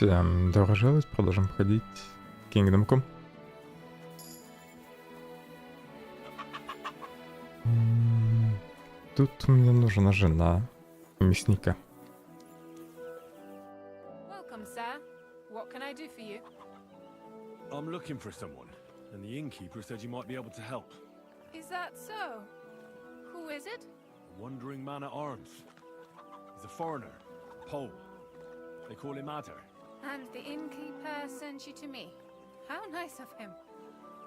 Всем добро пожаловать, продолжим ходить Kingdom. Тут мне нужна жена мясника. Welcome, sir. What can I do for you? I'm looking for someone, and the innkeeper said you might be able to help. Is that so? Who is it? A wandering man at arms. He's a foreigner, Pole. They call him Adder. And the innkeeper sent you to me. How nice of him.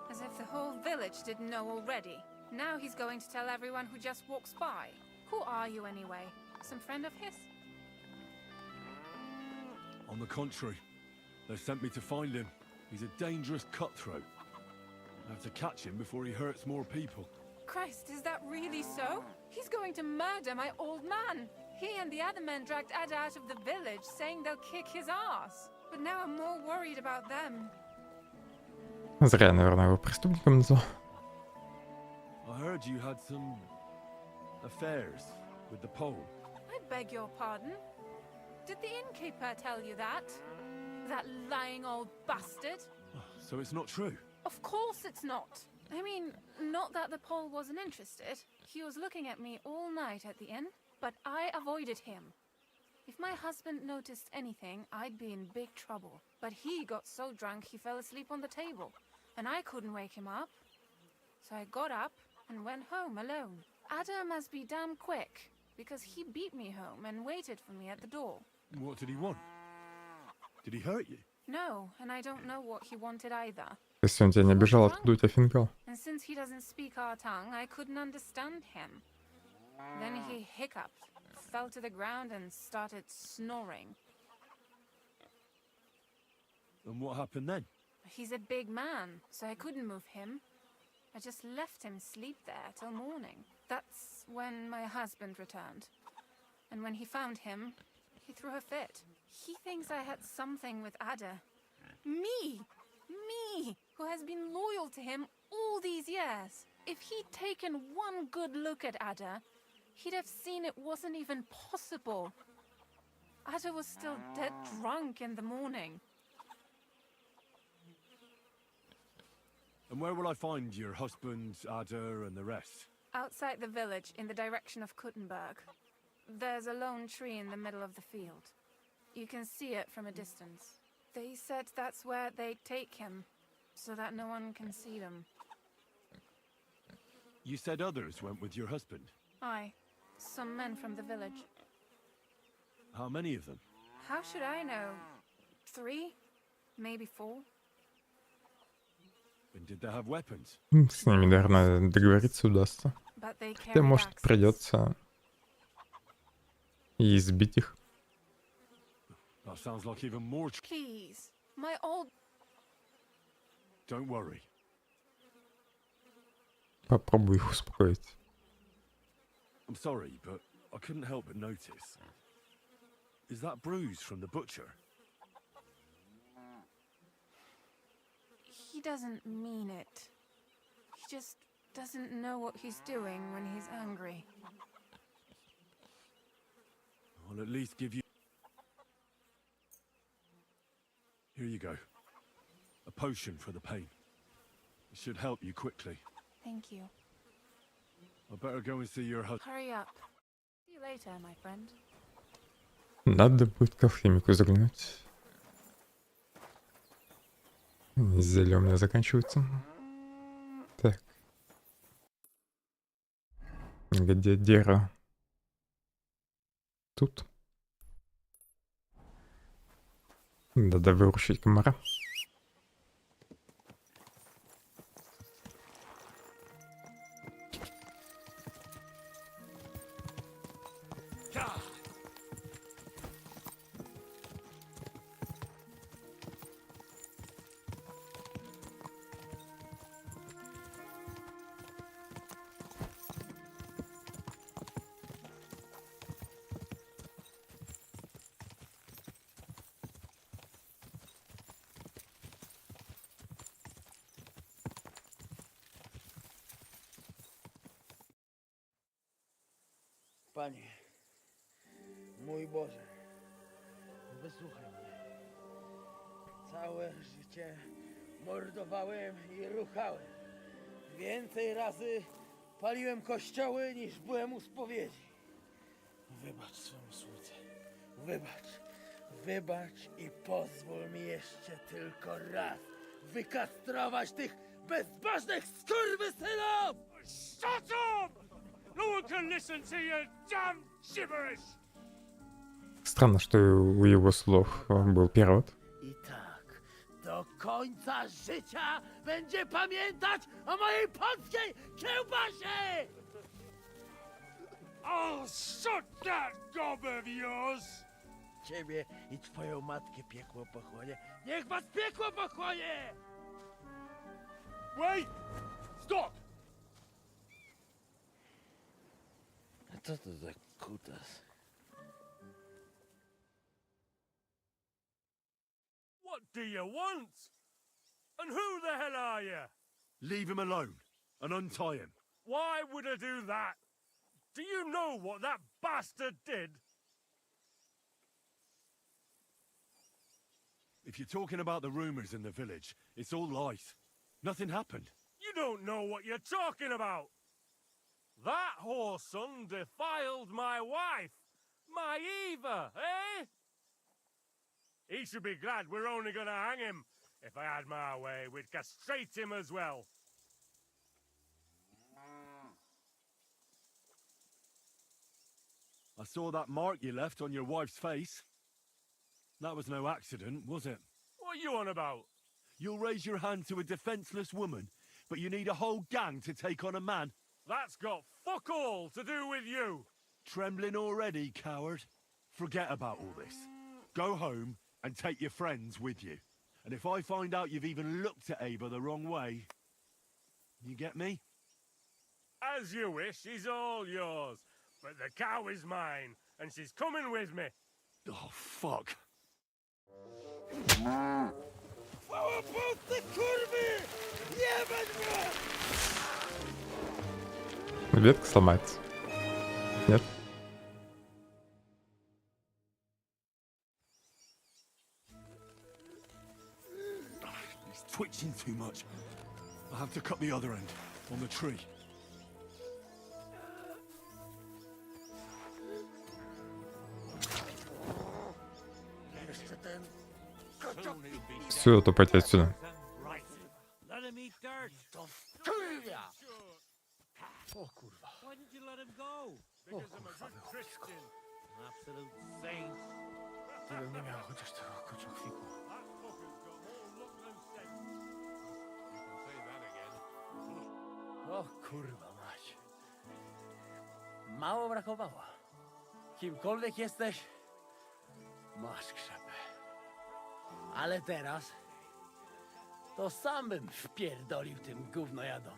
As if the whole village didn't know already. Now he's going to tell everyone who just walks by. Who are you anyway? Some friend of his? On the contrary, they sent me to find him. He's a dangerous cutthroat. I have to catch him before he hurts more people. Christ, is that really so? He's going to murder my old man. He and the other men dragged Ada out of the village, saying they'll kick his ass. But now I'm more worried about them. Зря, наверное, его преступником назвал. I heard you had some affairs with the Pole. I beg your pardon? Did the innkeeper tell you that? That lying old bastard? So it's not true. Of course it's not. I mean, not that the Pole wasn't interested. He was looking at me all night at the inn, but I avoided him. If my husband noticed anything, I'd be in big trouble. But he got so drunk he fell asleep on the table, and I couldn't wake him up. So I got up and went home alone. Ada must be damn quick, because he beat me home and waited for me at the door. What did he want? Did he hurt you? No, and I don't know what he wanted either. Если он тебя не обижал, откуда у тебя фингал? And since he doesn't speak our tongue, I couldn't understand him. Then he hiccuped, fell to the ground and started snoring. And what happened then? He's a big man, so I couldn't move him. I just left him sleep there till morning. That's when my husband returned. And when he found him, he threw a fit. He thinks I had something with Ada. Me! Me! Who has been loyal to him all these years. If he'd taken one good look at Ada, he'd have seen it wasn't even possible. Ada was still dead drunk in the morning. And where will I find your husband, Adder, and the rest? Outside the village, in the direction of Kuttenberg. There's a lone tree in the middle of the field. You can see it from a distance. They said that's where they'd take him, so that no one can see them. You said others went with your husband. Aye, some men from the village. How many of them? How should I know? 3? Maybe 4? And did they have weapons? С ними, наверное, договориться удастся. But they Хотя, carried может, axes. придется и избить их. That sounds like even more. Please, my old... Don't worry. Попробуй их успокоить. I'm sorry, but I couldn't help but notice. Is that bruise from the butcher? He doesn't mean it. He just doesn't know what he's doing when he's angry. I'll at least give you... Here you go. A potion for the pain. It should help you quickly. Thank you. I better go and see your husband. Hurry up. See you later, my friend. Надо будет к алхимику заглянуть. Зелья у меня заканчиваются. Так. Где дерево? Тут. Надо выручить комара. Panie, mój Boże, wysłuchaj mnie. Całe życie mordowałem i ruchałem. Więcej razy paliłem kościoły niż byłem u spowiedzi. Wybacz swemu słudze. Wybacz i pozwól mi jeszcze tylko raz wykastrować tych bezbożnych skurwysynów! Shut up! No one can listen to your damn gibberish! Странно, что у его слов был перевод. I tak, do końca życia będzie pamiętać o mojej polskiej kiełbasie! I'll shut that gob of yours! Ciebie i twoją matkę piekło pochłonie. Niech was piekło pochłonie! Wait! Stop! A co to za kutas? What do you want? And who the hell are you? Leave him alone and untie him. Why would I do that? Do you know what that bastard did? If you're talking about the rumors in the village, it's all lies. Nothing happened. You don't know what you're talking about. That whoreson defiled my wife, my Eva, eh? He should be glad we're only gonna hang him. If I had my way, we'd castrate him as well. I saw that mark you left on your wife's face. That was no accident, was it? What are you on about? You'll raise your hand to a defenseless woman, but you need a whole gang to take on a man. That's got fuck all to do with you. Trembling already, coward? Forget about all this. Go home and take your friends with you. And if I find out you've even looked at Ava the wrong way, you get me? As you wish, she's all yours. But the cow is mine, and she's coming with me. Oh, fuck. Chwała Polsce, kurwy! Jebać was! Ветка сломается. Нет? He's twitching too much. I'll have to cut the other end, on the tree. Jeszcze ten... Все, топайте отсюда. Let him eat dirt. To wkurwia! O kurwa. Why didn't you let him go? Because I'm a good Christian. An absolute saint. Gdybym nie miał chociaż tego koczokwiku. That fucker's got more luck than sense. You can say that again. O kurwa mać. Mało brakowało. Kimkolwiek jesteś, masz krzepę. Ale teraz to sam bym wpierdolił tym gównojadom.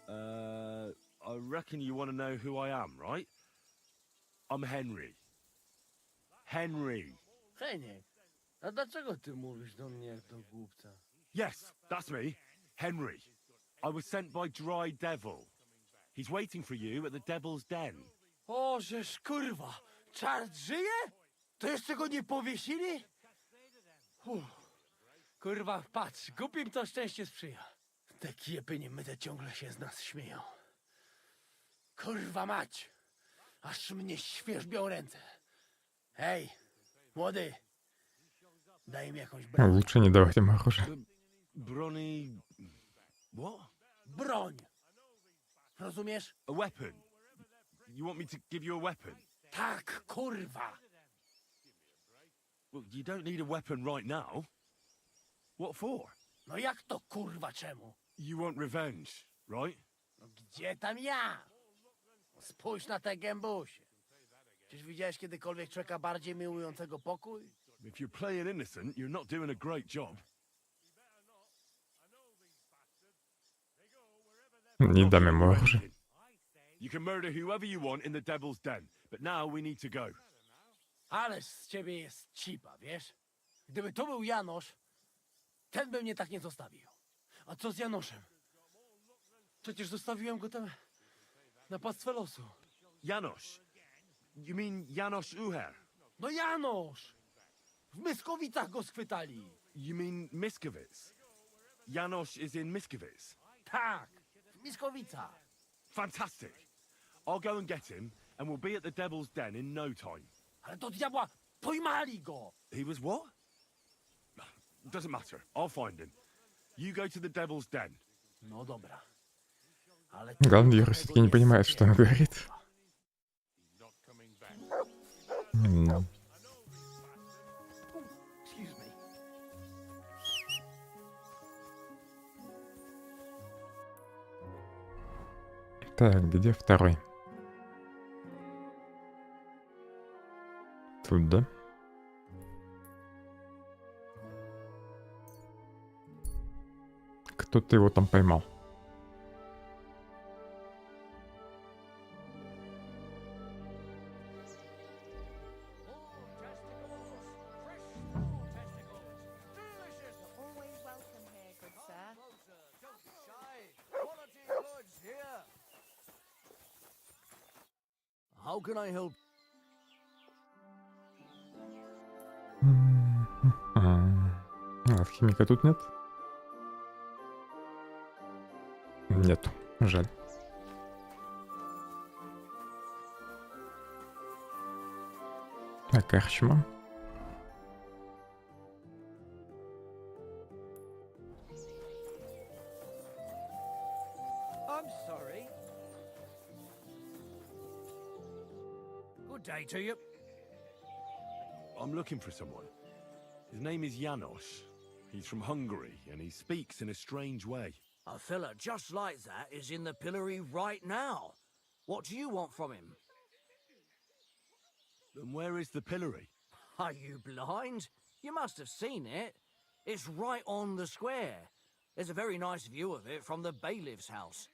I reckon you want to know who I am, right? I'm Henry. Henry. Heniek, a dlaczego ty mówisz do mnie jak do głupca? Yes, that's me. Henry. I was sent by Dry Devil. He's waiting for you at the Devil's Den. O, żeż kurwa, czart żyje? To jeszcze go nie powiesili? Kurwa, patrz, głupim to szczęście sprzyja. Te kiepy niemyte ciągle się z nas śmieją. Kurwa mać, aż mnie świerzbią ręce. Hej, młody, daj mi jakąś broń. Лучше не давать им оружие. Bronny... What? Broń! Rozumiesz? A weapon? You want me to give you a weapon? Tak, kurwa! Well, you don't need a weapon right now. What for? No jak to kurwa czemu? You want revenge, right? No gdzie tam ja? Spójrz na te gębusie. Czyż widziałeś kiedykolwiek człowieka bardziej miłującego pokój? If you're playing innocent, you're not doing a great job. Не дам ему оружие. You can murder whoever you want in the Devil's Den, but now we need to go. Ależ z ciebie jest cipa, wiesz? Gdyby to był Janosz, ten by mnie tak nie zostawił. A co z Janoszem? Przecież zostawiłem go tam na pastwę losu. Janos. You mean Janos Uher? No Janosz! W Myskowicach go schwytali. You mean Miskovitz? Janos is in Miskovitz. Tak, Miskowica. Fantastic. I'll go and get him, and we'll be at the Devil's Den in no time. Ale do diabła, pojmali go! He was what? Doesn't matter. I'll find him. You go to the Devil's Den. No dobra. Ale Главный герой все-таки не понимает, что он говорит. Ну. Excuse me. Так, где второй? Тут, да? Кто-то его там поймал. Always welcome here, good sir. How can I help? Алхимика тут нет? Нету, жаль. А карчма? I'm sorry. Good day to you. I'm looking for someone. His name is Janos. He's from Hungary, and he speaks in a strange way. A fella just like that is in the pillory right now. What do you want from him? And where is the pillory? Are you blind? You must have seen it. It's right on the square. There's a very nice view of it from the bailiff's house.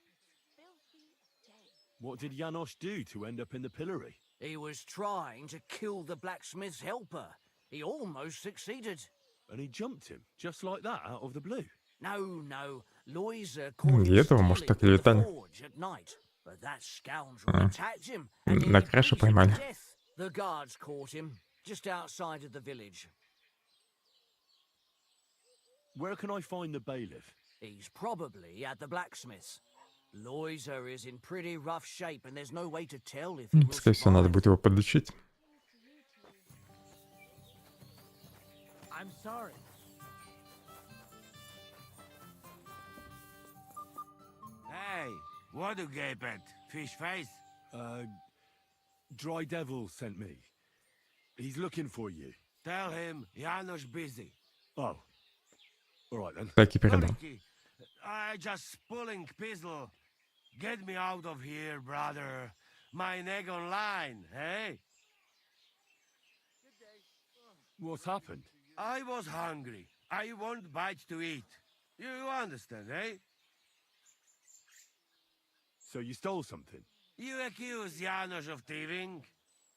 What did Janos do to end up in the pillory? He was trying to kill the blacksmith's helper. He almost succeeded. And he jumped him, just like that, out of the blue. No. Loisa caught И him этого, может, stealing так from the летали. forge at night. But that scoundrel attacked him and На nearly крыше beat him to поймали. death. The guards caught him just outside of the village. Where can I find the bailiff? He's probably at the blacksmith's. Loisa is in pretty rough shape, and there's no way to tell if he will Скорее всего, надо survive. будет его подлечить. I'm sorry. Hey, what do gape at? Fish face? Dry Devil sent me. He's looking for you. Tell him Janos busy. Oh. All right, then. Так и передам. Dorothy, I just pulling pistol. Get me out of here, brother. My neck on line, hey? What's happened? I was hungry. I want bites to eat. You understand, eh? So you stole something? You accuse Janos of thieving?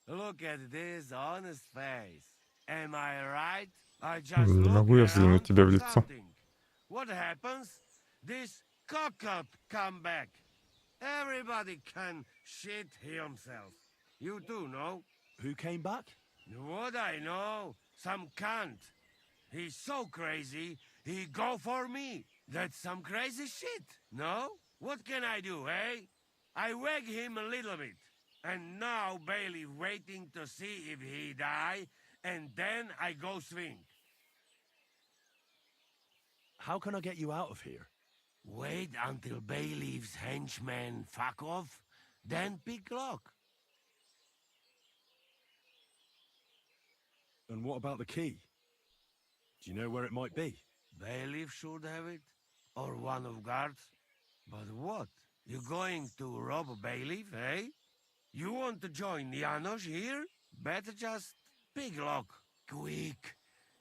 Look at this honest face. Am I right? I just Не look могу я взглянуть around тебе в for лицо. something. What happens? This cock-up come back. Everybody can shit himself. You too, no? Who came back? What I know? Some cunt. He's so crazy, he go for me. That's some crazy shit, no? What can I do, eh? I wag him a little bit. And now Bailey waiting to see if he die, and then I go swing. How can I get you out of here? Wait until Bailey's henchmen fuck off, then pick lock. And what about the key? Do you know where it might be? Bailiff should have it, or one of guards. But what? You going to rob a bailiff, eh? You want to join Janos here? Better just pick lock. Quick.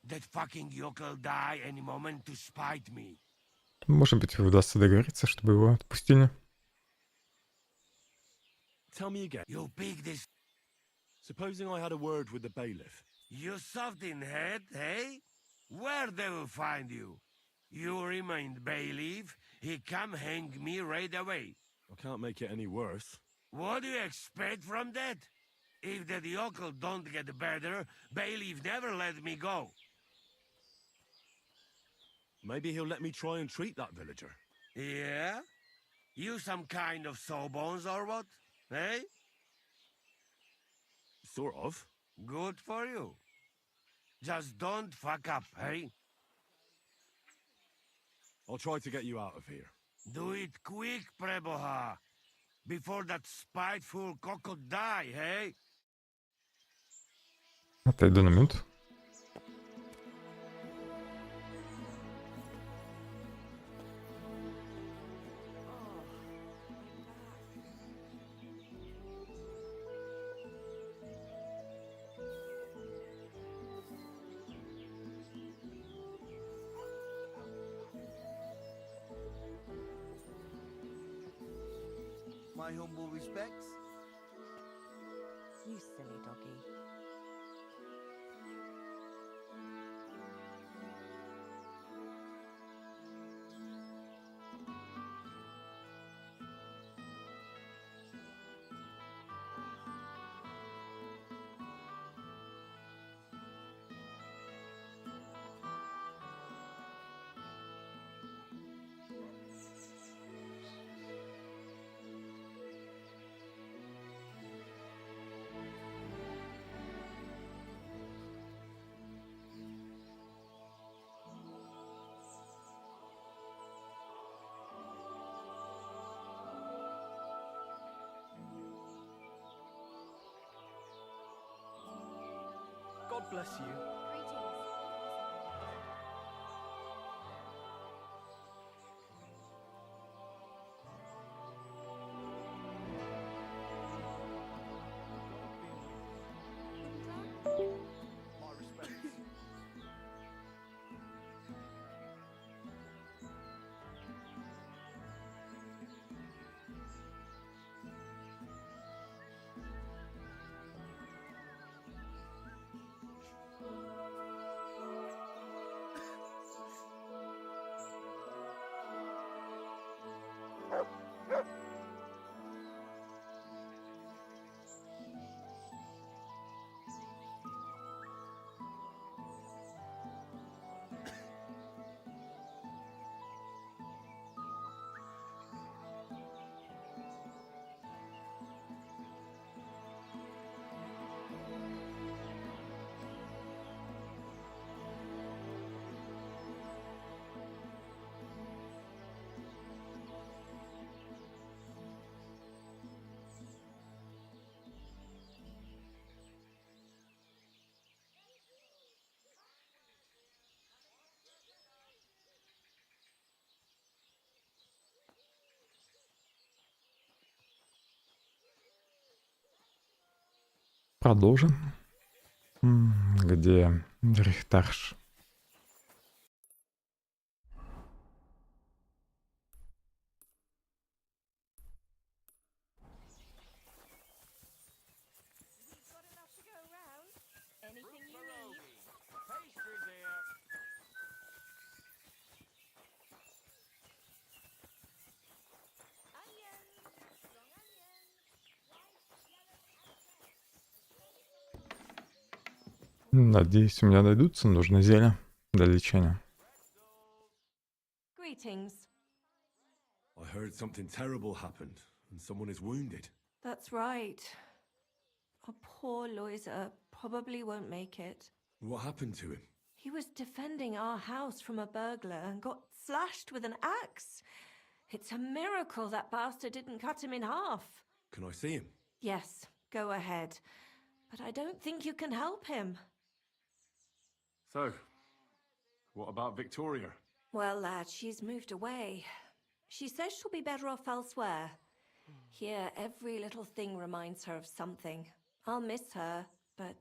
That fucking yokel die any moment to spite me. Может быть, удастся договориться, чтобы его отпустили. Tell me again. You pick this. Supposing I had a word with the bailiff. You soft in head, eh? Where they will find you? You remain bailiff, he come hang me right away. I can't make it any worse. What do you expect from that? If the yokel don't get better, bailiff never let me go. Maybe he'll let me try and treat that villager. Yeah? You some kind of sawbones or what? Eh? Sort of. Good for you. Just don't fuck up, eh? I'll try to get you out of here. Do it quick, Preboha. Before that spiteful cockle die, eh? Отойду на минуту. My humble respects. You silly doggy. God bless you. My respects. Продолжим. Где Рихтарш? Надеюсь, у меня найдутся нужные зелья для лечения. Greetings. I heard something terrible happened, and someone is wounded. That's right. Our poor Loiser probably won't make it. What happened to him? He was defending our house from a burglar and got slashed with an axe. It's a miracle that bastard didn't cut him in half. Can I see him? Yes, go ahead. But I don't think you can help him. So, what about Victoria? Well, lad, she's moved away. She says she'll be better off elsewhere. Here, every little thing reminds her of something. I'll miss her, but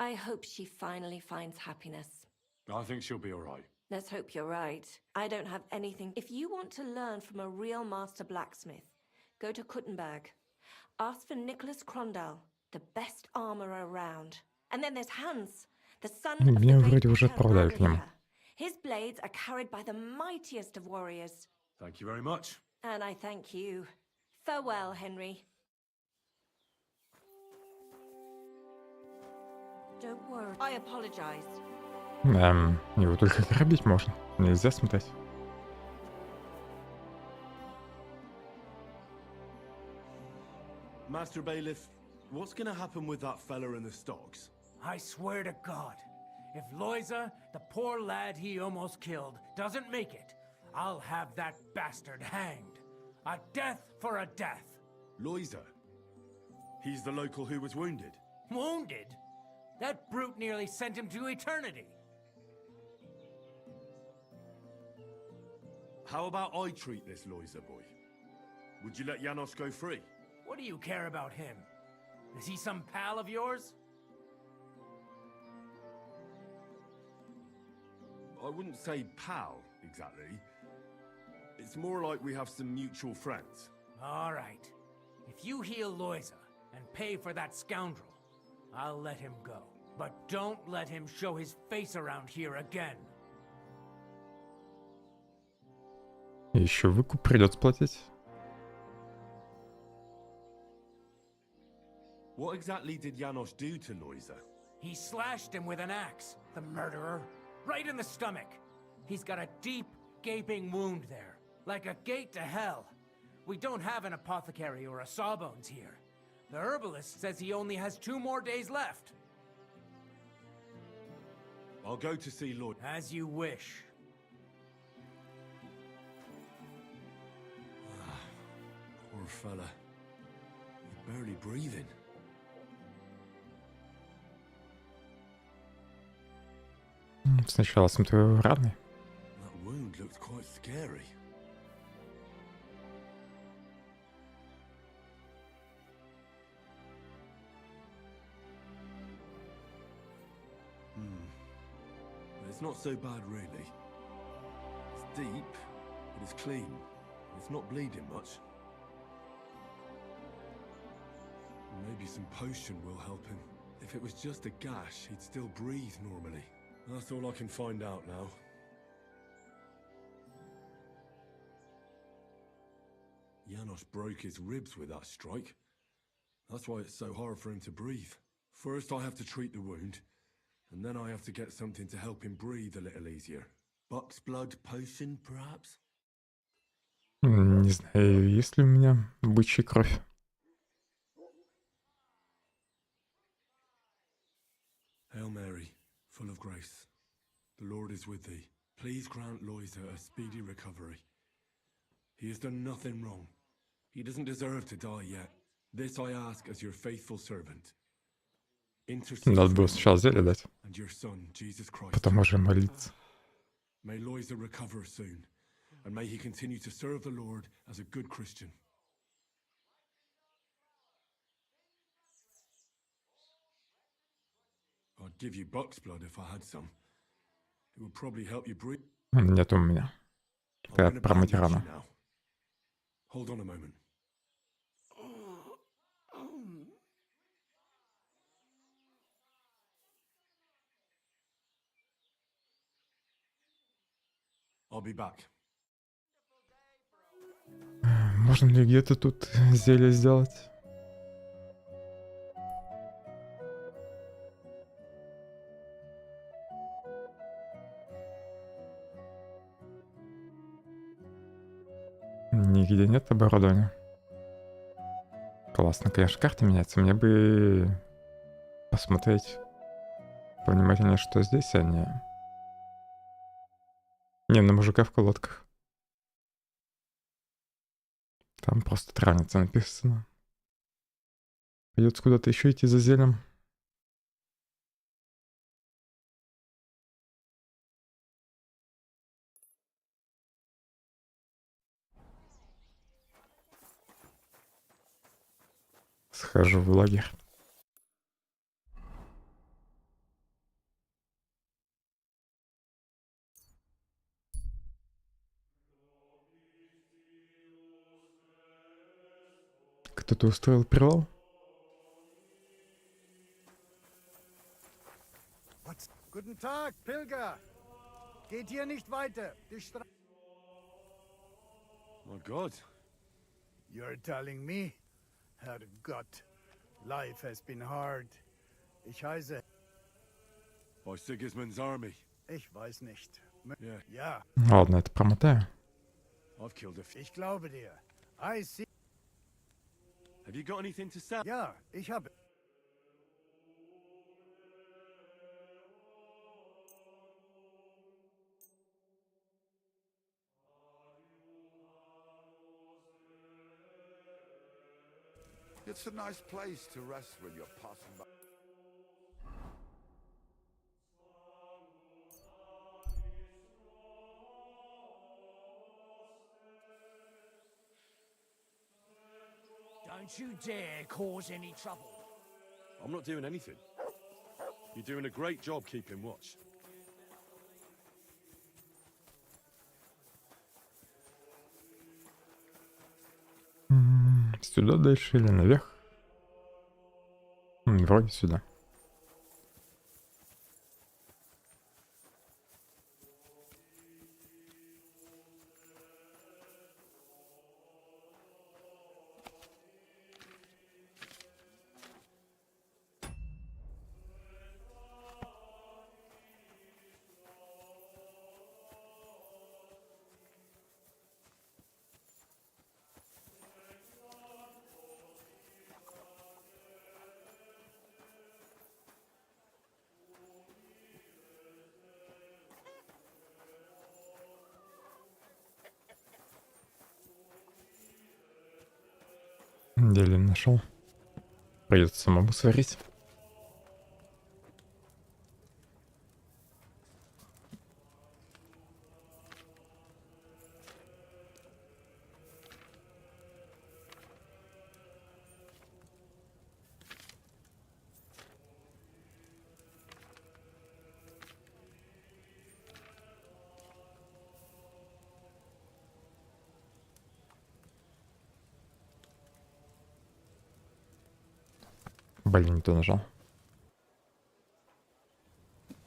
I hope she finally finds happiness. I think she'll be all right. Let's hope you're right. I don't have anything. If you want to learn from a real master blacksmith, go to Kuttenberg. Ask for Nicholas Crondell, the best armorer around. And then there's Hans, the son of the Меня great вроде уже Michael отправляли к нему. Adliger. His blades are carried by the mightiest of warriors. Thank you very much. And I thank you. Farewell, Henry. Don't worry. I apologize. Его только грабить можно. Нельзя смотреть. Master Bailiff, what's gonna happen with that fella in the stocks? I swear to God, if Loiza, the poor lad he almost killed, doesn't make it, I'll have that bastard hanged. A death for a death. Loiza? He's the local who was wounded. Wounded? That brute nearly sent him to eternity. How about I treat this Loiza boy? Would you let Janos go free? What do you care about him? Is he some pal of yours? I wouldn't say pal, exactly. It's more like we have some mutual friends. All right. If you heal Loiza and pay for that scoundrel, I'll let him go. But don't let him show his face around here again. Еще выкуп придется платить. What exactly did Janos do to Loiza? He slashed him with an axe, the murderer, right in the stomach. He's got a deep, gaping wound there, like a gate to hell. We don't have an apothecary or a sawbones here. The herbalist says he only has 2 more days left. I'll go to see Lord. As you wish. Poor fella. He's barely breathing. Сначала смотрю раны. That wound looked quite scary. It's not so bad, really. It's deep, but it's clean. It's not bleeding much. Maybe some potion will help him. If it was just a gash, he'd still breathe normally. That's all I can find out now. Janos broke his ribs with that strike. That's why it's so hard for him to breathe. First I have to treat the wound, and then I have to get something to help him breathe a little easier. Buck's blood potion, perhaps? Не знаю, есть ли у меня бычья кровь. Hail Mary, full of grace. The Lord is with thee. Please grant Loiza a speedy recovery. He has done nothing wrong. He doesn't deserve to die yet. This I ask as your faithful servant. Надо было сначала зелье дать, And your son, Jesus Christ. потом уже молиться. May Loiza recover soon, and may he continue to serve the Lord as a good Christian. I'd give you Buck's blood if I had some. It would probably help you breathe. Нет у меня. I'm Это gonna про bandage you матерана. now. Hold on a moment. I'll be back. Можно ли где-то тут зелье сделать? Нигде нет оборудования. Классно, конечно, карта меняется. Мне бы посмотреть повнимательнее, что здесь, а не на мужика в колодках. Там просто травница написано. Придется куда-то еще идти за зелем. Схожу в лагерь. Кто-то устроил перелом? Guten Tag, Pilger. Geht hier nicht weiter. Die My God. You're telling me? Herrgott, life has been hard. Ich heiße... By Sigismund's army. Ich weiß nicht. Yeah, Ja, Ладно, это промотаю. I've killed a few. ich glaube dir. I see. Have you got anything to sell? Ja, ich habe. It's a nice place to rest when you're passing by. Don't you dare cause any trouble. I'm not doing anything. You're doing a great job keeping watch. Сюда дальше или наверх? Вроде сюда. Деле нашел. Придется самому сварить. Блин, не то нажал.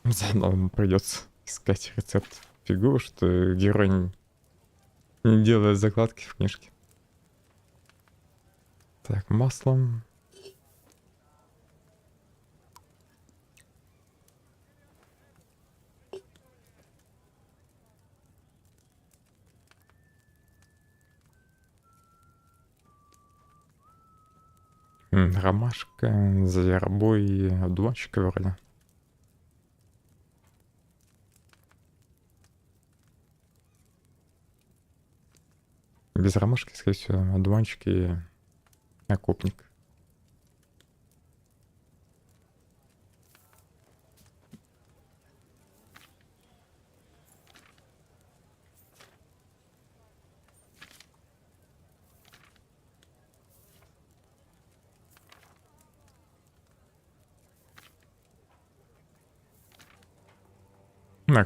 Заново придется искать рецепт. Фигу, что герой не делает закладки в книжке. Так, маслом. Ромашка, зверобой и одуванчика вроде. Без ромашки, скорее всего, одуванчик и окопник.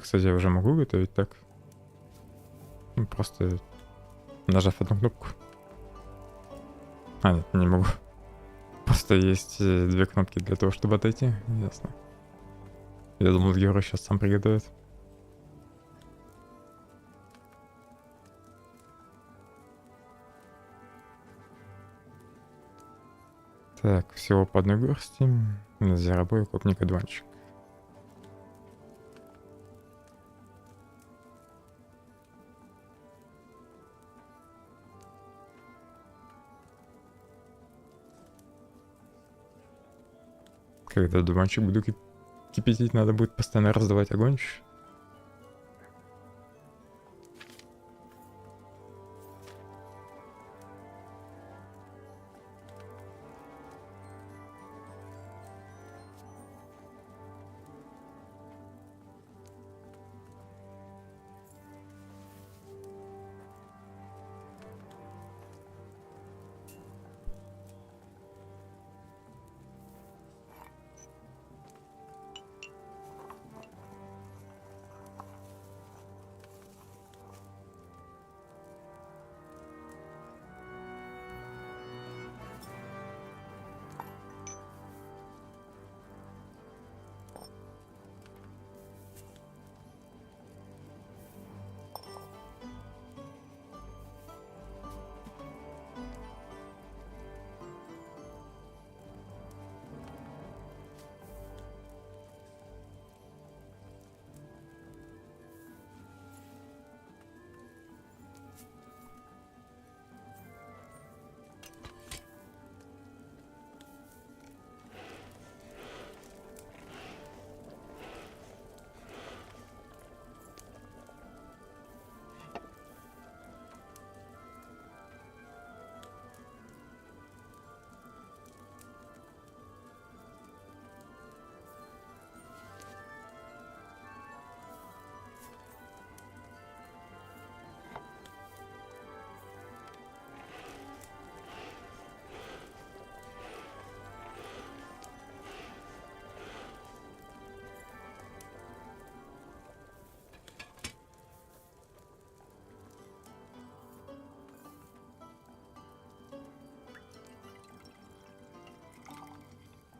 Кстати, я уже могу готовить так. Просто нажав одну кнопку. Нет, не могу. Просто есть две кнопки для того, чтобы отойти. Ясно. Я думал, герой сейчас сам приготовит. Так, всего по одной горсти. Зверобой, окопник, одуванчик. Когда одуванчик буду кипятить, надо будет постоянно раздавать огонь.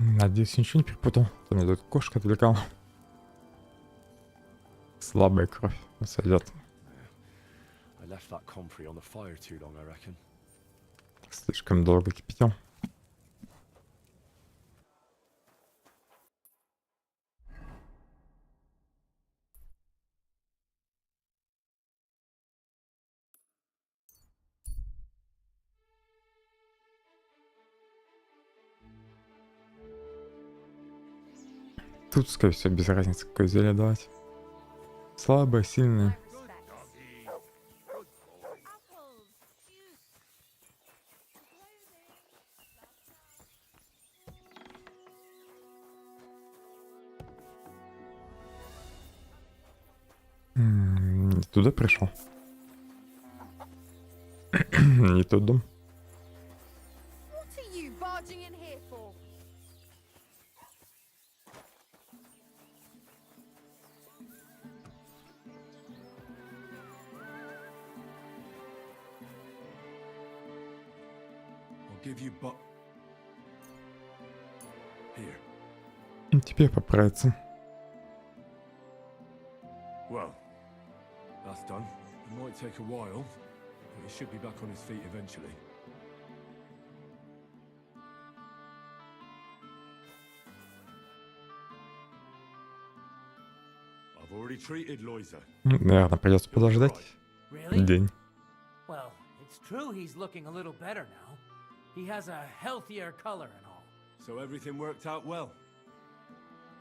Надеюсь, ничего не перепутал. То меня тут кошка отвлекала. Слабая кровь. Сойдет. I left that comfrey on the fire too long, I reckon. Слишком долго кипятил. Тут, скорее всего, без разницы, какое зелье давать. Слабое, сильное. Туда пришел. Не тот дом. What are you barging in here for? I'll give you but here. Теперь поправится. Well, that's done. It might take a while, but he should be back on his feet eventually. I've already treated Loiza. Наверное, придется подождать Really? день. Well, it's true he's looking a little better now. He has a healthier color and all. So everything worked out well.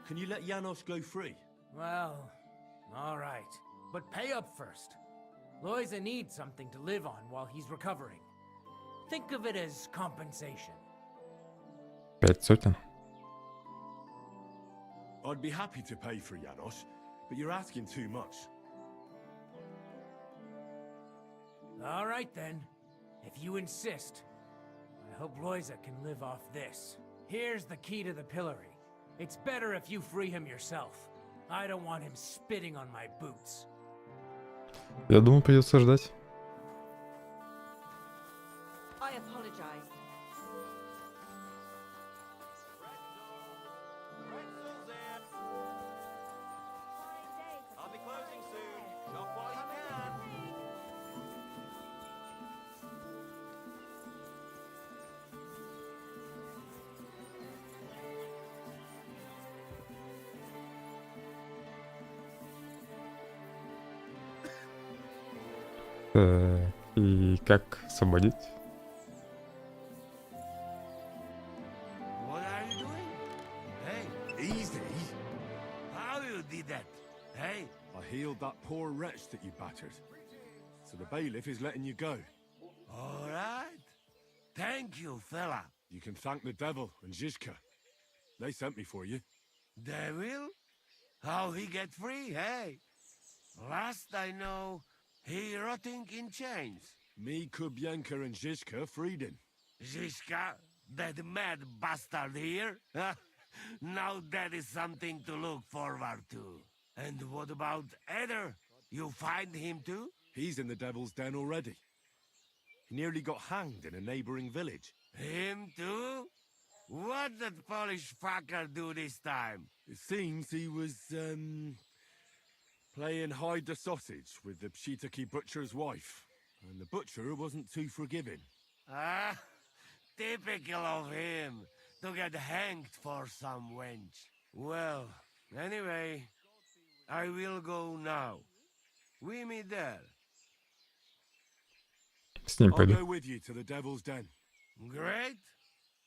Can you let Janos go free? Well, all right. But pay up first. Loiza needs something to live on while he's recovering. Think of it as compensation. 500. I'd be happy to pay for Janos, but you're asking too much. All right then. If you insist. I hope Loiza can live off this. Here's the key to the pillory. It's better if you free him yourself. I don't want him spitting on my boots. Я думаю, придется ждать. I apologize. I'll be closing soon. Shop while you can. И как освободить? What are you doing? Hey, Easy. how you did that? Hey, I healed that poor wretch that you battered. So the bailiff is letting you go. all right. Thank you, fella. You can thank the devil and Zizka. They sent me for you. Devil? How he get free, hey? Last I know, he rotting in chains. Me, Kubienka, and Zizka freed him. Zishka, that mad bastard here? Now that is something to look forward to. And what about Eder? You find him too? He's in the devil's den already. He nearly got hanged in a neighboring village. Him too? What did Polish fucker do this time? It seems he was, playing hide the sausage with the Pshitaki butcher's wife. And the butcher wasn't too forgiving. Ah, typical of him, to get hanged for some wench. Well, anyway, I will go now. We meet there. С ним I'll пойду. go with you to the devil's den. Great.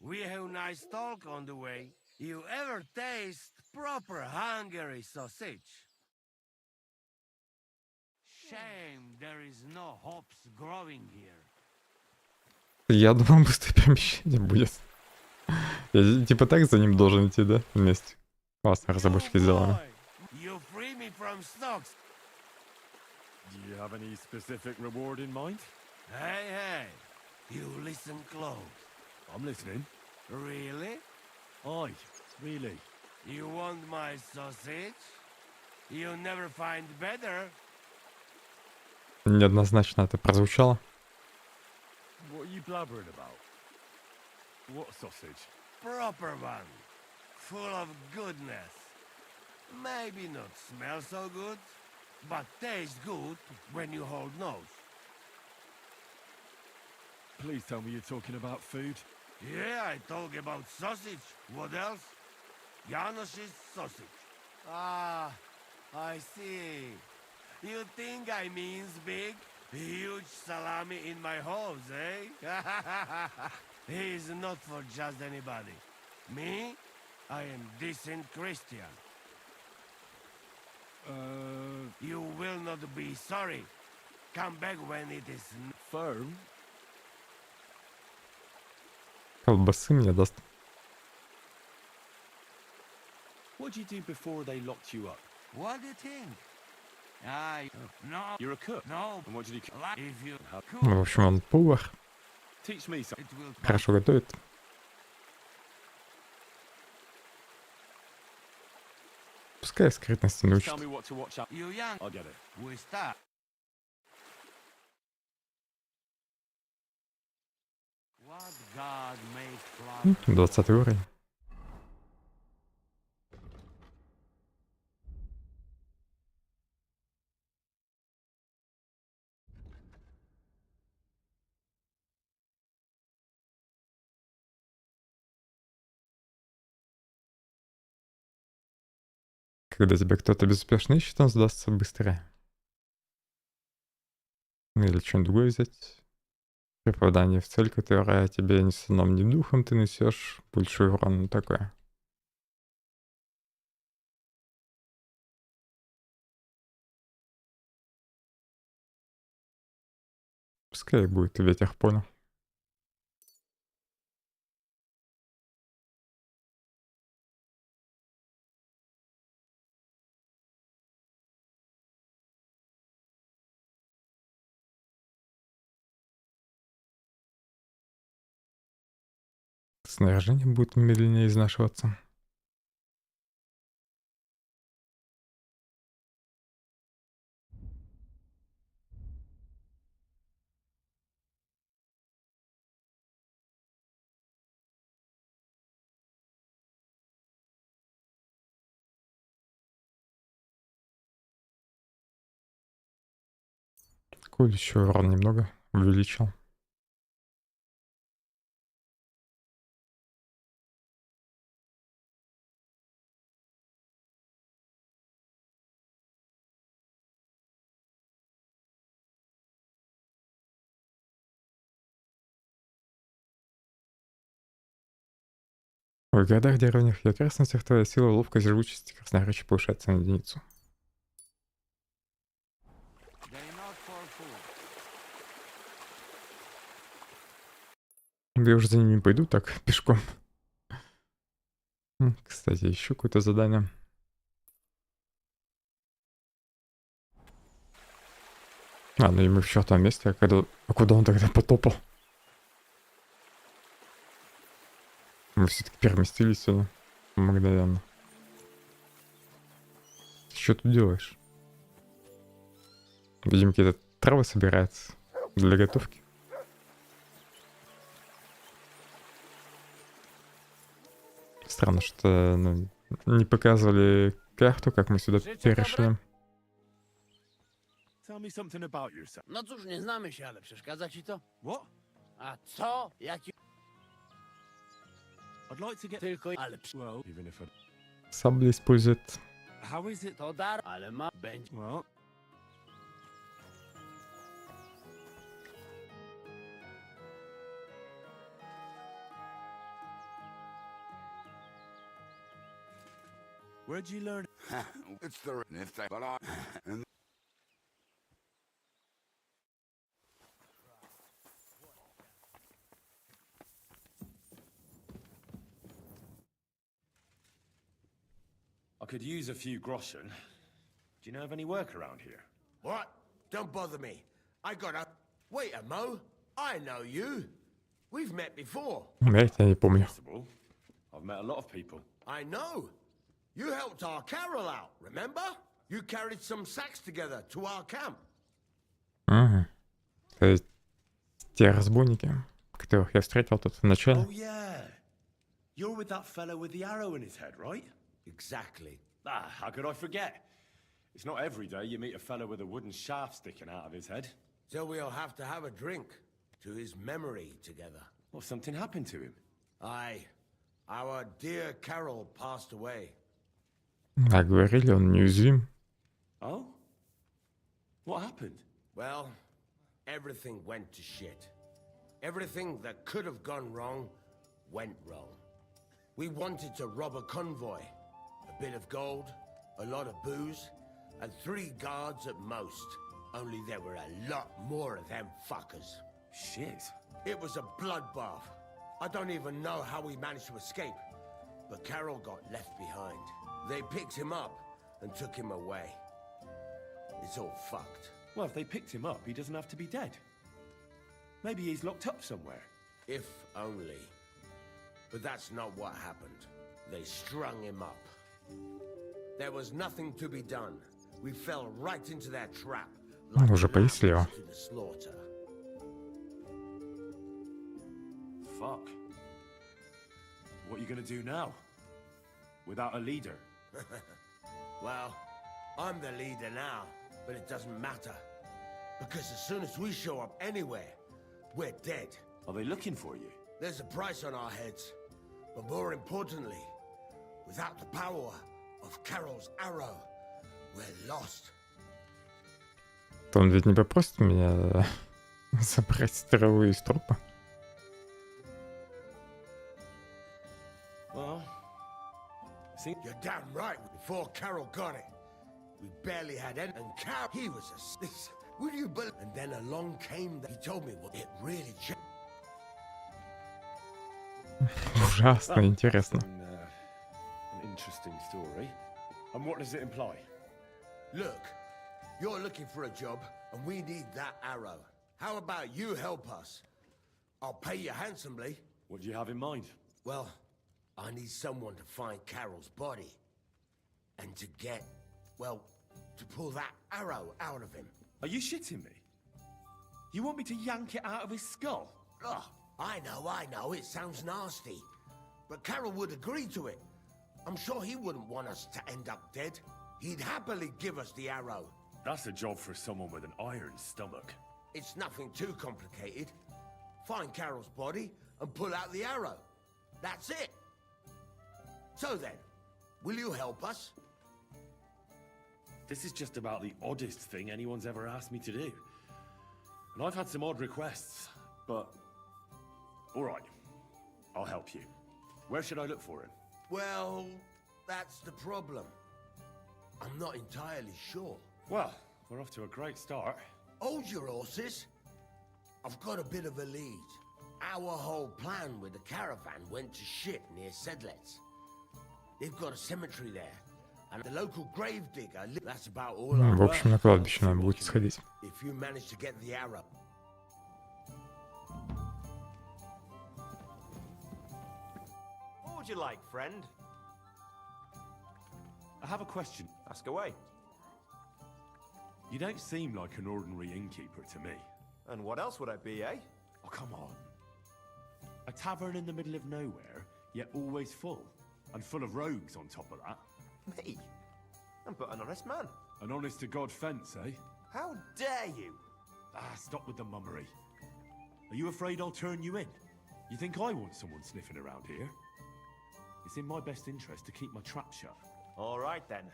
We have nice talk on the way. You ever taste proper Hungary sausage? Shame there is no hops growing here. Я думал, быстрое перемещение будет. Я типа так за ним должен идти, да? Вместе. Классно, разработчики сделали. You free me from stocks. Do you have any specific reward in mind? Hey, you listen close. I'm listening. Really? Aye, really. You want my sausage? You never find better? Неоднозначно это прозвучало. What are you blabbering about? What sausage? Proper one. full of goodness. Maybe not smell so good, but taste good when you hold nose. Please tell me you're talking about food. Yeah, I talk about sausage. What else? Janos's sausage. Ah, I see. You think I means big, huge salami in my hose, eh? He's not for just anybody. Me, I am decent Christian. You will not be sorry. Come back when it is firm. Колбасы мне даст. What did you do before they locked you up? What do you think? No. You're a cook. No. And what did you If you Ну, в общем, он повар. teach me something? it will Хорошо готовит. Пускай скрытности научит. Tell me what to watch out. You young. I'll get it. We start. What God made flowers 20 уровень. Когда тебя кто-то безуспешно ищет, он сдастся быстрее. Ну или что-нибудь другое взять. При попадании в цель, которая тебе ни сном, ни духом, ты несешь большой урон. Ну такое. Пускай будет ветер поля. Снаряжение будет медленнее изнашиваться. Коль еще урон немного увеличил. В городах, деревнях и окрестностях твоя сила, ловкость, живучесть и красноречие повышается на единицу. They're not for food. Да я уже за ними пойду так, пешком. Кстати, еще какое-то задание. Ну и мы в том месте, а куда он тогда потопал? Мы все-таки переместились сюда мгновенно. Ты что тут делаешь? Видимо, какие-то травы собираются для готовки. Странно, что не показывали карту, как мы сюда перешли. Tell me something about yourself. No cóż, nie znamy się, ale przeszkadza ci to? What? A co? Jaki... I'd like to get... Tylko... Ale... Well, even if I... Сабли использует. How is it? To dar... Ale ma... Będzie... Well... Where'd you learn? It's the if they but I and I could use a few groschen. Do you know of any work around here? What? Don't bother me. I got a... Wait a mo. I know you. We've met before. Я не помню. Possible. I've met a lot of people. I know. You helped our Carol out, remember? You carried some sacks together to our camp. Ага. То есть те разбойники, которых я встретил тут в начале. Oh, yeah. You're with that fellow with the arrow in his head, right? Exactly. Ah, how could I forget? It's not every day you meet a fellow with a wooden shaft sticking out of his head. So we'll have to have a drink to his memory together. Well, something happened to him. Aye. Our dear Carol passed away. А говорили, он неуязвим. Oh? What happened? Well, everything went to shit. Everything that could have gone wrong went wrong. We wanted to rob a convoy. A bit of gold, a lot of booze, and 3 guards at most. Only there were a lot more of them fuckers. Shit. It was a bloodbath. I don't even know how we managed to escape. But Carol got left behind. They picked him up and took him away. It's all fucked. Well, if they picked him up, he doesn't have to be dead. Maybe he's locked up somewhere. If only. But that's not what happened. They strung him up. There was nothing to be done. We fell right into their trap. Like Уже пояснила. lambs to the slaughter. Fuck. What are you gonna do now? Without a leader? Well, I'm the leader now, but it doesn't matter. Because as soon as we show up anywhere, we're dead. Are they looking for you? There's a price on our heads. But more importantly, without the power of Carol's arrow, we're lost. То он ведь не попросит меня забрать траву из трупа. Well, see, You're damn right. Before Carol got it, we barely had any. And Carol, he was a... Will you believe? And then along came he told me what it really changed. Ужасно интересно. An interesting story. And what does it imply? Look, you're looking for a job, and we need that arrow. How about you help us? I'll pay you handsomely. What do you have in mind? Well, I need someone to find Carol's body. And to get, well, to pull that arrow out of him. Are you shitting me? You want me to yank it out of his skull? Oh, I know, it sounds nasty. But Carol would agree to it. I'm sure he wouldn't want us to end up dead. He'd happily give us the arrow. That's a job for someone with an iron stomach. It's nothing too complicated. Find Carol's body and pull out the arrow. That's it. So then, will you help us? This is just about the oddest thing anyone's ever asked me to do. And I've had some odd requests, but... Alright, I'll help you. Where should I look for him? Well, that's the problem. I'm not entirely sure. Well, we're off to a great start. Hold your horses. I've got a bit of a lead. Our whole plan with the caravan went to shit near Sedlets. They've got a cemetery there. And the local grave digger, that's about all I В общем, на кладбище надо будет сходить. If you manage to get the arrow. What would you like, friend? I have a question. Ask away. You don't seem like an ordinary innkeeper to me. And what else would I be, eh? Oh, come on. A tavern in the middle of nowhere, yet always full. And full of rogues on top of that. Me? I'm but an honest man. An honest-to-God fence, eh? How dare you? Ah, stop with the mummery. Are you afraid I'll turn you in? You think I want someone sniffing around here? It's in my best interest to keep my trap shut. All right, then.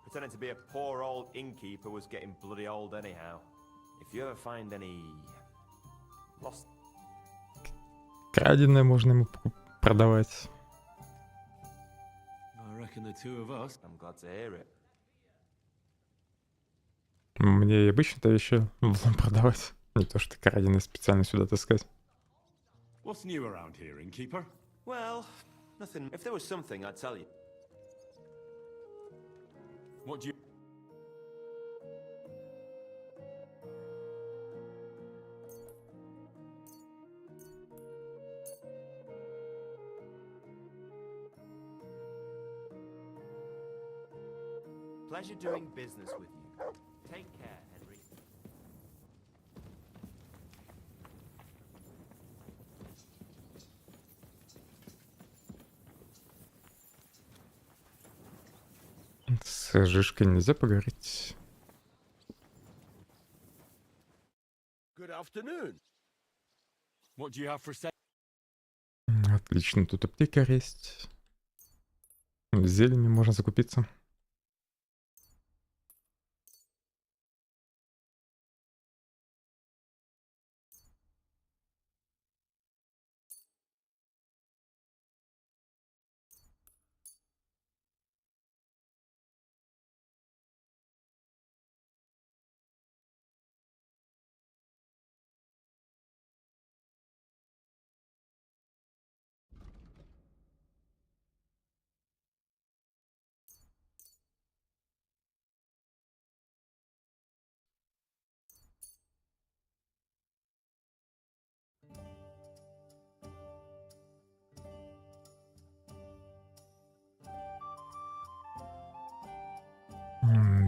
Pretending to be a poor old innkeeper was getting bloody old anyhow. If you ever find any... lost... Краденое можно ему продавать. I reckon the two of us. I'm glad to hear it. Мне и обычно-то вещи влом продавать. Не то, что краденое специально сюда таскать. What's new around here, innkeeper? Well, nothing. If there was something, I'd tell you. What do you... Pleasure doing business with you. Take care, Henry. С Жишкой нельзя поговорить. Good afternoon. What do you have for sale? Отлично, тут аптекарь есть. Зельями можно закупиться.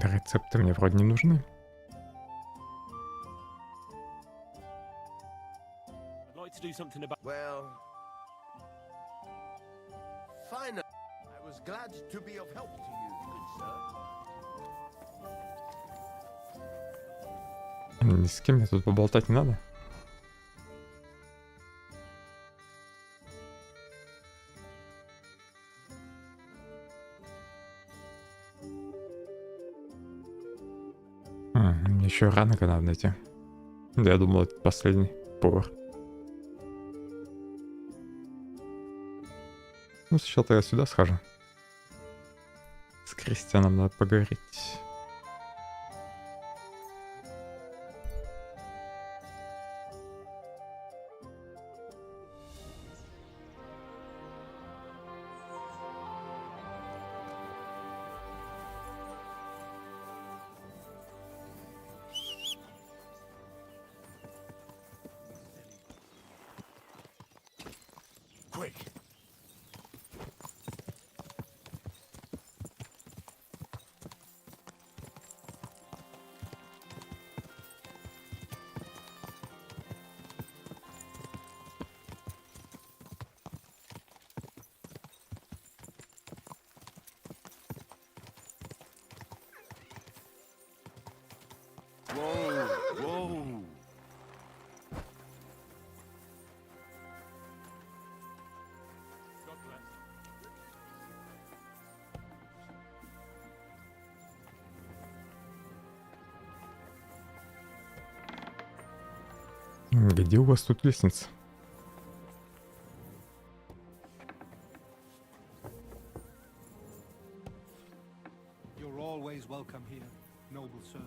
Рецепты мне вроде не нужны. I'd like to do something about... Well, finally, I was glad to be of help to you, good sir. Ни с кем мне тут поболтать не надо. Мне еще рано канал найти. Да, я думал, это последний повар. Ну, сначала я сюда схожу. С Кристианом надо поговорить. Quick. Whoa, whoa. Где у вас тут лестница? You're always welcome here, noble sir.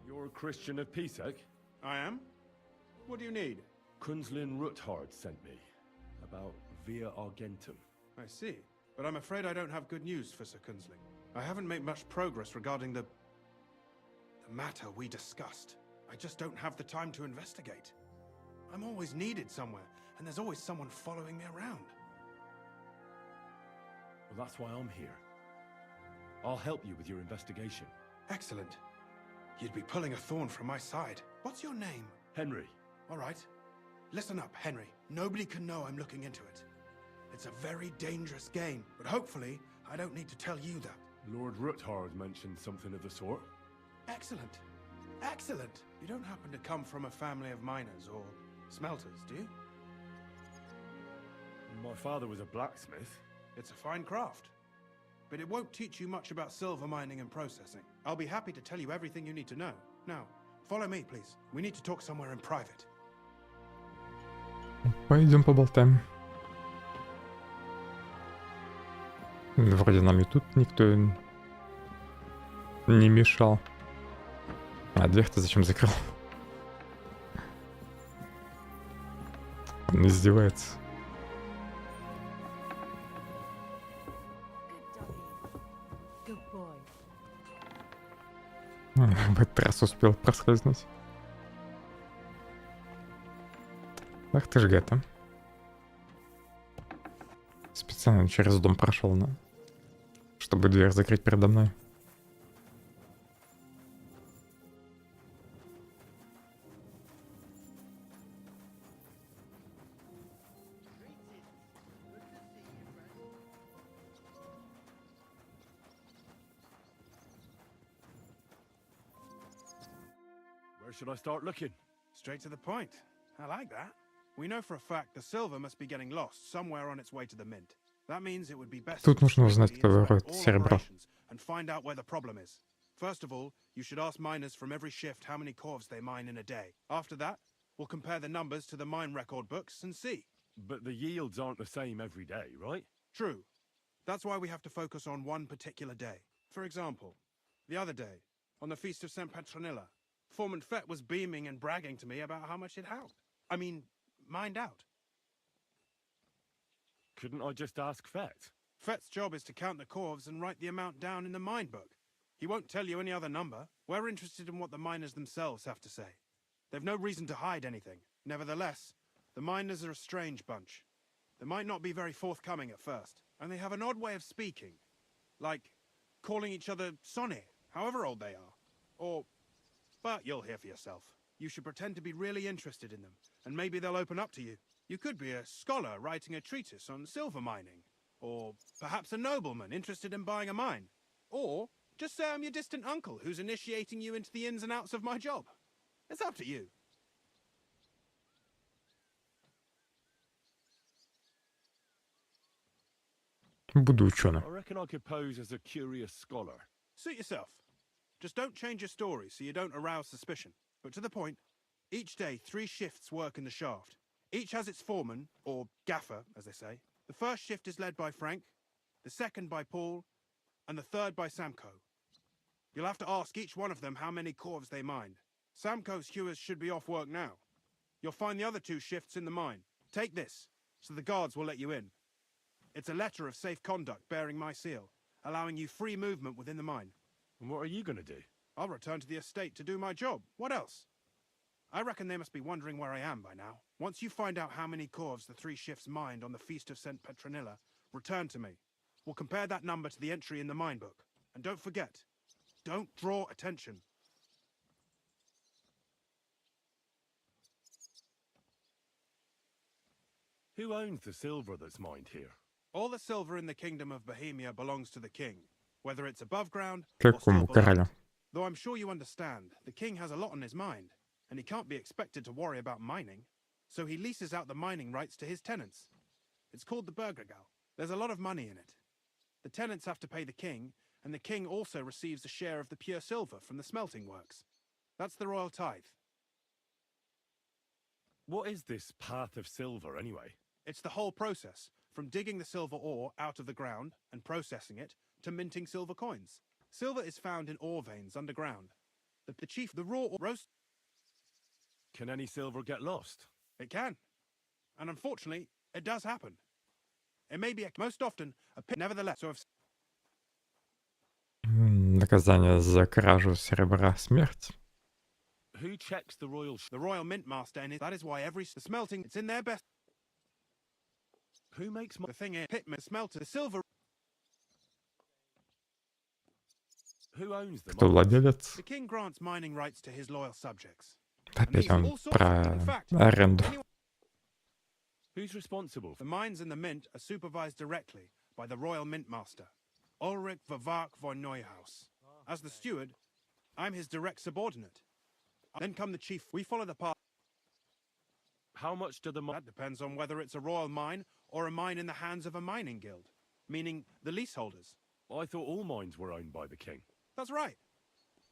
You're a Christian of Pisek? I am? What do you need? Kunzlin Ruthard sent me. About Via Argentum. I see. But I'm afraid I don't have good news for Sir Kunzling. I haven't made much progress regarding the matter we discussed. I just don't have the time to investigate. I'm always needed somewhere, and there's always someone following me around. Well, that's why I'm here. I'll help you with your investigation. Excellent. You'd be pulling a thorn from my side. What's your name? Henry. All right. Listen up, Henry. Nobody can know I'm looking into it. It's a very dangerous game, but hopefully I don't need to tell you that. Lord Ruthard mentioned something of the sort. Excellent. Excellent. You don't happen to come from a family of miners or smelters, do you? My father was a blacksmith. It's a fine craft. But it won't teach you much about silver mining and processing. I'll be happy to tell you everything you need to know. Now, follow me, please. We need to talk somewhere in private. Пойдем поболтаем. Вроде нам и тут никто не мешал. А дверь-то зачем закрыл? Он издевается. В этот раз успел проскользнуть. Ах ты ж гад-то. Специально через дом прошел, да? Чтобы дверь закрыть передо мной. Where should I start looking? Straight to the point. I like that. We know for a fact the silver must be getting lost somewhere on its way to the mint. That means it would be best Тут to нужно узнать, кто inspect ворует all серебро. operations and find out where the problem is. First of all, you should ask miners from every shift how many corves they mine in a day. After that, we'll compare the numbers to the mine record books and see. But the yields aren't the same every day, right? True. That's why we have to focus on one particular day. For example, the other day, on the Feast of St. Petronilla, Foreman Fett was beaming and bragging to me about how much it helped. Mined out. Couldn't I just ask Fett? Fett's job is to count the corves and write the amount down in the mine book. He won't tell you any other number. We're interested in what the miners themselves have to say. They've no reason to hide anything. Nevertheless, the miners are a strange bunch. They might not be very forthcoming at first, and they have an odd way of speaking. Like calling each other Sonny, however old they are. But you'll hear for yourself. You should pretend to be really interested in them, and maybe they'll open up to you. You could be a scholar writing a treatise on silver mining, or perhaps a nobleman interested in buying a mine. Or just say I'm your distant uncle who's initiating you into the ins and outs of my job. It's up to you. Буду ученым. I reckon I could pose as a curious scholar. Suit yourself. Just don't change your story so you don't arouse suspicion. But to the point, each day 3 shifts work in the shaft. Each has its foreman, or gaffer, as they say. The first shift is led by Frank, the second by Paul, and the third by Samko. You'll have to ask each one of them how many corves they mined. Samko's hewers should be off work now. You'll find the other 2 shifts in the mine. Take this, so the guards will let you in. It's a letter of safe conduct bearing my seal, allowing you free movement within the mine. And what are you going to do? I'll return to the estate to do my job. What else? I reckon they must be wondering where I am by now. Once you find out how many corves the 3 shifts mined on the Feast of St. Petronilla, return to me. We'll compare that number to the entry in the mine book. And don't forget, don't draw attention. Who owns the silver that's mined here? All the silver in the kingdom of Bohemia belongs to the king, whether it's above ground or Какому still below королю? it. Though I'm sure you understand, the king has a lot on his mind, and he can't be expected to worry about mining, so he leases out the mining rights to his tenants. It's called the Burgergal. There's a lot of money in it. The tenants have to pay the king, and the king also receives a share of the pure silver from the smelting works. That's the royal tithe. What is this path of silver, anyway? It's the whole process, from digging the silver ore out of the ground and processing it, to minting silver coins. Silver is found in ore veins underground. The raw roast... Can any silver get lost? It can. And unfortunately, it does happen. It may be most often a pit, nevertheless. So if Наказание за кражу серебра — смерть. Who checks the royal... the royal mint master, and that is why the smelting, it's in their best... Who makes... The thing is, pitman, smelter, the silver... Who owns the Кто владелец? The king grants mining rights to his loyal subjects. Опять он про аренду. Who's responsible? The mines in the mint are supervised directly by the royal mint master, Ulrich Vervark von Neuhaus. As the steward, I'm his direct subordinate. Then come the chief. We follow the path. How much do the... That depends on whether it's a royal mine or a mine in the hands of a mining guild, meaning the leaseholders. I thought all mines were owned by the king. That's right.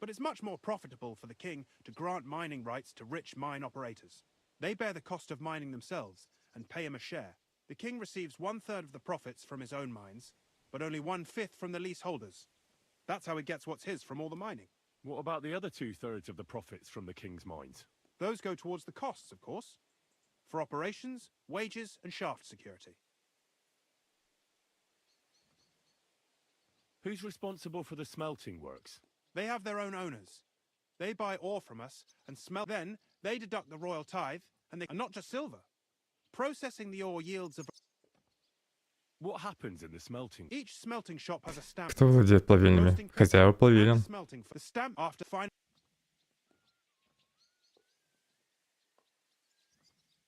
But it's much more profitable for the king to grant mining rights to rich mine operators. They bear the cost of mining themselves and pay him a share. The king receives 1/3 of the profits from his own mines, but only 1/5 from the leaseholders. That's how he gets what's his from all the mining. What about the other 2/3 of the profits from the king's mines? Those go towards the costs, of course, for operations, wages, and shaft security. Who's responsible for the smelting works? They have their own owners. They buy ore from us and smelt. Then they deduct the royal tithe, and not just silver. Processing the ore yields a... What happens in the smelting? Each smelting shop has a stamp. Кто владеет плавильнями? Хозяева плавилин. Smelting for the stamp after final.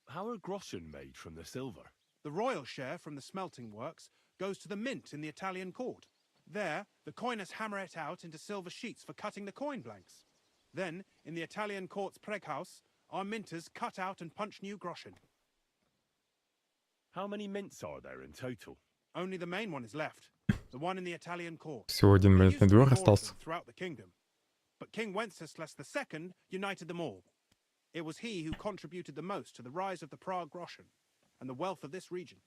How are groschen made from the silver? The royal share from the smelting works goes to the mint in the Italian court. There, the coiners hammer it out into silver sheets for cutting the coin blanks. Then, in the Italian court's preghouse, our minters cut out and punch new groschen. How many mints are there in total? Only the main one is left. The one in the Italian court. Всего один There монетный used to be двор more of остался. them throughout the kingdom. But King Wenceslas II united them all. It was he who contributed the most to the rise of the Prague groschen and the wealth of this region.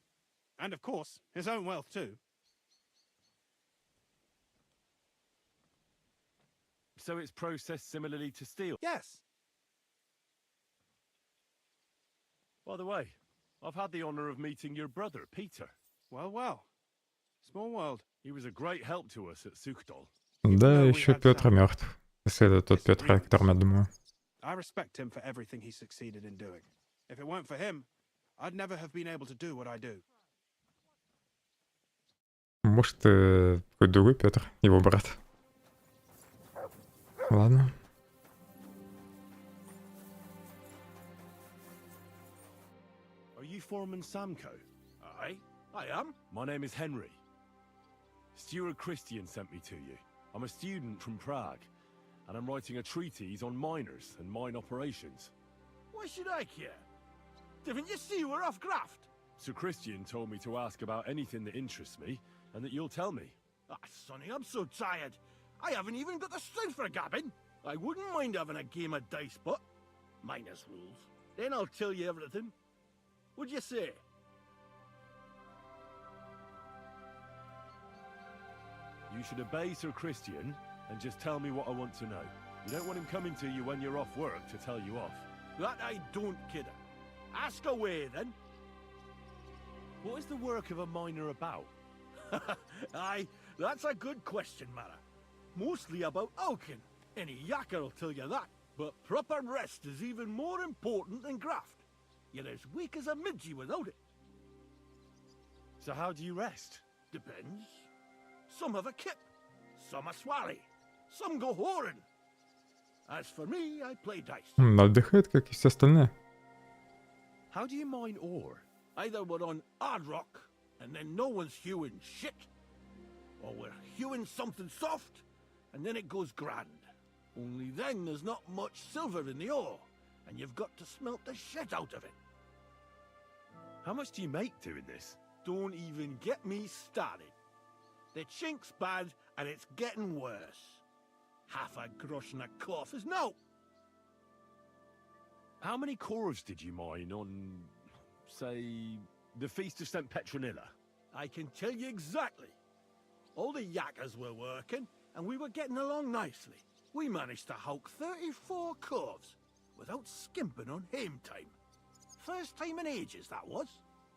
And of course, his own wealth too. So it's processed similarly to steel? Yes. By the way, I've had the honor of meeting your brother, Peter. Well, well. Small world. He was a great help to us at Sukhdol. Да, еще Петр мертв. Если это тот Петр, о котором я думаю. I respect him for everything he succeeded in doing. If it weren't for him, I'd never have been able to do what I do. Может, какой другой Петр, его брат. Ладно. Are you Foreman Samko? Aye, I am. My name is Henry. Stuart Christian sent me to you. I'm a student from Prague, and I'm writing a treatise on miners and mine operations. Why should I care? Didn't you see we're off graft? Sir Christian told me to ask about anything that interests me, and that you'll tell me. Ah, Sonny, I'm so tired. I haven't even got the strength for gabbing. I wouldn't mind having a game of dice, but minus rules. Then I'll tell you everything. What'd you say? You should obey Sir Christian and just tell me what I want to know. You don't want him coming to you when you're off work to tell you off. That I don't, kidder. Ask away, then. What is the work of a miner about? Aye, that's a good question, Mara. Mostly about Alkin. Any yakker will tell you that. But proper rest is even more important than graft. You're as weak as a midgie without it. So how do you rest? Depends. Some have a kip, some a swally, some go whoring. As for me, I play dice. Отдыхает, как и все остальные. How do you mine ore? Either we're on hard rock, and then no one's hewing shit, or we're hewing something soft, and then it goes grand. Only then there's not much silver in the ore, and you've got to smelt the shit out of it. How much do you make doing this? Don't even get me started. The chink's bad, and it's getting worse. Half a grosh and a cough is no. How many cores did you mine on, say, the Feast of St. Petronilla? I can tell you exactly. All the yakkers were working, and we were getting along nicely. We managed to hulk 34 corves without skimping on hame time. First time in ages, that was.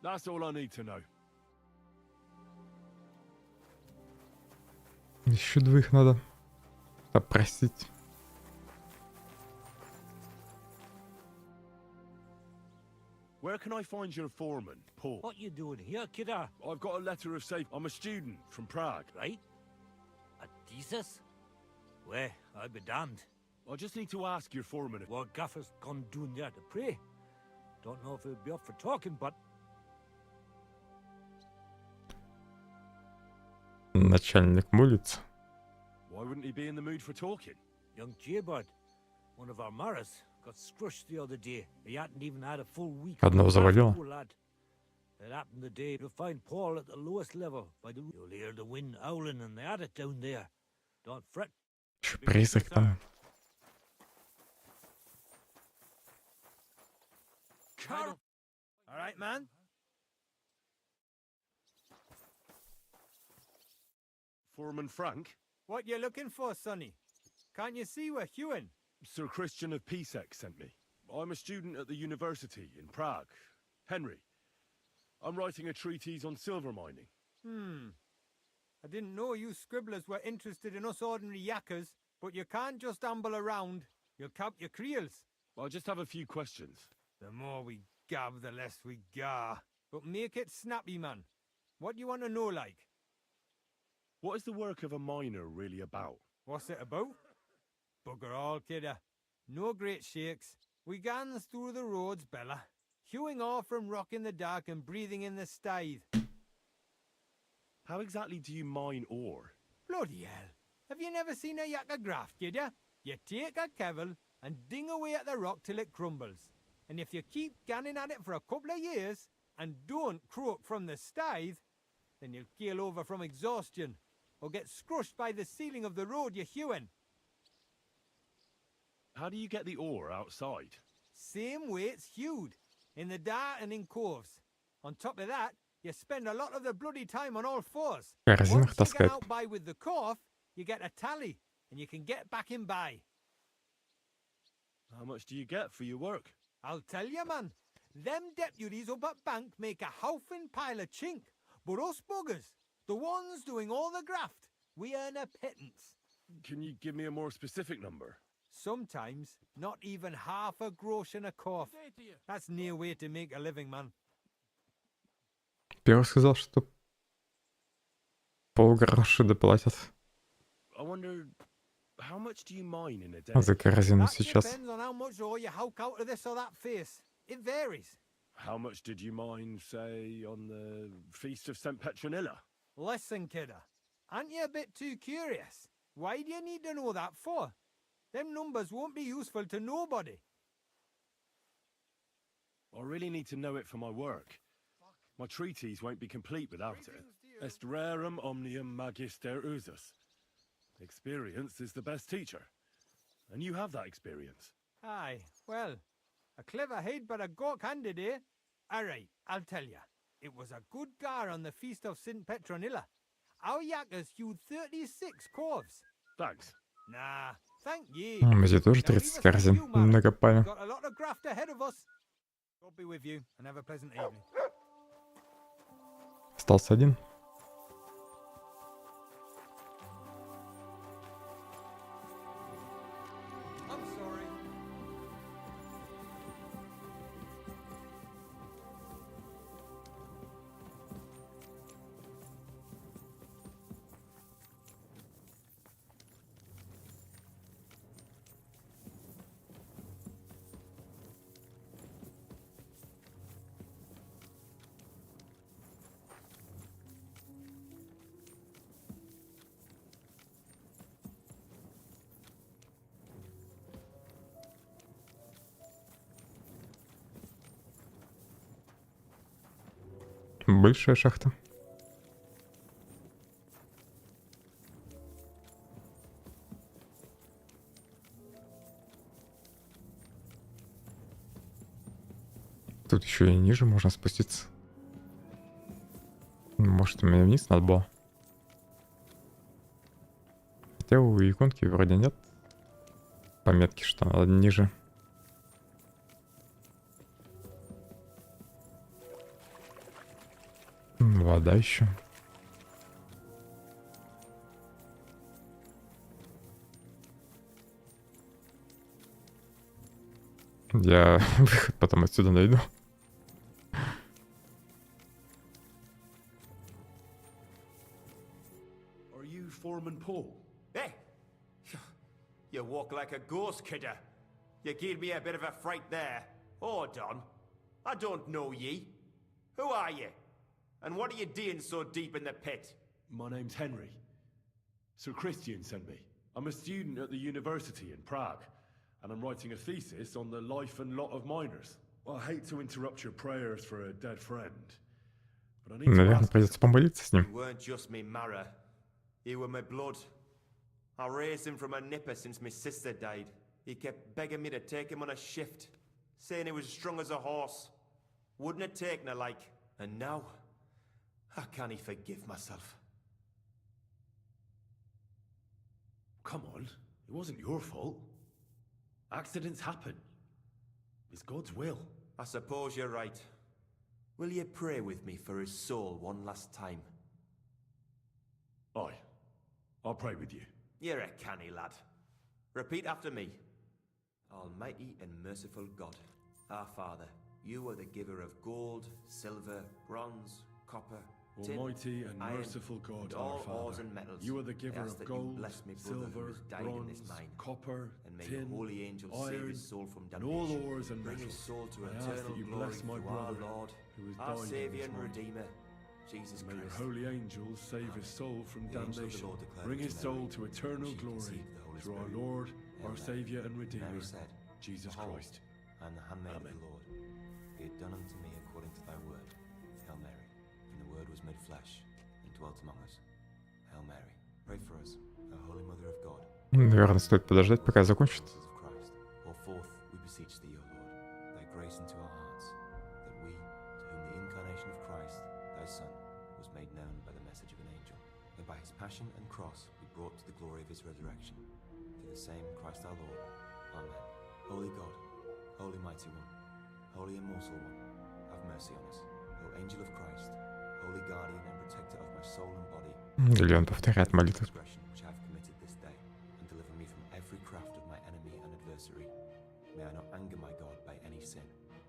That's all I need to know. Еще двоих надо попросить. Where can I find your foreman, Paul? What you doing here, kidder? I've got a letter of safe. I'm a student from Prague. Right? A thesis? Well, I'll be damned. I just need to ask your foreman if... What Gaffer's gone doing there to pray. Don't know if he'll be up for talking, but... Начальник молится. Why wouldn't he be in the mood for talking? Young Jaybird, one of our Maras, got scrushed the other day. He hadn't even had a full week. Одного завалило. Poor lad. It happened the day to find Paul at the lowest level. By the you'll hear the wind howling, and they had it down there. Don't fret. Еще призрак там. All right, man. Foreman Frank? What you looking for, Sonny? Can't you see we're hewing? Sir Christian of Pisek sent me. I'm a student at the university in Prague. Henry. I'm writing a treatise on silver mining. I didn't know you scribblers were interested in us ordinary yakkers, but you can't just amble around. You'll count your creels. I just have a few questions. The more we gab, the less we gar. But make it snappy, man. What do you want to know, like? What is the work of a miner really about? What's it about? Bugger all, kidder. No great shakes. We gans through the roads, Bella. Hewing off from rock in the dark and breathing in the stithe. How exactly do you mine ore? Bloody hell. Have you never seen a yakker graft, kidder? You take a kevil and ding away at the rock till it crumbles. And if you keep ganning at it for a couple of years and don't croak from the stithe, then you'll keel over from exhaustion or get scrushed by the ceiling of the road you're hewing. How do you get the ore outside? Same way it's hewed, in the dark and in coves. On top of that, you spend a lot of the bloody time on all fours. Корзинах Once you get таскать. out by with the corf, you get a tally, and you can get back in by. How much do you get for your work? I'll tell you, man. Them deputies up at bank make a howfing pile of chink. But us buggers, the ones doing all the graft, we earn a pittance. Can you give me a more specific number? Sometimes, not even half a grosh in a corf. That's near way to make a living, man. Первый сказал, что полгроша доплатят I wonder, how much do you mine in a day? за корзину That сейчас. depends on how much ore you howk out of this or that face. It varies. How much did you mine, say, on the Feast of St. Petronilla? Listen, kidder. Aren't you a bit too curious? Why do you need to know that for? Them numbers won't be useful to nobody. I really need to know it for my work. My treatise won't be complete without it. Est rerum omnium magister usus. Experience is the best teacher. And you have that experience. Aye, well, a clever head but a gawk-handed, eh? All right, I'll tell you. It was a good gar on the Feast of St. Petronilla. Our yakkers hewed 36 corves. Thanks. Nah, thank ye. Мы здесь тоже 30 корзин накопали. Got a lot of graft ahead of us. God be with you and have a pleasant evening. Остался один. I'm sorry. Большая шахта. Тут еще и ниже можно спуститься. Может, мне вниз надо было? Хотя у иконки вроде нет пометки, что надо ниже. Вода еще. Я выход потом отсюда найду. Are you Foreman Paul? Hey! You walk like a ghost, kidder. You gave me a bit of a fright there. Hold on. I don't know ye. Who are you? And what are you doing so deep in the pit? My name's Henry. Sir Christian sent me. I'm a student at the university in Prague, and I'm writing a thesis on the life and lot of miners. Well, I hate to interrupt your prayers for a dead friend, but I need to Наверное, ask. придется помолиться с You ним. weren't just me marrow. You were my blood. I raised him from a nipper since my sister died. He kept begging me to take him on a shift, saying he was as strong as a horse. Wouldn't have taken her like. And now, how can he forgive myself? Come on, it wasn't your fault. Accidents happen. It's God's will. I suppose you're right. Will you pray with me for his soul one last time? Aye, I'll pray with you. You're a canny lad. Repeat after me. Almighty and merciful God, our Father, you are the giver of gold, silver, bronze, copper, tin, Almighty and iron, merciful God, and our all ores Father, and metals. you are the I giver ask of that you gold, bless me brother who silver, has died in this bronze, mine. copper, And may tin, your holy angels save iron, his soul from and all damnation. ores and Bring metals. his soul to I ask eternal that you glory bless my through our brother, Lord, who has our died in Saviour this and mine. Redeemer, Jesus May your Christ. holy angels save his soul from The angel of the damnation. Lord declared Bring to his Mary soul to that eternal she glory conceived the Holy through our Spirit. Lord our Saviour and Redeemer, Mary said, Jesus Behold, Christ. I am the handmaid Amen. of the Lord. Be it done unto me according to thy word. Hail Mary. And the word was made flesh and dwelt among us. Hail Mary. Pray for us, O Holy Mother of God. Наверное, стоит подождать, пока закончит. Of Christ. Pour forth, we beseech thee, O Lord, thy grace into our hearts, that we, to whom the incarnation of Christ, thy Son, was made known by the message of an angel, and by his passion and cross be brought to the glory of his resurrection. Through the same Christ our Lord. Amen. Holy God, Holy Mighty One, Holy Immortal One, have mercy on us. O Angel of Christ, Holy Guardian and Protector of my soul and body, Или он повторяет молитву. which I have committed this day, and deliver me from every craft of my enemy and adversary. May I not anger my God by any sin.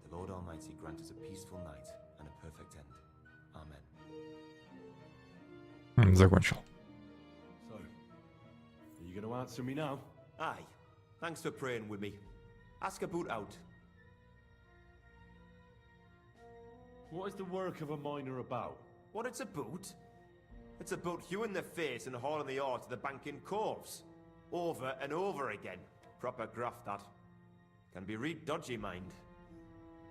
The Lord Almighty grant us a peaceful night and a perfect end. Amen. Закончил. So, are you going to answer me now? Aye. Thanks for praying with me. Ask about out. What is the work of a miner about? What it's about? It's about hewing the face and hauling the ore to the banking coves. Over and over again. Proper graft, that. Can be real dodgy, mind.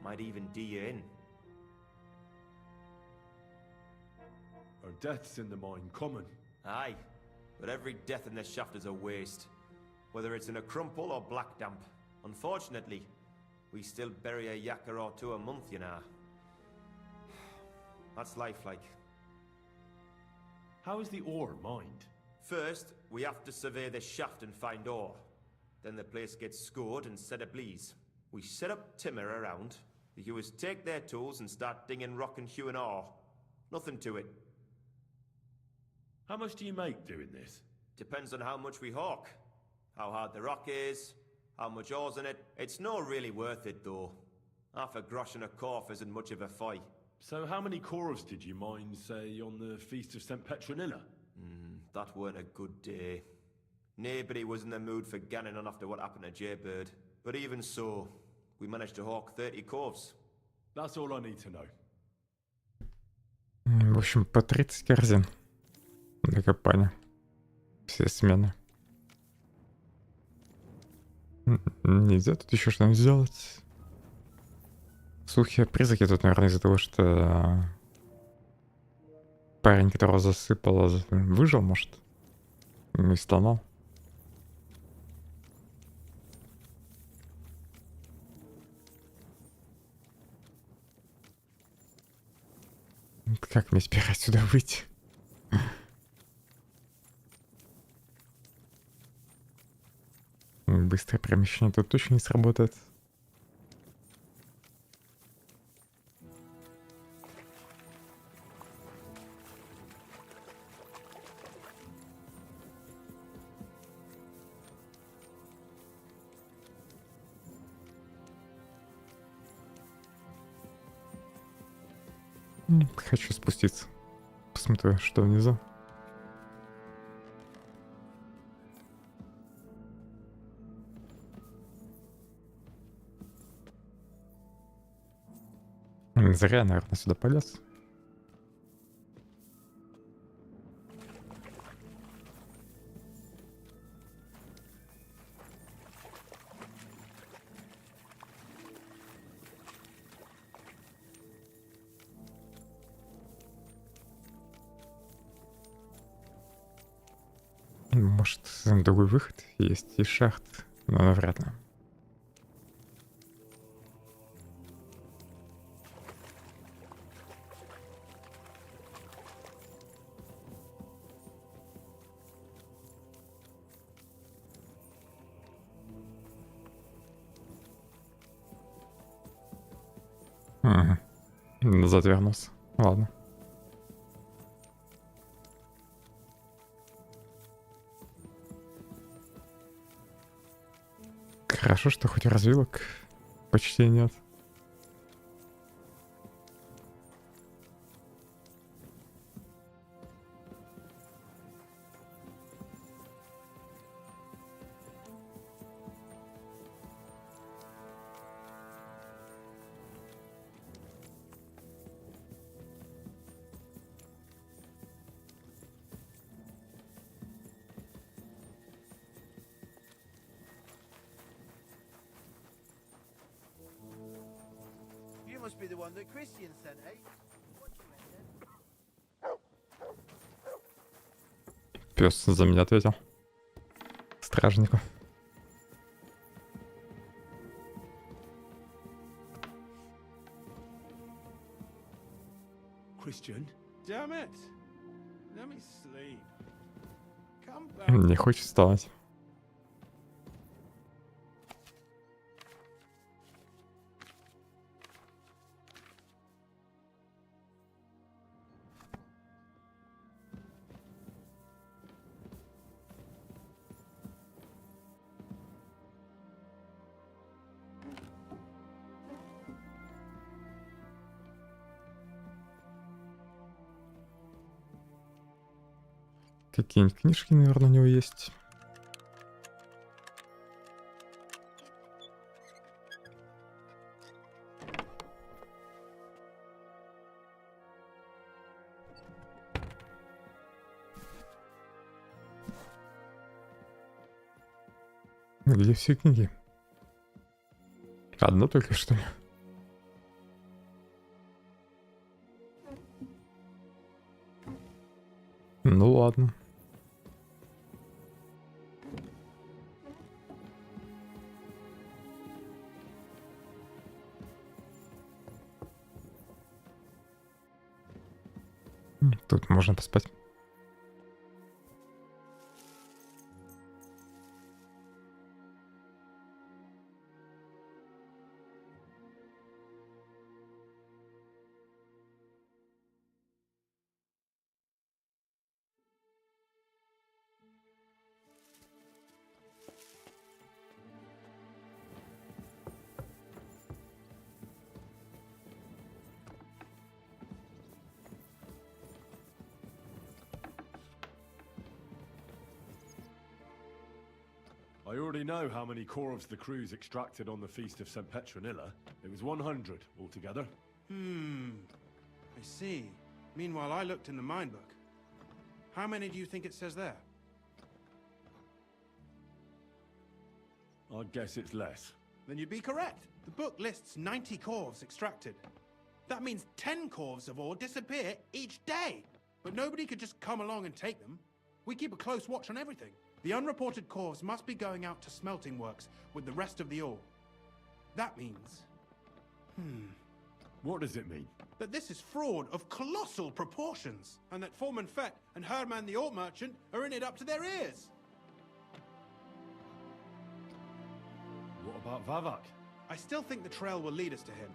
Might even do you in. Are deaths in the mine common? Aye. But every death in the shaft is a waste. Whether it's in a crumple or black damp. Unfortunately, we still bury a yakka or two a month, you know. That's life like. How is the ore mined? First, we have to survey the shaft and find ore. Then the place gets scored and set ablaze. We set up timber around. The hewers take their tools and start dinging rock and hewing ore. Nothing to it. How much do you make doing this? Depends on how much we hawk. How hard the rock is, how much ore's in it. It's not really worth it though. Half a grosh and a corf isn't much of a fight. So how many corves did you mine, say, on the Feast of St. Petronilla? That weren't a good day. Nobody was in the mood for ganning on after what happened to Jaybird. But even so, we managed to hawk 30 corves. That's all I need to know. В общем, по 30 корзин для копания. Все смены. Нельзя тут еще что-нибудь сделать. Сухие призраки тут, наверное, из-за того, что парень, которого засыпало, выжил, может? Не стонал. Как мне теперь отсюда выйти? Быстрое перемещение тут точно не сработает. Хочу спуститься. Посмотрю, что внизу. Зря, наверное, сюда полез. Может, другой выход есть из шахт, но навряд ли. Ага. Назад вернулся. Ладно. Хорошо, что хоть развилок почти нет. must be the one that Christian sent, eh? Пес за меня ответил. Стражнику. Christian? Damn it! Let me sleep. Come back. Не хочет вставать. Какие-нибудь книжки, наверное, у него есть. Где все книги? Одна только, что ли? Ну ладно. Тут можно поспать. I already know how many corvs the crews extracted on the Feast of St. Petronilla. It was 100 altogether. I see. Meanwhile, I looked in the mine book. How many do you think it says there? I'd guess it's less. Then you'd be correct. The book lists 90 corvs extracted. That means 10 corvs of ore disappear each day. But nobody could just come along and take them. We keep a close watch on everything. The unreported corvs must be going out to smelting works with the rest of the ore. That means... What does it mean? That this is fraud of colossal proportions, and that Foreman Fett and Herman the ore merchant are in it up to their ears. What about Vavak? I still think the trail will lead us to him,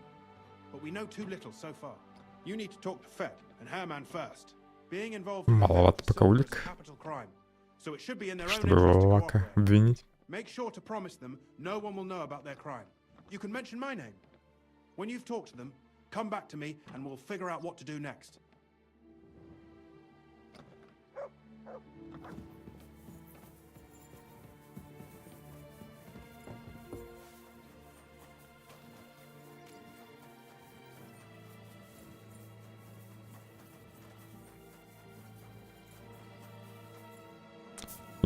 but we know too little so far. You need to talk to Fett and Herman first. Being involved in Маловато пока a улик, capital crime, so it should be in their own чтобы interest to Вавака cooperate. обвинить. Make sure to promise them no one will know about their crime. You can mention my name. When you've talked to them, come back to me and we'll figure out what to do next.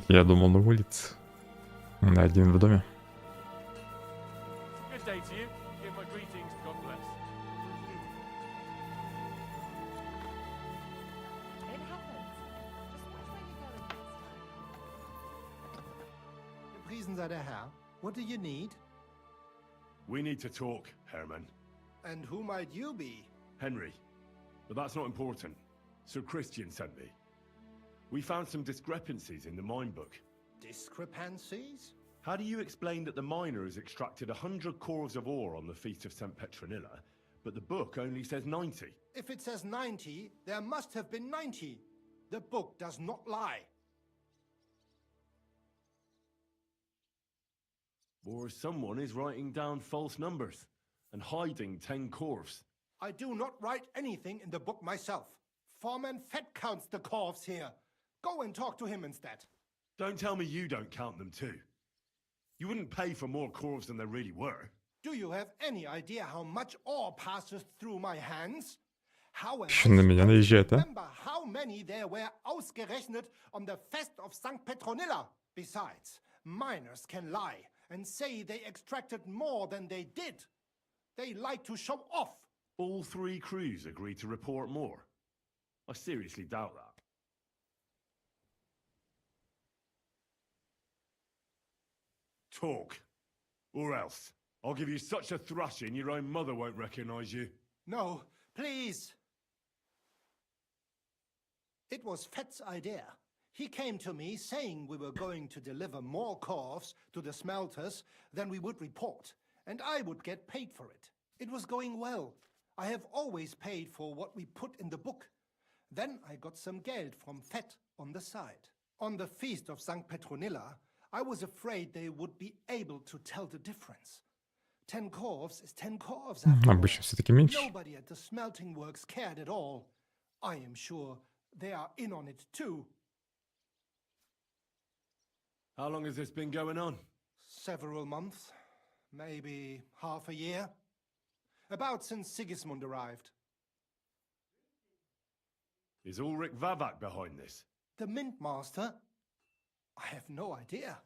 Я думал на улице. На один в доме. Good day to you. Give my greetings. God bless. It happens. Just watch where you're going next time. Gepriesen sei der Herr. What do you need? We need to talk, Herman. And who might you be? Henry. But that's not important. Sir Christian sent me. We found some discrepancies in the mine book. Discrepancies? How do you explain that the miner has extracted 100 corvs of ore on the Feast of St. Petronilla, but the book only says 90? If it says 90, there must have been 90. The book does not lie. Or someone is writing down false numbers and hiding 10 corvs. I do not write anything in the book myself. Foreman Fett counts the corvs here. Go and talk to him instead. Don't tell me you don't count them too. You wouldn't pay for more corvs than there really were. Do you have any idea how much ore passes through my hands? How am Что на меня наезжает, а? remember how many there were ausgerechnet on the Fest of St. Petronilla? Besides, miners can lie and say they extracted more than they did. They like to show off. All 3 crews agreed to report more. I seriously doubt that. Talk. Or else. I'll give you such a thrashing your own mother won't recognize you. No, please. It was Fett's idea. He came to me saying we were going to deliver more corves to the smelters than we would report, and I would get paid for it. It was going well. I have always paid for what we put in the book. Then I got some geld from Fett on the side. On the feast of St. Petronilla, I was afraid they would be able to tell the difference. 10 corves is 10 corves after all. Обычно все-таки меньше. Nobody at the smelting works cared at all. I am sure they are in on it too. How long has this been going on? Several months, maybe half a year. About since Sigismund arrived. Is Ulrich Vavak behind this? The Mint Master? I have no idea.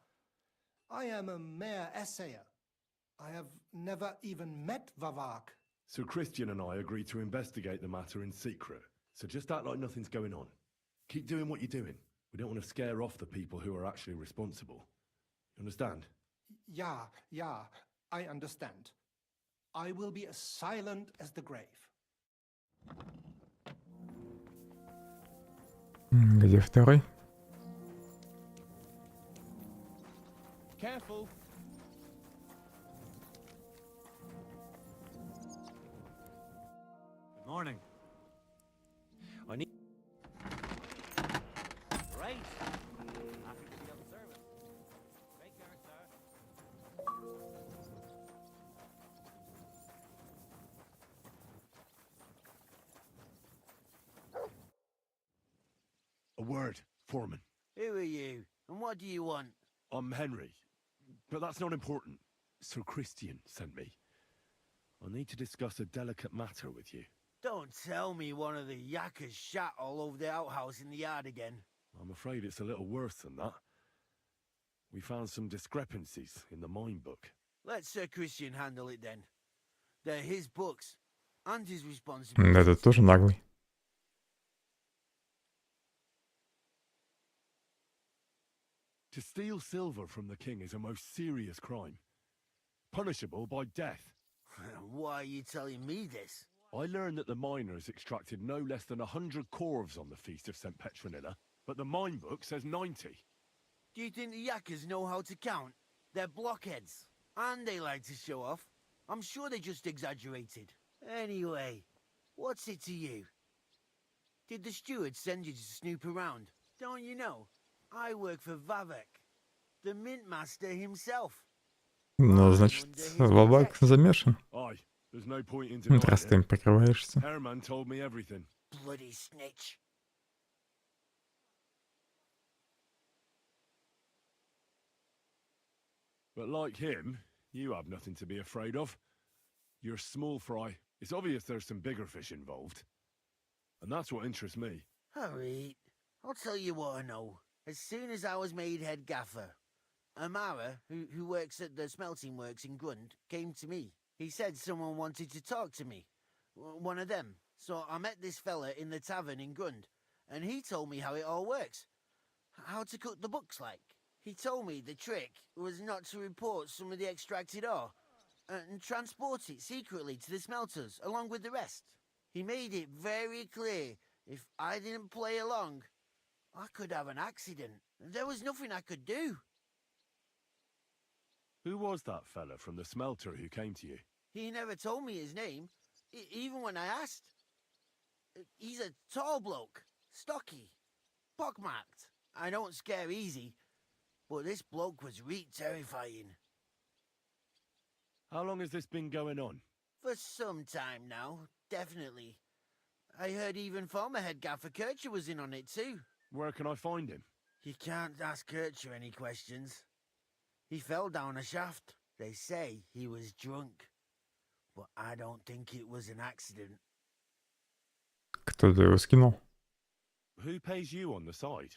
I am a mere assayer. I have never even met Vavak. So Christian and I agreed to investigate the matter in secret. So just act like nothing's going on. Keep doing what you're doing. We don't want to scare off the people who are actually responsible. You understand? Yeah, I understand. I will be as silent as the grave. Где второй? Careful. Good morning. I need... Right. Happy to be of service. Take care, sir. A word, Foreman. Who are you, and what do you want? I'm Henry. But that's not important. Sir Christian sent me. I need to discuss a delicate matter with you. Don't tell me one of the yakkers shat all over the outhouse in the yard again. I'm afraid it's a little worse than that. We found some discrepancies in the mine book. Let Sir Christian handle it then. They're his books, and his responsibility. Этот тоже наглый. To steal silver from the king is a most serious crime. Punishable by death. Why are you telling me this? I learned that the miners extracted no less than 100 corves on the feast of St. Petronilla, but the mine book says 90. Do you think the yakkers know how to count? They're blockheads, and they like to show off. I'm sure they just exaggerated. Anyway, what's it to you? Did the steward send you to snoop around? Don't you know? I work for Vavak, the mint master himself. Ну, значит, Вавак замешан. Aye, there's no point in Ну, denying раз ты им it. прикрываешься. Herman told me everything. Bloody snitch. But like him, you have nothing to be afraid of. You're small fry. It's obvious there's some bigger fish involved. And that's what interests me. Alright, I'll tell you what I know. As soon as I was made head gaffer, Amara, who works at the smelting works in Grund, came to me. He said someone wanted to talk to me. One of them. So I met this fella in the tavern in Grund, and he told me how it all works. How to cook the books like. He told me the trick was not to report some of the extracted ore, and transport it secretly to the smelters along with the rest. He made it very clear if I didn't play along, I could have an accident. There was nothing I could do. Who was that fella from the smelter who came to you? He never told me his name, even when I asked. He's a tall bloke, stocky, pockmarked. I don't scare easy, but this bloke was terrifying. How long has this been going on? For some time now, definitely. I heard even former head gaffer Kircher was in on it too. Where can I find him? You can't ask Kircher any questions. He fell down a shaft. They say he was drunk. But I don't think it was an accident. Кто-то его скинул. Who pays you on the side?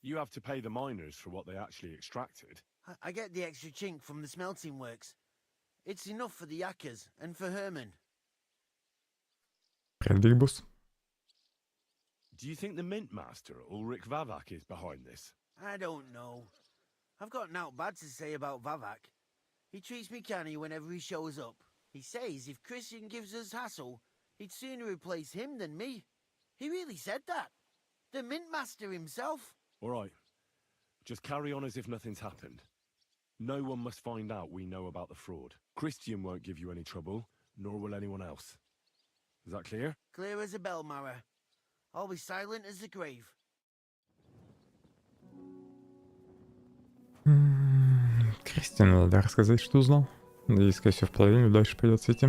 You have to pay the miners for what they actually extracted. I get the extra chink from the smelting works. It's enough for the yakkers and for Herman. Привет, Big Boss. Do you think the Mint Master, Ulrich Vavak, is behind this? I don't know. I've got naught bad to say about Vavak. He treats me canny whenever he shows up. He says if Christian gives us hassle, he'd sooner replace him than me. He really said that. The Mint Master himself. All right. Just carry on as if nothing's happened. No one must find out we know about the fraud. Christian won't give you any trouble, nor will anyone else. Is that clear? Clear as a bell, Mara. I'll be silent as the grave. Кристиану надо рассказать, что узнал. Надеюсь, скорее всего, в половину дальше придется идти.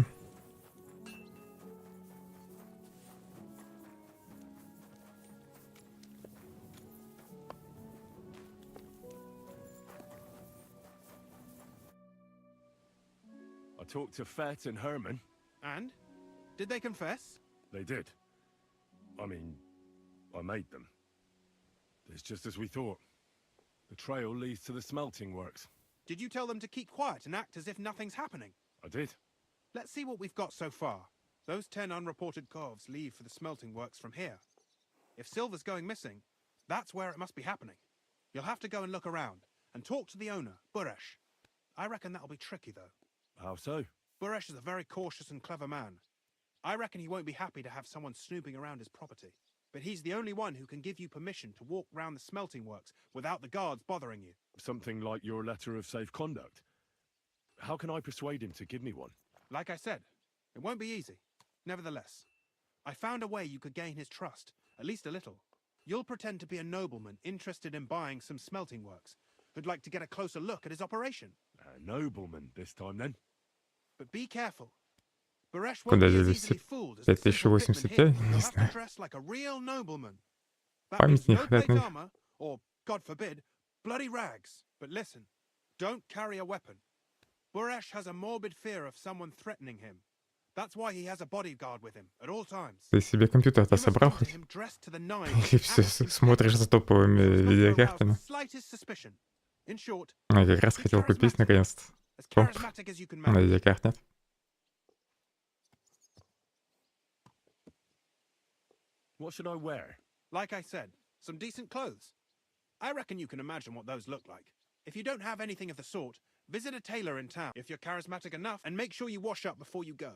I talked to Fett and Herman. And? Did they confess? They did. I mean, I made them. It's just as we thought. The trail leads to the smelting works. Did you tell them to keep quiet and act as if nothing's happening? I did. Let's see what we've got so far. Those 10 unreported corves leave for the smelting works from here. If silver's going missing, that's where it must be happening. You'll have to go and look around and talk to the owner, Buresh. I reckon that'll be tricky, though. How so? Buresh is a very cautious and clever man. I reckon he won't be happy to have someone snooping around his property. But he's the only one who can give you permission to walk round the smelting works without the guards bothering you. Something like your letter of safe conduct. How can I persuade him to give me one? Like I said, it won't be easy. Nevertheless, I found a way you could gain his trust, at least a little. You'll pretend to be a nobleman interested in buying some smelting works, who'd like to get a closer look at his operation. A nobleman this time, then. But be careful. Buresh won't Куда be as делись easily fooled as the simple 5080 pitman Ti? here. Не You'll have to знаю. dress like a real nobleman. That Память means не no хватает plate на них. armor, or, God forbid, bloody rags. But listen, don't carry a weapon. Buresh has a morbid fear of someone threatening him. That's why he has a bodyguard with him at all times. Ты себе компьютер-то собрал хоть? Him dressed to the nines Или все смотришь за топовыми видеокартами? slightest suspicion. In short, Я как раз хотел купить наконец-то комп. charismatic as you can На manage. видеокарт нет. What should I wear? Like I said, some decent clothes. I reckon you can imagine what those look like. If you don't have anything of the sort, visit a tailor in town if you're charismatic enough, and make sure you wash up before you go.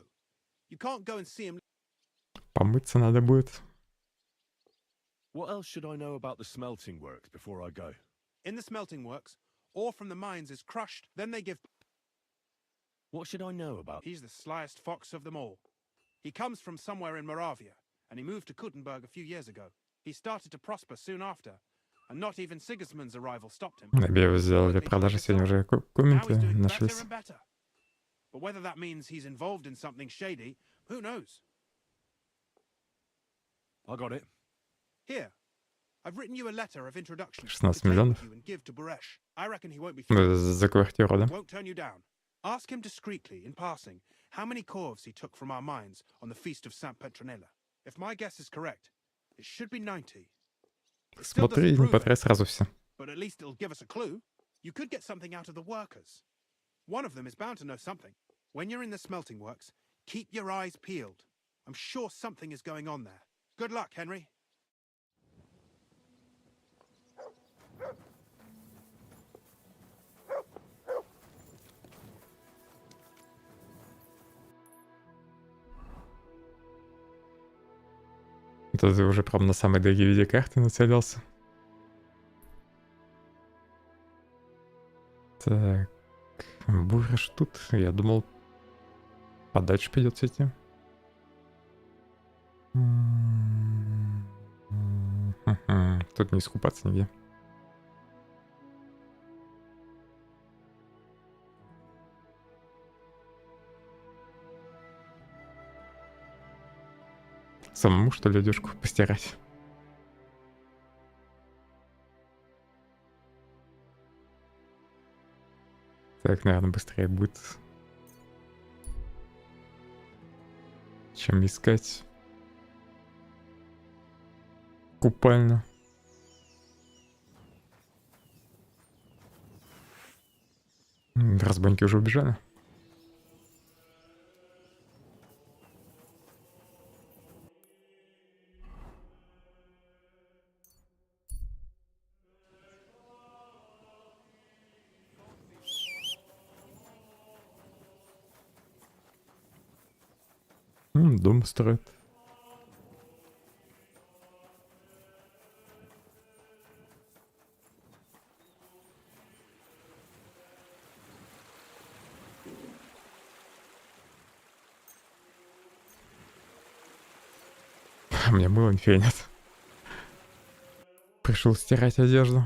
You can't go and see him. Помыться надо будет. What else should I know about the smelting works before I go? In the smelting works, ore from the mines is crushed, then they give... What should I know about... He's the slyest fox of them all. He comes from somewhere in Moravia, and he moved to Kuttenberg a few years ago. He started to prosper soon after, and not even Sigismund's arrival stopped him. Набею сделали продажи, сегодня уже Now комменты he's doing better нашлись. and better. But whether that means he's involved in something shady, who knows? I got it. Here, I've written you a letter of introduction to 16 take with миллионов. you and give to Buresh. I reckon he won't be За квартиру, да? won't turn you down. Ask him discreetly, in passing, how many corves he took from our mines on the feast of Saint Petronella. If my guess is correct, it should be 90. It still Смотри, doesn't не prove потрать it, сразу все. but at least it'll give us a clue. You could get something out of the workers. One of them is bound to know something. When you're in the smelting works, keep your eyes peeled. I'm sure something is going on there. Good luck, Henry. Это ты уже прям на самой дорогие видеокарты нацелился. Так. Бураж тут. Я думал, подальше придется идти. Тут не искупаться нигде. Самому, что ли, одежку постирать? Так, наверное, быстрее будет, чем искать купальню. Разбойники уже убежали. Дом строит. Мне было нифига нет. Пришел стирать одежду.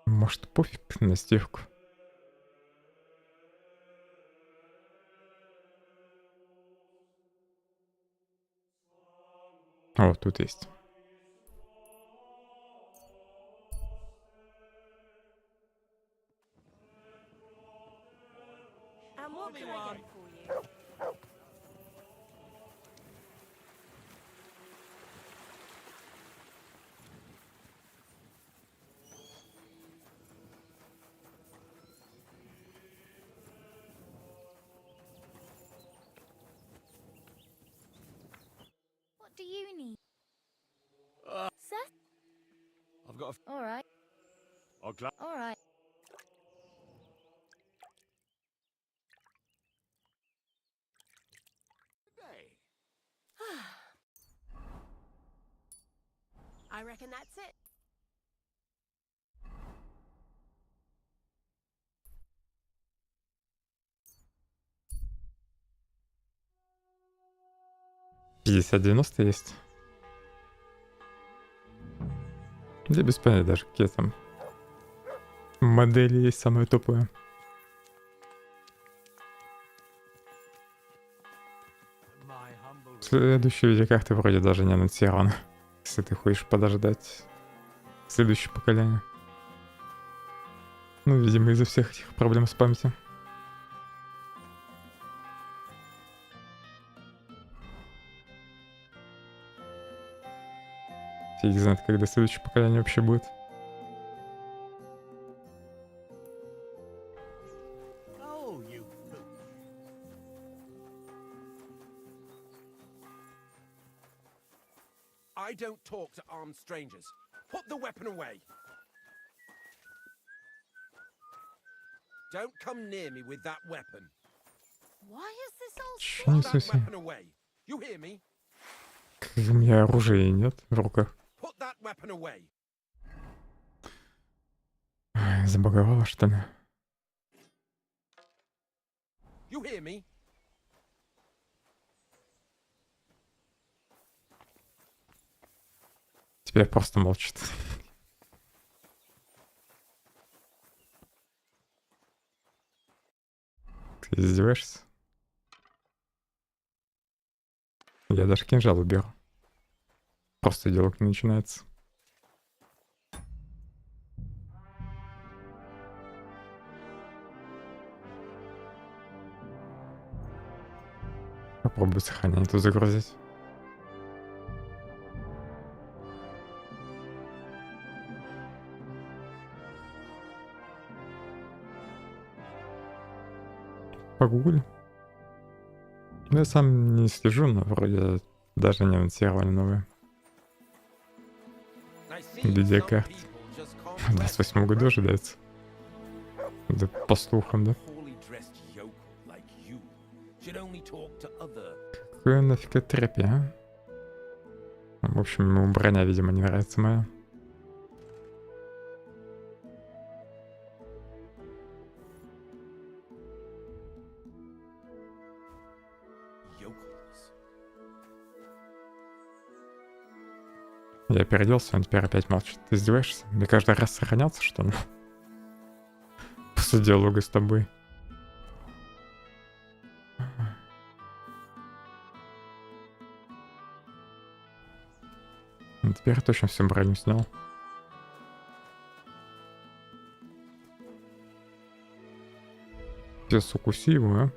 Может, пофиг на стирку. О, тут есть. And what can I get for you? What do you need? Seth? I've got All right. I'll gla- All right. I reckon that's it. $50-90 есть. Да без понятия даже, какие там модели есть самые топовые. Следующие видеокарты вроде даже не анонсированы. Если ты хочешь подождать следующее поколение. Ну, видимо, из-за всех этих проблем с памятью. Фиг знает, когда следующее поколение вообще будет. I don't talk to armed strangers. Put the weapon away. Don't come near me with that weapon. Why is this all Чё Put несу that себе? weapon away. You hear me? Как у меня оружия нет в руках. Put that weapon away. Ай, забаговало, что ли? You hear me? Теперь просто молчит. Ты издеваешься? Я даже кинжал уберу. Просто диалог не начинается. Попробуй сохранение тут загрузить. Погугли. Ну, я сам не слежу, но вроде даже не анонсировали новые видеокарты. В 28 году ожидается. Да, по слухам, да? Какое нафиг отрепье, а? В общем, ему броня, видимо, не нравится моя. Я переоделся, он теперь опять молчит. Ты издеваешься? Мне каждый раз сохраняться, что ли? После диалога с тобой. Ну, теперь точно всю броню снял. Пес, укуси его, а?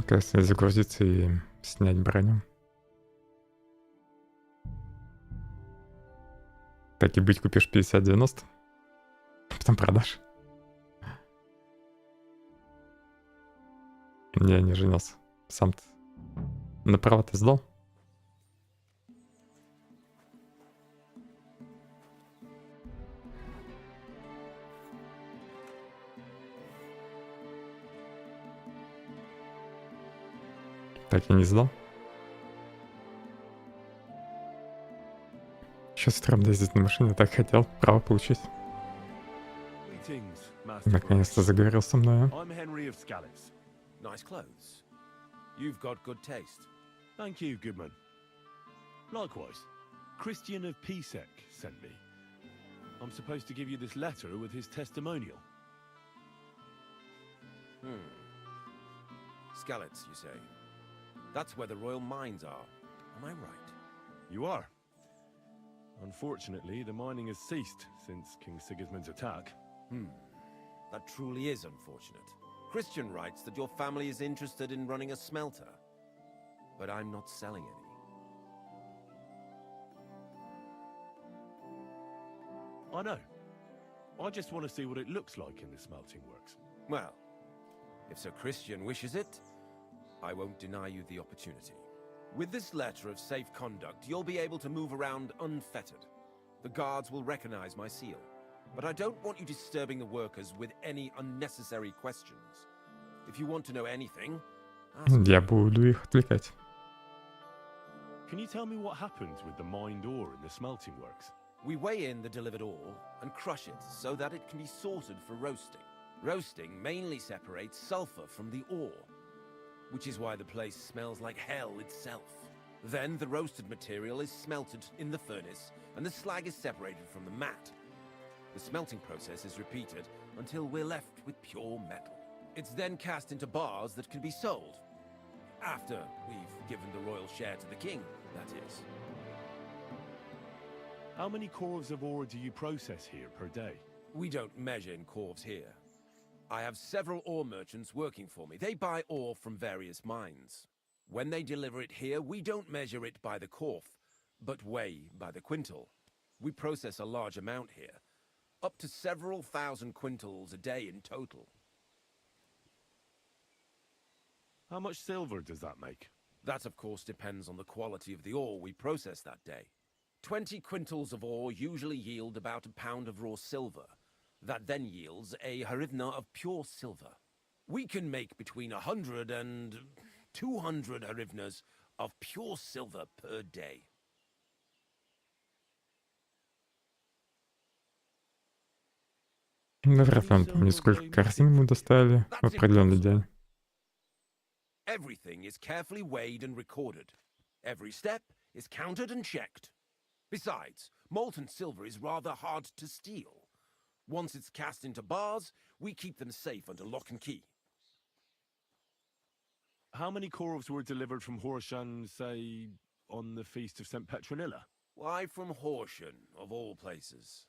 Кажется, загрузиться и снять броню. Так и быть, купишь 50-90. Потом продашь. Не женился. Сам-то на права-то сдал. Так, я не сдал. Сейчас стрёмно ездить на машине, так хотел право получить. Наконец-то заговорил со мной. I'm Henry of Scallops. Nice clothes. You've got good taste. Thank you, Goodman. Likewise, Christian of Pisek sent me. I'm supposed to give you this letter with his testimonial. Skallets, you say? That's where the royal mines are. Am I right? You are. Unfortunately, the mining has ceased since King Sigismund's attack. That truly is unfortunate. Christian writes that your family is interested in running a smelter. But I'm not selling any. I know. I just want to see what it looks like in the smelting works. Well, if Sir Christian wishes it, I won't deny you the opportunity. With this letter of safe conduct, you'll be able to move around unfettered. The guards will recognize my seal. But I don't want you disturbing the workers with any unnecessary questions. If you want to know anything, ask. Я буду их отвлекать. Can you tell me what happens with the mined ore in the smelting works? We weigh in the delivered ore and crush it so that it can be sorted for roasting. Roasting mainly separates sulfur from the ore, which is why the place smells like hell itself. Then the roasted material is smelted in the furnace and the slag is separated from the matte. The smelting process is repeated until we're left with pure metal. It's then cast into bars that can be sold. After we've given the royal share to the king, that is. How many corves of ore do you process here per day? We don't measure in corves here. I have several ore merchants working for me. They buy ore from various mines. When they deliver it here, we don't measure it by the corf, but weigh by the quintal. We process a large amount here, up to several thousand quintals a day in total. How much silver does that make? That, of course, depends on the quality of the ore we process that day. 20 quintals of ore usually yield about a pound of raw silver. That then yields a hryvnia of pure silver. We can make between 100 and 200 hryvnias of pure silver per day. Вряд ли он помнит, сколько корзин ему доставили в определенный день. Everything is carefully weighed and recorded. Every step is counted and checked. Besides, molten silver is rather hard to steal. Once it's cast into bars, we keep them safe under lock and key. How many corves were delivered from Horsham, say, on the feast of St. Petronilla? Why from Horsham, of all places?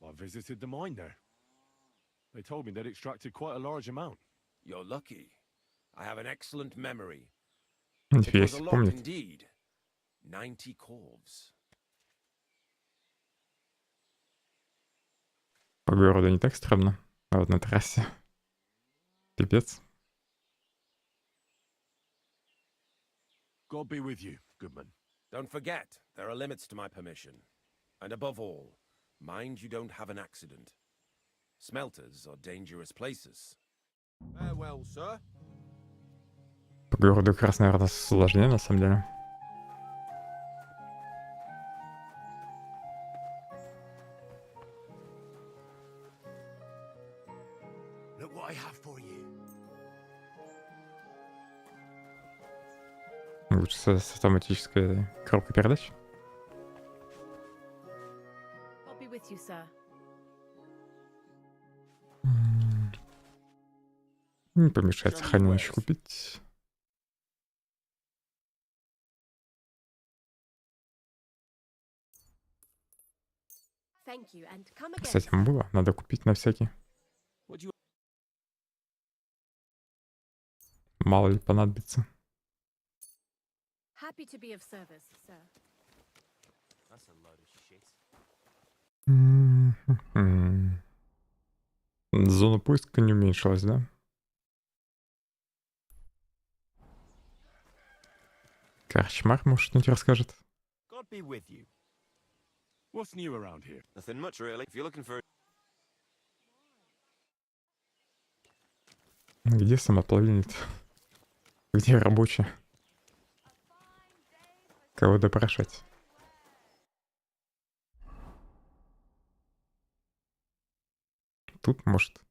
I visited the mine there. They told me they'd extracted quite a large amount. You're lucky. I have an excellent memory. Ведь It was весь a lot помнит. indeed. 90 corves. По городу не так стрёмно, а вот на трассе. Пипец. God be with you, Goodman. Don't forget, there are limits to my permission. And above all, mind you don't have an accident. Smelters are dangerous places. Farewell, sir. По городу как раз, наверное, сложнее на самом деле. Look what I have for you. Лучше с автоматической коробкой передач. I'll be with you, sir. Не помешает сохранение еще купить. Thank you, and come again. Кстати, было. Надо купить на всякий. Мало ли понадобится. Happy to be of service, sir. That's a load of shit. Зона поиска не уменьшилась, да? Корчмар, может, что-нибудь расскажет? God be with you. What's new around here? Nothing much, really. If you're looking for... Где самоплавильня-то? Где рабочая? Кого допрашивать? Тут, может.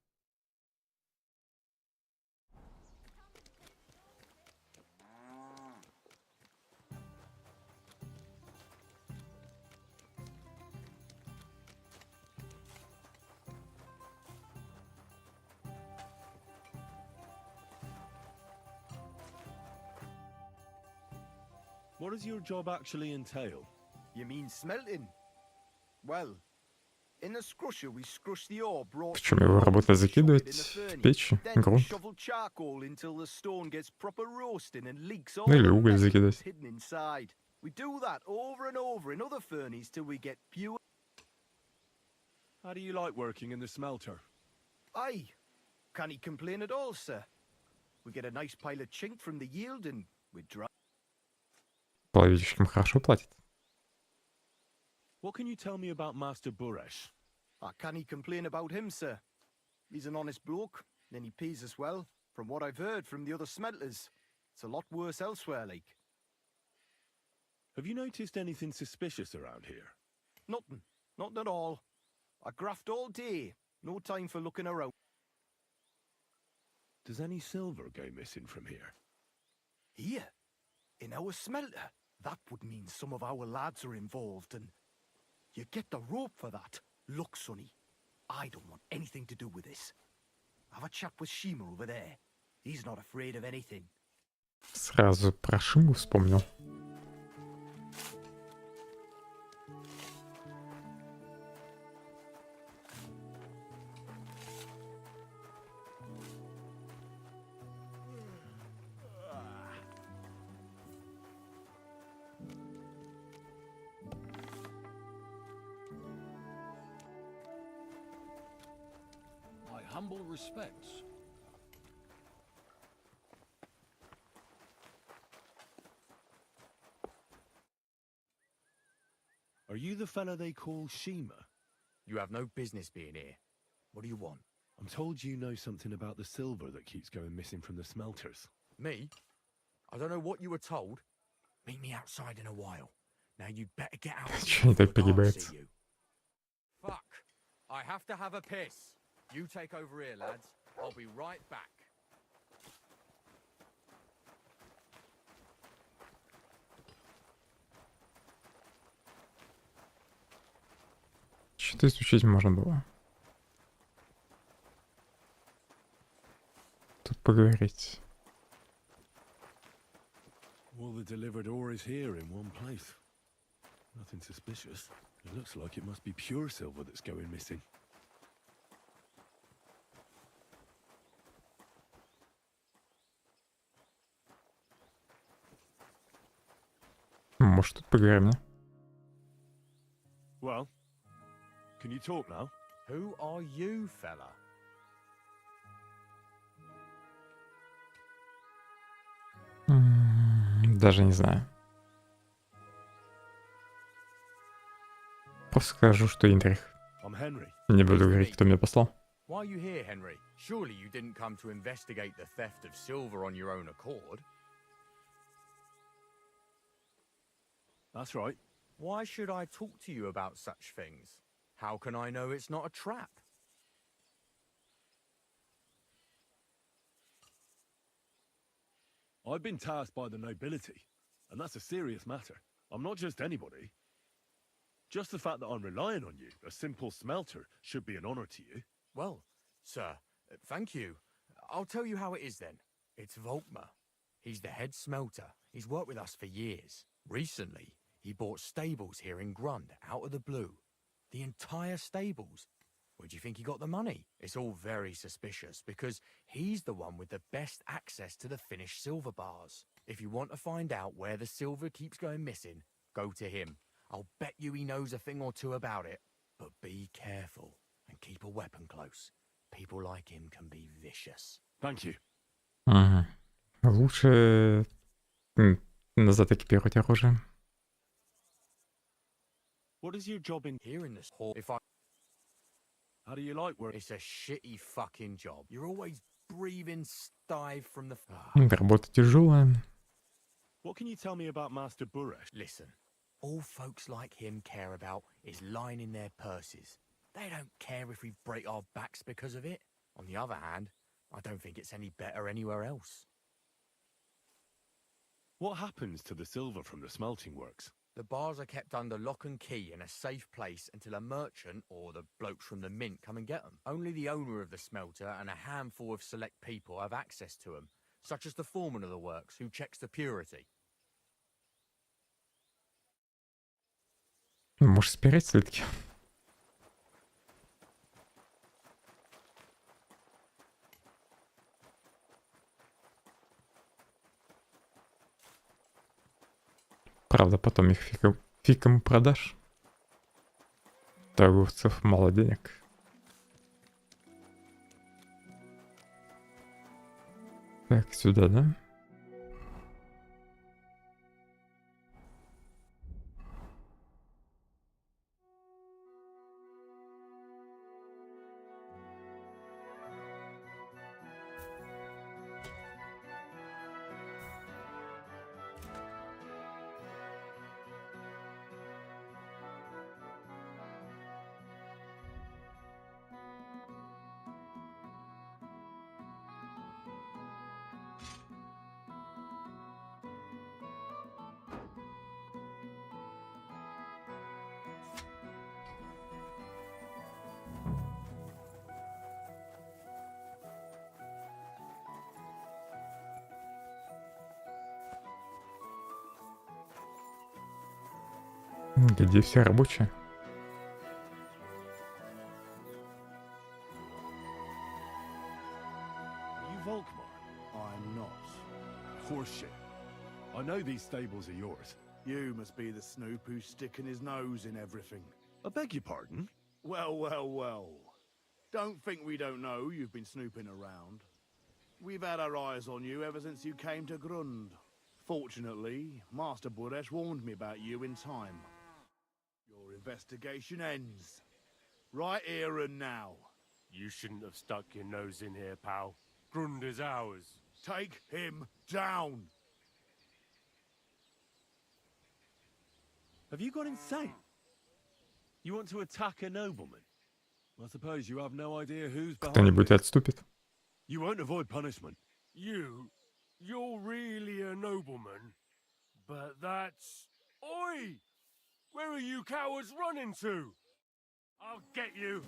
What does your job actually entail? You mean smelting? Well, in the scrusher we scrush the ore brought Причем его работа закидывать в печь, грунт. shovel charcoal until the stone gets proper roasting and leaks all Ну или the уголь metal закидывать. that's hidden inside. We do that over and over in other furnaces till we get pure. How do you like working in the smelter? Aye, can't he complain at all, sir? We get a nice pile of chink from the yield and we dry. Плавильщикам хорошо платят. What can you tell me about Master Buresh? I can't he complain about him, sir. He's an honest bloke, and he pays us well. From what I've heard from the other smelters, it's a lot worse elsewhere, like. Have you noticed anything suspicious around here? Nothing. Nothing at all. I graft all day. No time for looking around. Does any silver go missing from here? Here? In our smelter? That would mean some of our lads are involved, and you get the rope for that. Look, Sonny, I don't want anything to do with this. Have a chat with Shima over there. He's not afraid of anything. Сразу про Шиму вспомнил. My humble respects. Are you the fella they call Shima? You have no business being here. What do you want? I'm told you know something about the silver that keeps going missing from the smelters. Me? I don't know what you were told. Meet me outside in a while. Now you'd better get out. Чё они так перегибаются? Fuck. I have to have a piss. You take over here, lads. I'll be right back. Что-то изучить можно было. Тут поговорить. All the delivered ore is here in one place. Nothing suspicious. It looks like it must be pure silver that's going missing. Может, тут поговорим, да? Well, can you talk now? Who are you, fella? Даже не знаю. Просто скажу, что Индрих. I'm Henry. Не буду говорить, кто меня послал. Why are you here, Henry? Surely you didn't come to investigate the theft of silver on your own accord? That's right. Why should I talk to you about such things? How can I know it's not a trap? I've been tasked by the nobility, and that's a serious matter. I'm not just anybody. Just the fact that I'm relying on you, a simple smelter, should be an honor to you. Well, sir, thank you. I'll tell you how it is then. It's Volkmar. He's the head smelter. He's worked with us for years. Recently, he bought stables here in Grund, out of the blue. The entire stables. Where do you think he got the money? It's all very suspicious, because he's the one with the best access to the finished silver bars. If you want to find out where the silver keeps going missing, go to him. I'll bet you he knows a thing or two about it. But be careful, and keep a weapon close. People like him can be vicious. Thank you. Ага. Лучше назад экипировать оружие. What is your job in here in this hall? If I How do you like work? It's a shitty fucking job. You're always breathing stive from the... Работа тяжелая. What can you tell me about Master Buresh? Listen, all folks like him care about is lining their purses. They don't care if we break our backs because of it. On the other hand, I don't think it's any better anywhere else. What happens to the silver from the smelting works? The bars are kept under lock and key in a safe place until a merchant or the blokes from the mint come and get them. Only the owner of the smelter and a handful of select people have access to them, such as the foreman of the works who checks the purity. Можешь спереть слитки? Правда, потом их фиком продашь. Торговцев мало денег. Так, сюда, да? Где все рабочие? Are you Volkmar? I'm not. Horseshit. I know these stables are yours. You must be the snoop who's sticking his nose in everything. I beg your pardon? Well, well, well. Don't think we don't know you've been snooping around. We've had our eyes on you ever since you came to Grund. Fortunately, Master Buresh warned me about you in time. Your investigation ends. Right here and now. You shouldn't have stuck your nose in here, pal. Grund is ours. Take him down! Have you gone insane? You want to attack a nobleman? I suppose you have no idea who's behind Кто-нибудь отступит? You won't avoid punishment. You're really a nobleman. But that's... Oi! Where are you cowards running to? I'll get you.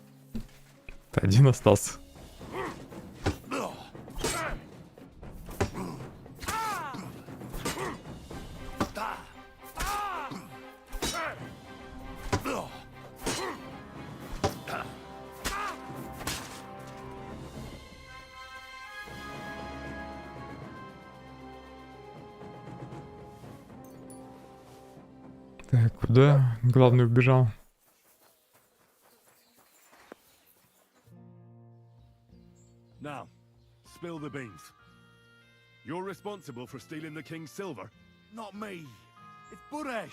Один остался. Так, куда главный убежал? Now, spill the beans. You're responsible for stealing the king's silver. Not me. It's Buresh.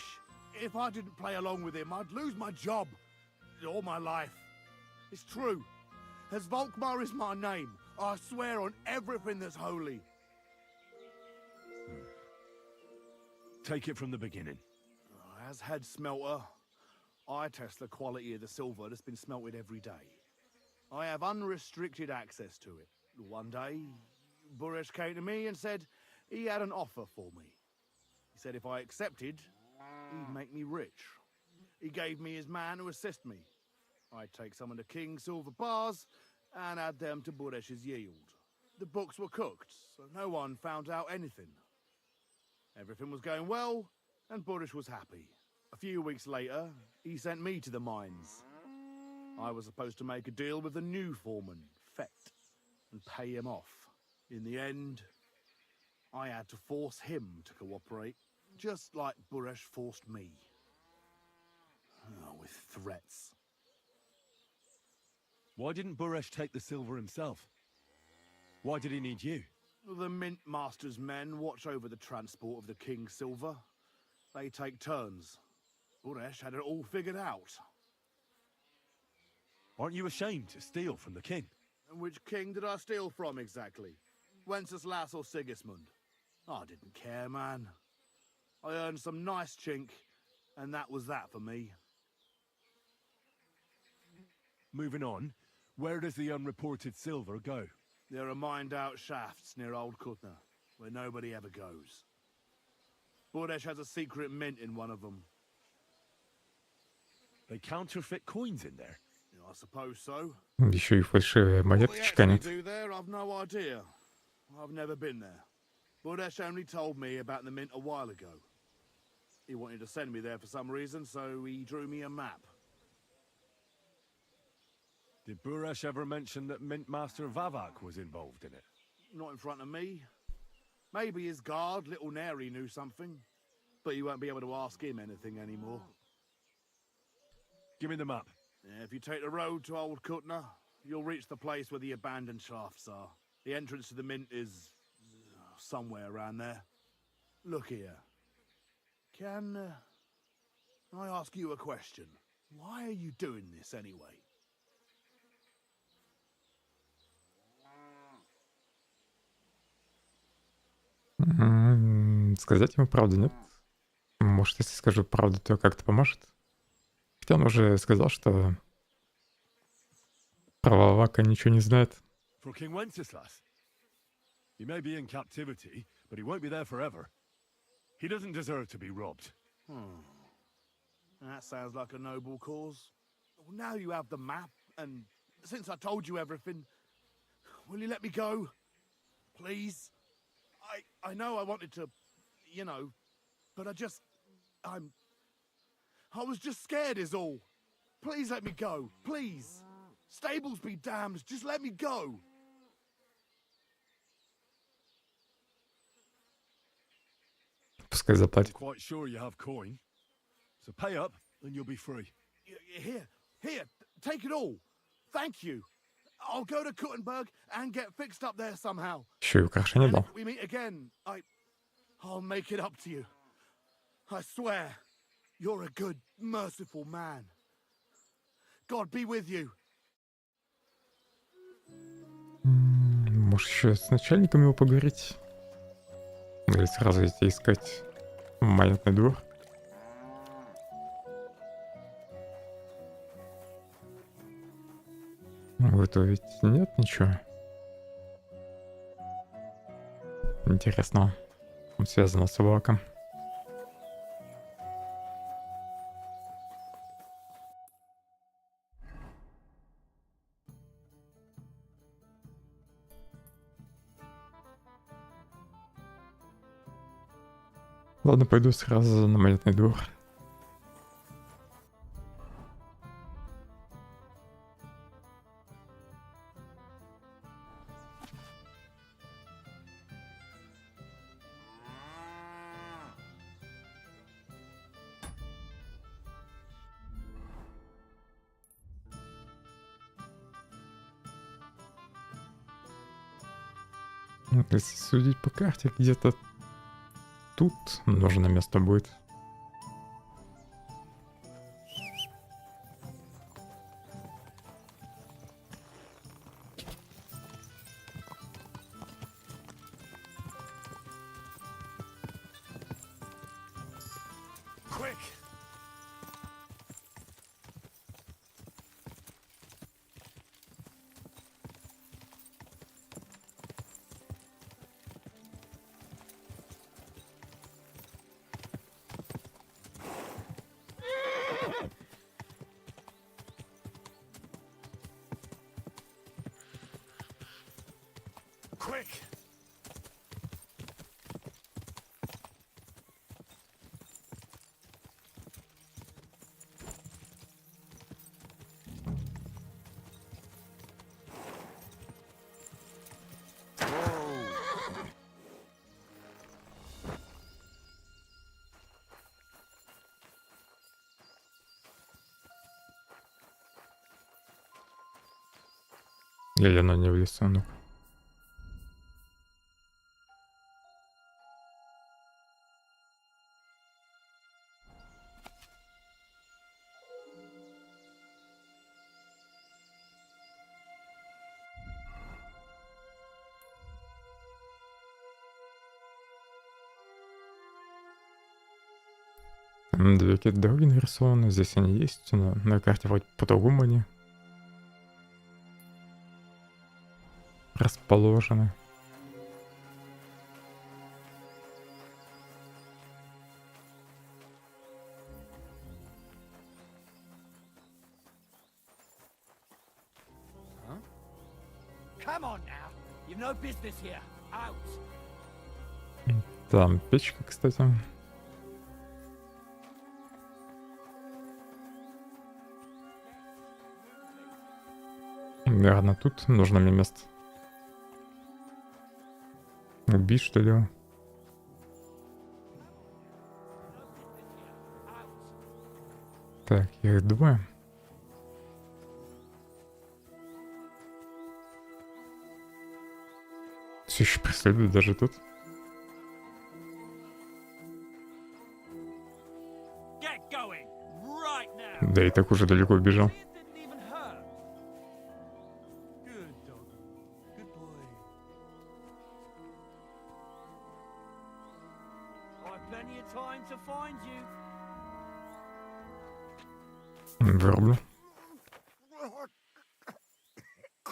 If I didn't play along with him, I'd lose my job. All my life. It's true. As Volkmar is my name, I swear on everything that's holy. Take it from the beginning. As head smelter, I test the quality of the silver that's been smelted every day. I have unrestricted access to it. One day, Buresh came to me and said he had an offer for me. He said if I accepted, he'd make me rich. He gave me his man to assist me. I'd take some of the king's silver bars and add them to Buresh's yield. The books were cooked, so no one found out anything. Everything was going well, and Buresh was happy. A few weeks later, he sent me to the mines. I was supposed to make a deal with the new foreman, Fett, and pay him off. In the end, I had to force him to cooperate, just like Buresh forced me. Oh, with threats. Why didn't Buresh take the silver himself? Why did he need you? The Mint Master's men watch over the transport of the king's silver. They take turns. Buresh had it all figured out. Aren't you ashamed to steal from the king? And which king did I steal from exactly? Wenceslas or Sigismund? I didn't care, man. I earned some nice chink, and that was that for me. Moving on, where does the unreported silver go? There are mined-out shafts near Old Kutna, where nobody ever goes. Bordesh has a secret mint in one of them. They counterfeit coins in there? I suppose so. Еще и фальшивые What монеты they actually чеканят. do there, I've no idea. I've never been there. Bordesh only told me about the mint a while ago. He wanted to send me there for some reason, so he drew me a map. Did Buresh ever mention that Mint Master Vavak was involved in it? Not in front of me. Maybe his guard, Little Neri, knew something. But you won't be able to ask him anything anymore. Give me the map. Yeah, if you take the road to Old Kutna, you'll reach the place where the abandoned shafts are. The entrance to the mint is somewhere around there. Look here. Can I ask you a question? Why are you doing this anyway? Сказать ему правду, нет? Может, если скажу правду, то как-то поможет? Хотя он уже сказал, что про Вавака ничего не знает. For King Wenceslas. He may be in captivity, but he won't be there forever. He doesn't deserve to be robbed. That sounds like a noble cause. Well, now you have the map, and since I told you everything, will you let me go? Please? I know I wanted to, you know, but I was just scared is all. Please let me go, please. Stables be damned, just let me go. Пускай заплатит. I'm quite sure you have coin. So pay up and you'll be free. Here, take it all. Thank you. I'll go to Kuttenberg and get fixed up there somehow. Еще и украшение And дал. if we meet again, I'll make it up to you. I swear, you're a good, merciful man. God be with you. Может, еще с начальником его поговорить? Или сразу идти искать монетный двор? В этого ведь нет ничего интересного, связанного с Ваваком. Ладно, пойду сразу на монетный двор. Если судить по карте, где-то тут нужно место будет. Quick! Quick! Или оно не в лесу, ну. Две какие-то дороги нарисованы. Здесь они есть, но на карте вроде по-другому они расположены. Come on now. You've no business here. Out. Там печка, кстати. Наверное, тут нужно мне место. Убить, что ли? Так, их двое. Все еще преследуют даже тут. Да и так уже далеко убежал. Вырублю.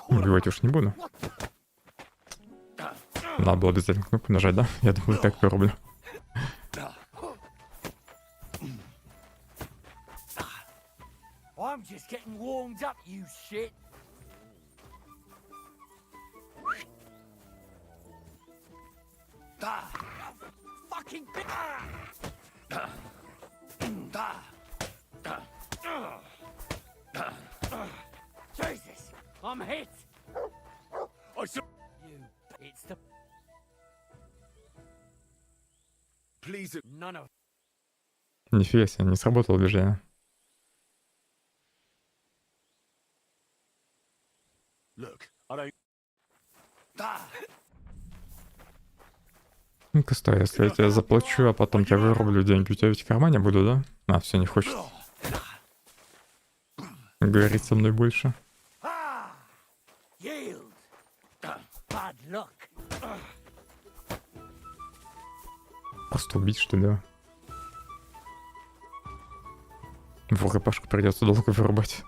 Убивать уж не буду. Надо было обязательно кнопку нажать, да? Я думаю, так вырублю. I'm just getting warmed up, you shit. Fucking Jesus, I'm hit. You, it's the. Please, none of. Нифига себе, не сработало движение. Look, I don't. Ну-ка, стой, если я тебе заплачу, а потом тебя вырублю, деньги у тебя ведь в кармане буду, да? А, все, не хочет. Говорить со мной больше. Просто убить, что ли? В рыбашку придется долго вырубать.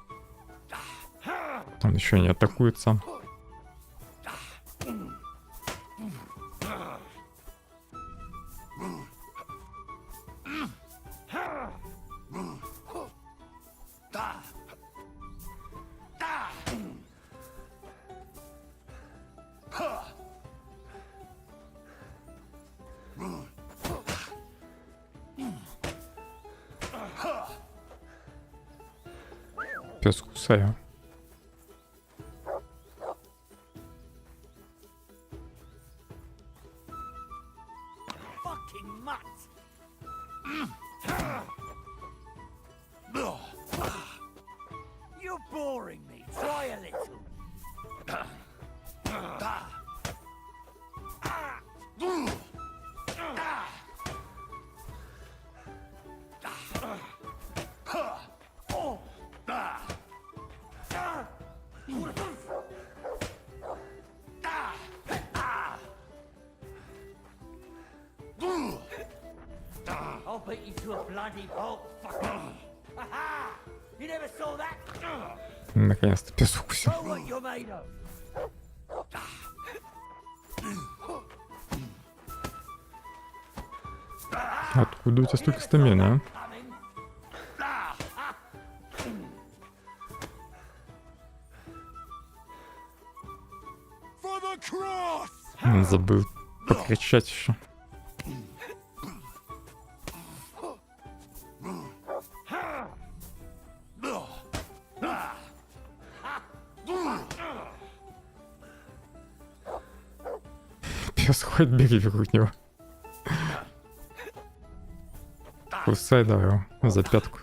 Он еще не атакует сам. Пес кусаю. You're boring me. Try a little. I'll beat you to a bloody pulp, fucker. Aha! You never saw that? Наконец-то пес укусил. Show what you're made of. Откуда у тебя столько стамина, а? Забыл покричать еще. Пес ходит, бегай вокруг него. Кусай давай его за пятку.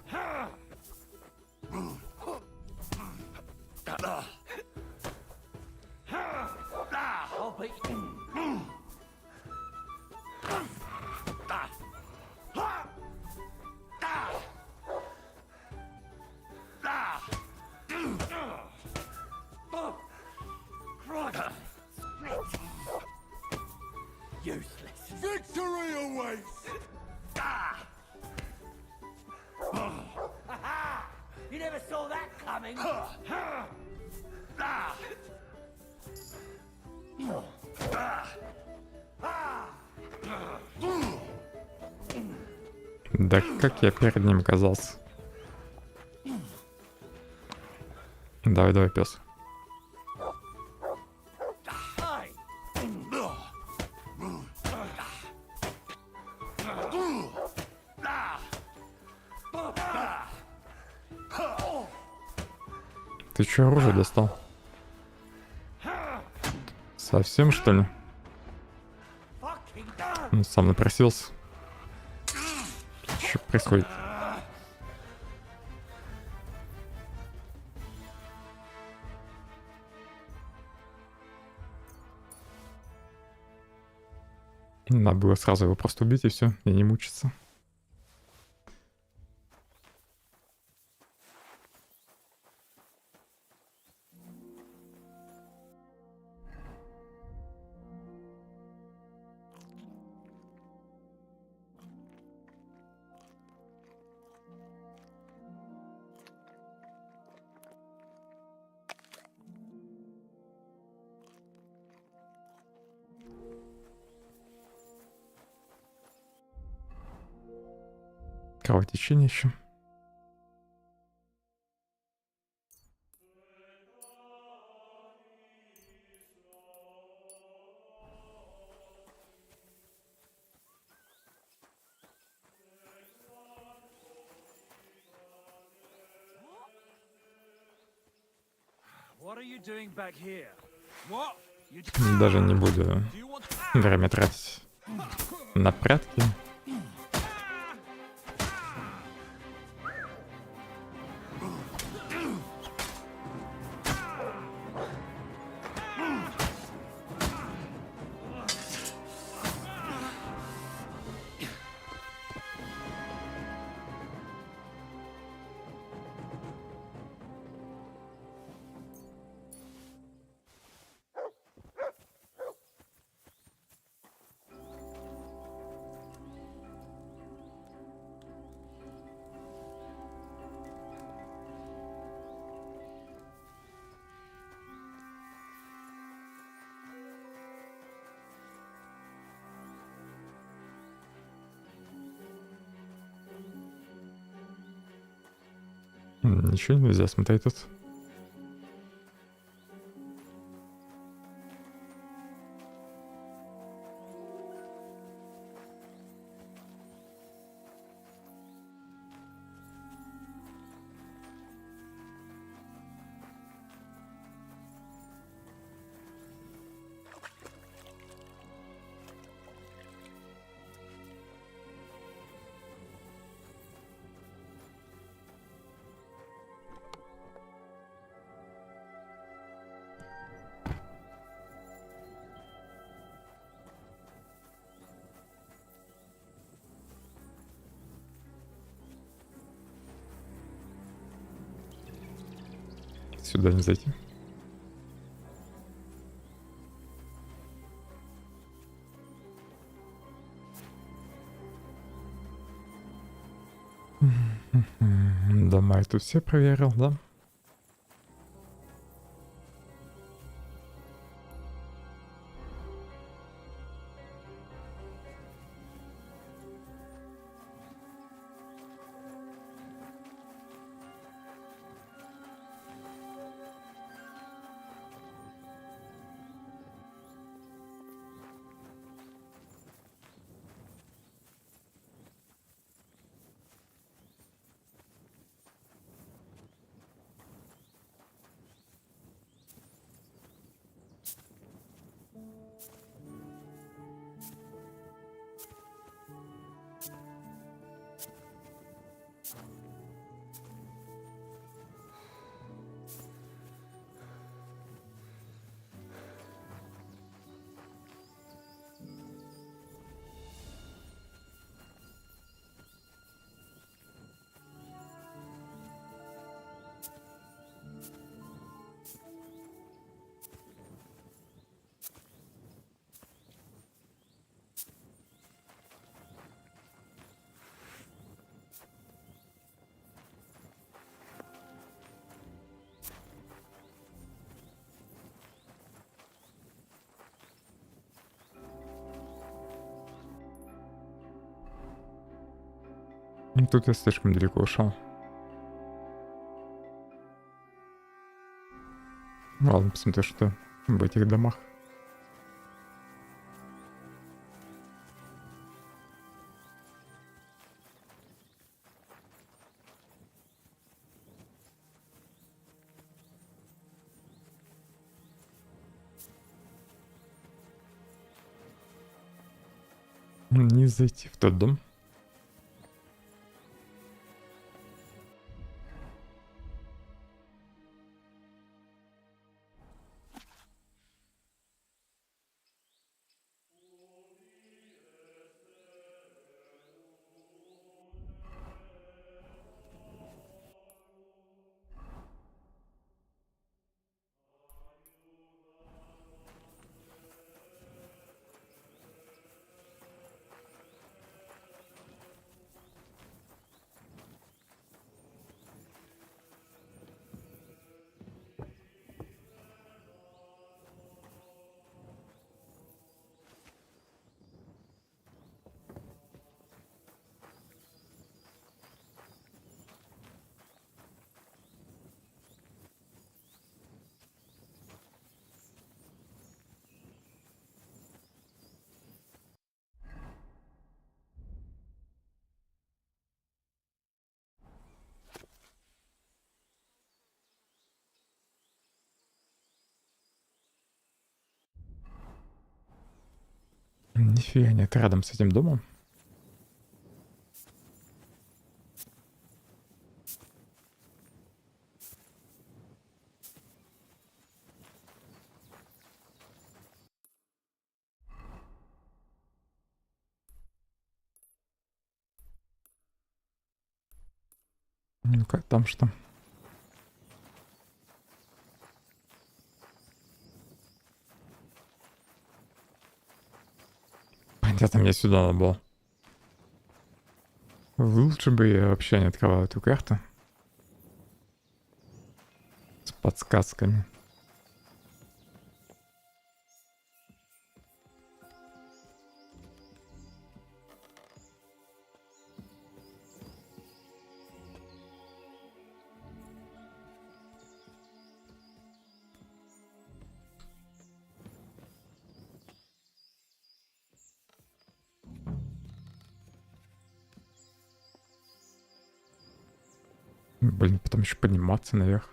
You never saw that coming. Да как я перед ним оказался? Давай, давай, пес. Ты чё оружие достал? Совсем, что ли? Он сам напросился. Что происходит? Надо было сразу его просто убить и все, и не мучиться. Кровотечение еще. What are you doing back here? What? Даже не буду время тратить на прятки. Ничего нельзя смотреть тут. Сюда не зайти. Дома я тут все проверил, да? Тут я слишком далеко ушел. Ладно, посмотрю, что в этих домах. Не зайти в тот дом. Нифига нет рядом с этим домом. Ну-ка, там что? Понятно, мне сюда надо было. Лучше бы я вообще не открывал эту карту. С подсказками. Блин, потом еще подниматься наверх.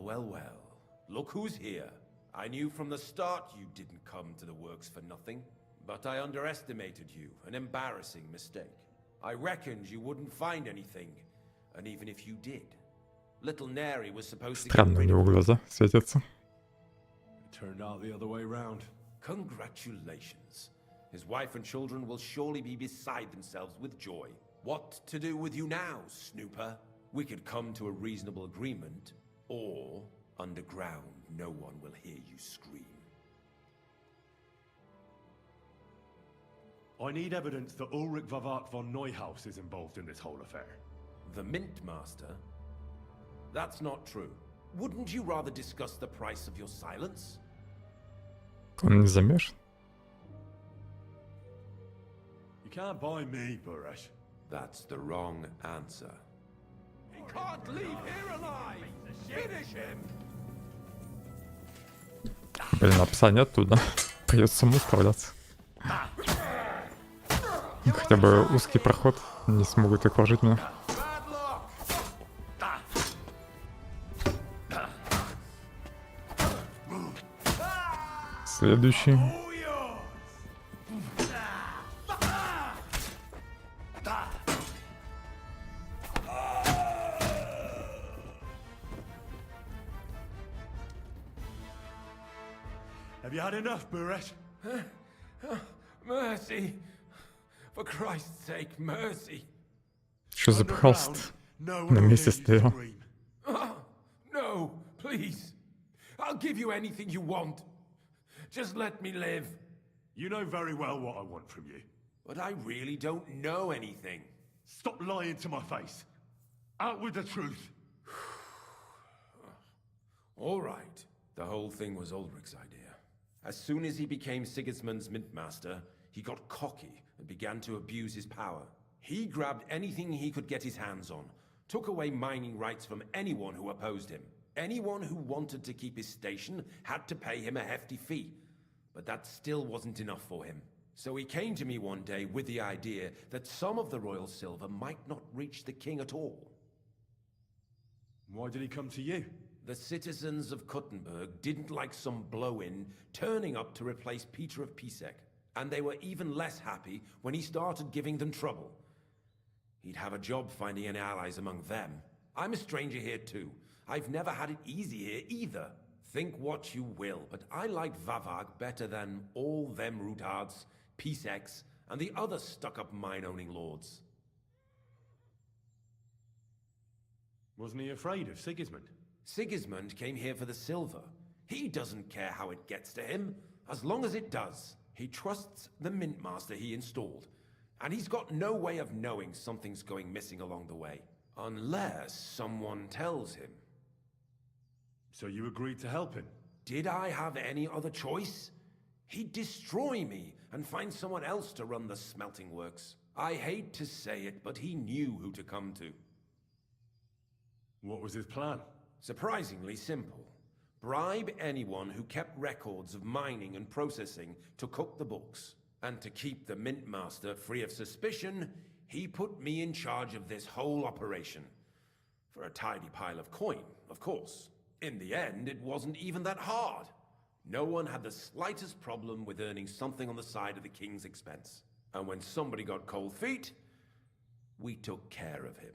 Well, well. Look who's here. I knew from the start you didn't come to the works for nothing. But I underestimated you. An embarrassing mistake. I reckoned you wouldn't find anything. And even if you did, little Neri was supposed to get Странно, у rid of него глаза светятся. Turned out the other way round. Congratulations. His wife and children will surely be beside themselves with joy. What to do with you now, Snooper? We could come to a reasonable agreement, or underground, no one will hear you scream. I need evidence that Ulrich Vavart von Neuhaus is involved in this whole affair. The Mint Master? That's not true. Wouldn't you rather discuss the price of your silence? Он не замешан. You can't buy me, Buresh. That's the wrong answer. He can't leave here alive! Finish him! Блин, описания оттуда. Придется самому справляться. Хотя бы узкий проход. Не смогут окружить меня. Следующий. Have you had enough, Buresh? Mercy! For Christ's sake, mercy! Чё запыхался-то? На месте стоял. No, please. I'll give you anything you want. Just let me live. You know very well what I want from you. But I really don't know anything. Stop lying to my face. Out with the truth. All right. The whole thing was Ulrich's idea. As soon as he became Sigismund's mintmaster, he got cocky and began to abuse his power. He grabbed anything he could get his hands on, took away mining rights from anyone who opposed him. Anyone who wanted to keep his station had to pay him a hefty fee. But that still wasn't enough for him. So he came to me one day with the idea that some of the royal silver might not reach the king at all. Why did he come to you? The citizens of Kuttenberg didn't like some blow-in turning up to replace Peter of Pisek, and they were even less happy when he started giving them trouble. He'd have a job finding any allies among them. I'm a stranger here too. I've never had it easy here either. Think what you will, but I like Vavag better than all them Rutards, Piseks, and the other stuck-up mine-owning lords. Wasn't he afraid of Sigismund? Sigismund came here for the silver. He doesn't care how it gets to him, as long as it does. He trusts the mintmaster he installed, and he's got no way of knowing something's going missing along the way, unless someone tells him. So you agreed to help him? Did I have any other choice? He'd destroy me and find someone else to run the smelting works. I hate to say it, but he knew who to come to. What was his plan? Surprisingly simple. Bribe anyone who kept records of mining and processing to cook the books. And to keep the mintmaster free of suspicion, he put me in charge of this whole operation. For a tidy pile of coin, of course. In the end, it wasn't even that hard. No one had the slightest problem with earning something on the side of the king's expense. And when somebody got cold feet, we took care of him.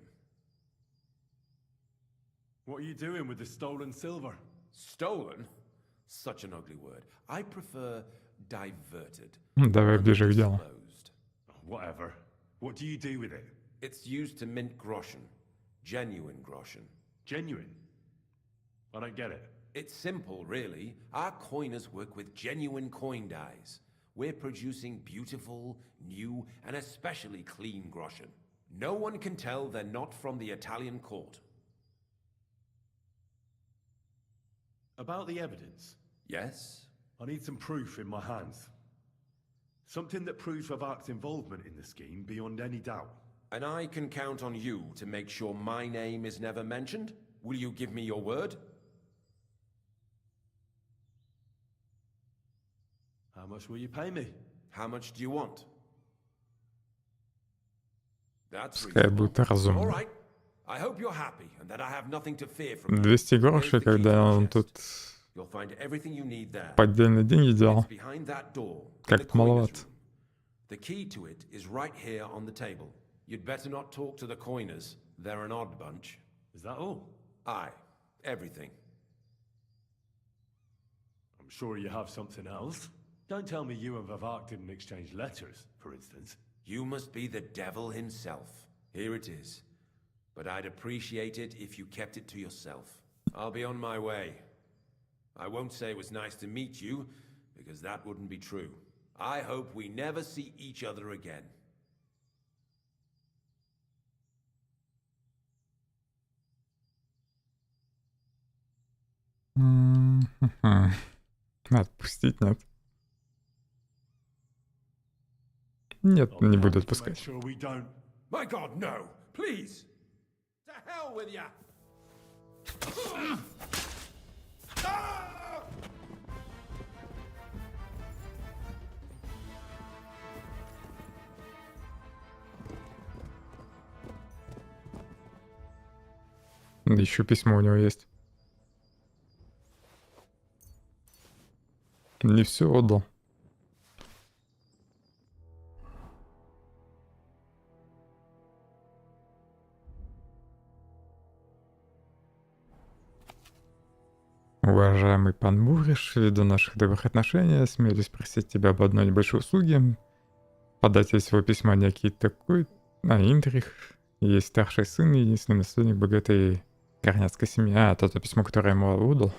What are you doing with the stolen silver? Stolen? Such an ugly word. I prefer diverted. Давай ближе к делу. Whatever. What do you do with it? It's used to mint groschen. Genuine groschen. Genuine? I don't get it. It's simple, really. Our coiners work with genuine coin dyes. We're producing beautiful, new, and especially clean groschen. No one can tell they're not from the Italian court. About the evidence? Yes? I need some proof in my hands. Something that proves Vavak's involvement in the scheme beyond any doubt. And I can count on you to make sure my name is never mentioned? Will you give me your word? How much will you pay me? How much do you want? That's Пускай будет All разумно. right. I hope you're happy and that I have nothing to fear from you. 200 грошей, когда он тут You'll find everything you need there. поддельные деньги делал. It's behind that door. in the Как-то coiner's маловато. room. The key to it is right here on the table. You'd better not talk to the coiners. They're an odd bunch. Is that all? Aye. Everything. I'm sure you have something else. Don't tell me you and Vavak didn't exchange letters, for instance. You must be the devil himself. Here it is. But I'd appreciate it if you kept it to yourself. I'll be on my way. I won't say it was nice to meet you, because that wouldn't be true. I hope we never see each other again. Отпустить нет. Нет, не буду отпускать. Sure we don't. My God, no! Please! To hell with ya! Еще письмо у него есть. Не все отдал. Уважаемый пан Муриш, ввиду наших добрых отношений, осмелюсь просить тебя об одной небольшой услуге. Податель всего письма некий такой... Интрих. Есть старший сын, единственный наследник богатой корняцкой семьи. А, это то письмо, которое я ему выдал.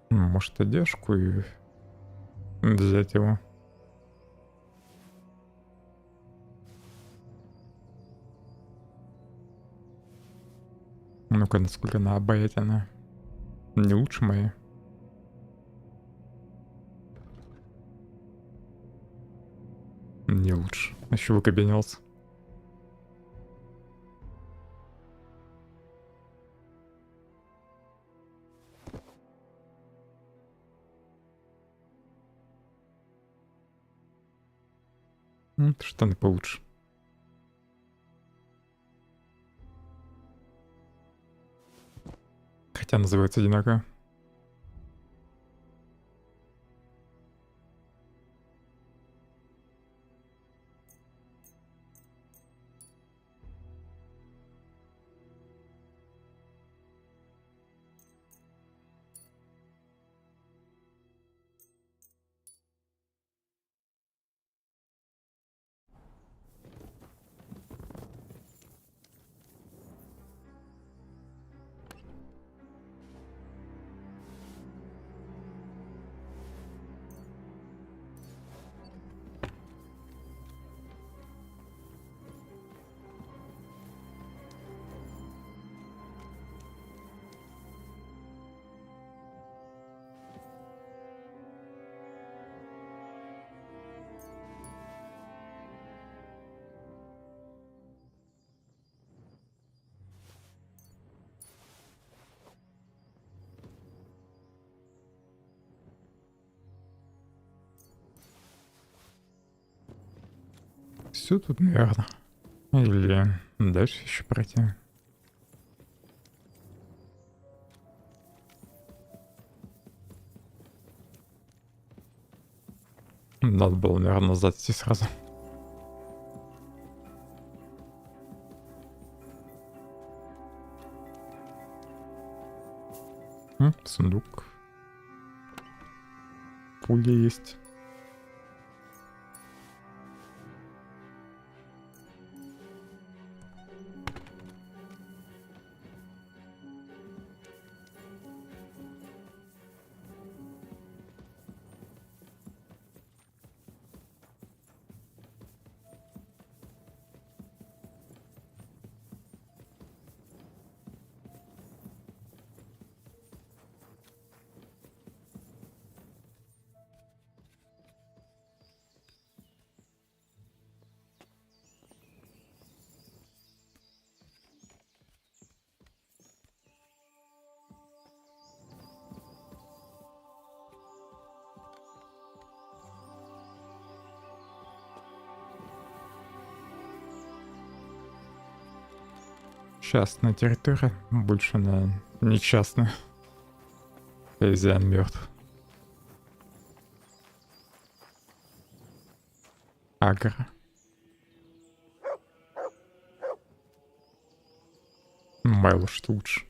Может, одежку и взять его. Ну-ка, насколько она обаятельна. Не лучше моей. Не лучше. Еще выкабенился. Штаны получше. Хотя называется одинаково. Все тут, наверное. Или дальше еще пройти. Надо было, наверное, назад идти сразу. Сундук. Пули есть. Частная территория, больше на не частная. Хозяин мертв. Агро. Майло что лучше.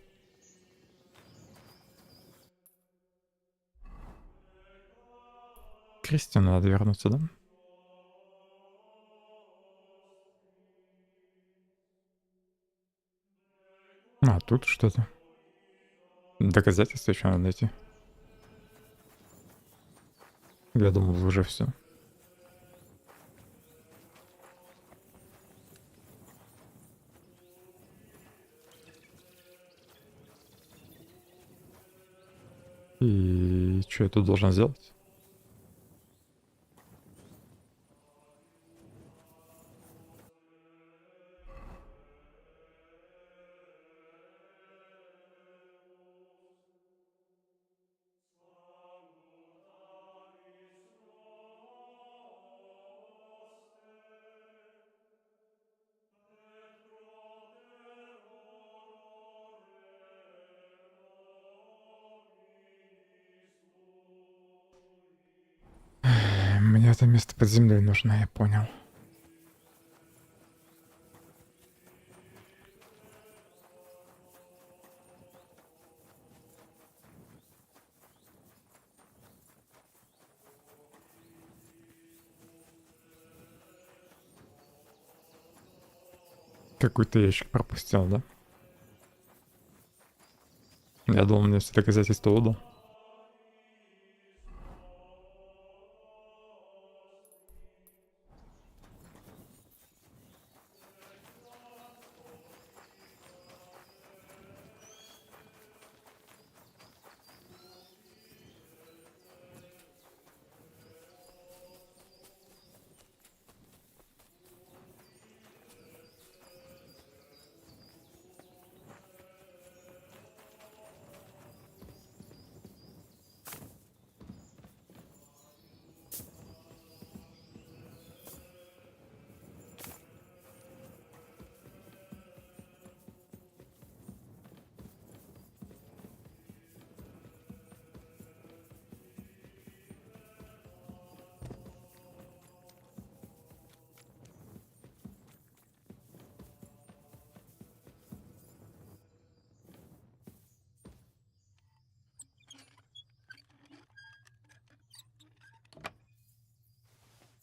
Кристину надо вернуться, да? А, тут что-то. Доказательства еще надо найти. Я думал, уже все. И что я тут должен сделать? мне это место под землей нужно, я понял. Какой-то ящик пропустил, да? Я думал, мне все доказательства удал.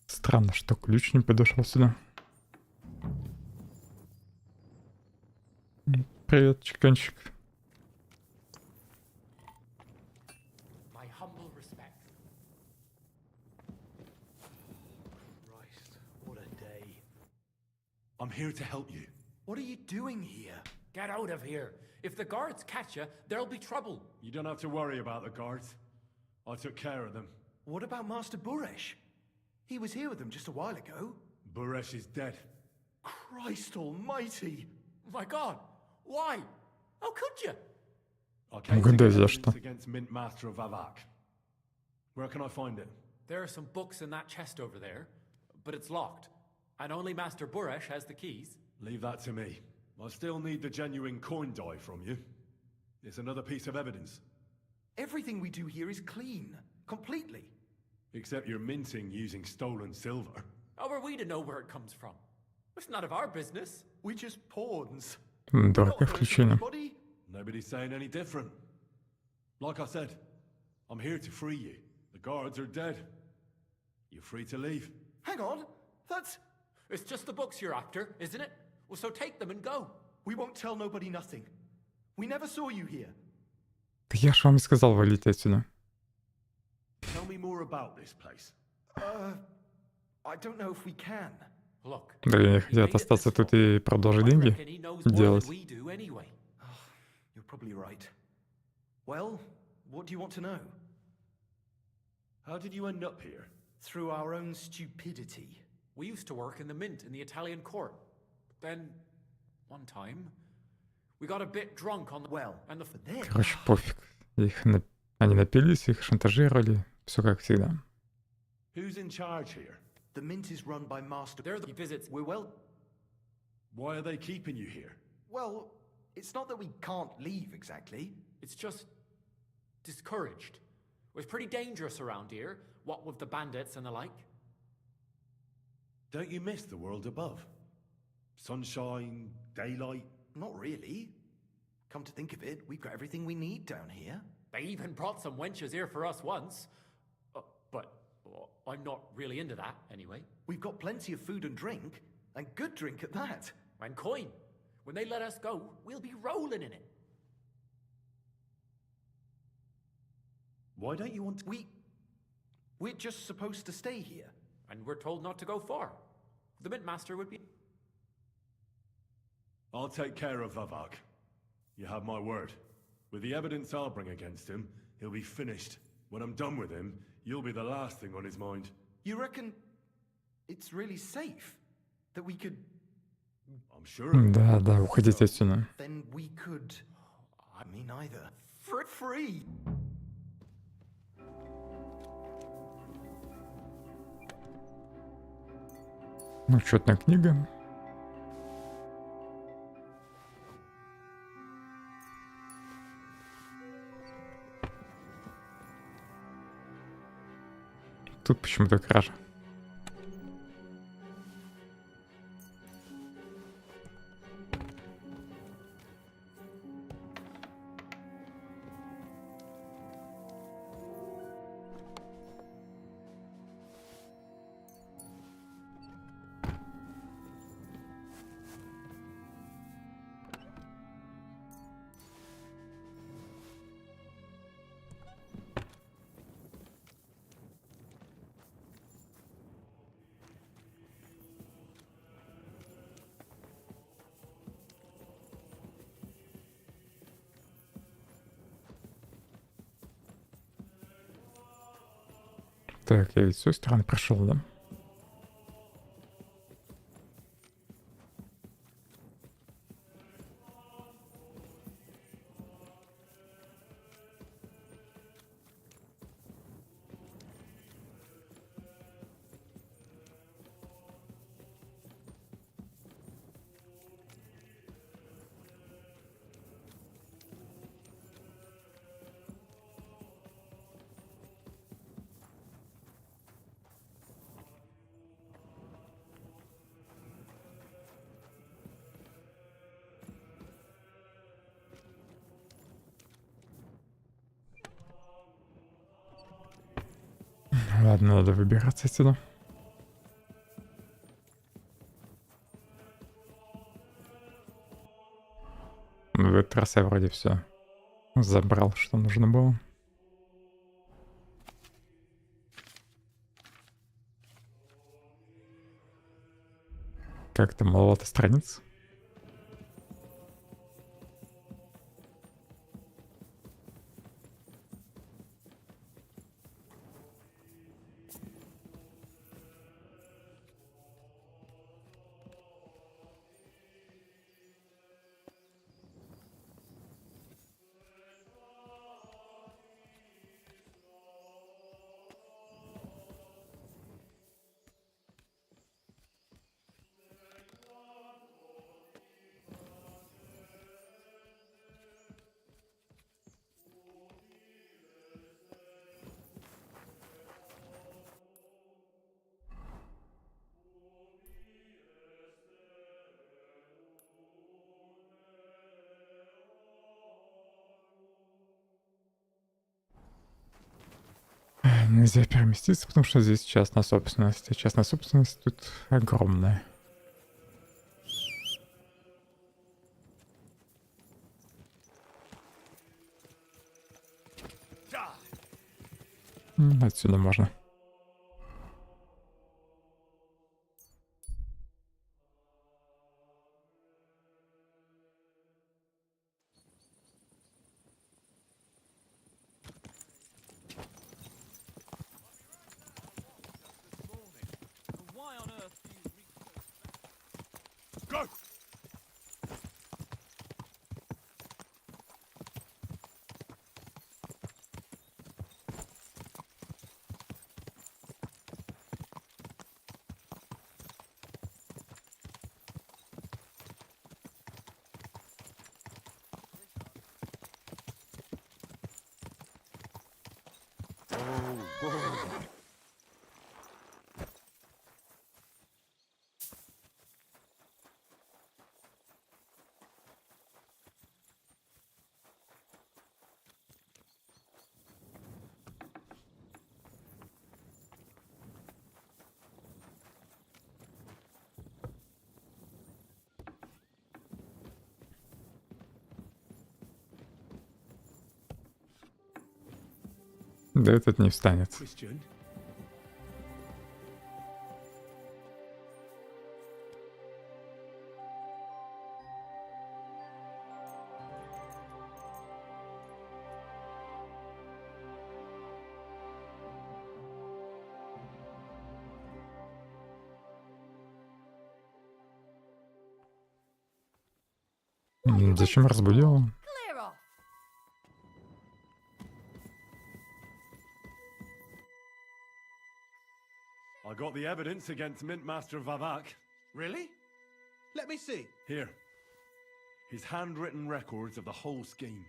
Странно, что ключ не подошел сюда. Привет, чеканчик. My humble respects. Christ, what a day. I'm here to help you. What are you doing here? Get out of here. If the guards catch you, there'll be trouble. You don't have to worry about the guards. I took care of them. What about Master Buresh? He was here with them just a while ago. Buresh is dead. Christ almighty! My God, why? How could you? I came to get evidence against Mint Master of Vavak. Where can I find it? There are some books in that chest over there, but it's locked. And only Master Buresh has the keys. Leave that to me. I still need the genuine coin die from you. It's another piece of evidence. Everything we do here is clean. Completely. Except you're minting using stolen silver. How are we to know where it comes from? It's none of our business. We're just pawns. Дорогое включение. Nobody's saying any different. Like I said, I'm here to free you. The guards are dead. You're free to leave. Hang on, that's... It's just the books you're after, isn't it? Well, so take them and go. We won't tell nobody nothing. We never saw you here. Я ж вам и сказал, валите отсюда. Tell me more about this place. I don't know if we can. Look, Да, они хотят остаться тут и продолжить деньги делать. You're probably right. Well, what do you want to know? How did you end up here? Through our own stupidity. We used to work in the mint in the Italian court. Then, one time, we got a bit drunk on the... Well, and the... Короче, пофиг. Они напились, их шантажировали. Все как всегда. Who's in charge here? The mint is run by Master... They're the visits... We're well... Why are they keeping you here? Well, it's not that we can't leave exactly. It's just... discouraged. It was pretty dangerous around here, what with the bandits and the like. Don't you miss the world above? Sunshine, daylight? Not really. Come to think of it, we've got everything we need down here. They even brought some wenches here for us once. But I'm not really into that, anyway. We've got plenty of food and drink, and good drink at that. And coin. When they let us go, we'll be rolling in it. Why don't you want to... We're just supposed to stay here. And we're told not to go far. The mint master would be... I'll take care of Vavak. You have my word. With the evidence I'll bring against him, he'll be finished. When I'm done with him, you'll be the last thing on his mind. You reckon it's really safe? That we could... I'm sure... Да, уходите отсюда. Then we could... Me neither. Free! Ну, учетная книга. Тут почему-то кража. Так, я ведь с той стороны прошел, да? Ладно, надо выбираться отсюда. В этот раз я вроде все забрал, что нужно было. Как-то маловато страниц. Нельзя переместиться, потому что здесь частная собственность. А частная собственность тут огромная. Отсюда можно. Go! Да этот не встанет. Зачем разбудил? Clear off. I got the evidence against Mintmaster Vavak. Really? Let me see. Here. His handwritten records of the whole scheme.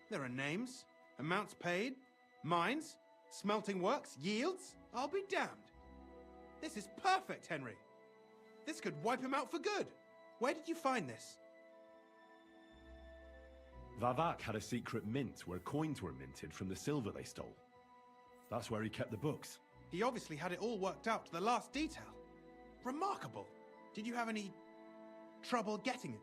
There are names, amounts paid, Mines? Smelting works? Yields? I'll be damned. This is perfect, Henry. This could wipe him out for good. Where did you find this? Vavak had a secret mint where coins were minted from the silver they stole. That's where he kept the books. He obviously had it all worked out to the last detail. Remarkable. Did you have any trouble getting it?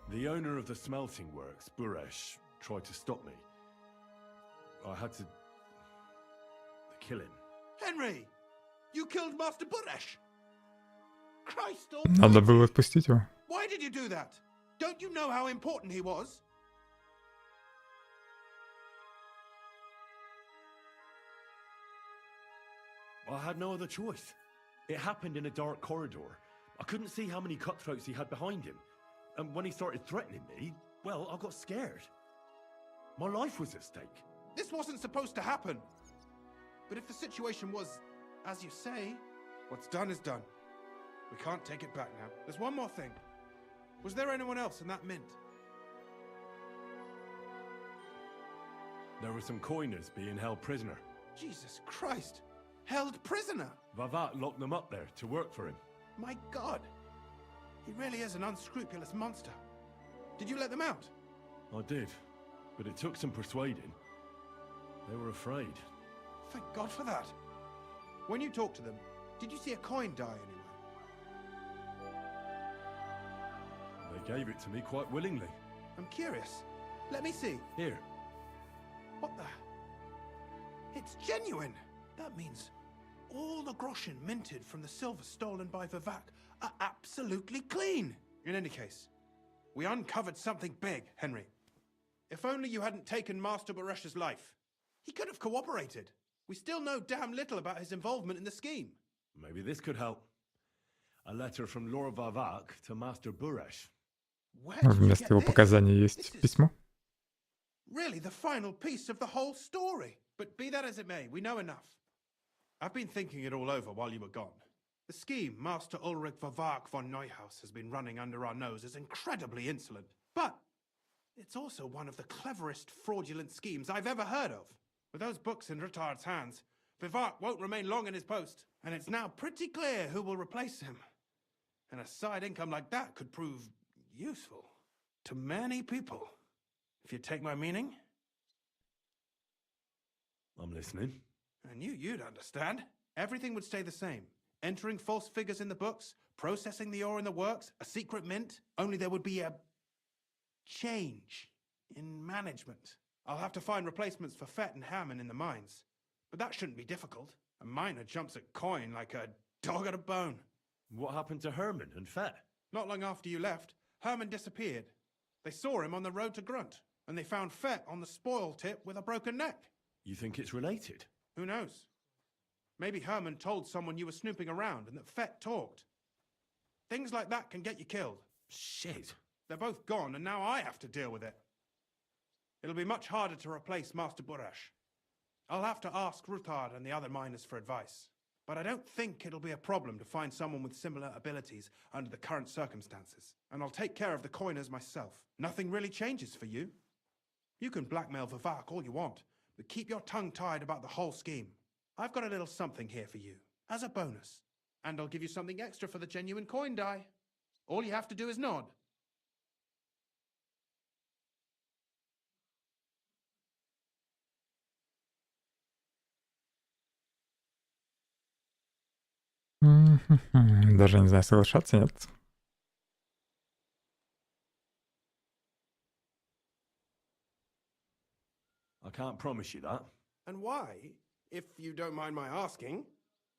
The owner of the smelting works, Buresh, tried to stop me. I had to kill him. Henry! You killed Master Buresh! Christ Надо almighty! было отпустить его. Why did you do that? Don't you know how important he was? I had no other choice. It happened in a dark corridor. I couldn't see how many cutthroats he had behind him. And when he started threatening me, well, I got scared. My life was at stake. This wasn't supposed to happen. But if the situation was, as you say, what's done is done. We can't take it back now. There's one more thing. Was there anyone else in that mint? There were some coiners being held prisoner. Jesus Christ! Held prisoner! Vavak locked them up there to work for him. My God! He really is an unscrupulous monster. Did you let them out? I did, but it took some persuading. They were afraid. Thank God for that. When you talked to them, did you see a coin die anywhere? They gave it to me quite willingly. I'm curious. Let me see. Here. What the? It's genuine! That means all the groschen minted from the silver stolen by Vavak are absolutely clean! In any case, we uncovered something big, Henry. If only you hadn't taken Master Buresh's life. He could have cooperated. We still know damn little about his involvement in the scheme. Maybe this could help. A letter from Lord Vavak to Master Buresh. Вместо его показаний есть письмо. Really the final piece of the whole story. But be that as it may, we know enough. I've been thinking it all over while you were gone. The scheme Master Ulrich Vavak von Neuhaus has been running under our nose is incredibly insolent. But it's also one of the cleverest fraudulent schemes I've ever heard of. With those books in Rutard's hands, Vavak won't remain long in his post, and it's now pretty clear who will replace him. And a side income like that could prove useful to many people. If you take my meaning. I'm listening. I knew you'd understand. Everything would stay the same. Entering false figures in the books, processing the ore in the works, a secret mint. Only there would be a change in management. I'll have to find replacements for Fett and Hammond in the mines. But that shouldn't be difficult. A miner jumps at coin like a dog at a bone. What happened to Herman and Fett? Not long after you left, Herman disappeared. They saw him on the road to Grunt, and they found Fett on the spoil tip with a broken neck. You think it's related? Who knows? Maybe Herman told someone you were snooping around and that Fett talked. Things like that can get you killed. Shit. They're both gone, and now I have to deal with it. It'll be much harder to replace Master Buresh. I'll have to ask Rutard and the other miners for advice. But I don't think it'll be a problem to find someone with similar abilities under the current circumstances. And I'll take care of the coiners myself. Nothing really changes for you. You can blackmail Vavak all you want, but keep your tongue tied about the whole scheme. I've got a little something here for you, as a bonus. And I'll give you something extra for the genuine coin die. All you have to do is nod. Даже не знаю, соглашаться, нет. I can't promise you that. And why, if you don't mind my asking?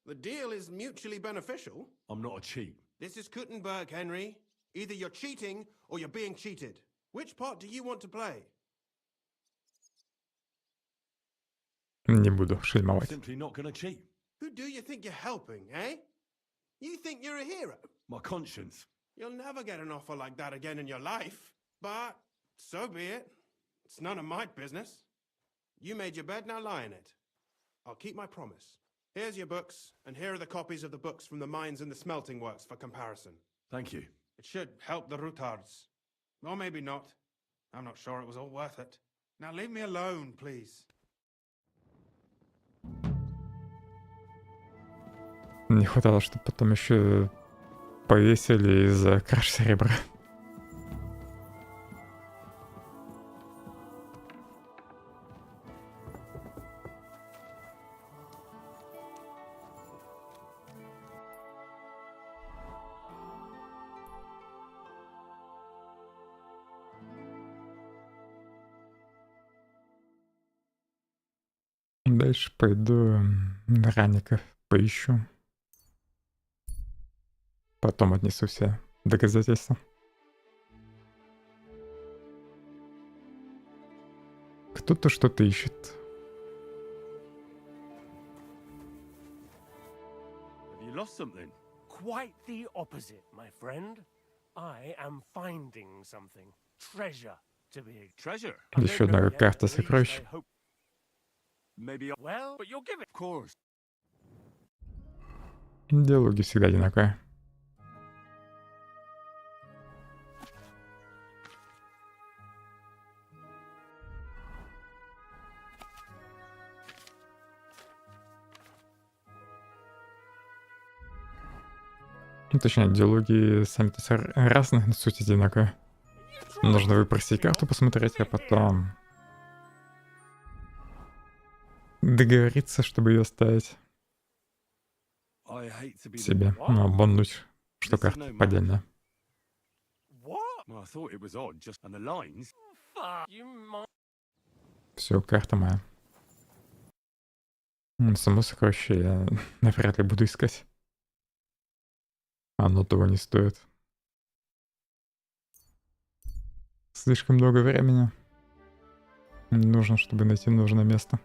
The deal is mutually beneficial. I'm not a cheat. This is Kuttenberg, Henry. Either you're cheating or you're being cheated. Which part do you want to play? Не буду I'm шельмовать. simply not going to cheat. Who do you think you're helping, eh? You think you're a hero? My conscience. You'll never get an offer like that again in your life. But so be it. It's none of my business. You made your bed, now lie in it. I'll keep my promise. Here's your books, and here are the copies of the books from the mines and the smelting works for comparison. Thank you. It should help the Rutards. Or maybe not. I'm not sure it was all worth it. Now leave me alone, please. Не хватало, чтобы потом еще повесили из-за краж серебра. Дальше пойду ранников поищу. Потом отнесу все доказательства. Кто-то что-то ищет. Have you lost something? Quite the opposite, my friend. I am finding something. Treasure, to be Treasure? Еще одна карта сокровищ. Maybe. Well, but you'll give it. Of course. Диалоги всегда одинаковые. Ну, точнее, диалоги сами-то разных, но суть одинаковая. Нужно выпросить карту, посмотреть, а потом договориться, чтобы ее оставить себе. Ну, обмануть, что карта поддельная. Все, карта моя. Само сокровище я навряд ли буду искать. Оно того не стоит. Слишком много времени нужно, чтобы найти нужное место.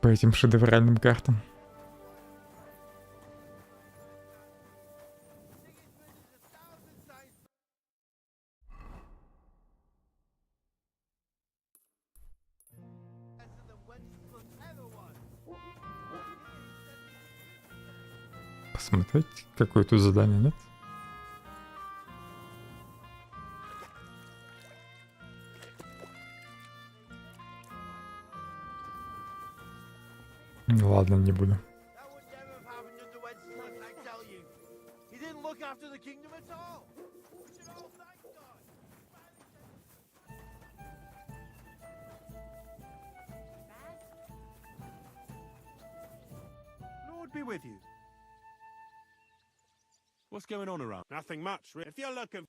По этим шедевральным картам. Посмотреть, какое тут задание, нет? Ладно, не буду. Lord be with you. What's going on around? Nothing much. If you're looking...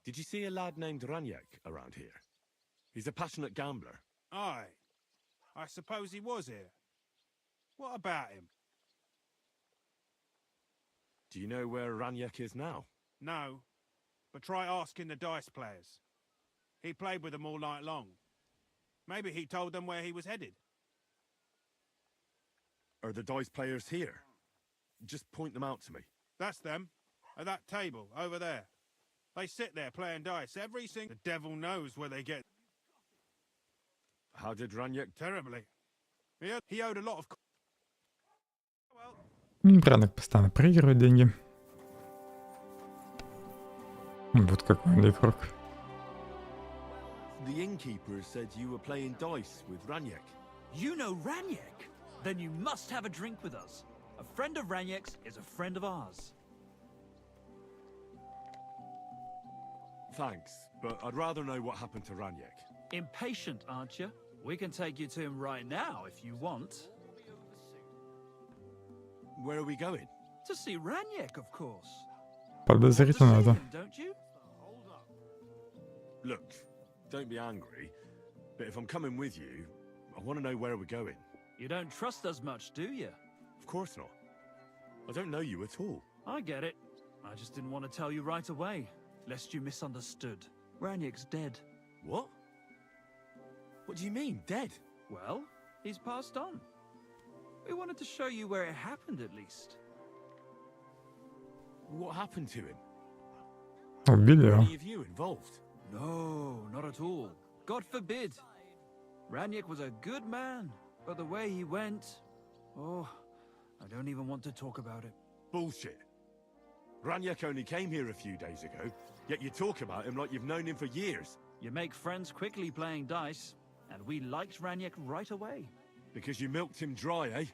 Did you see a lad named Ranyak around here? He's a passionate gambler. Aye. I suppose he was here. What about him? Do you know where Ranyak is now? No. But try asking the dice players. He played with them all night long. Maybe he told them where he was headed. Are the dice players here? Just point them out to me. That's them. At that table, over there. They sit there playing dice every single... The devil knows where they get... How did Ranyak... Terribly. He owed a lot of... Бранок постоянно проигрывает деньги. Вот какой он игрок. The innkeeper said you were playing dice with Ranyak. You know Ranyak? Then you must have a drink with us. A friend of Ranyak's is a friend of ours. Thanks, but I'd rather know what happened to Ranyak. Impatient, aren't you? We can take you to him right now if you want. Where are we going? To see Ranyak, of course. Подозрительно, да? Don't you? Look, don't be angry, but if I'm coming with you, I want to know where we're going. You don't trust us much, do you? Of course not. I don't know you at all. I get it. I just didn't want to tell you right away, lest you misunderstood. Ranyak's dead. What? What do you mean, dead? Well, he's passed on. We wanted to show you where it happened, at least. What happened to him? Убили Were его. any of you involved? No, not at all. God forbid. Ranyak was a good man, but the way he went... Oh, I don't even want to talk about it. Bullshit. Raniak only came here a few days ago, yet you talk about him like you've known him for years. You make friends quickly playing dice, and we liked Raniak right away. Because you milked him dry, eh?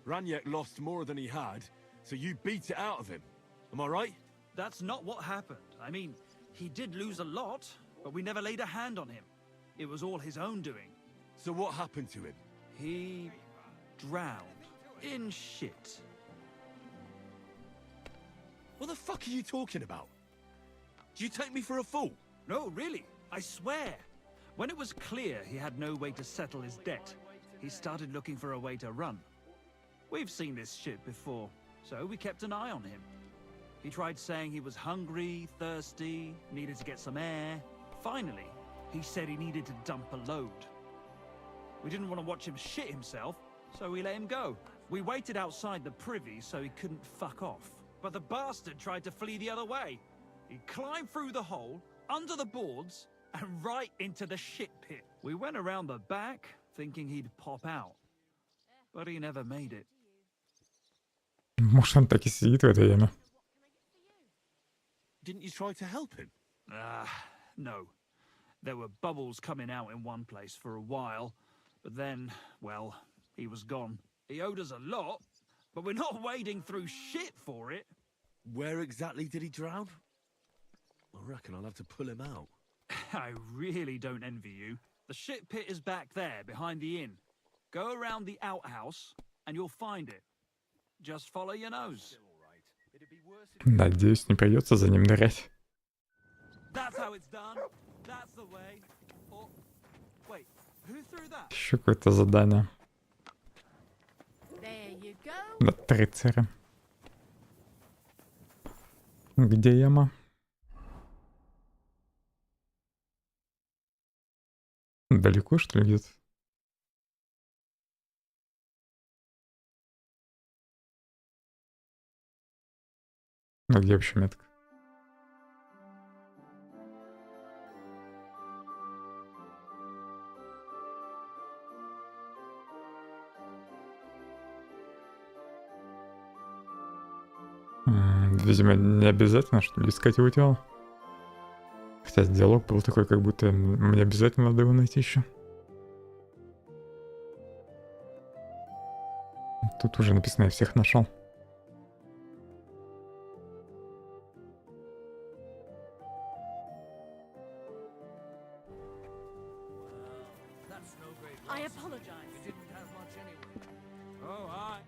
Raniak lost more than he had, so you beat it out of him. Am I right? That's not what happened. I mean, he did lose a lot, but we never laid a hand on him. It was all his own doing. So what happened to him? He drowned in shit. What the fuck are you talking about? Do you take me for a fool? No, really, I swear. When it was clear he had no way to settle his debt, he started looking for a way to run. We've seen this shit before, so we kept an eye on him. He tried saying he was hungry, thirsty, needed to get some air. Finally, he said he needed to dump a load. We didn't want to watch him shit himself, so we let him go. We waited outside the privy so he couldn't fuck off. But the bastard tried to flee the other way. He climbed through the hole, under the boards, and right into the shit pit. We went around the back, thinking he'd pop out. But he never made it. Может, он так и сидит в этой яме. Didn't you try to help him? No. There were bubbles coming out in one place for a while, but then, well, he was gone. He owed us a lot, but we're not wading through shit for it. Where exactly did he drown? I reckon I'll have to pull him out. I really don't envy you. The shit pit is back there, behind the inn. Go around the outhouse, and you'll find it. Just follow your nose. Надеюсь, не придется за ним нырять. That's how it's done. That's the way. Or... Wait, who threw that? Еще какое-то задание. There you go. На трицере. Где яма? Далеко, что ли, где-то? Ну, где вообще метка? Видимо, не обязательно, что ли, искать его тело. Хотя диалог был такой, как будто мне обязательно надо его найти еще. Тут уже написано, я всех нашел. I apologize. You didn't have much anyway. Oh, hi.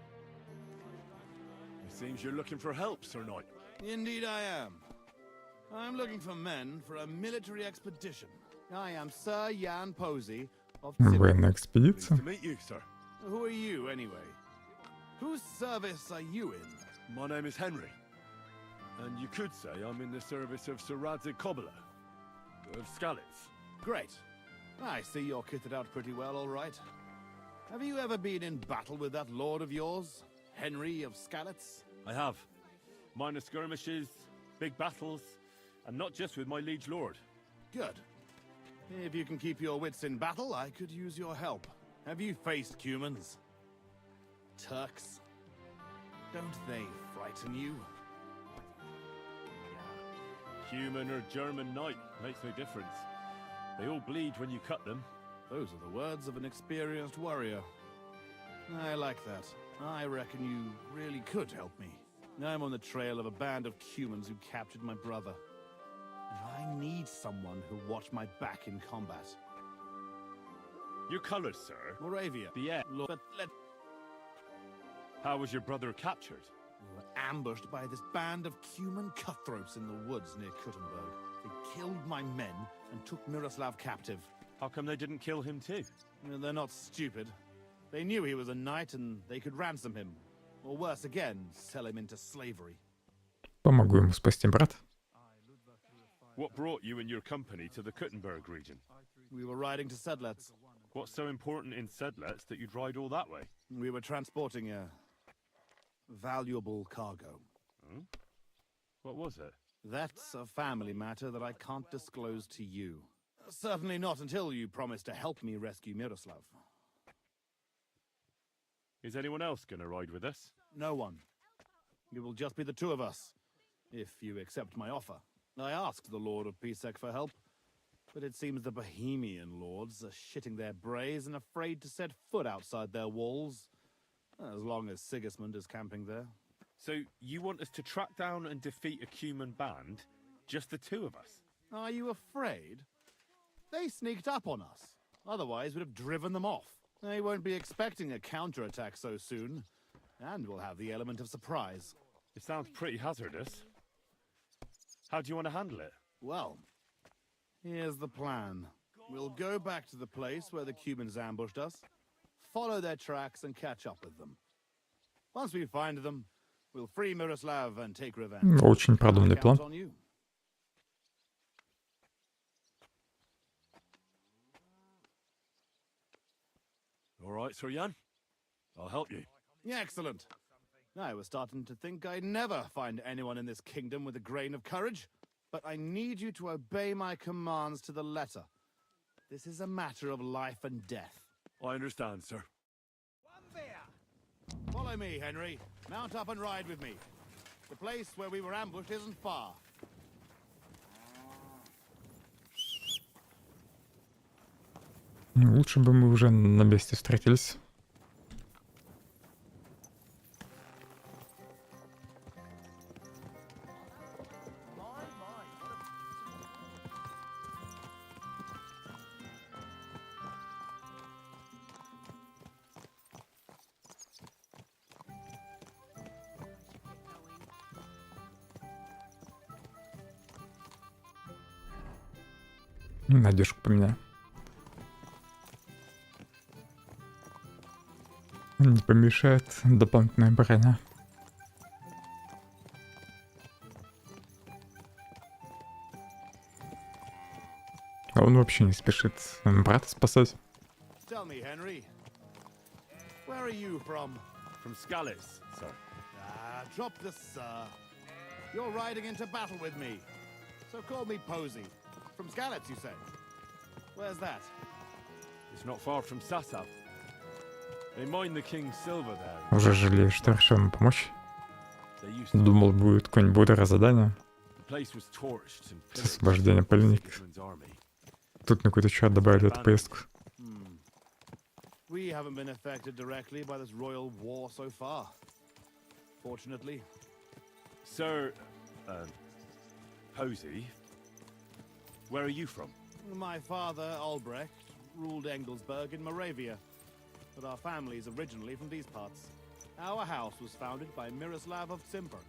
It seems you're looking for help, Sir Knight. Indeed I am. I'm looking for men for a military expedition. I am Sir Jan Posey of Военная экспедиция. To meet you, sir. Who are you, anyway? Whose service are you in? My name is Henry. And you could say I'm in the service of Sir Radzig Kobyla of Skalitz. Great. I see you're kitted out pretty well, all right. Have you ever been in battle with that lord of yours, Henry of Skalitz? I have. Minor skirmishes, big battles, and not just with my liege lord. Good. If you can keep your wits in battle, I could use your help. Have you faced Cumans? Turks? Don't they frighten you? Human or German knight makes no difference. They all bleed when you cut them. Those are the words of an experienced warrior. I like that. I reckon you really could help me. I'm on the trail of a band of Cumans who captured my brother. And I need someone who'll watch my back in combat. Your colours, sir. Moravia. The air. But let... How was your brother captured? We were ambushed by this band of Cuman cutthroats in the woods near Kuttenberg. They killed my men and took Miroslav captive. How come they didn't kill him too? They're not stupid. They knew he was a knight and they could ransom him. Or worse again, sell him into slavery. Помогу ему спасти брата. What brought you and your company to the Kuttenberg region? We were riding to Sedlets. What's so important in Sedlets that you'd ride all that way? We were transporting a valuable cargo. Hmm? What was it? That's a family matter that I can't disclose to you. Certainly not until you promise to help me rescue Miroslav. Is anyone else going to ride with us? No one. It will just be the two of us. if you accept my offer. I asked the Lord of Pisek for help, but it seems the Bohemian lords are shitting their brays and afraid to set foot outside their walls, as long as Sigismund is camping there. So you want us to track down and defeat a Cuman band? Just the two of us? Are you afraid? They sneaked up on us. Otherwise, we'd have driven them off. They won't be expecting a counterattack so soon, and we'll have the element of surprise. It sounds pretty hazardous. How do you want to handle it? Well, here's the plan. We'll go back to the place where the Cumans ambushed us, follow their tracks and catch up with them. Once we find them, we'll free Miroslav and take revenge. Очень продуманный план. On you. All right, Sir Jan. I'll help you. Excellent. I was starting to think I'd never find anyone in this kingdom with a grain of courage, but I need you to obey my commands to the letter. This is a matter of life and death. I understand, sir. Follow me, Henry. Mount up and ride with me. The place where we were ambushed isn't far. Лучше бы мы уже на месте встретились. Надежку поменяю. Не помешает дополнительная броня. А он вообще не спешит брата спасать. Tell me, Henry, where are you from? From Scallis, sir. Drop the sir. You're riding into battle with me. So call me Posey. From Scallis, you say? Where's that? It's not far from Sassav. They mine the king's silver there. Уже жалею, что решил ему помочь. Думал, будет какое-нибудь бодрое задание. Освобождение пленников. Тут на какой-то чат добавили эту поездку. We haven't been affected directly by this royal war so far. Fortunately. Sir, Posey, where are you from? My father, Albrecht, ruled Engelsberg in Moravia, but our family is originally from these parts. Our house was founded by Miroslav of Simperk.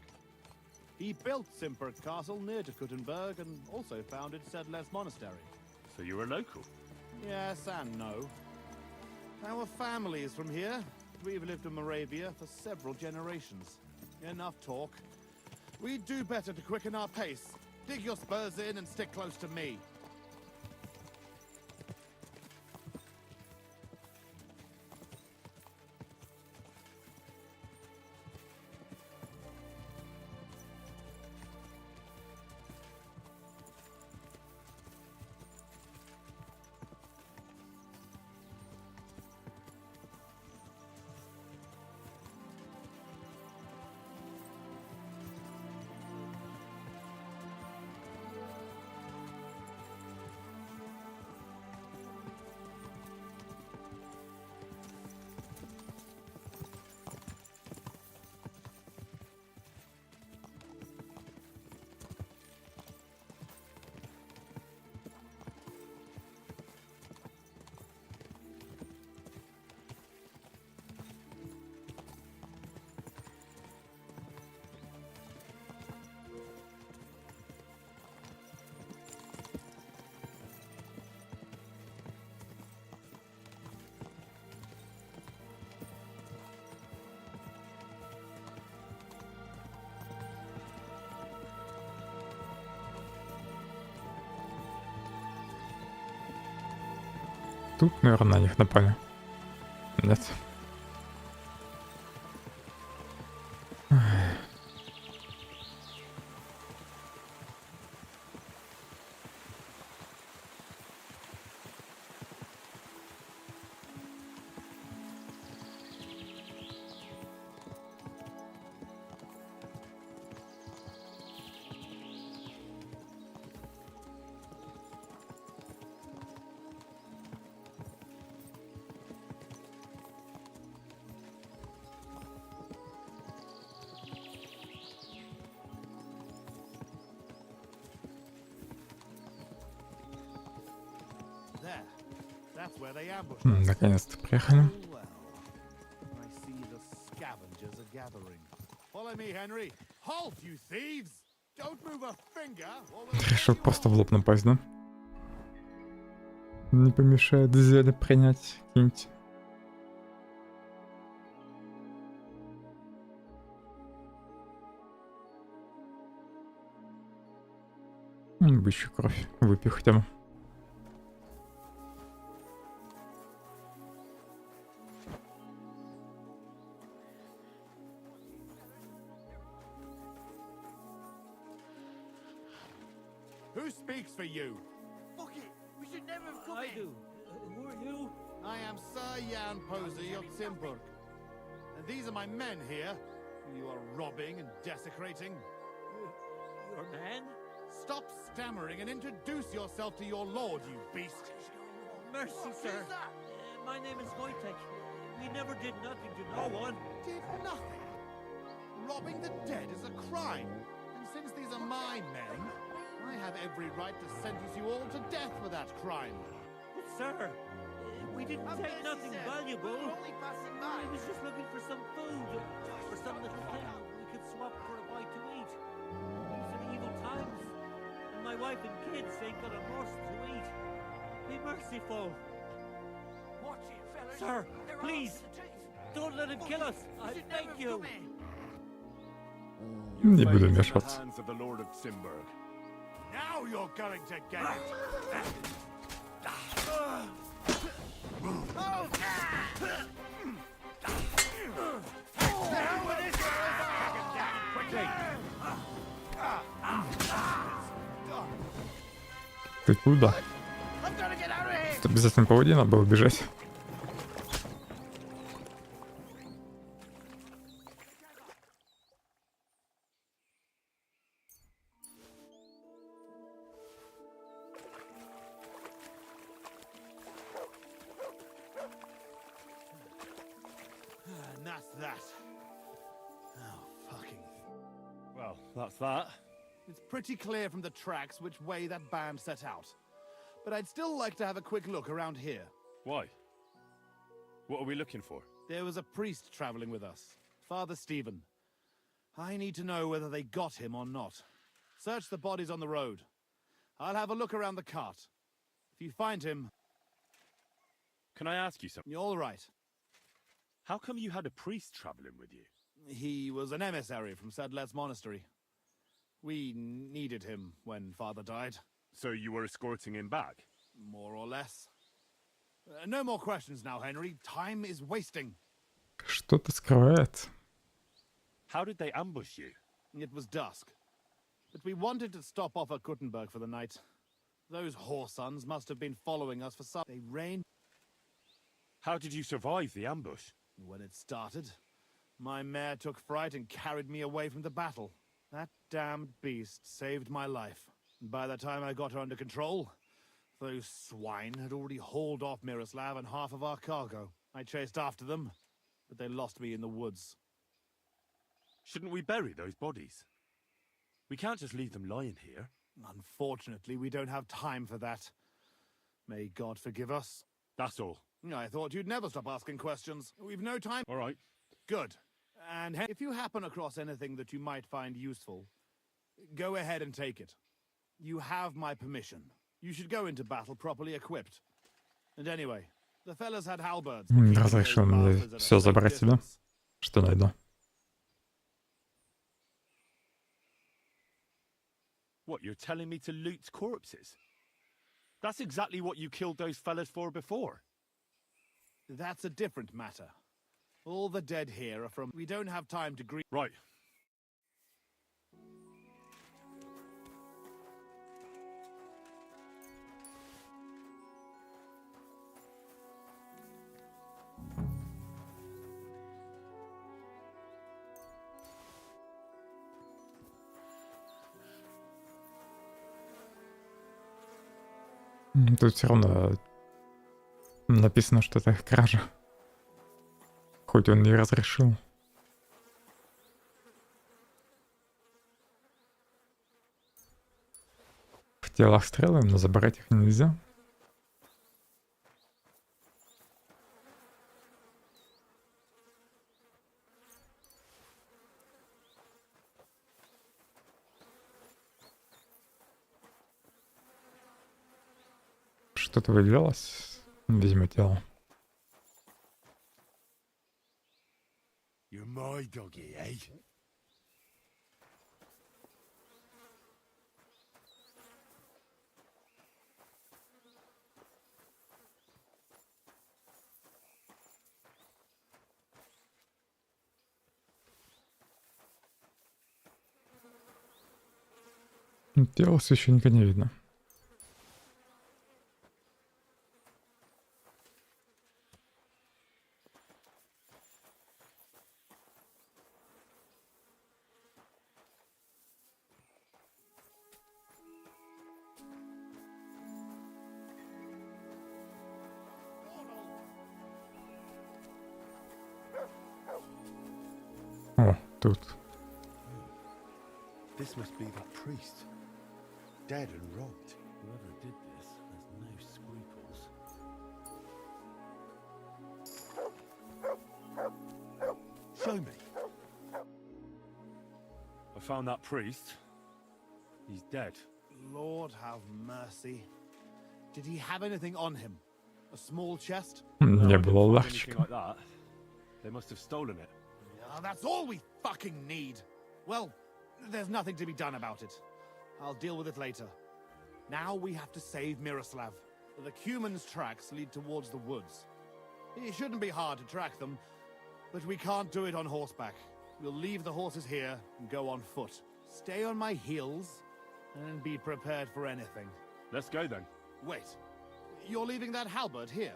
He built Simperk Castle near to Kuttenberg and also founded Sedles Monastery. So you're a local? Yes and no. Our family is from here. We've lived in Moravia for several generations. Enough talk. We'd do better to quicken our pace. Dig your spurs in and stick close to me. Тут, наверное, на них напали. Нет. That's where they ambushed us. Наконец-то приехали. Well, I see the scavengers are gathering. Follow me, Henry. Halt, you thieves! Don't move a finger, or we'll Решил просто в лоб напасть, да? Не помешает зелье принять какие-нибудь. Бычью кровь выпью хотя бы. Who speaks for you? Fuck it! We should never have come in! do. Who are you? I am Sir Jan Posey of Simburg. And these are my men here, who you are robbing and desecrating. Your man? Stop stammering and introduce yourself to your lord, you beast! Mercy, sir. My name is Wojtek. We never did nothing to no one. Did nothing? Robbing the dead is a crime. And since these are my men, I have every right to sentence you all to death for that crime. But, sir, we didn't take nothing valuable. We're only passing by. I was just looking for some food, or some little thing we could swap for a bite to eat. These are evil times, and my wife and kids ain't got a morsel to eat. Be merciful. Watch it, fellas. Sir, They're please, armed to the teeth. don't let him kill us. I should beg never you. have come in. Не Your буду fate is in the вмешиваться. hands of the Lord of Simburg. Now you're going to get it! Ты куда? Что обязательно по воде надо было бежать. And that's that. Oh, fucking... Well, that's that. It's pretty clear from the tracks which way that band set out. But I'd still like to have a quick look around here. Why? What are we looking for? There was a priest traveling with us, Father Stephen. I need to know whether they got him or not. Search the bodies on the road. I'll have a look around the cart. If you find him... Can I ask you something? You're all right. How come you had a priest traveling with you? He was an emissary from Sadlet's monastery. We needed him when Father died. So you were escorting him back? More or less. No more questions now, Henry. Time is wasting. Что-то скрывает. How did they ambush you? It was dusk. But we wanted to stop off at Kuttenberg for the night. Those whoresons must have been following us for some... They rained... How did you survive the ambush? When it started, my mare took fright and carried me away from the battle. That damned beast saved my life. And by the time I got her under control, those swine had already hauled off Miroslav and half of our cargo. I chased after them, but they lost me in the woods. Shouldn't we bury those bodies? We can't just leave them lying here. Unfortunately, we don't have time for that. May God forgive us. That's all. I thought you'd never stop asking questions. We've no time. All right. Good. And if you happen across anything that you might find useful, go ahead and take it. You have my permission. You should go into battle properly equipped. And anyway, the fellas had halberds. Разрешил мне все забрать себе, что найду. What, you're telling me to loot corpses? That's exactly what you killed those fellas for before. That's a different matter. All the dead here are from... We don't have time to grieve... Right. Тут все равно написано, что это кража. Хоть он и разрешил. В телах стрелы, но забрать их нельзя. Что-то выделялось. Видимо, тело. You're my doggy, eh? Тело священника не видно. О, тут. This must be that priest. Dead and robbed. Whoever did this has no scruples. Show me. I found that priest. He's dead. Lord have mercy. Did he have anything on him? A small chest? Не было Anything ларчика. like that. They must have stolen it. That's all we fucking need. Well, there's nothing to be done about it. I'll deal with it later. Now we have to save Miroslav. The Cuman's tracks lead towards the woods. It shouldn't be hard to track them, but we can't do it on horseback. We'll leave the horses here and go on foot. Stay on my heels and be prepared for anything. Let's go then. Wait, you're leaving that halberd here?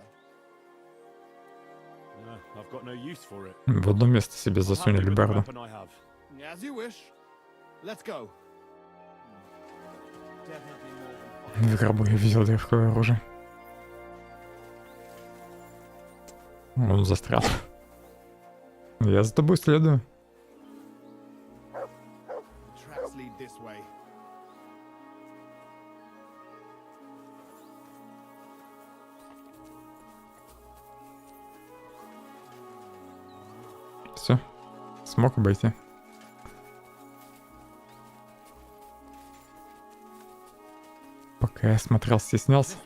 Yeah, I've got no use for it. В одно место себе I'm happy засунули with the барда. weapon I have. As you wish. Let's go. Definitely more than В гробу я видел легкое оружие. Он застрял. Я за тобой следую. tracks lead this way. Все. Смог обойти. Пока я смотрел, стеснялся.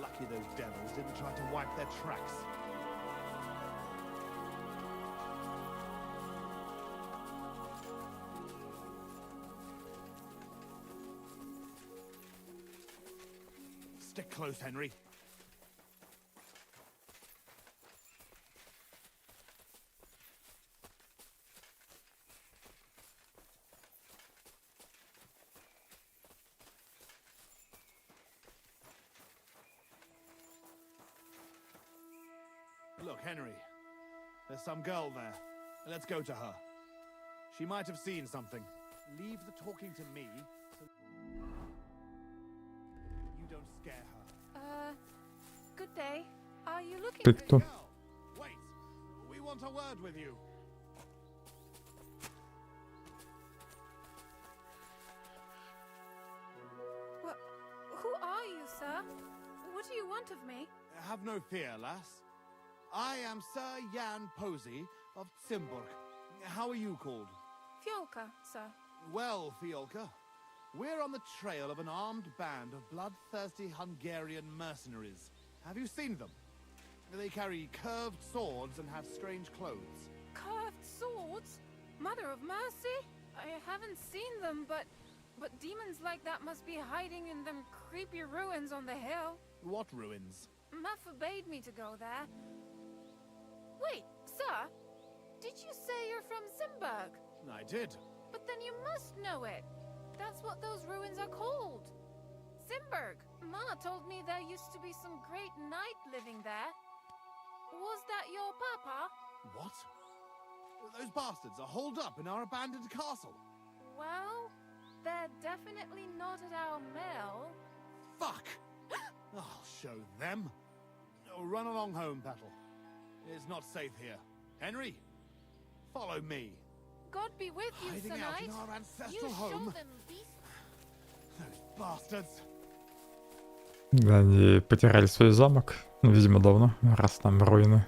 Lucky those devils didn't try to wipe their tracks. Stick close, Henry. Look, Henry. There's some girl there. Let's go to her. She might have seen something. Leave the talking to me so you don't scare her. Good day. Are you looking Ты for... кто? Wait. We want a word with you. Who are you, sir? What do you want of me? Have no fear, lass. I am Sir Jan Posey of Zimburg. How are you called? Fiolka, sir. Well, Fiolka, we're on the trail of an armed band of bloodthirsty Hungarian mercenaries. Have you seen them? They carry curved swords and have strange clothes. Curved swords? Mother of mercy? I haven't seen them, but demons like that must be hiding in them creepy ruins on the hill. What ruins? Ma forbade me to go there. Wait, sir? Did you say you're from Zimburg? I did. But then you must know it. That's what those ruins are called. Zimburg. Ma told me there used to be some great knight living there. Was that your papa? What? Those bastards are holed up in our abandoned castle. Well, they're definitely not at our mill. Fuck! I'll show them. Run along home, Petal. It's not safe here. Henry, follow me. God be with you, Hiding Sir out Knight. in our ancestral You home. show them, beast. Those bastards. Да, они потеряли свой замок. Ну, видимо, давно, раз там руины.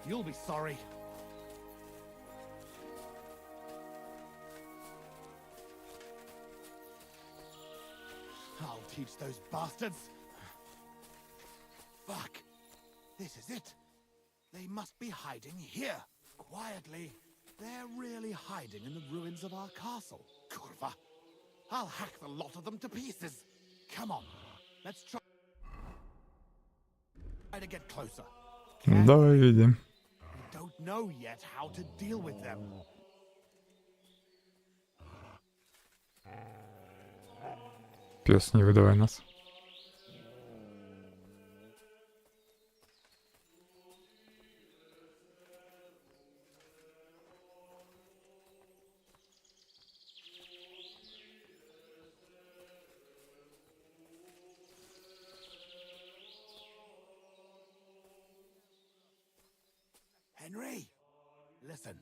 You'll be sorry. I'll teach those bastards. Fuck. This is it. They must be hiding here. Quietly. They're really hiding in the ruins of our castle. Kurva. I'll hack the lot of them to pieces. Come on. Let's try to get closer. Давай видим. We don't know yet how to deal with them. Пес, не выдавай нас. Henry, listen.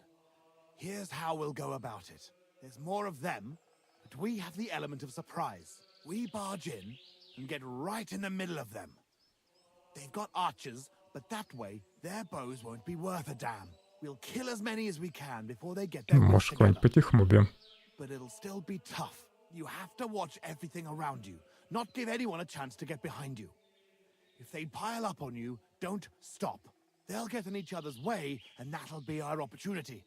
Here's how we'll go about it. There's more of them, but we have the element of surprise. We barge in and get right in the middle of them. They've got archers, but that way their bows won't be worth a damn. We'll kill as many as we can before they get their wits Может, together. кого-нибудь по-тихому убьем. But it'll still be tough. You have to watch everything around you, not give anyone a chance to get behind you. If they pile up on you, don't stop. They'll get in each other's way, and that'll be our opportunity.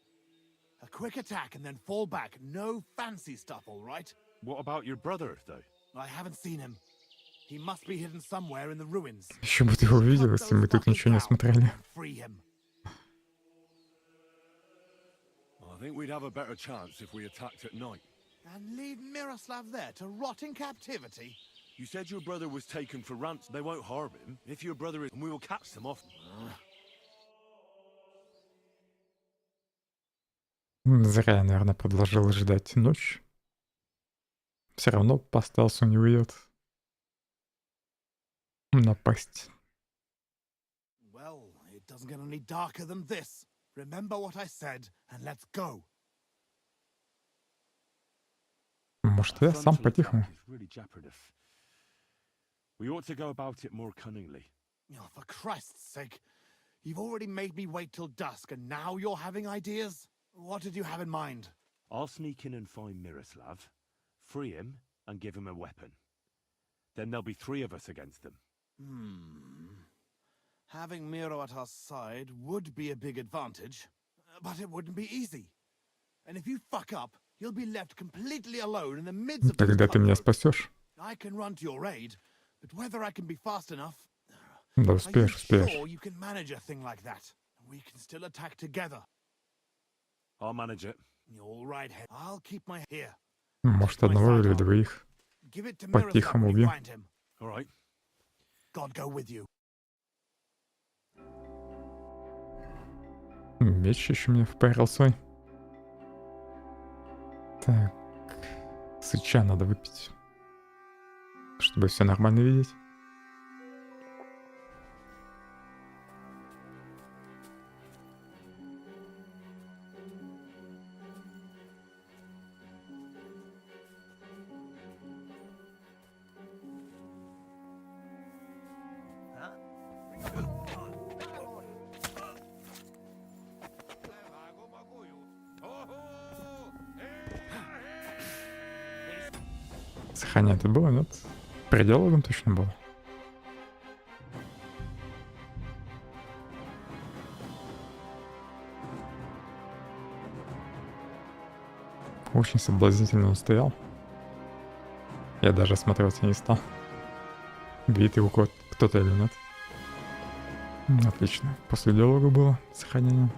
A quick attack and then fall back. No fancy stuff, all right? What about your brother, though? I haven't seen him. He must be hidden somewhere in the ruins. Еще бы ты его увидел, если мы тут ничего не смотрели. Free him. I think we'd have a better chance if we attacked at night. And leave Miroslav there to rot in captivity? You said your brother was taken for ransom. They won't harm him. If your brother is... we will catch them off. Зря я, наверное, предложил ждать ночь. Все равно по стелсу не выйдет напасть. Well, it doesn't get any darker than this. Remember what I said, and let's go. Может, я сам по-тихому? We ought to go about it more cunningly. Oh, for Christ's sake. You've already made me wait till dusk, and now you're having ideas? What did you have in mind? I'll sneak in and find Miroslav, free him, and give him a weapon. Then there'll be 3 of us against them. Having Miro at our side would be a big advantage, but it wouldn't be easy. And if you fuck up, you'll be left completely alone in the midst of Тогда ты меня спасешь. I can run to your aid, but whether I can be fast enough... Да успеешь, успеешь. Sure you can manage a thing like that? We can still attack together. I'll manage it. All right, I'll keep my here. Может, одного или двоих по-тихому убьем. All right. God go with you. Меч еще мне впарил свой. Так. Сыча надо выпить. Чтобы все нормально видеть. Сохранять это было, нет? Перед диалогом точно было. Очень соблазнительно он стоял. Я даже осматриваться не стал. Видит его кто-то или нет. Отлично. После диалога было сохранение.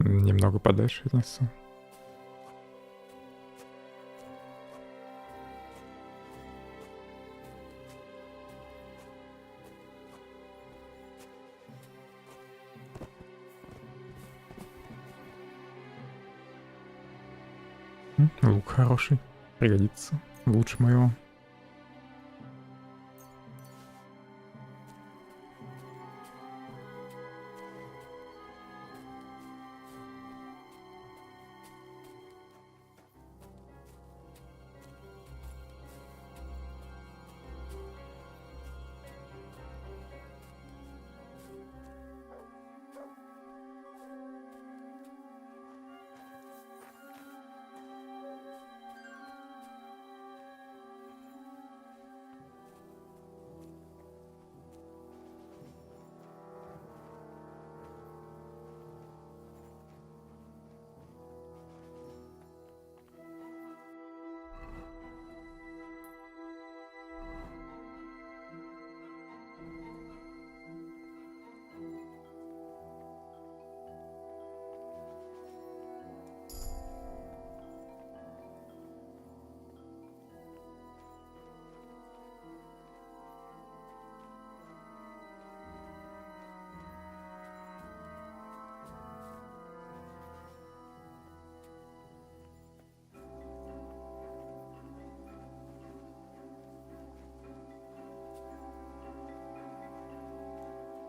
Немного подальше отнесу. Лук хороший. Пригодится. Лучше моего.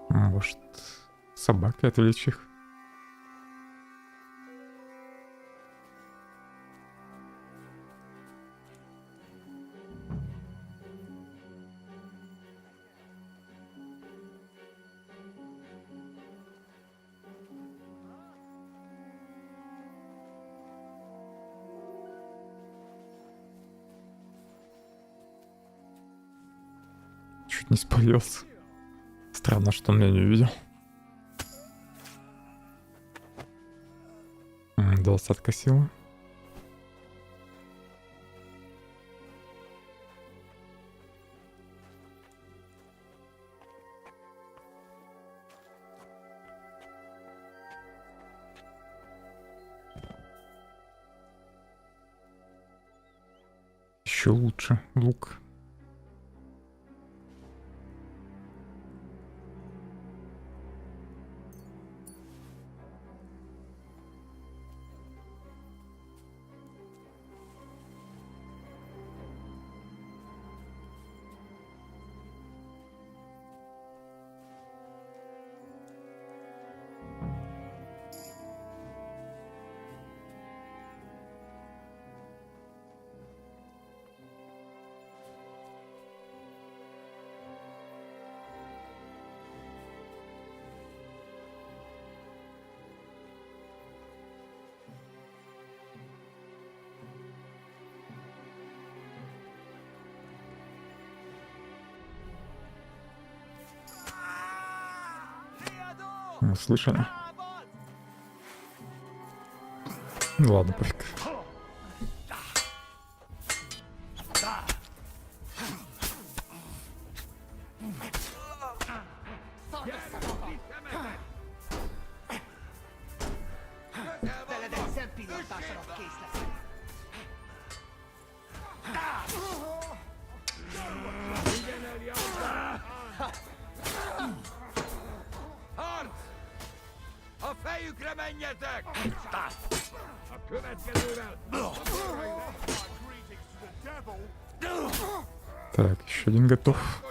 Может, собакой отвлечь их? Чуть не спалился. Странно, что он меня не увидел. 20 силы. Еще лучше лук. Слышали? Ну ладно, пофиг. A fejükre menjetek! A következővel! Так, еще один готов.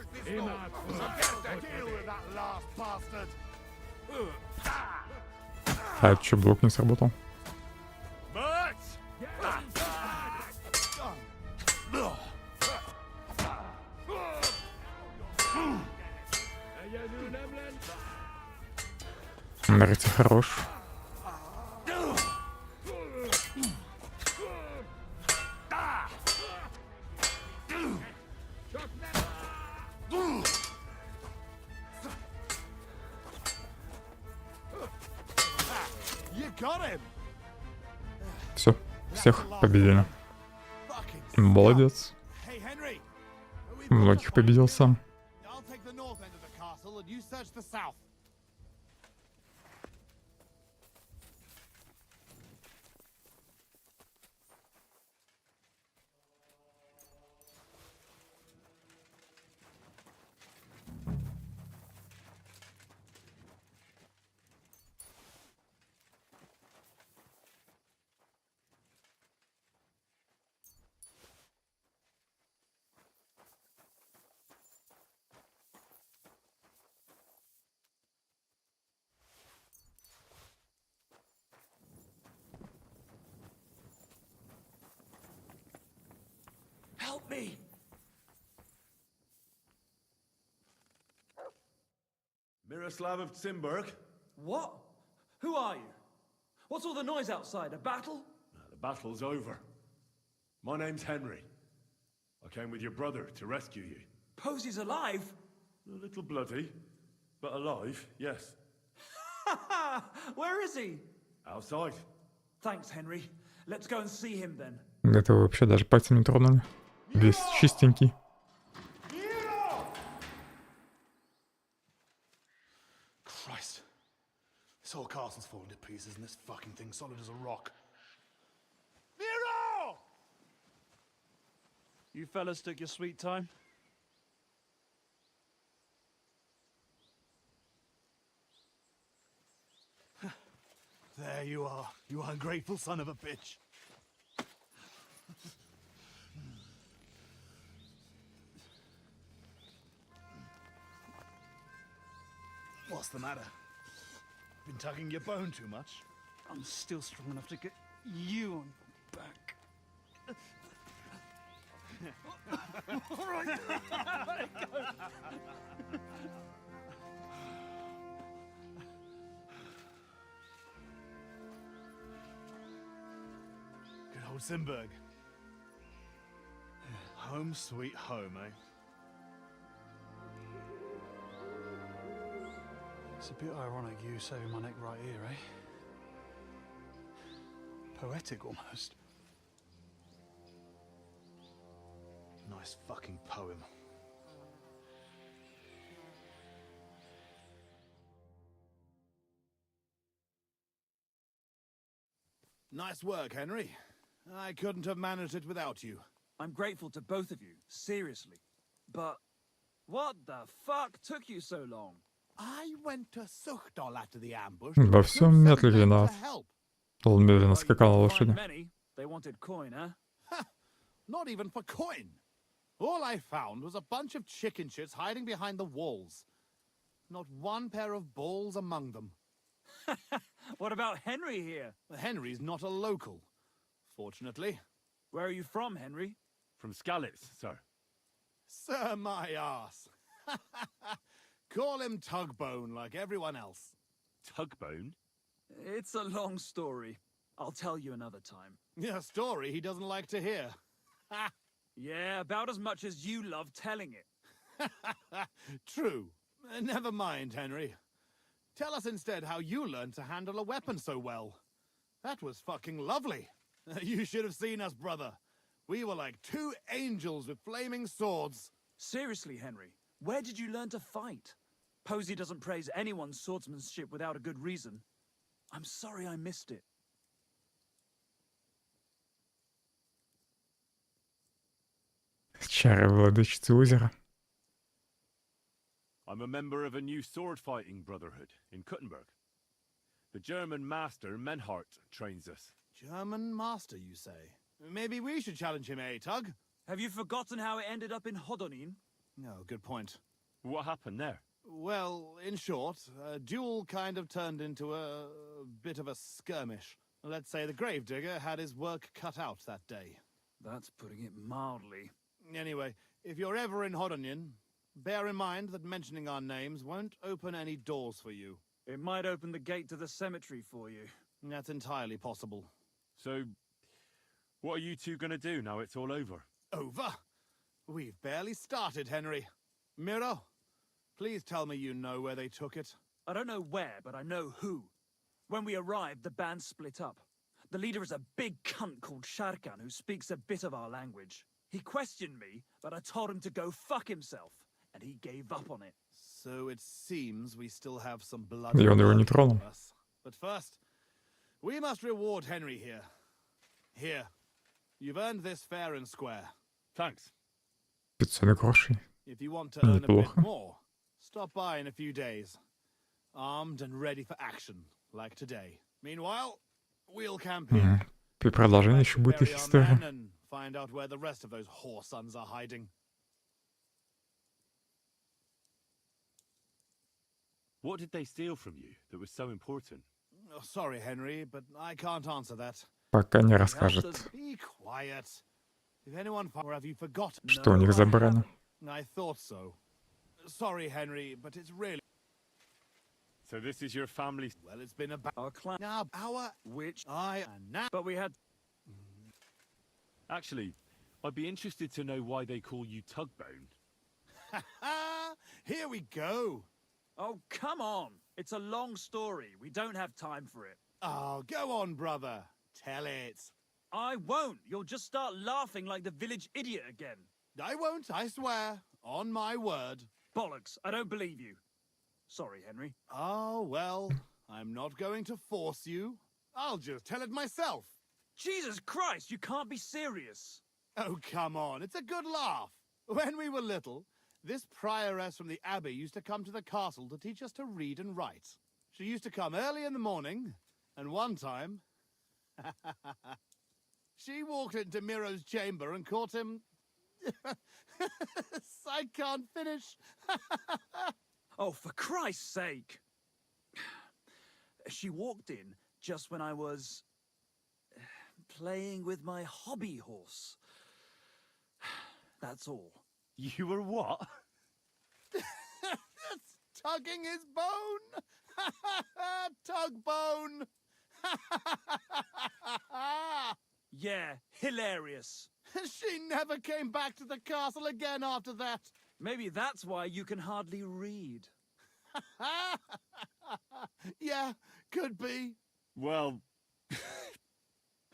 А это что, блок не сработал? Нравится, хорош. Все, всех победили. Молодец. Многих победил сам. Miroslav of Timberg. What? Who are you? What's all the noise outside? A battle? The battle's over. My name's Henry. I came with your brother to rescue you. Posy's alive? A little bloody, but alive, yes. Where is he? Outside. Thanks, Henry. Let's go and see him then. Этого вообще даже пальцем не тронули. Весь чистенький. Christ. This whole castle's falling to pieces and this fucking thing's solid as a rock. Miro! You fellas took your sweet time. There you are, you ungrateful son of a bitch. What's the matter? Been tugging your bone too much? I'm still strong enough to get you on back. All right. Let go. Good old Simberg. Home sweet home, eh? It's a bit ironic you saving my neck right here, eh? Poetic almost. Nice fucking poem. Nice work, Henry. I couldn't have managed it without you. I'm grateful to both of you, seriously. But what the fuck took you so long? I went to Suchdol after the ambush. Во всем Метлик виноват. Он медленно скакал на лошади. Many. They wanted coin, huh? Not even for coin. All I found was a bunch of chicken shits hiding behind the walls. Not one pair of balls among them. What about Henry here? Henry's not a local, fortunately. Where are you from, Henry? From Skalitz, sir. Sir, my ass. Call him Tugbone like everyone else. Tugbone? It's a long story. I'll tell you another time. A story he doesn't like to hear. Yeah, about as much as you love telling it. True. Never mind, Henry. Tell us instead how you learned to handle a weapon so well. That was fucking lovely. You should have seen us, brother. We were like two angels with flaming swords. Seriously, Henry, where did you learn to fight? Posy doesn't praise anyone's swordsmanship without a good reason. I'm sorry I missed it. Чары владычицы озера. I'm a member of a new sword-fighting brotherhood in Kuttenberg. The German master, Menhart, trains us. German master, you say? Maybe we should challenge him, eh, Tug? Have you forgotten how it ended up in Hodonin? No, good point. What happened there? Well, in short, a duel kind of turned into a bit of a skirmish. Let's say the gravedigger had his work cut out that day. That's putting it mildly. Anyway, if you're ever in Hodonin, bear in mind that mentioning our names won't open any doors for you. It might open the gate to the cemetery for you. That's entirely possible. So, what are you two gonna do now it's all over? Over? We've barely started, Henry. Miro, please tell me you know where they took it. I don't know where, but I know who. When we arrived, the band split up. The leader is a big cunt called Sharkan who speaks a bit of our language. He questioned me, but I told him to go fuck himself, and he gave up on it. So it seems we still have some blood. И он его не тронул. But first, we must reward Henry here. Here, you've earned this fair and square. Thanks. 500 грошей. If you want to earn a bit Неплохо. more, stop by in a few days. Armed and ready for action, like today. Meanwhile, we'll campaign. При продолжении еще будет их Bury our история. man and find out where the rest of those whore sons are hiding. What did they steal from you that was so important? Oh, sorry, Henry, but I can't answer that. Пока не расскажет, Be quiet. If anyone, or have you forgotten? что у них забрано. I thought so. Sorry, Henry, but it's really. So this is your family's... Well, it's been about Our clan. now, our which I and now. But we had. Actually, I'd be interested to know why they call you Tugbone. Here we go. Oh, come on. It's a long story. We don't have time for it. Oh, go on, brother. Tell it. I won't. You'll just start laughing like the village idiot again. I won't, I swear. On my word. Bollocks. I don't believe you. Sorry, Henry. Oh, well, I'm not going to force you. I'll just tell it myself. Jesus Christ, you can't be serious. Oh, come on. It's a good laugh. When we were little, this prioress from the abbey used to come to the castle to teach us to read and write. She used to come early in the morning, and one time... she walked into Miro's chamber and caught him... I can't finish. Oh, for Christ's sake. She walked in just when I was... playing with my hobby horse. That's all. You were what? That's tugging his bone. Tug bone. Yeah, hilarious. She never came back to the castle again after that. Maybe that's why you can hardly read. Yeah, could be. Well,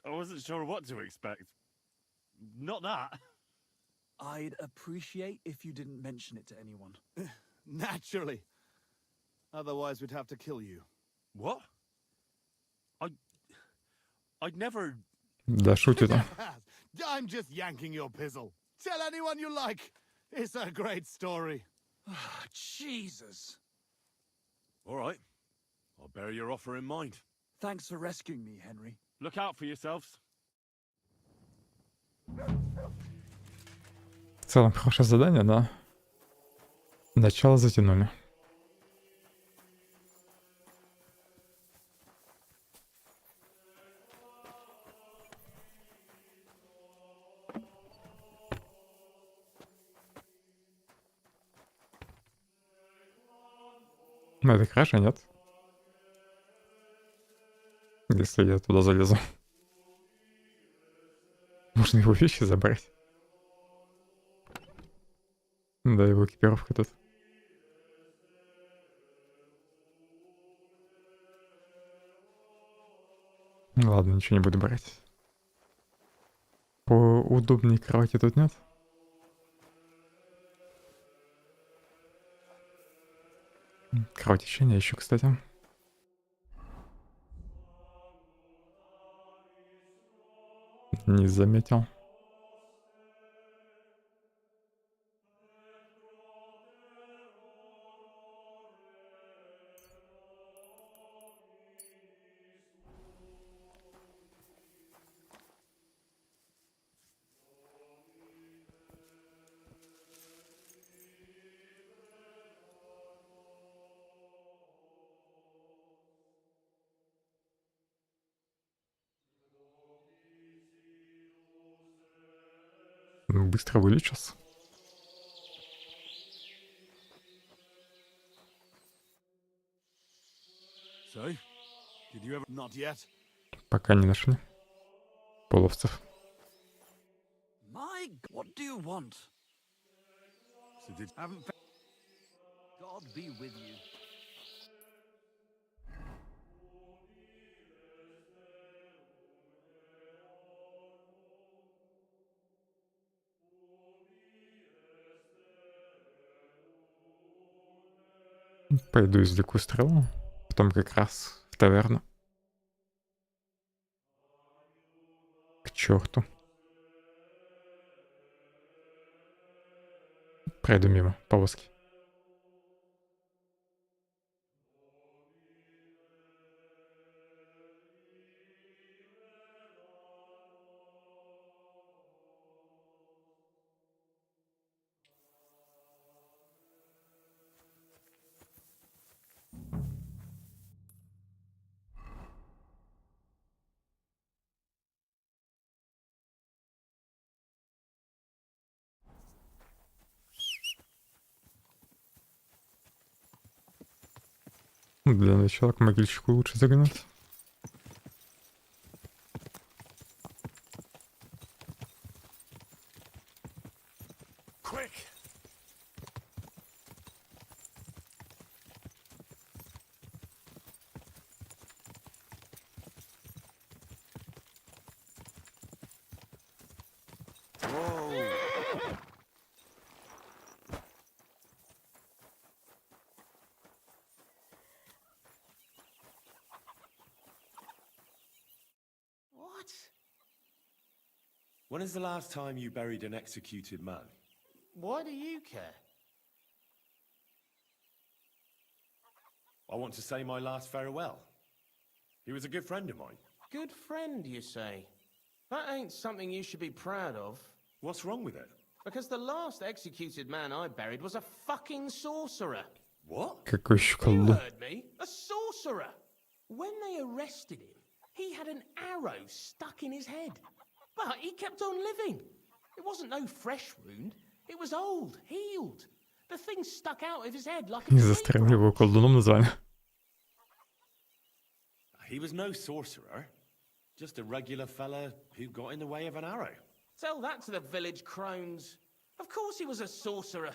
I wasn't sure what to expect. Not that. I'd appreciate if you didn't mention it to anyone. Naturally. Otherwise, we'd have to kill you. What? I'd never... Да шутит он. I'm just yanking your pizzle. Tell anyone you like. It's a great story. Jesus. All right. I'll bear your offer in mind. Thanks for rescuing me, Henry. Look out for yourselves. В целом, хорошее задание, да. Начало затянули. Ну, это хорошо, нет? Если я туда залезу. Можно его вещи забрать. Да, его экипировка тут. Ладно, ничего не буду брать. Поудобнее кровати тут нет. Кровотечение еще, кстати. Не заметил. Быстро вылечился. So, did you ever... Not yet. Пока не нашли половцев. My God, what do you want? So did... Haven't... God be with you. Пойду извлеку стрелу. Потом как раз в таверну. К черту. Пройду мимо повозки. Для начала к могильщику лучше загнать. Quick! What? When is the last time you buried an executed man? Why do you care? I want to say my last farewell. He was a good friend of mine. Good friend, you say? That ain't something you should be proud of. What's wrong with it? Because the last executed man I buried was a fucking sorcerer. What? Какой еще You колдун. heard me. A sorcerer. When they arrested him, he had an arrow stuck in his head. But he kept on living. It wasn't no fresh wound. It was old, healed. The thing stuck out of his head like a Не застрял его колдуном назвали. He was no sorcerer. Just a regular fella who got in the way of an arrow. Tell that to the village crones. Of course he was a sorcerer.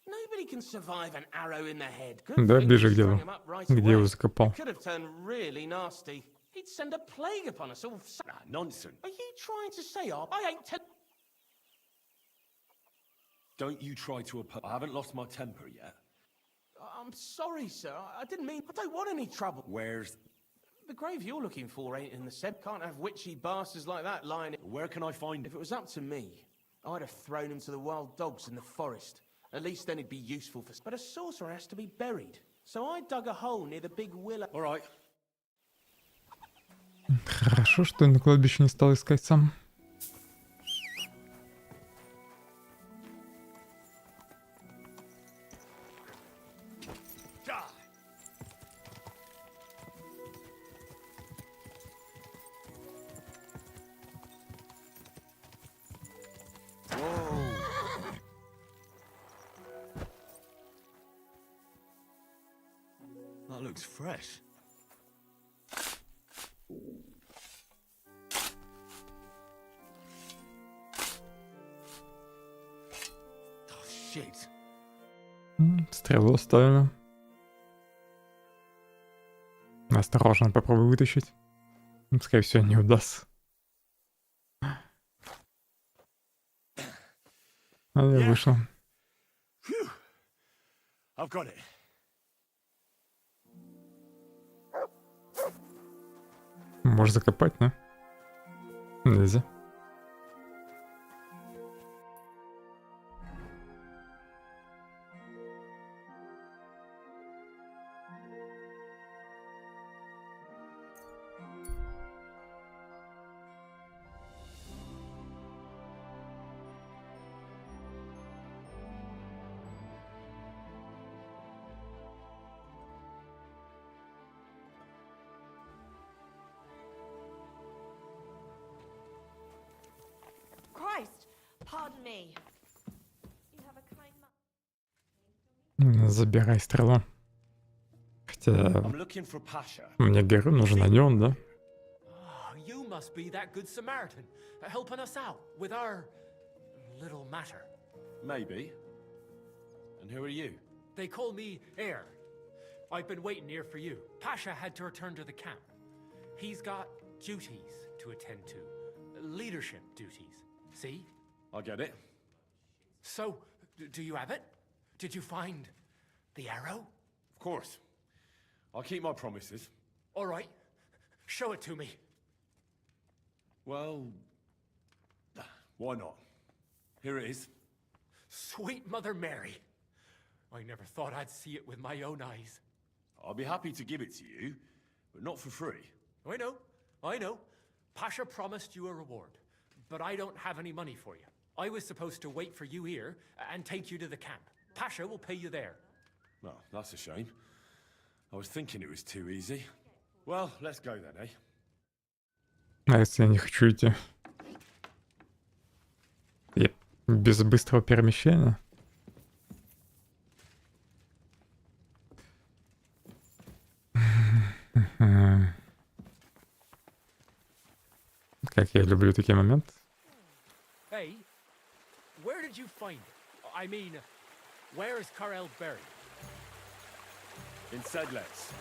Nobody can survive an arrow in the head. Good Да, thing ближе we к делу. strung him up right Где его away. закопал? It could have turned really nasty. He'd send a plague upon us all. Nonsense. Are you trying to say I ain't Don't you try to I haven't lost my temper yet. I'm sorry, sir. I didn't mean... I don't want any trouble. Where's... The grave you're looking for ain't in the Seb. Can't have witchy bastards like that lying... Where can I find... If it was up to me, I'd have thrown him to the wild dogs in the forest. At least then he'd be useful for... But a sorcerer has to be buried. So I dug a hole near the big willow... All right. Хорошо, что я на кладбище не стал искать сам. That looks fresh. Oh, shit. Стрелу оставили. Осторожно, попробуй вытащить. Скорее всего, не удастся. А я вышел. I've got it. Можешь закопать, да? Нельзя. Christ, pardon me. You have a kind Забирай стрелу. Хотя... I'm looking for Pasha. Мне Геру нужен он, да? Oh, you must be that good Samaritan, helping us out with our little matter. Maybe. And who are you? They call me Heir. I've been waiting here for you. Pasha had to return to the camp. He's got duties to attend to. Leadership duties. See? I get it. So, do you have it? Did you find the arrow? Of course. I'll keep my promises. All right. Show it to me. Well, why not? Here it is. Sweet Mother Mary. I never thought I'd see it with my own eyes. I'll be happy to give it to you, but not for free. I know. Pasha promised you a reward, but I don't have any money for you. I was supposed to wait for you here and take you to the camp. Pasha will pay you there. Well, that's a shame. I was thinking it was too easy. Well, let's go then, eh? А если я не хочу идти? Я без быстрого перемещения? Как я люблю такие моменты. Hey, where did you find it? I mean, where is Karel buried? In Sedlets.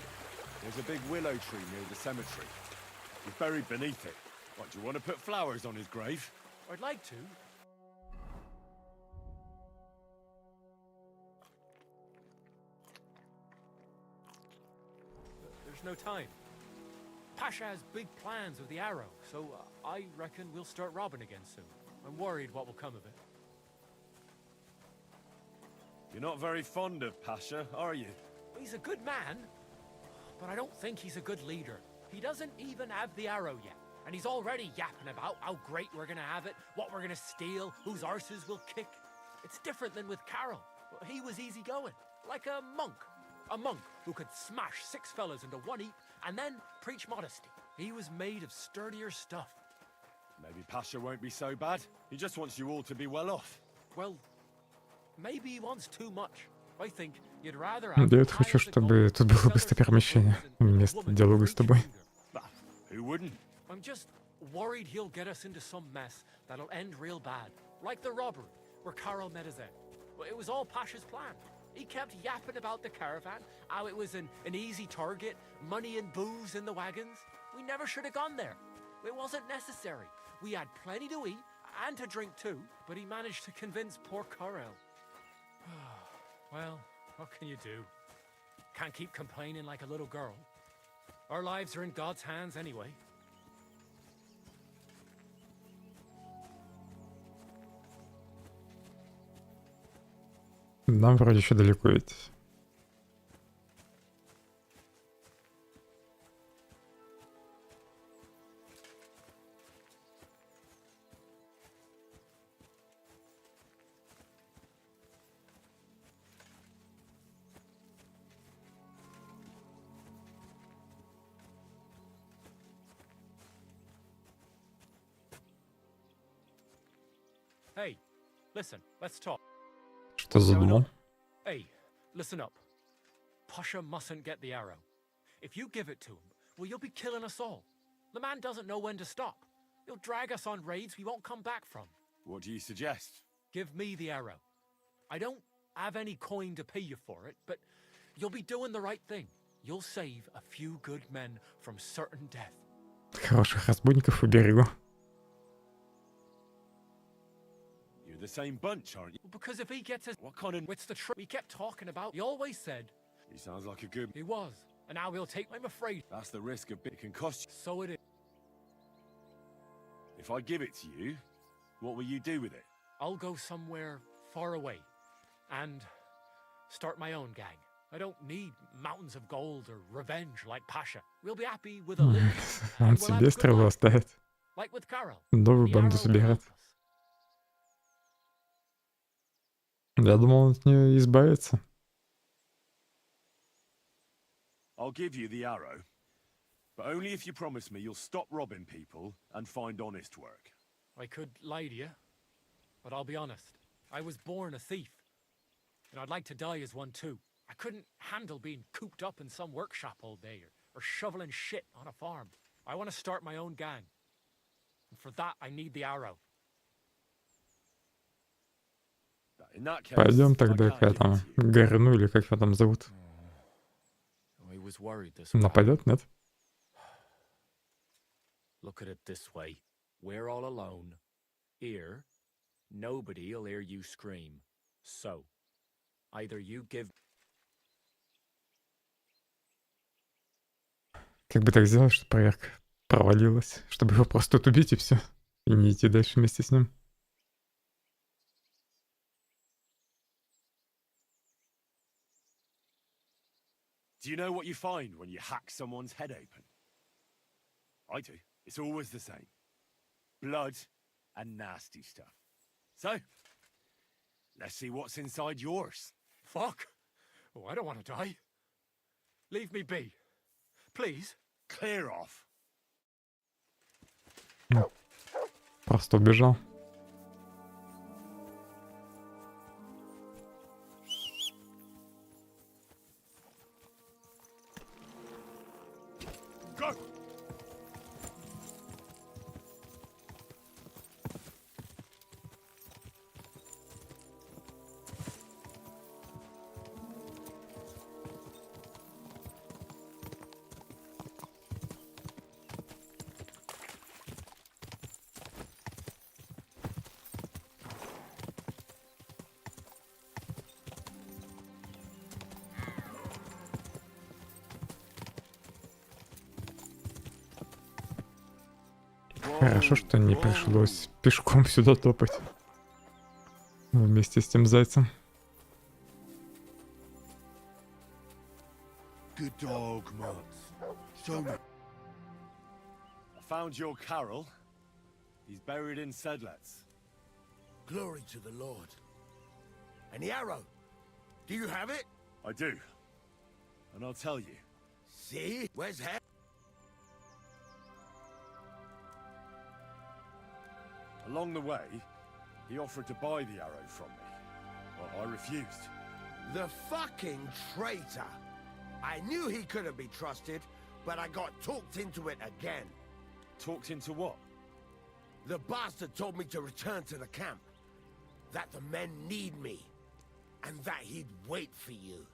There's a big willow tree near the cemetery. He's buried beneath it. What, do you want to put flowers on his grave? I'd like to. There's no time. Pasha has big plans with the arrow, so I reckon we'll start robbing again soon. I'm worried what will come of it. You're not very fond of Pasha, are you? He's a good man, but I don't think he's a good leader. He doesn't even have the arrow yet, and he's already yapping about how great we're gonna have it, what we're gonna steal, whose arses we'll kick. It's different than with Carol. He was easygoing, like a monk. A monk who could smash 6 fellas into one heap and then preach modesty. He was made of sturdier stuff. Maybe Pasha won't be so bad. He just wants you all to be well off. Well, maybe he wants too much. I think you'd rather have... Я вот хочу, чтобы тут было быстрое перемещение вместо диалога с тобой. Who wouldn't? I'm just worried he'll get us into some mess that'll end real bad. Like the robbery, where Carol met his end. Well, it was all Pasha's plan. He kept yapping about the caravan, how it was an easy target, money and booze in the wagons. We never should have gone there. It wasn't necessary. We had plenty to eat, and to drink too, but he managed to convince poor Carel. Well, what can you do? Can't keep complaining like a little girl. Our lives are in God's hands anyway. Нам вроде еще далеко идти. Hey, listen, let's talk. Что задумал? Hey, listen up. Pasha mustn't get the arrow. If you give it to him, well, you'll be killing us all. The man doesn't know when to stop. He'll drag us on raids we won't come back from. What do you suggest? Give me the arrow. I don't have any coin to pay you for it, but you'll be doing the right thing. You'll save a few good men from certain death. Хороших разбойников уберегу. You're the same bunch, aren't you? Because if he gets us, what kind of... It's the truth we kept talking about. He always said... He sounds like a good... He was. And now he'll take... I'm afraid. That's the risk of it can cost you. So it is. If I give it to you, what will you do with it? I'll go somewhere far away. And start my own gang. I don't need mountains of gold or revenge like Pasha. We'll be happy with a little... Он себе стрелу оставит. Like with Carol. Новую банду собирает. Я думал, он от нее избавится. I'll give you the arrow, but only if you promise me you'll stop robbing people and find honest work. I could lie to you, but I'll be honest. I was born a thief, and I'd like to die as one too. I couldn't handle being cooped up in some workshop all day or shoveling shit on a farm. I want to start my own gang, and for that I need the arrow. Пойдем тогда к этому Гарну, или как его там зовут. Нападет, нет? Look at it this way. We're all alone. Here, nobody'll hear you scream. So, either you give... Как бы так сделать, чтобы проверка провалилась, чтобы его просто тут убить и все, и не идти дальше вместе с ним. Do you know what you find when you hack someone's head open? I do. It's always the same. Blood and nasty stuff. So, let's see what's inside yours. Fuck! Oh, I don't want to die. Leave me be. Please. Clear off. Просто убежал. Хорошо, что не пришлось пешком сюда топать. Вместе с тем зайцем. Good dog, Mats. Show me. I found your Carol. He's buried in Sedlets. Glory to the Lord. And the arrow? Do you have it? I do. And I'll tell you. See? Where's Head? Along the way, he offered to buy the arrow from me. Well, I refused. The fucking traitor! I knew he couldn't be trusted, but I got talked into it again. Talked into what? The bastard told me to return to the camp. That the men need me. And that he'd wait for you.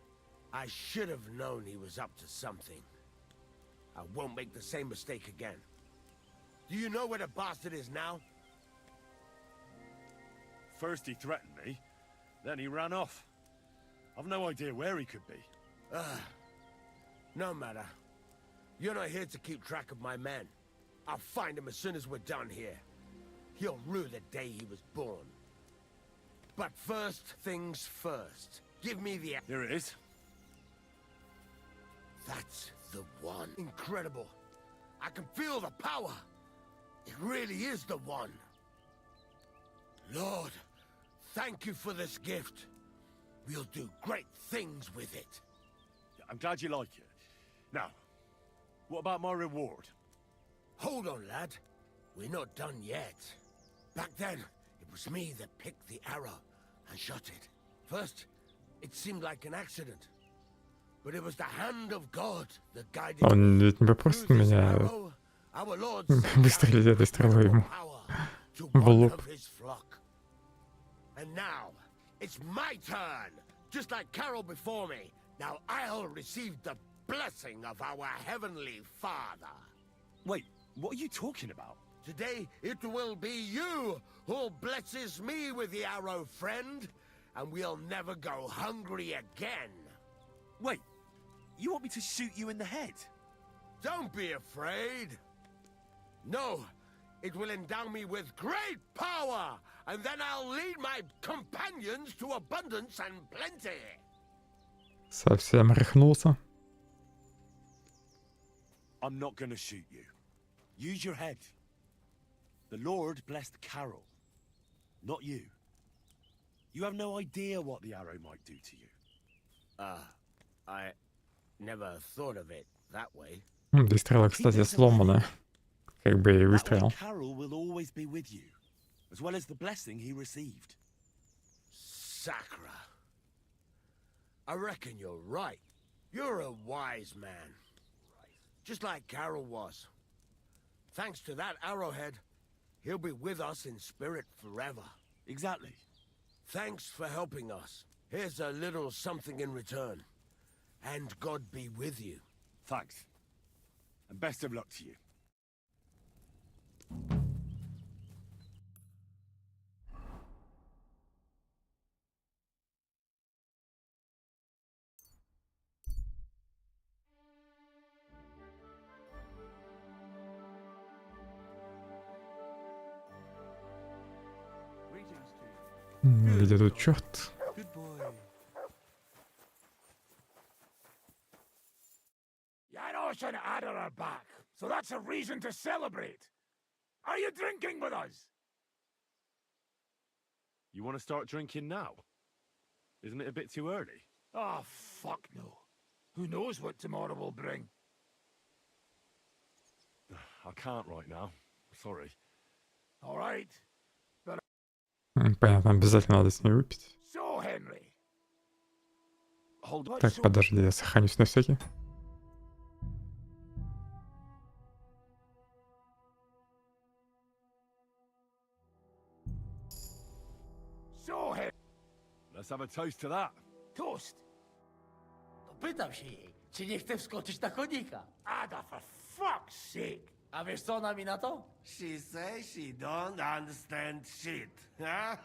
I should have known he was up to something. I won't make the same mistake again. Do you know where the bastard is now? First he threatened me, then he ran off. I've no idea where he could be. No matter. You're not here to keep track of my men. I'll find him as soon as we're done here. He'll rue the day he was born. But first things first. Give me the... Here it is. That's the one. Incredible. I can feel the power. It really is the one. Lord, thank you for this gift. We'll do great things with it. I'm glad you like it. Now, what about my reward? Hold on, lad. We're not done yet. Back then, it was me that picked the arrow and shot it. First, it seemed like an accident. But it was the hand of God that guided me. Он ведь не попросит меня выстрелить этой стрелой ему в лоб. And now, it's my turn. Just like Carol before me. Now I'll receive the blessing of our Heavenly Father. Wait, what are you talking about? Today, it will be you who blesses me with the arrow, friend. And we'll never go hungry again. Wait, you want me to shoot you in the head? Don't be afraid. No, it will endow me with great power. And then I'll lead my companions to abundance and plenty. Совсем рехнулся. I'm not gonna shoot you. Use your head. The Lord blessed Carol, not you. You have no idea what the arrow might do to you. I never thought of it that way. Да и стрела, кстати, сломанная. Как бы и выстрел. Carol will always be with you, as well as the blessing he received. Sacra. I reckon you're right. You're a wise man. Just like Carol was. Thanks to that arrowhead, he'll be with us in spirit forever. Exactly. Thanks for helping us. Here's a little something in return. And God be with you. Thanks. And best of luck to you. Где тут черт? Yanoshan Adder are back, so that's a reason to celebrate. Are you drinking with us? You want to start drinking now? Isn't it a bit too early? Oh, fuck no. Who knows what tomorrow will bring? I can't right now. Sorry. All right. Понятно, обязательно надо с ней выпить. So, Henry. Так, подожди, я сохранюсь на всякий. So, Henry. Let's have a toast to that. Toast. Pytam się jej, czy nie chce wskoczyć na konika. Ada, for fuck's sake. A wiesz co ona mi na to? She says she don't understand shit, huh?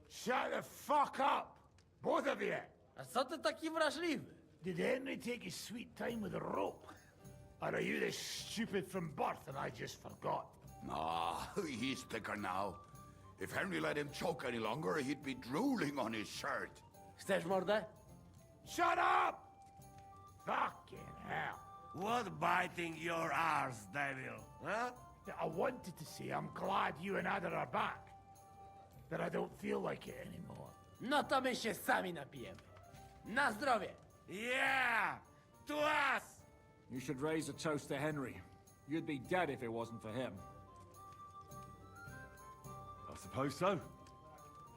Shut the fuck up, both of you. A co ty taki wrażliwy? Did Henry take his sweet time with a rope? Or are you this stupid from birth and I just forgot? Ah, he's thicker now. If Henry let him choke any longer, he'd be drooling on his shirt. Chcesz mordę? Shut up! Fucking hell. What biting your arse, devil? Huh? I wanted to say I'm glad you and Ada are back. But I don't feel like it anymore. No to my się sami napijemy. Na zdrowie! Yeah! To us! You should raise a toast to Henry. You'd be dead if it wasn't for him. I suppose so.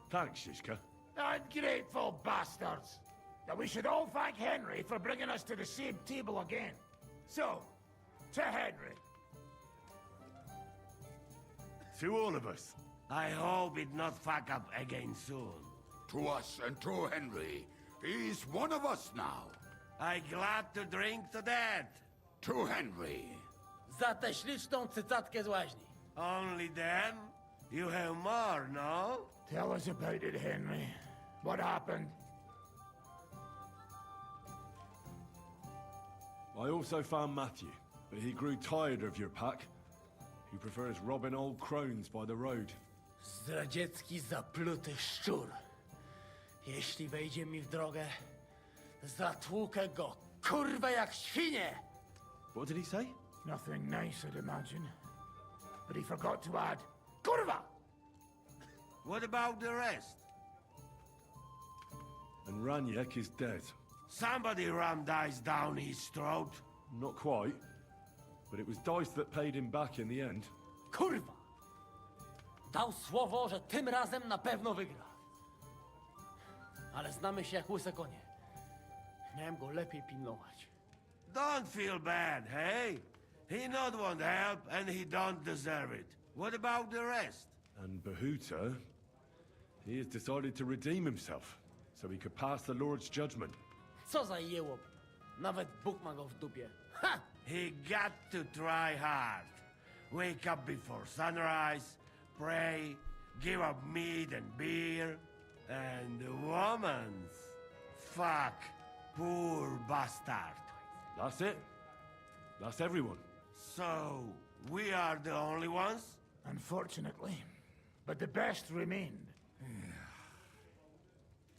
Thanks, Shishka. Ungrateful bastards! That we should all thank Henry for bringing us to the same table again. So, to Henry. To all of us. I hope it not fuck up again soon. To us and to Henry. He's one of us now. I glad to drink to that. To Henry. Za tę śliczną cycatkę z łaźni. Only then? You have more, no? Tell us about it, Henry. What happened? I also found Matthew, but he grew tired of your pack. He prefers robbing old crones by the road. Zdradziecki, zapluty szczur. Jeśli wejdzie mi w drogę, zatłukę go, kurwa, jak świnie! What did he say? Nothing nice, I'd imagine. But he forgot to add, kurwa! What about the rest? And Raniek is dead. Somebody rammed dice down his throat. Not quite. But it was dice that paid him back in the end. Kurwa! Dał słowo, że tym razem na pewno wygra. Ale znamy się jak łyse konie. Miałem go lepiej pilnować. Don't feel bad, hey? He not want help and he don't deserve it. What about the rest? And Bahuta, he has decided to redeem himself, so he could pass the Lord's judgment. Co za jełop. Nawet Bóg ma go w dupie. Ha! He got to try hard. Wake up before sunrise, pray, give up meat and beer, and the woman's. Fuck, poor bastard. That's it. That's everyone. So, we are the only ones? Unfortunately. But the best remained.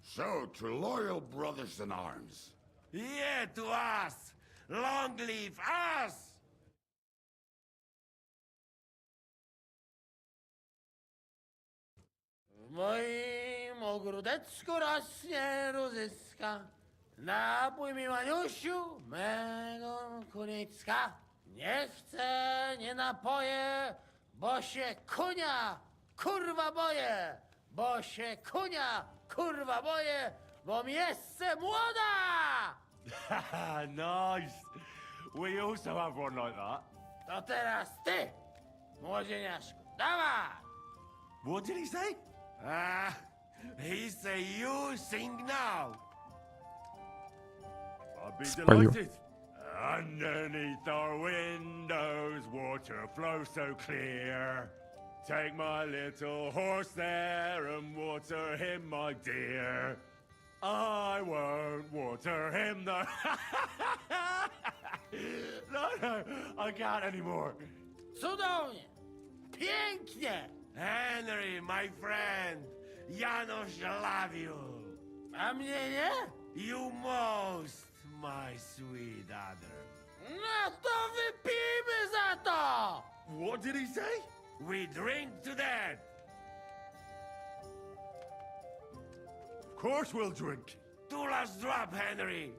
So, to loyal brothers in arms. Yeah, to us! Long live us! W moim ogródeczku rośnie różyska. Napój mi, Maniusiu, mego kunicka. Nie chcę, nie napoję, bo się kunia, kurwa boję. Bo się kunia, kurwa boję, bo miejsce młoda! Nice. We also have one like that. To teraz ty, młodzieniaszku, dawaj! What did he say? He say you sing now. I'd be Спою. delighted. Underneath our windows, water flows so clear. Take my little horse there and water him, my dear. I won't water him, though. No, I can't anymore. Cudownie! Pięknie! Henry, my friend, Janusz love you. A mnie nie? You most, my sweet other. No to wypijmy za to! What did he say? We drink to that. Of course we'll drink. Two last drop, Henry.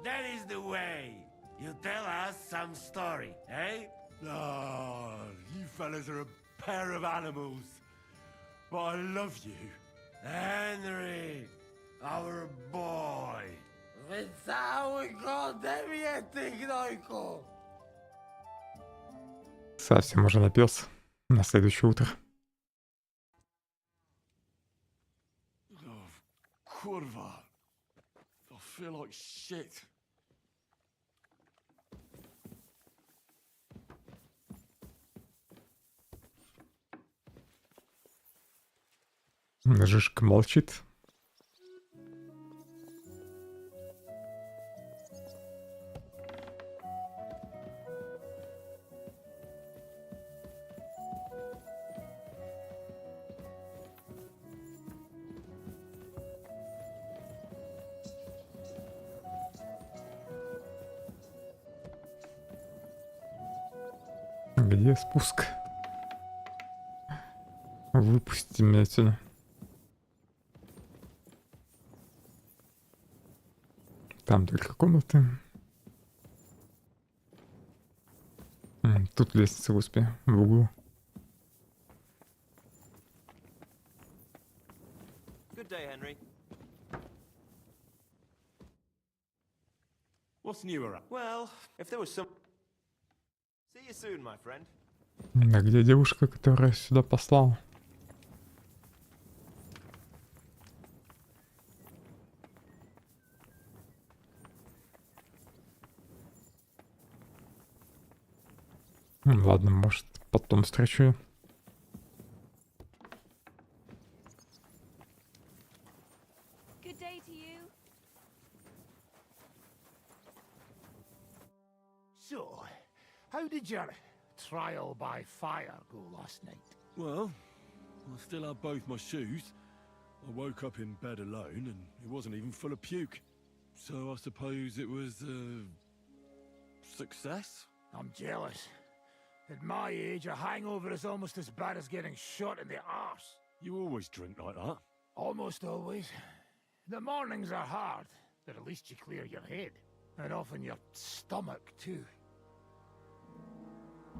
That is the way. You tell us some story, eh? Ah, you fellas are a pair of animals. But I love you. Henry, our boy. Wycałuj go ode mnie, ty gnojku! Совсем уже напился на следующее утро. Oh, kurwa. I feel like shit. Жишка молчит. Где спуск? Выпусти меня отсюда. Там только комнаты. Тут лестница в успе, в углу. Good day, Henry. What's new around? Well, if there was some... See you soon, my friend. А где девушка, которая сюда послала? Ладно, может, потом встречу её. Good day to you. So, how did your trial by fire go last night? Well, I still had both my shoes. I woke up in bed alone, and it wasn't even full of puke. So I suppose it was a success? I'm jealous. At my age, a hangover is almost as bad as getting shot in the arse. You always drink like that? Almost always. The mornings are hard, but at least you clear your head. And often your stomach, too.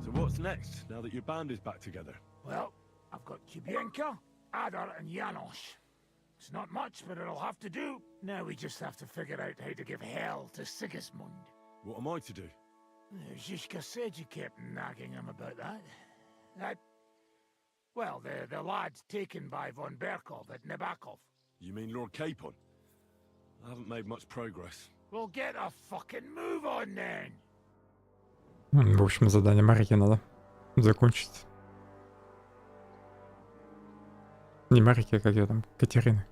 So what's next, now that your band is back together? Well, I've got Kubienka, Adar, and Janos. It's not much, but it'll have to do. Now we just have to figure out how to give hell to Sigismund. What am I to do? Zizka said you kept nagging him about that. Well, the lad taken by von Berkov at Nebakov. You mean Lord Capon? I haven't made much progress. Well, get a fucking move on then! В общем, задание Марики надо закончить. Не Марики, а как ее там, Катерины.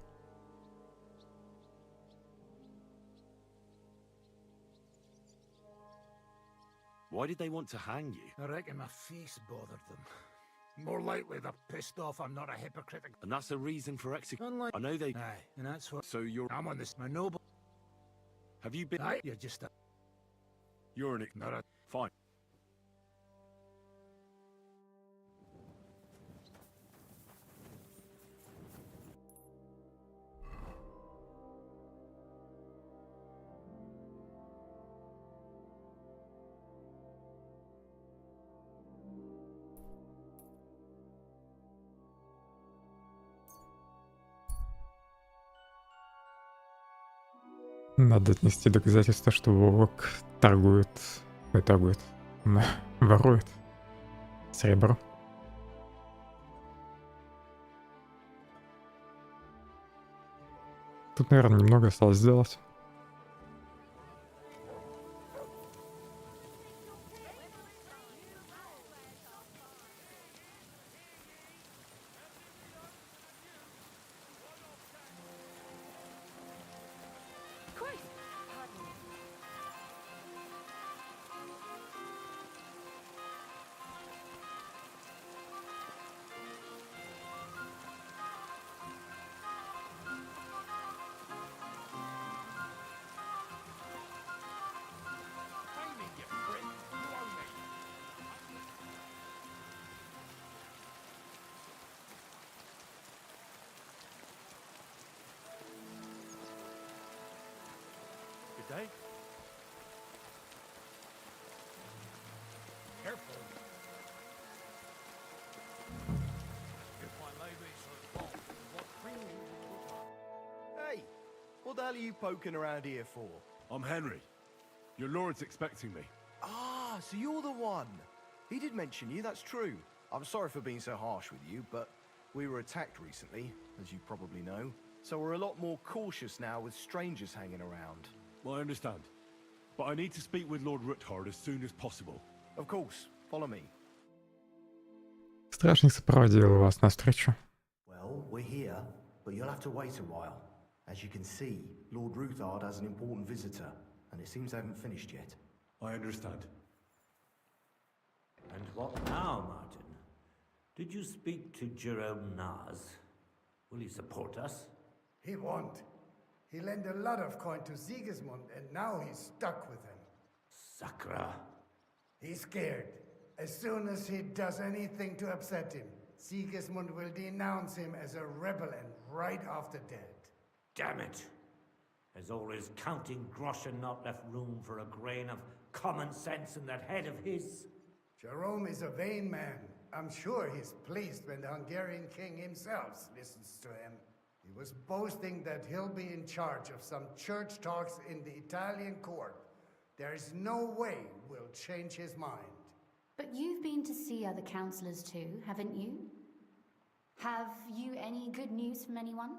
Why did they want to hang you? I reckon my face bothered them. More likely they're pissed off I'm not a hypocrite. And that's a reason for execution. I know they... Aye, and that's what... So you're... I'm on this, my noble... Have you been... Aye, you're just a... You're an... Not a... Fine. Надо отнести доказательства, что Вовок торгует, ворует серебро. Тут, наверное, немного осталось сделать. Good day. Careful. If my lady's wrong, what brings you? Hey, what the hell are you poking around here for? I'm Henry. Your lord's expecting me. Ah, so you're the one. He did mention you, that's true. I'm sorry for being so harsh with you, but we were attacked recently, as you probably know. So we're a lot more cautious now with strangers hanging around. I understand. But I need to speak with Lord Ruthard as soon as possible. Of course, follow me. Стражник сопроводил вас на встречу. Well, we're here, but you'll have to wait a while. As you can see, Lord Ruthard has an important visitor, and it seems they haven't finished yet. I understand. And what now, Martin? Did you speak to Jerome Naz? Will he support us? He won't. He lent a lot of coin to Sigismund, and now he's stuck with him. Sakra. He's scared. As soon as he does anything to upset him, Sigismund will denounce him as a rebel and right off the dead. Damn it! There's always counting groschen not left room for a grain of common sense in that head of his. Jerome is a vain man. I'm sure he's pleased when the Hungarian king himself listens to him. He was boasting that he'll be in charge of some church talks in the Italian court. There's no way we'll change his mind. But you've been to see other councillors too, haven't you? Have you any good news from anyone?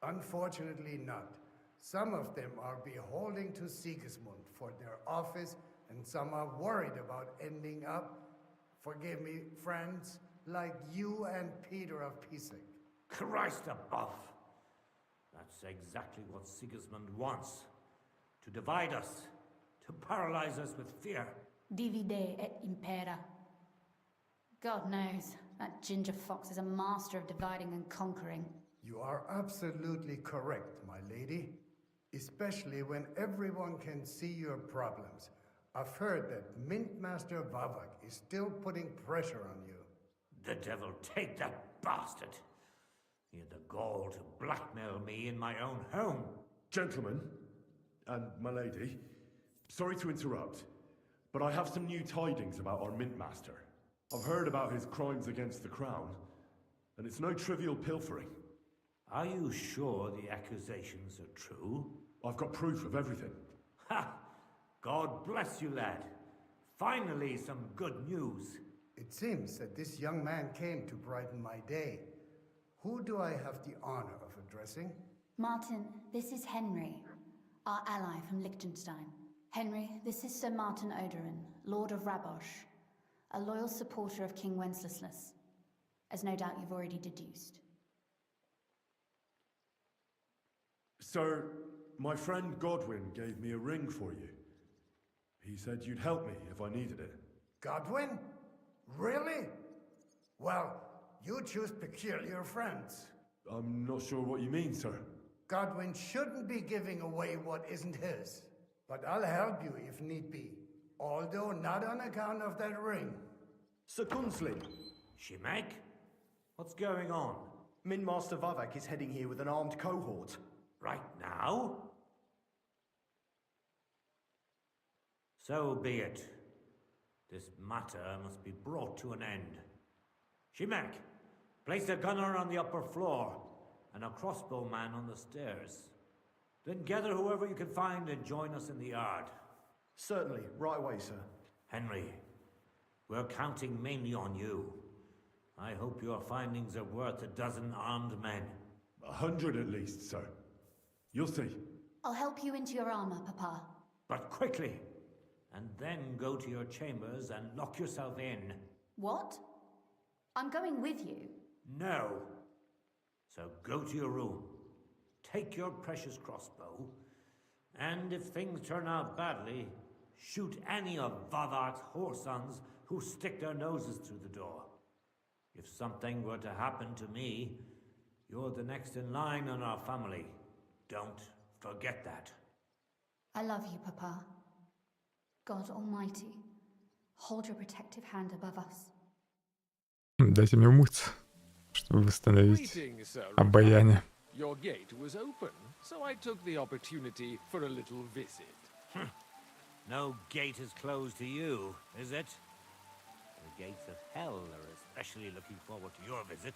Unfortunately not. Some of them are beholden to Sigismund for their office, and some are worried about ending up, forgive me, friends, like you and Peter of Pisek. Christ above! That's exactly what Sigismund wants. To divide us. To paralyze us with fear. Divide et impera. God knows, that ginger fox is a master of dividing and conquering. You are absolutely correct, my lady. Especially when everyone can see your problems. I've heard that Mint Master Vavak is still putting pressure on you. The devil take that bastard! He had the gall to blackmail me in my own home. Gentlemen, and my lady, sorry to interrupt, but I have some new tidings about our Mint Master. I've heard about his crimes against the crown, and it's no trivial pilfering. Are you sure the accusations are true? I've got proof of everything. Ha! God bless you, lad. Finally, some good news. It seems that this young man came to brighten my day. Who do I have the honor of addressing? Martin, this is Henry, our ally from Liechtenstein. Henry, this is Sir Martin Oderin, Lord of Rabosh, a loyal supporter of King Wenceslas, as no doubt you've already deduced. Sir, my friend Godwin gave me a ring for you. He said you'd help me if I needed it. Godwin? Really? Well, you choose peculiar friends. I'm not sure what you mean, sir. Godwin shouldn't be giving away what isn't his. But I'll help you if need be. Although not on account of that ring. Sir Gunsling. Shimek? What's going on? Min Master Vavak is heading here with an armed cohort. Right now? So be it. This matter must be brought to an end. Shimek, place a gunner on the upper floor and a crossbowman on the stairs. Then gather whoever you can find and join us in the yard. Certainly, right away, sir. Henry, we're counting mainly on you. I hope your findings are worth a dozen armed men. 100 at least, sir. You'll see. I'll help you into your armor, Papa. But quickly! And then go to your chambers and lock yourself in. What? I'm going with you. No. So go to your room. Take your precious crossbow. And if things turn out badly, shoot any of Vavak's whoresons who stick their noses through the door. If something were to happen to me, you're the next in line in our family. Don't forget that. I love you, Papa. God Almighty, hold your protective hand above us. Дайте мне умыться, чтобы восстановить Greetings, Sir. обаяние. Your gate was open, so I took the opportunity for a little visit. No gate is closed to you, is it? The gates of hell are especially looking forward to your visit.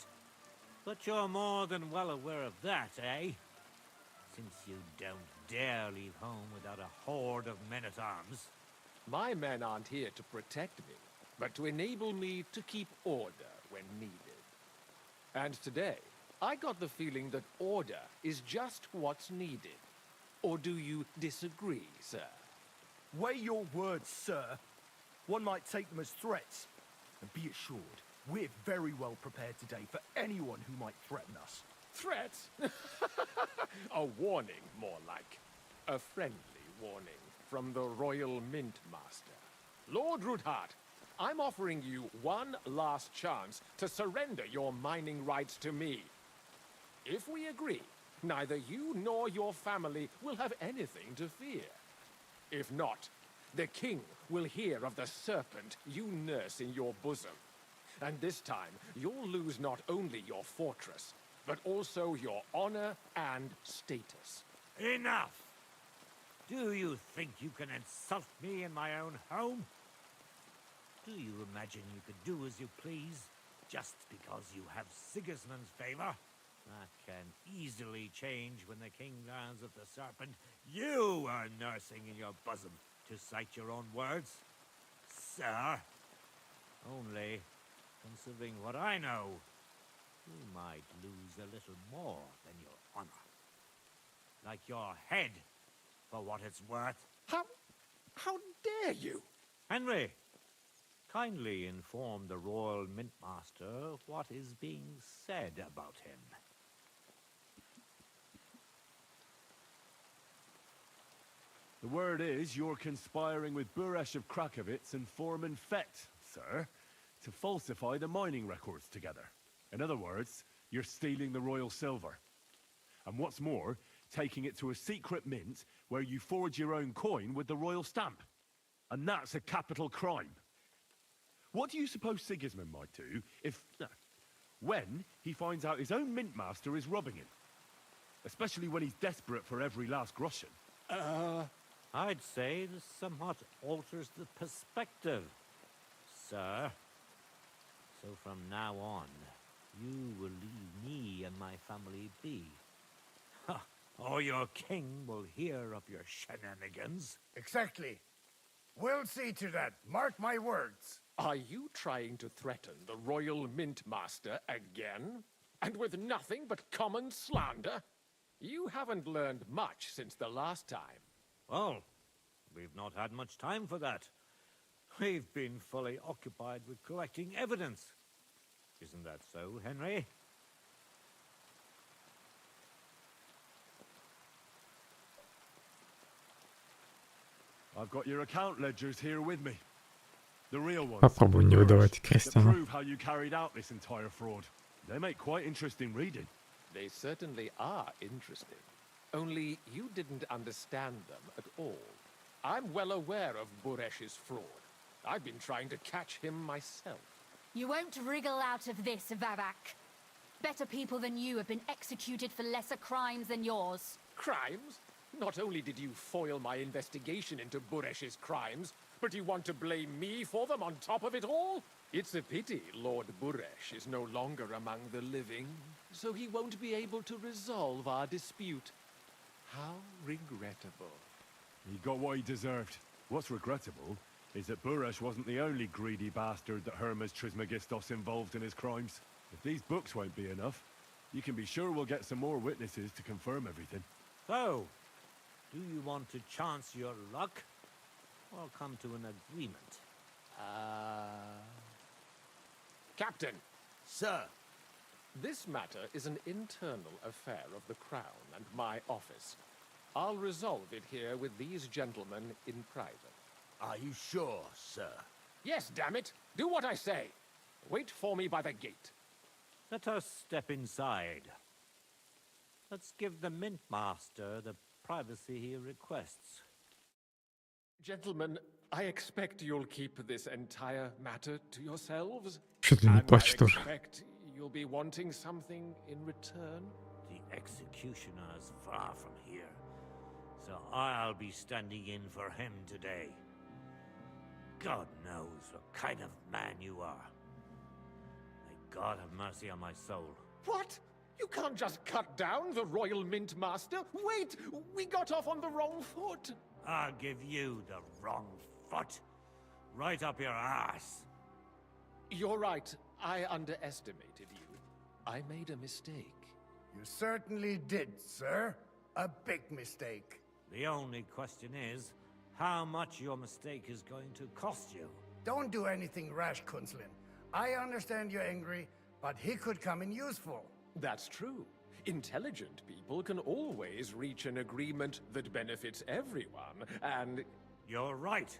But you're more than well aware of that, eh? Since you don't dare leave home without a horde of men-at-arms. My men aren't here to protect me, but to enable me to keep order when needed. And today, I got the feeling that order is just what's needed. Or do you disagree, sir? Weigh your words, sir. One might take them as threats. And be assured, we're very well prepared today for anyone who might threaten us. Threats? A warning, more like. A friendly warning from the Royal Mint Master. Lord Ruthart, I'm offering you one last chance to surrender your mining rights to me. If we agree, neither you nor your family will have anything to fear. If not, the king will hear of the serpent you nurse in your bosom. And this time, you'll lose not only your fortress, but also your honor and status. Enough! Do you think you can insult me in my own home? Do you imagine you could do as you please, just because you have Sigismund's favor? That can easily change when the king learns of the serpent you are nursing in your bosom, to cite your own words. Sir, only, considering what I know, you might lose a little more than your honor. Like your head, for what it's worth. How dare you? Henry, kindly inform the Royal Mintmaster what is being said about him. The word is you're conspiring with Buresh of Krakowitz and Foreman Fett, sir, to falsify the mining records together. In other words, you're stealing the royal silver. And what's more, taking it to a secret mint where you forge your own coin with the royal stamp. And that's a capital crime. What do you suppose Sigismund might do if... when he finds out his own mintmaster is robbing him? Especially when he's desperate for every last groschen. I'd say this somewhat alters the perspective, sir. So from now on, you will leave me and my family be. Or your king will hear of your shenanigans. Exactly. We'll see to that. Mark my words. Are you trying to threaten the Royal Mintmaster again? And with nothing but common slander? You haven't learned much since the last time. Well, we've not had much time for that. We've been fully occupied with collecting evidence. Isn't that so, Henry? I've got your account ledgers here with me. The real ones. Попробуй не выдавать To крестьяна. prove how you carried out this entire fraud. They make quite interesting reading. They certainly are interesting. Only you didn't understand them at all. I'm well aware of Buresh's fraud. I've been trying to catch him myself. You won't wriggle out of this, Vavak. Better people than you have been executed for lesser crimes than yours. Crimes? Not only did you foil my investigation into Buresh's crimes, but you want to blame me for them on top of it all? It's a pity Lord Buresh is no longer among the living, so he won't be able to resolve our dispute. How regrettable. He got what he deserved. What's regrettable is that Buresh wasn't the only greedy bastard that Hermes Trismegistos involved in his crimes. If these books won't be enough, you can be sure we'll get some more witnesses to confirm everything. So, do you want to chance your luck, or come to an agreement? Captain! Sir! This matter is an internal affair of the Crown and my office. I'll resolve it here with these gentlemen in private. Are you sure, sir? Yes, damn it! Do what I say! Wait for me by the gate. Let us step inside. Let's give the Mintmaster the privacy he requests. Gentlemen, I expect you'll keep this entire matter to yourselves. Чуть ли не And I плачет уже. expect you'll be wanting something in return. The executioner is far from here, so I'll be standing in for him today. God knows what kind of man you are. May God have mercy on my soul. What? You can't just cut down the Royal Mintmaster. Wait! We got off on the wrong foot. I'll give you the wrong foot. Right up your ass. You're right. I underestimated you. I made a mistake. You certainly did, sir. A big mistake. The only question is, how much your mistake is going to cost you. Don't do anything rash, Kunslin. I understand you're angry, but he could come in useful. That's true. Intelligent people can always reach an agreement that benefits everyone, and... You're right.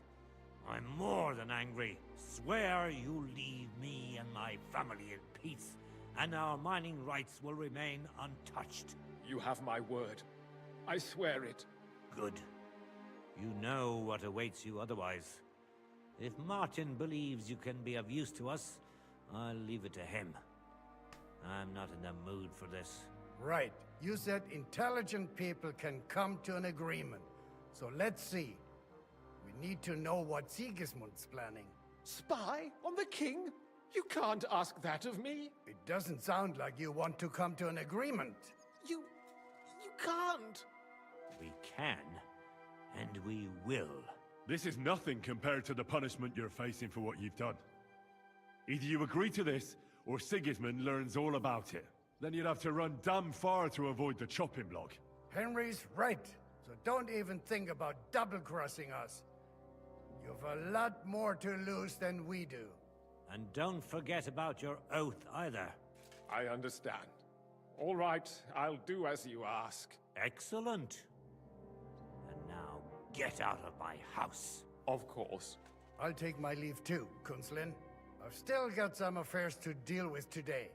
I'm more than angry. Swear you leave me and my family in peace, and our mining rights will remain untouched. You have my word. I swear it. Good. You know what awaits you otherwise. If Martin believes you can be of use to us, I'll leave it to him. I'm not in the mood for this. Right. You said intelligent people can come to an agreement. So let's see. We need to know what Sigismund's planning. Spy on the king? You can't ask that of me. It doesn't sound like you want to come to an agreement. You can't. We can, and we will. This is nothing compared to the punishment you're facing for what you've done. Either you agree to this, or Sigismund learns all about it. Then you'd have to run damn far to avoid the chopping block. Henry's right. So don't even think about double-crossing us. You've a lot more to lose than we do. And don't forget about your oath either. I understand. All right, I'll do as you ask. Excellent. And now, get out of my house. Of course. I'll take my leave too, Kunslin. I've still got some affairs to deal with today.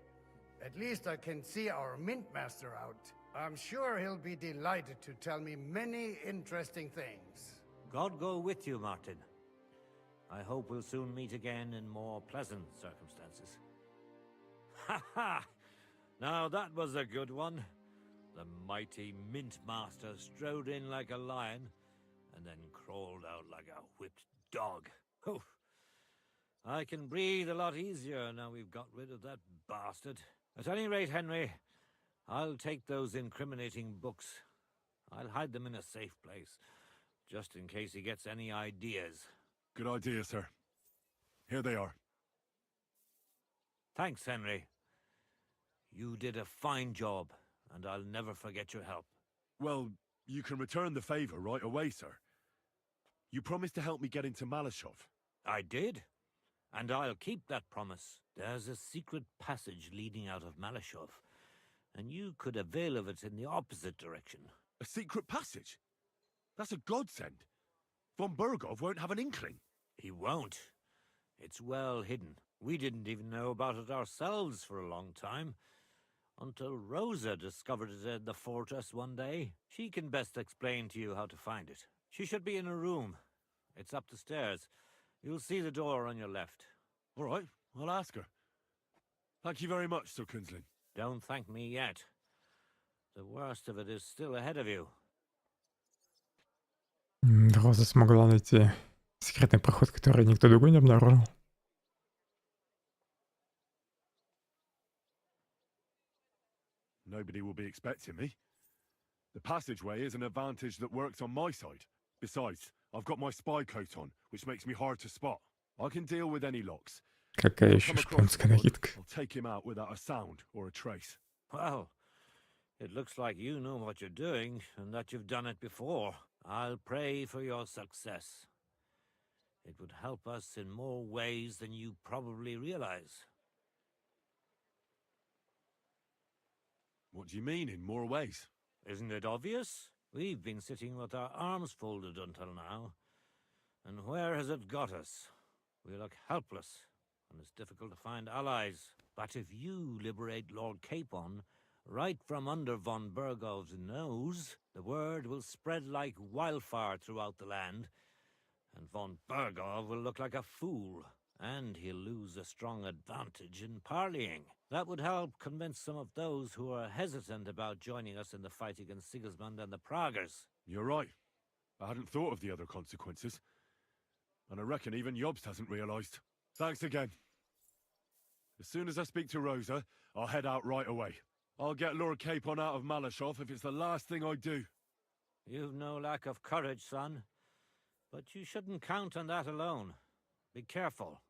At least I can see our Mint Master out. I'm sure he'll be delighted to tell me many interesting things. God go with you, Martin. I hope we'll soon meet again in more pleasant circumstances. Ha ha! Now that was a good one. The mighty Mint Master strode in like a lion, and then crawled out like a whipped dog. Oof. I can breathe a lot easier now we've got rid of that bastard. At any rate, Henry, I'll take those incriminating books. I'll hide them in a safe place, just in case he gets any ideas. Good idea, sir. Here they are. Thanks, Henry. You did a fine job, and I'll never forget your help. Well, you can return the favor right away, sir. You promised to help me get into Malashov. I did, and I'll keep that promise. There's a secret passage leading out of Malashov, and you could avail of it in the opposite direction. A secret passage? That's a godsend. Von Bergov won't have an inkling. He won't. It's well hidden. We didn't even know about it ourselves for a long time, until Rosa discovered it in the fortress one day. She can best explain to you how to find it. She should be in a room. It's up the stairs. You'll see the door on your left. All right, I'll ask her. Thank you very much, Sir Kunslin. Don't thank me yet. The worst of it is still ahead of you. Роза смогла найти секретный проход, который никто другой не обнаружил. Nobody will be expecting me. The passageway is an advantage that works on my side. Besides, I've got my spy coat on, which makes me hard to spot. I can deal with any locks. Какая еще шпионская накидка. I'll take him out without a sound or a trace. Well, it looks like you know what you're doing, and that you've done it before. I'll pray for your success. It would help us in more ways than you probably realize. What do you mean, in more ways? Isn't it obvious? We've been sitting with our arms folded until now. And where has it got us? We look helpless, and it's difficult to find allies. But if you liberate Lord Capon, right from under von Bergov's nose, the word will spread like wildfire throughout the land, and von Bergov will look like a fool, and he'll lose a strong advantage in parleying. That would help convince some of those who are hesitant about joining us in the fight against Sigismund and the Praguers. You're right. I hadn't thought of the other consequences. And I reckon even Jobst hasn't realized. Thanks again. As soon as I speak to Rosa, I'll head out right away. I'll get Lord Capon out of Malashov if it's the last thing I do. You've no lack of courage, son. But you shouldn't count on that alone. Be careful.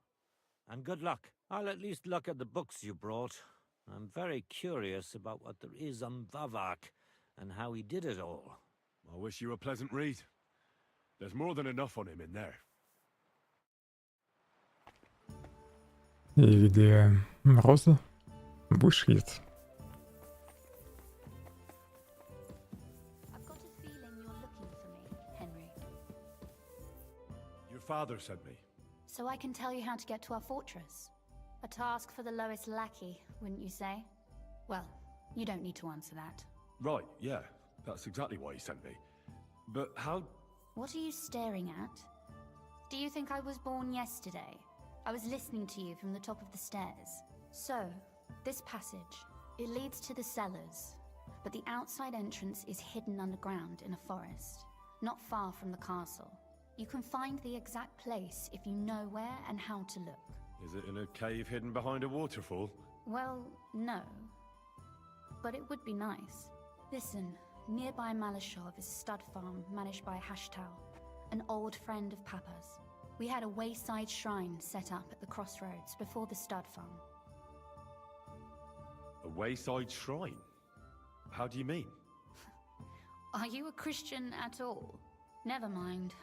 And good luck. I'll at least look at the books you brought. I'm very curious about what there is on Vavak and how he did it all. I wish you a pleasant read. There's more than enough on him in there. И где Роза вышьет. I've got a feeling you're looking for me, Henry. Your father sent me. So I can tell you how to get to our fortress. A task for the lowest lackey, wouldn't you say? Well, you don't need to answer that. Right, yeah. That's exactly why he sent me. But how What are you staring at? Do you think I was born yesterday? I was listening to you from the top of the stairs. So, this passage, it leads to the cellars, but the outside entrance is hidden underground in a forest, not far from the castle. You can find the exact place if you know where and how to look. Is it in a cave hidden behind a waterfall? Well, no. But it would be nice. Listen, nearby Malashov is a stud farm managed by Hashtal, an old friend of Papa's. We had a wayside shrine set up at the crossroads before the stud farm. A wayside shrine? How do you mean? Are you a Christian at all? Never mind.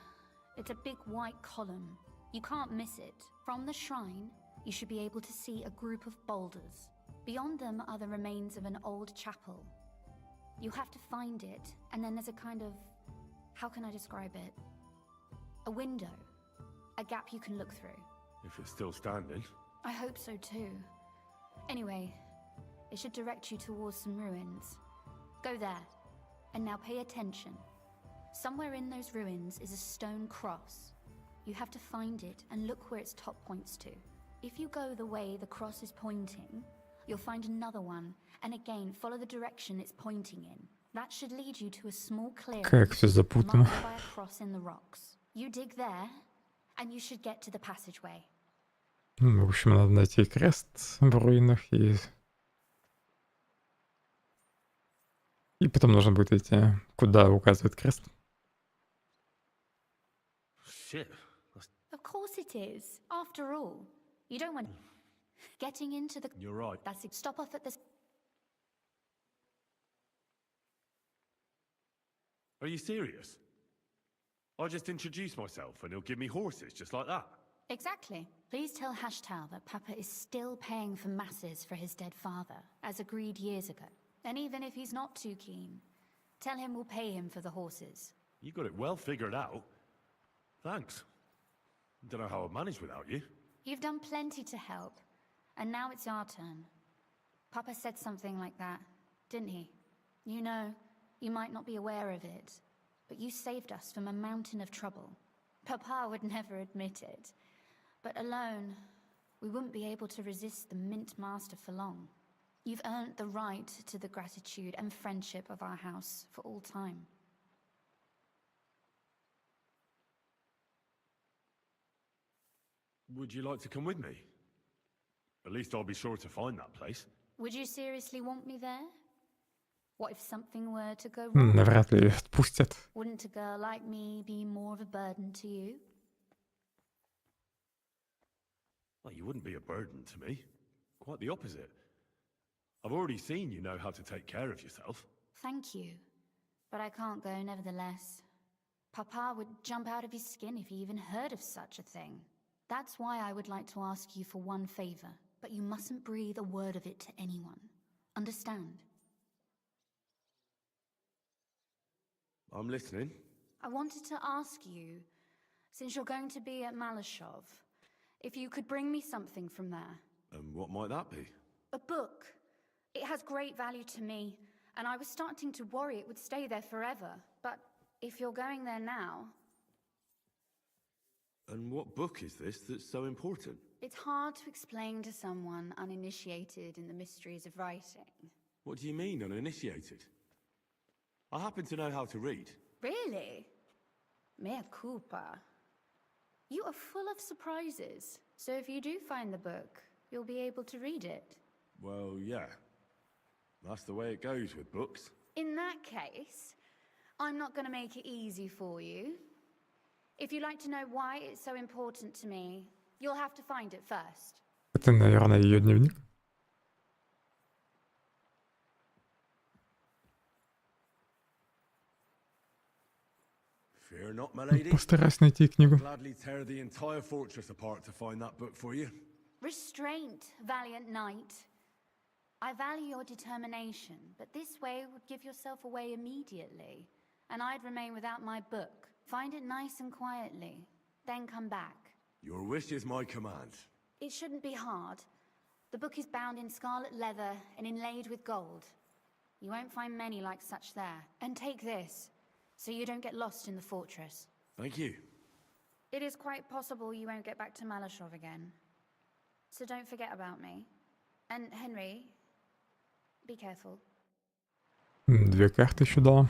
It's a big white column. You can't miss it. From the shrine, you should be able to see a group of boulders. Beyond them are the remains of an old chapel. You have to find it, and then there's a kind of... how can I describe it? A window. A gap you can look through. If it's still standing. I hope so too. Anyway, it should direct you towards some ruins. Go there, and now pay attention. Somewhere in those ruins is a stone cross. You have to find it and look where its top points to. If you go the way the cross is pointing, you'll find another one, and again follow the direction it's pointing in. That should lead you to a small clearing Как все запутано. marked by a cross in the rocks. You dig there, and you should get to the passageway. В общем, надо найти крест в руинах и потом нужно будет идти, куда указывает крест. Shit. Of course it is. After all, you don't want... Getting into the... You're right. That's it. Stop off at this... Are you serious? I just introduce myself and he'll give me horses just like that. Exactly. Please tell Hashtal that Papa is still paying for masses for his dead father, as agreed years ago. And even if he's not too keen, tell him we'll pay him for the horses. You got it well figured out. Thanks. Don't know how I'd manage without you. You've done plenty to help, and now it's our turn. Papa said something like that, didn't he? You know, you might not be aware of it, but you saved us from a mountain of trouble. Papa would never admit it, but alone, we wouldn't be able to resist the Mint Master for long. You've earned the right to the gratitude and friendship of our house for all time. Would you like to come with me? At least I'll be sure to find that place. Would you seriously want me there? What if something were to go wrong? Навряд ли отпустят. Wouldn't a girl like me be more of a burden to you? Well, you wouldn't be a burden to me. Quite the opposite. I've already seen you know how to take care of yourself. Thank you. But I can't go nevertheless. Papa would jump out of his skin if he even heard of such a thing. That's why I would like to ask you for one favor, but you mustn't breathe a word of it to anyone. Understand? I'm listening. I wanted to ask you, since you're going to be at Malashov, if you could bring me something from there. And what might that be? A book. It has great value to me, and I was starting to worry it would stay there forever. But if you're going there now... And what book is this that's so important? It's hard to explain to someone uninitiated in the mysteries of writing. What do you mean, uninitiated? I happen to know how to read. Really? Mea culpa. You are full of surprises. So if you do find the book, you'll be able to read it. Well, yeah. That's the way it goes with books. In that case, I'm not going to make it easy for you. If you'd like to know why it's so important to me, you'll have to find it first. Это, наверное, ее дневник. Fear not, my lady. Постараюсь найти книгу. Gladly tear the entire fortress apart to find that book for you. Restraint, valiant knight. I value your determination, but this way would give yourself away immediately, and I'd remain without my book. Find it nice and quietly, then come back. Your wish is my command. It shouldn't be hard. The book is bound in scarlet leather and inlaid with gold. You won't find many like such there. And take this, so you don't get lost in the fortress. Thank you. It is quite possible you won't get back to Malashov again. So don't forget about me. And Henry, be careful. 2 карты еще дала.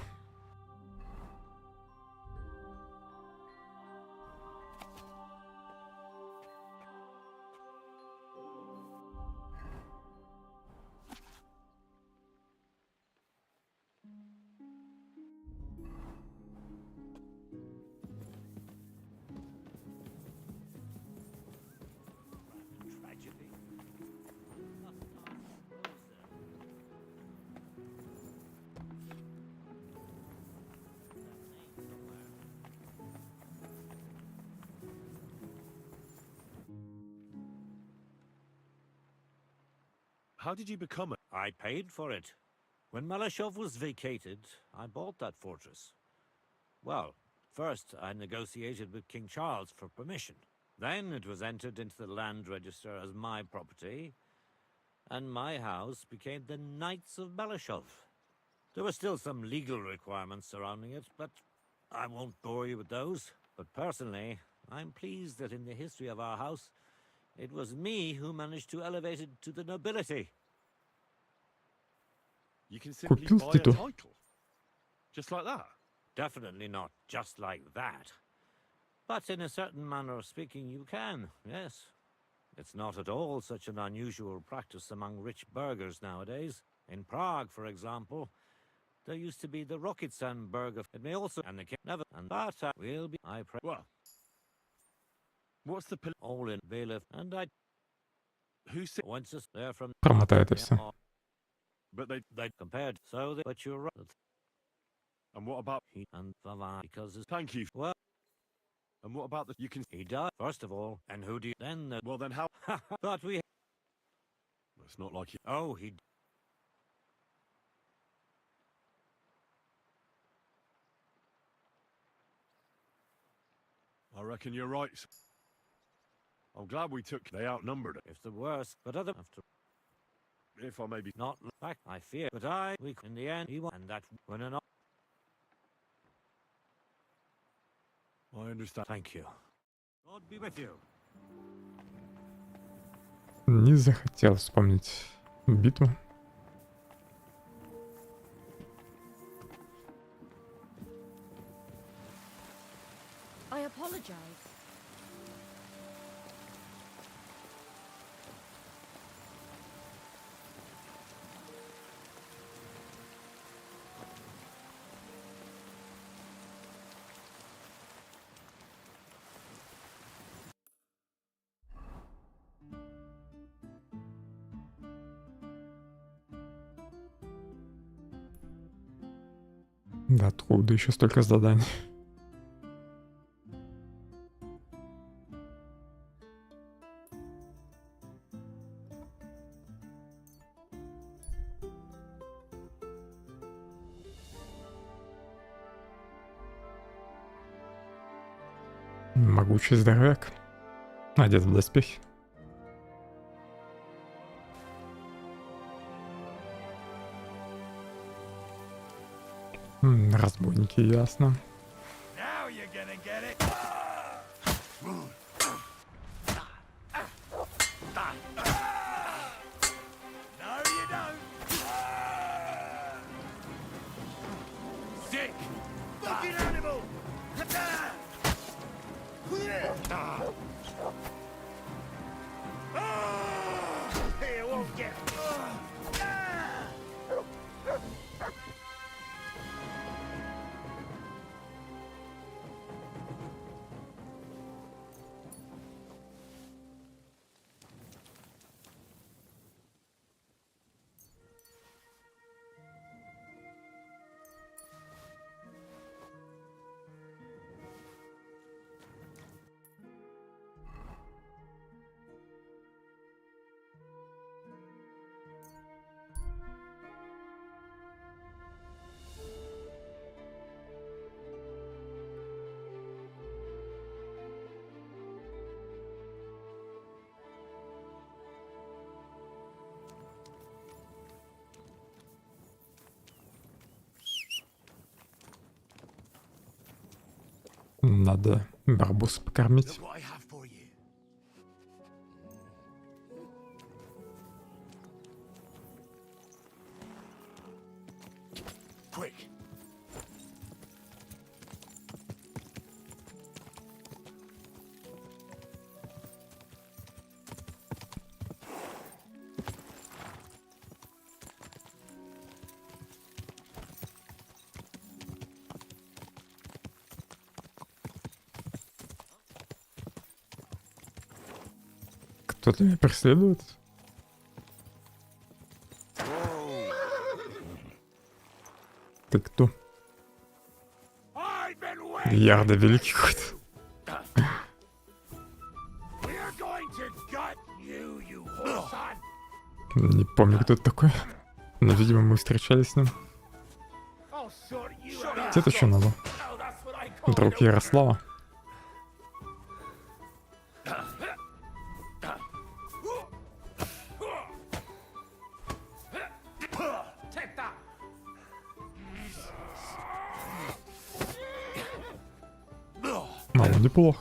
How did you become a... I paid for it. When Malashov was vacated, I bought that fortress. Well, first I negotiated with King Charles for permission. Then it was entered into the land register as my property, and my house became the Knights of Malashov. There were still some legal requirements surrounding it, but I won't bore you with those. But personally, I'm pleased that in the history of our house, it was me who managed to elevate it to the nobility. You can simply buy a title? Just like that? Definitely not just like that. But in a certain manner of speaking, you can, yes. It's not at all such an unusual practice among rich burghers nowadays. In Prague, for example, there used to be the Rokycan burgher. It may also... And the king never... And that will be... I pray... Well... What's the... All in bailiff, and I... Who said... Once they're from... Промотай это все. But they compared, so they... But you're right. And what about... He and Phellon, because... Thank you. Well... And what about the... You can... He died, first of all, and who do you... Then the... Well, then how... But we... It's not like you... Oh, he... I reckon you're right. I'm glad we took... They outnumbered it. If the worst, but other... After... If I may be... Not back, I fear. But we... In the end, he won. And that... When an... I understand. Thank you. God be with you. Не захотел вспомнить битву. I apologize. Да откуда еще столько заданий? Могучий здоровяк. Одет в доспехи. Разбойники, ясно. Now you're gonna get it. No, you don't. Sick. Fucking animal. Here, won't get. Надо барбос покормить. Кто-то меня преследует? Ты кто? Ярда великий какой-то. Не помню, кто это такой. Но, видимо, мы встречались с ним. Тебе-то что надо? Друг Ярослава. Мало, неплохо.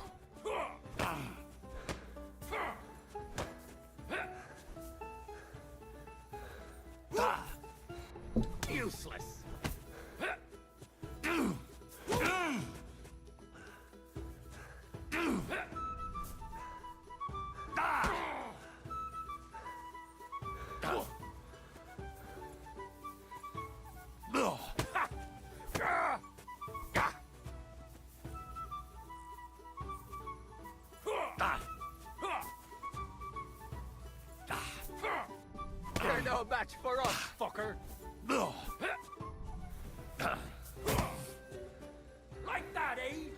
You're no match for us, fucker. Like that, eh?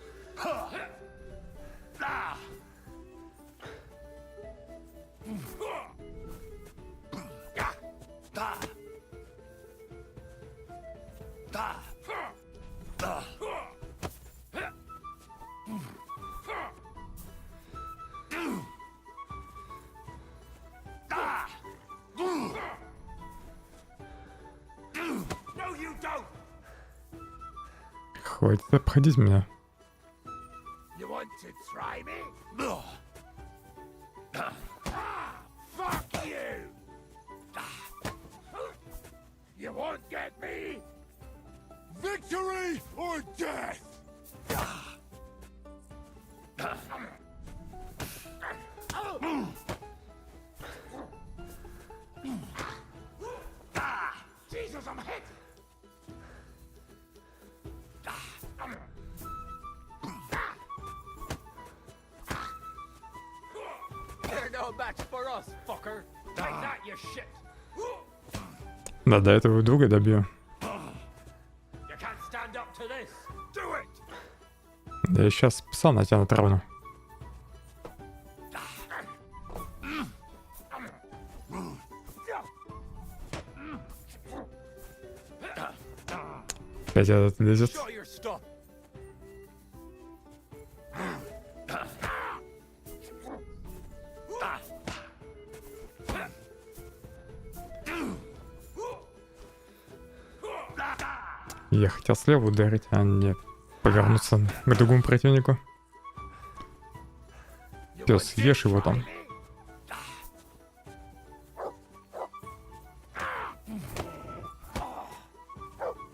Хватит обходить меня. You want to try me? Fuck you! You won't get me! Victory or death! Jesus, I'm hit! You're no match for us, fucker. Like that, you shit. Да, до этого и друга добью. You can't stand up to this. Do it. Да я сейчас пса на тебя натравлю. Опять этот лезет. Show your stuff. Я хотел слева ударить, а не повернуться к другому противнику. Пес, ешь его там.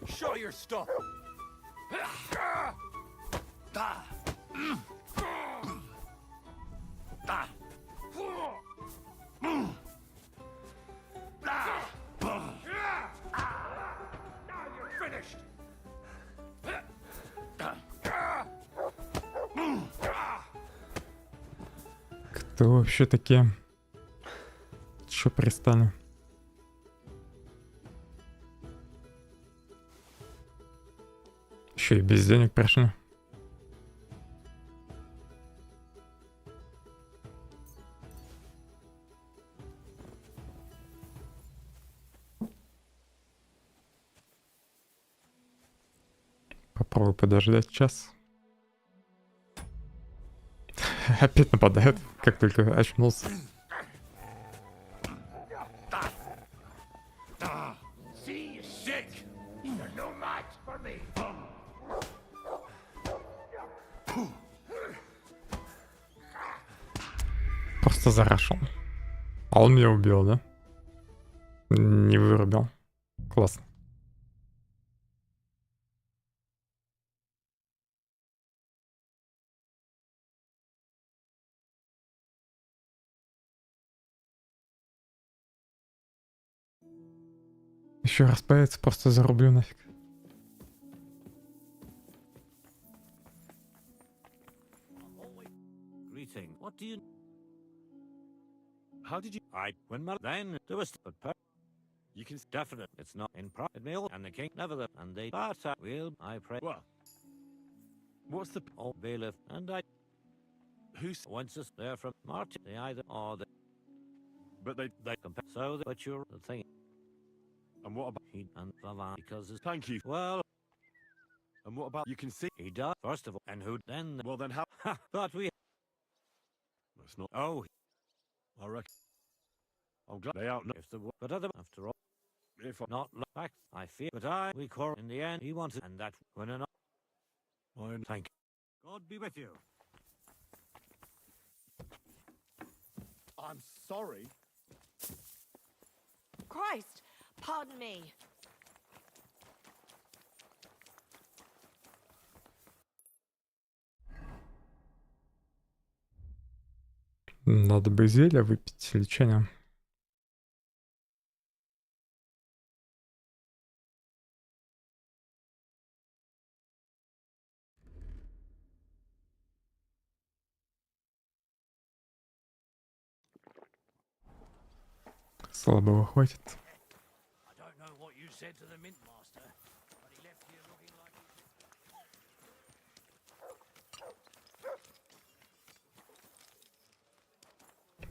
Show your stuff. Кто вообще такие? Чё пристали? Еще и без денег пришли. Попробую подождать час. Опять нападает, как только очнулся. See you sick. You're no match for me. просто зарашил. А он меня убил, да? Не вырубил. Классно. Еще раз появится, просто зарублю нафиг. Greeting. What do you... How did you... When then there was... But you can... Definite. It's not in pro... It may all... And the king never the... And they... But will... I pray... Well... What's the... Oh, bailiff. And I... Who's... Once is there from Martin. They either... Or the... But they... compare... So... But you're... The thing... And what about... He... And... Because... It's... Thank you. Well... And what about... You can see... He does. First of all. And who... Then... Well, then how... But we... That's not... Oh... I reckon... I'm glad they out... If the... But other... After all... If I... Not look back, I fear. But we quarrel in the end. He wanted... And that... When an... Thank you. God be with you. I'm sorry. Christ, pardon me. Надо бы зелье выпить, лечение. Слабого хватит.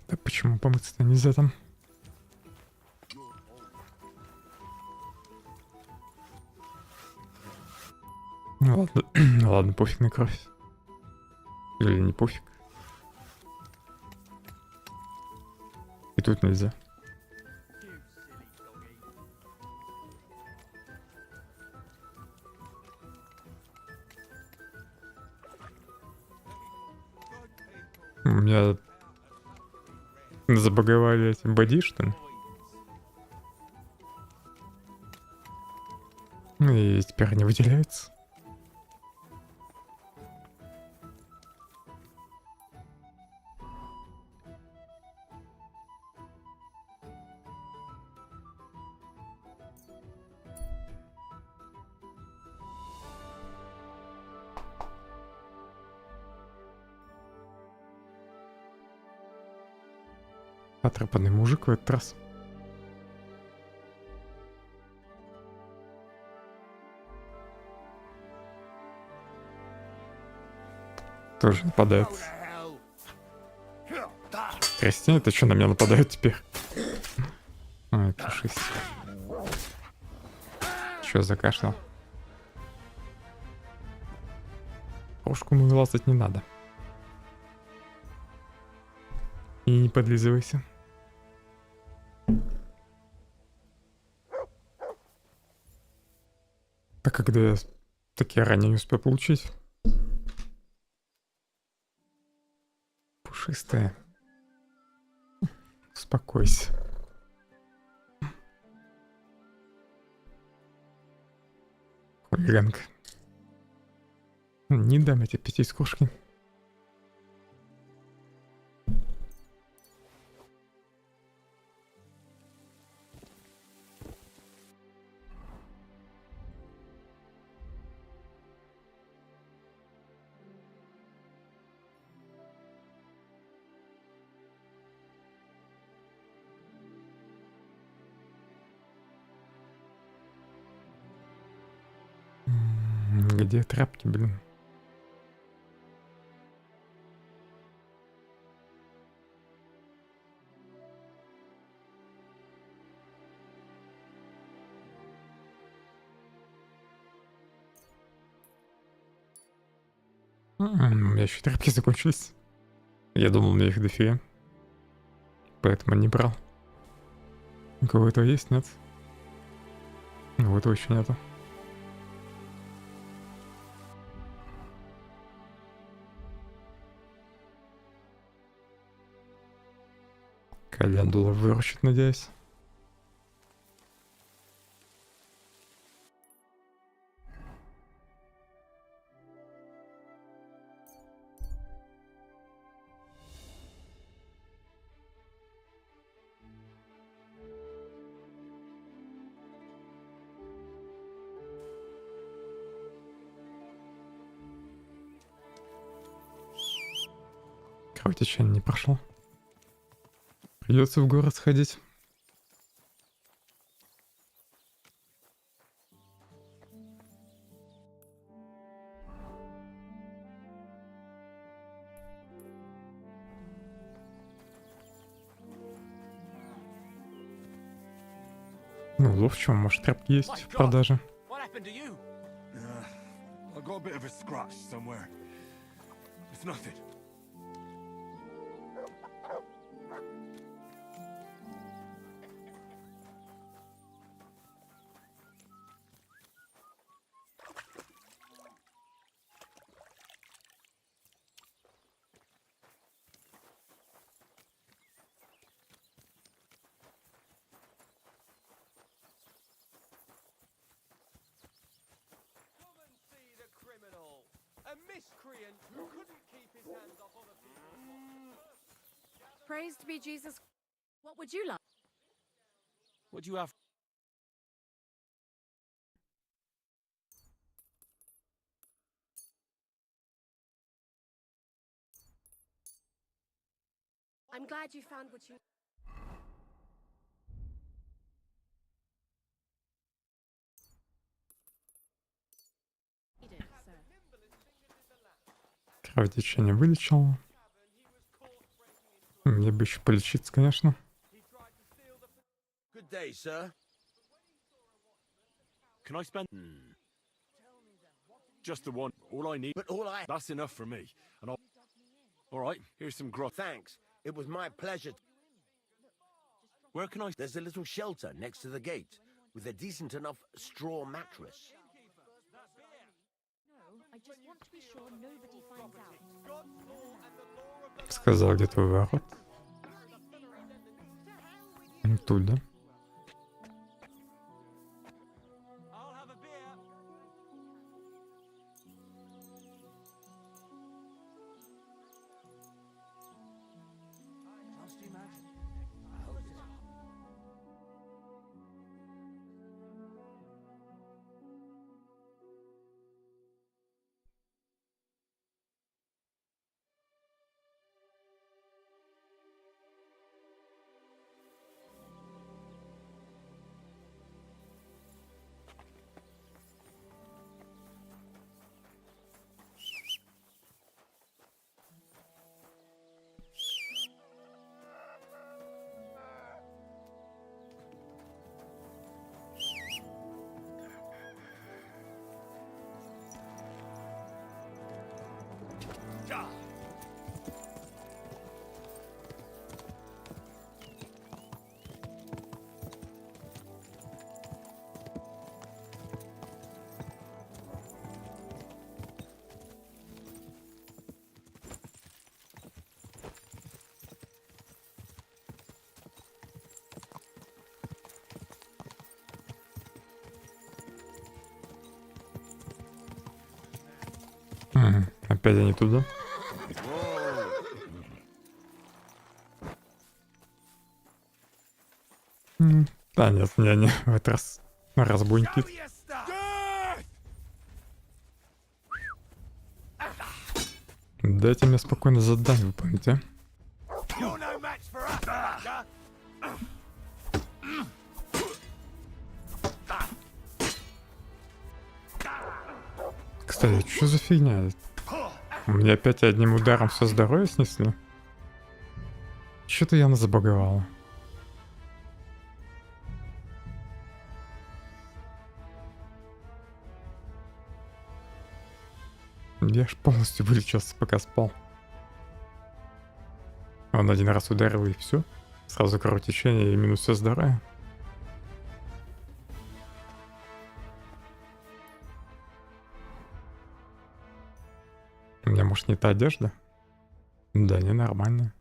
Да почему помыться-то нельзя там? Ну ладно, ладно, пофиг на кровь. Или не пофиг. И тут нельзя. У меня забаговали эти боди, что ли? И теперь они выделяются. Отрапанный мужик в этот раз. Тоже нападает. Крестьяне, это что, на меня нападают теперь? Ой, тушись. Чё закашлял? Пушку мы лазать не надо. И не подлизывайся. Так когда я такие ранее не успел получить. Пушистая. Успокойся. Хулиганка. Не дам эти 5 искушки. Где тряпки, блин? У меня еще тряпки закончились. Я думал, у меня их дофига. Поэтому не брал. У кого этого есть, нет? У этого еще нету. Календула выручит, надеюсь. Кровотечение не прошло. Придется в город сходить. Ну, ловчего, может, тряпки есть в продаже. I got a bit of a scratch somewhere. It's nothing. A miscreant who couldn't keep his hands off other people. Praised be Jesus. What would you like? What do you have? I'm glad you found what you... needed, sir. Кровотечение вылечил. Мне бы еще полечиться, конечно. Good day, sir. Can I spend? Just the one. All I need. But all I... That's enough for me. And I'll... All right, here's some grub. Thanks. It was my pleasure. Where can I... There's a little shelter next to the gate with a decent enough straw mattress. No, I just want to be sure nobody finds out. Сказал, где твой ворот. Тут, да? Опять они туда. Да нет, меня не в этот раз разбунькит. Дайте мне спокойно задание выполнить, а? Кстати, что за фигня? Мне опять одним ударом все здоровье снесли? Что-то явно забаговало. Я ж полностью вылечился, пока спал. Он один раз ударил и все. Сразу кровотечение и минус все здоровье. У меня, может, не та одежда? Да, ненормальная.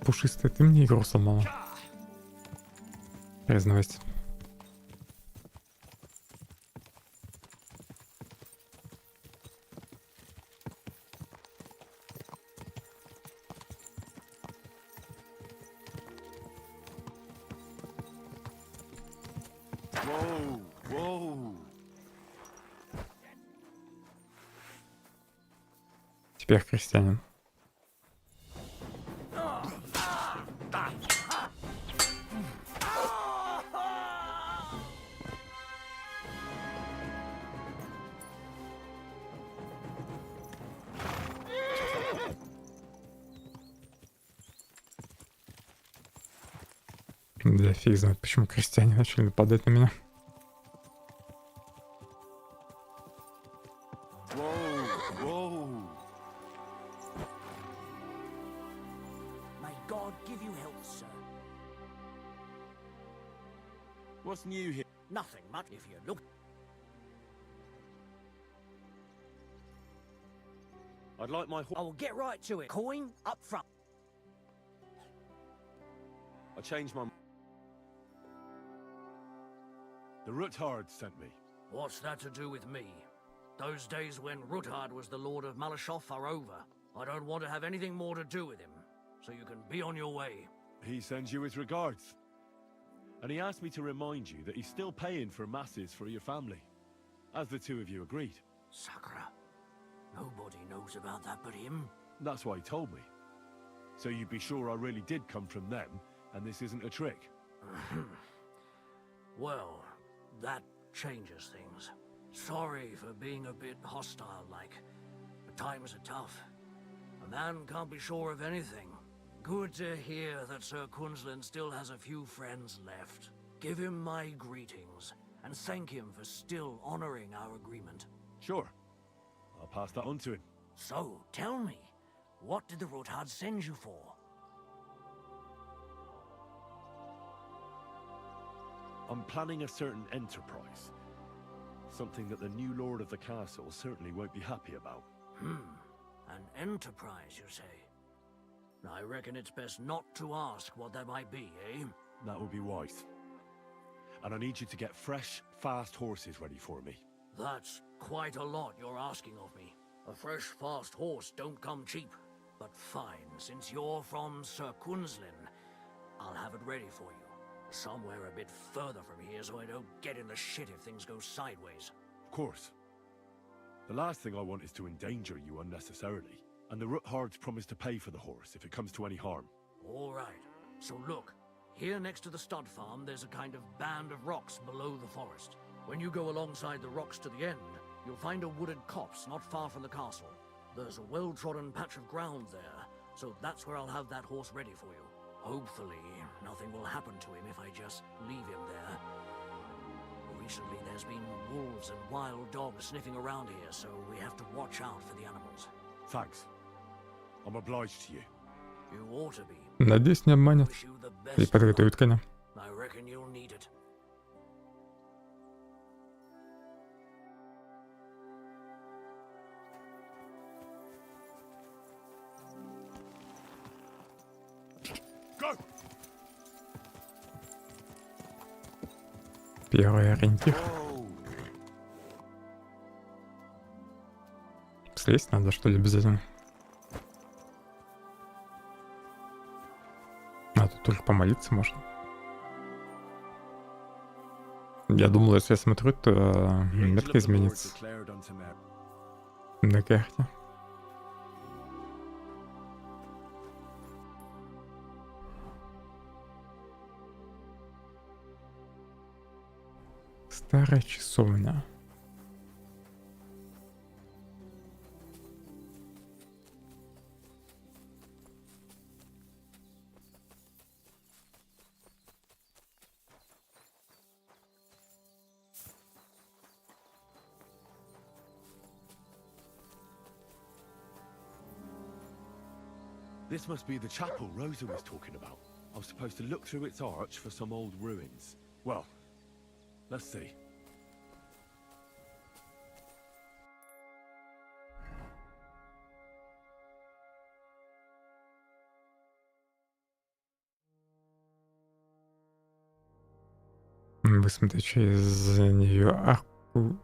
Пушистая, ты мне игру сломала. Признавайся. Whoa, whoa. Теперь христианин. Да фиг знает, почему крестьяне начали нападать на меня. Whoa, whoa. May God give you health, sir. What's new here? Nothing much if you look. I'd like my I will get right to it. Coin up front. I changed my... The Ruthard sent me. What's that to do with me? Those days when Ruthard was the Lord of Malashoff are over. I don't want to have anything more to do with him, so you can be on your way. He sends you his regards. And he asked me to remind you that he's still paying for masses for your family, as the two of you agreed. Sakura. Nobody knows about that but him. That's why he told me. So you'd be sure I really did come from them, and this isn't a trick. Well, that changes things. Sorry for being a bit hostile-like, but times are tough. A man can't be sure of anything. Good to hear that Sir Quinlan still has a few friends left. Give him my greetings, and thank him for still honoring our agreement. Sure. I'll pass that on to him. So, tell me, what did the Ruthard send you for? I'm planning a certain enterprise. Something that the new lord of the castle certainly won't be happy about. An enterprise, you say? I reckon it's best not to ask what that might be, eh? That would be wise. And I need you to get fresh, fast horses ready for me. That's quite a lot you're asking of me. A fresh, fast horse don't come cheap. But fine, since you're from Sir Quinlan, I'll have it ready for you. Somewhere a bit further from here so I don't get in the shit if things go sideways. Of course. The last thing I want is to endanger you unnecessarily. And the Ruthards promise to pay for the horse if it comes to any harm. All right. So look, here next to the stud farm, there's a kind of band of rocks below the forest. When you go alongside the rocks to the end, you'll find a wooded copse not far from the castle. There's a well-trodden patch of ground there, so that's where I'll have that horse ready for you. Hopefully, nothing will happen to him if I just leave him there. Recently, there's been wolves and wild dogs sniffing around here, so we have to watch out for the animals. Thanks. I'm obliged to you. You ought to be. Надеюсь, не обманет и подготовит коня. I reckon you'll need it. Go! Первый ориентир. Слезть надо, что ли, обязательно? А тут только помолиться можно. Я думал, если я смотрю, то метка изменится на карте. Старая часовня. This must be the chapel Rosa was talking about. I was supposed to look through its arch for some old ruins. Well, let's see. Высмотреть через нее арку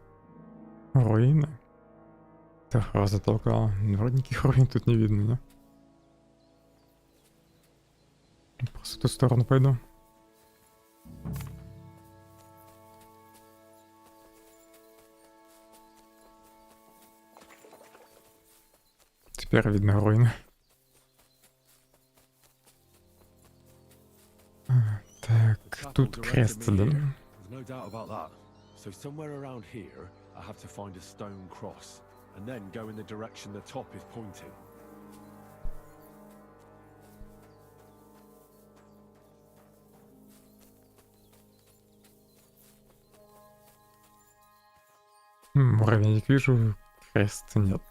руины. Так, затолкал. Вроде никаких руин тут не видно, да? Просто в ту сторону пойду. Теперь видно руины. Так, тут крест, да? No doubt about that. So somewhere around here, I have to find a stone cross, and then go in the direction the top is pointing. Муравейник вижу, крест нет.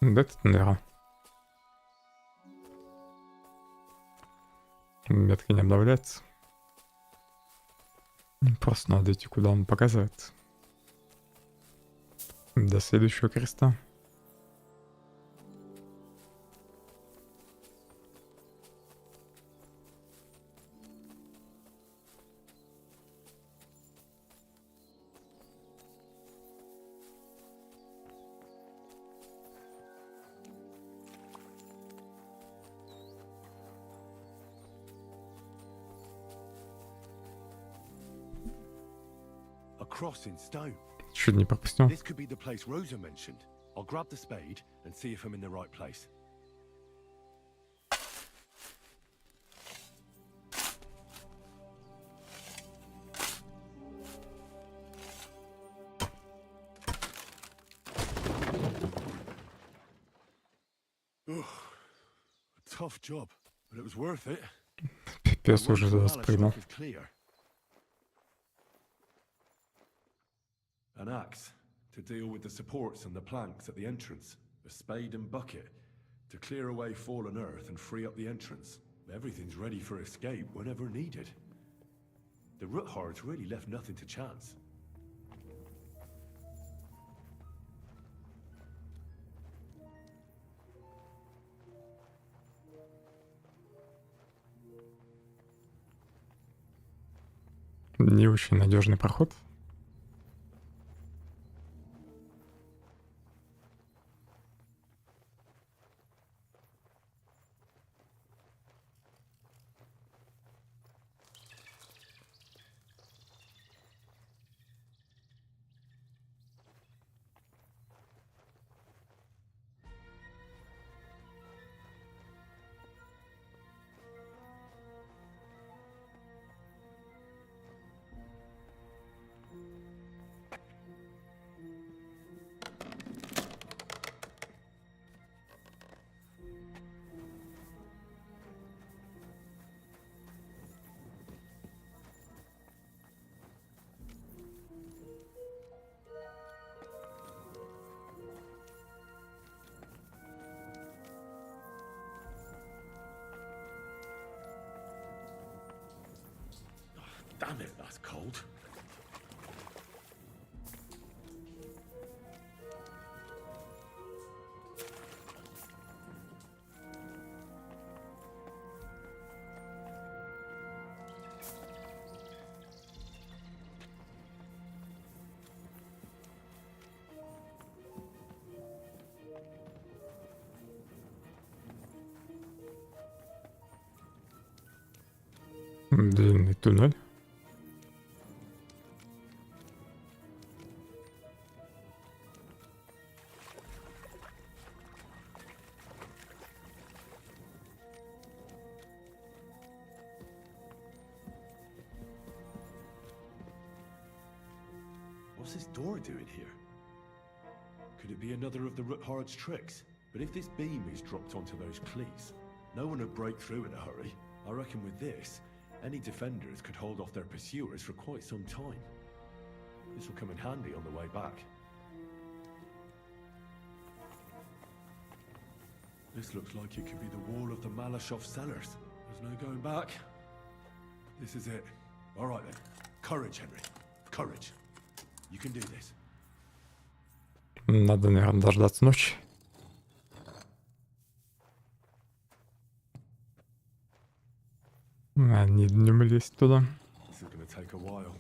Да, тут дыра. Метка не обновляется. Просто надо идти, куда он показывает. До следующего креста. A cross in stone. Чуть не пропустил. This could be the place Rosa mentioned. I'll grab the spade and see if I'm in the right place. A tough job, but it was worth it. Пес уже туда спрыгнул. An axe to deal with the supports and the planks at the entrance. A spade and bucket to clear away fallen earth and free up the entrance. Everything's ready for escape whenever needed. The root hordes really left nothing to chance. Не очень надежный проход. Damn it, that's cold. Длинный туннель. What's this door doing here? Could Could it be another of the Ruthard's tricks? But if this beam is dropped onto those cleats, no one would break through in a hurry. I reckon with this, any defenders could hold off their pursuers for quite some time. This will come in handy on the way back. This looks like it could be the wall of the Malashov cellars. There's no going back. This is it. All right then. Courage, Henry. Courage. You can do this. Надо, наверное, дождаться ночи. А не днем лезть туда. This is gonna take a while.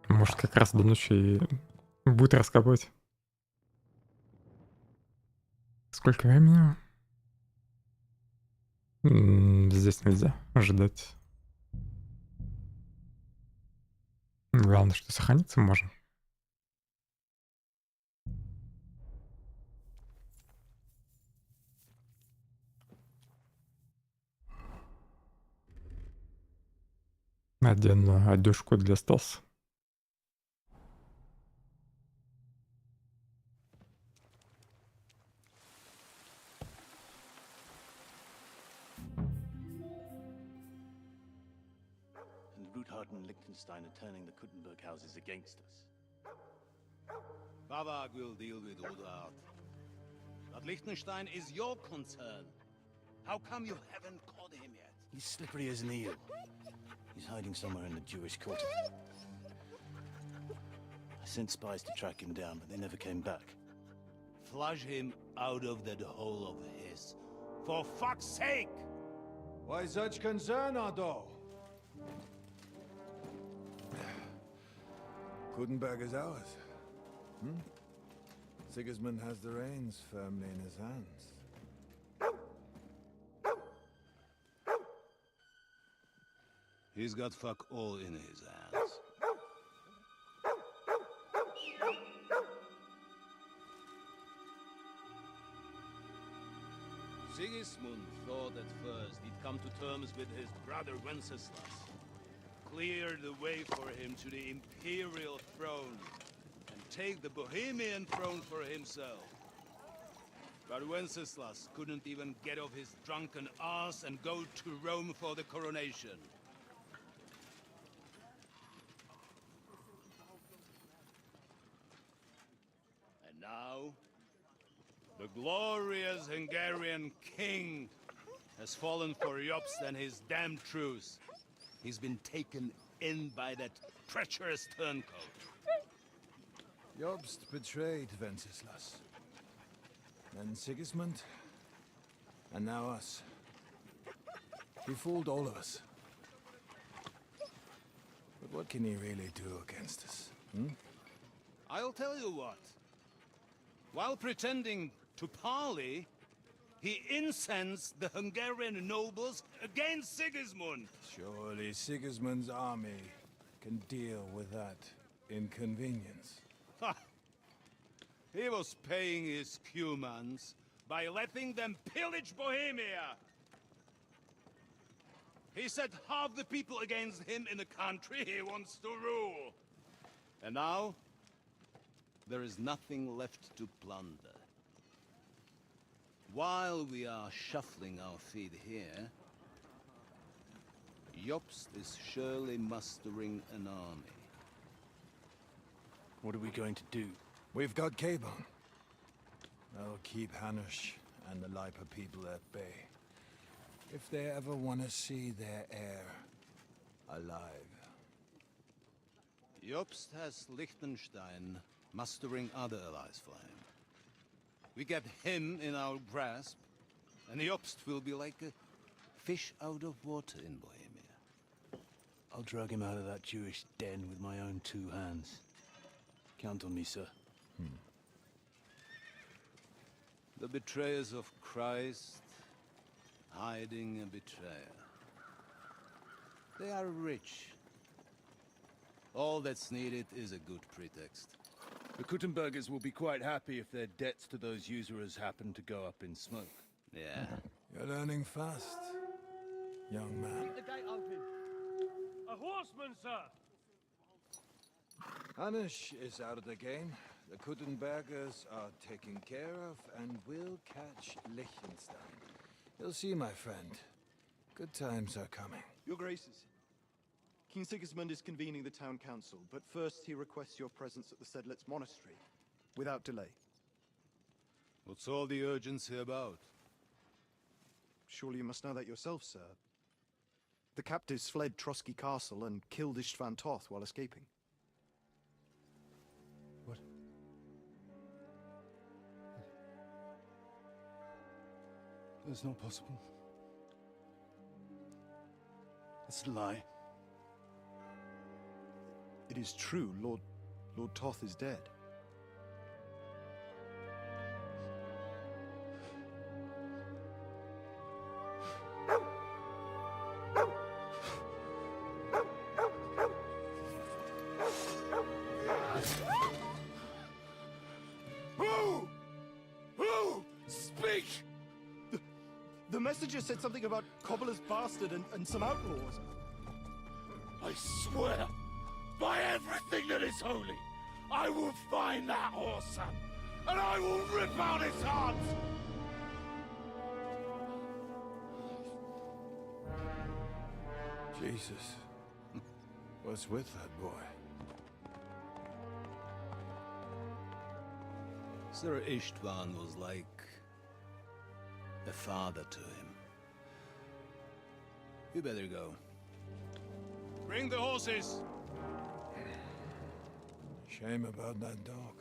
Может, как раз до ночи и будет раскапывать. Сколько времени? Здесь нельзя ожидать. Главное, что сохраниться можно. Одену одежку для стелса. And Liechtenstein are turning the Kuttenberg houses against us. Bavag will deal with Udard. But Liechtenstein is your concern. How come you haven't caught him yet? He's slippery as an eel. He's hiding somewhere in the Jewish quarter. I sent spies to track him down, but they never came back. Flush him out of that hole of his. For fuck's sake! Why such concern, Ado? Kuttenberg is ours. Sigismund has the reins firmly in his hands. He's got fuck all in his hands. Sigismund thought at first he'd come to terms with his brother Wenceslas. Clear the way for him to the imperial throne and take the Bohemian throne for himself. But Wenceslas couldn't even get off his drunken ass and go to Rome for the coronation. And now, the glorious Hungarian king has fallen for Jobst and his damned truce. He's been taken in by that treacherous turncoat. Jobst betrayed Wenceslas. Then Sigismund. And now us. He fooled all of us. But what can he really do against us? I'll tell you what. While pretending to parley, he incensed the Hungarian nobles against Sigismund. Surely Sigismund's army can deal with that inconvenience. Ha! He was paying his Cumans by letting them pillage Bohemia. He set half the people against him in the country he wants to rule. And now, there is nothing left to plunder. While we are shuffling our feet here, Jobst is surely mustering an army. What are we going to do? We've got Cabon. That'll keep Hanush and the Lipa people at bay. If they ever want to see their heir alive. Jobst has Liechtenstein mustering other allies for him. We get him in our grasp, and Jobst will be like a fish out of water in Bohemia. I'll drag him out of that Jewish den with my own two hands. Count on me, sir. The betrayers of Christ, hiding a betrayer. They are rich. All that's needed is a good pretext. The Kuttenbergers will be quite happy if their debts to those usurers happen to go up in smoke. Yeah. You're learning fast, young man. Keep the gate open. A horseman, sir! Hanish is out of the game. The Kuttenbergers are taken care of, and we'll catch Liechtenstein. You'll see, my friend. Good times are coming. Your Graces, King Sigismund is convening the town council, but first he requests your presence at the Sedlitz monastery, without delay. What's all the urgency about? Surely you must know that yourself, sir. The captives fled Trotsky Castle and killed Istvan Toth while escaping. What? That's not possible. That's a lie. It is true, Lord Toth is dead. Who? Speak! The messenger said something about Cobbler's bastard and some outlaws. I swear, by everything that is holy, I will find that whoreson, and I will rip out his heart! Jesus. What's with that boy? Sir Istvan was like a father to him. You better go. Bring the horses! Shame about that dog.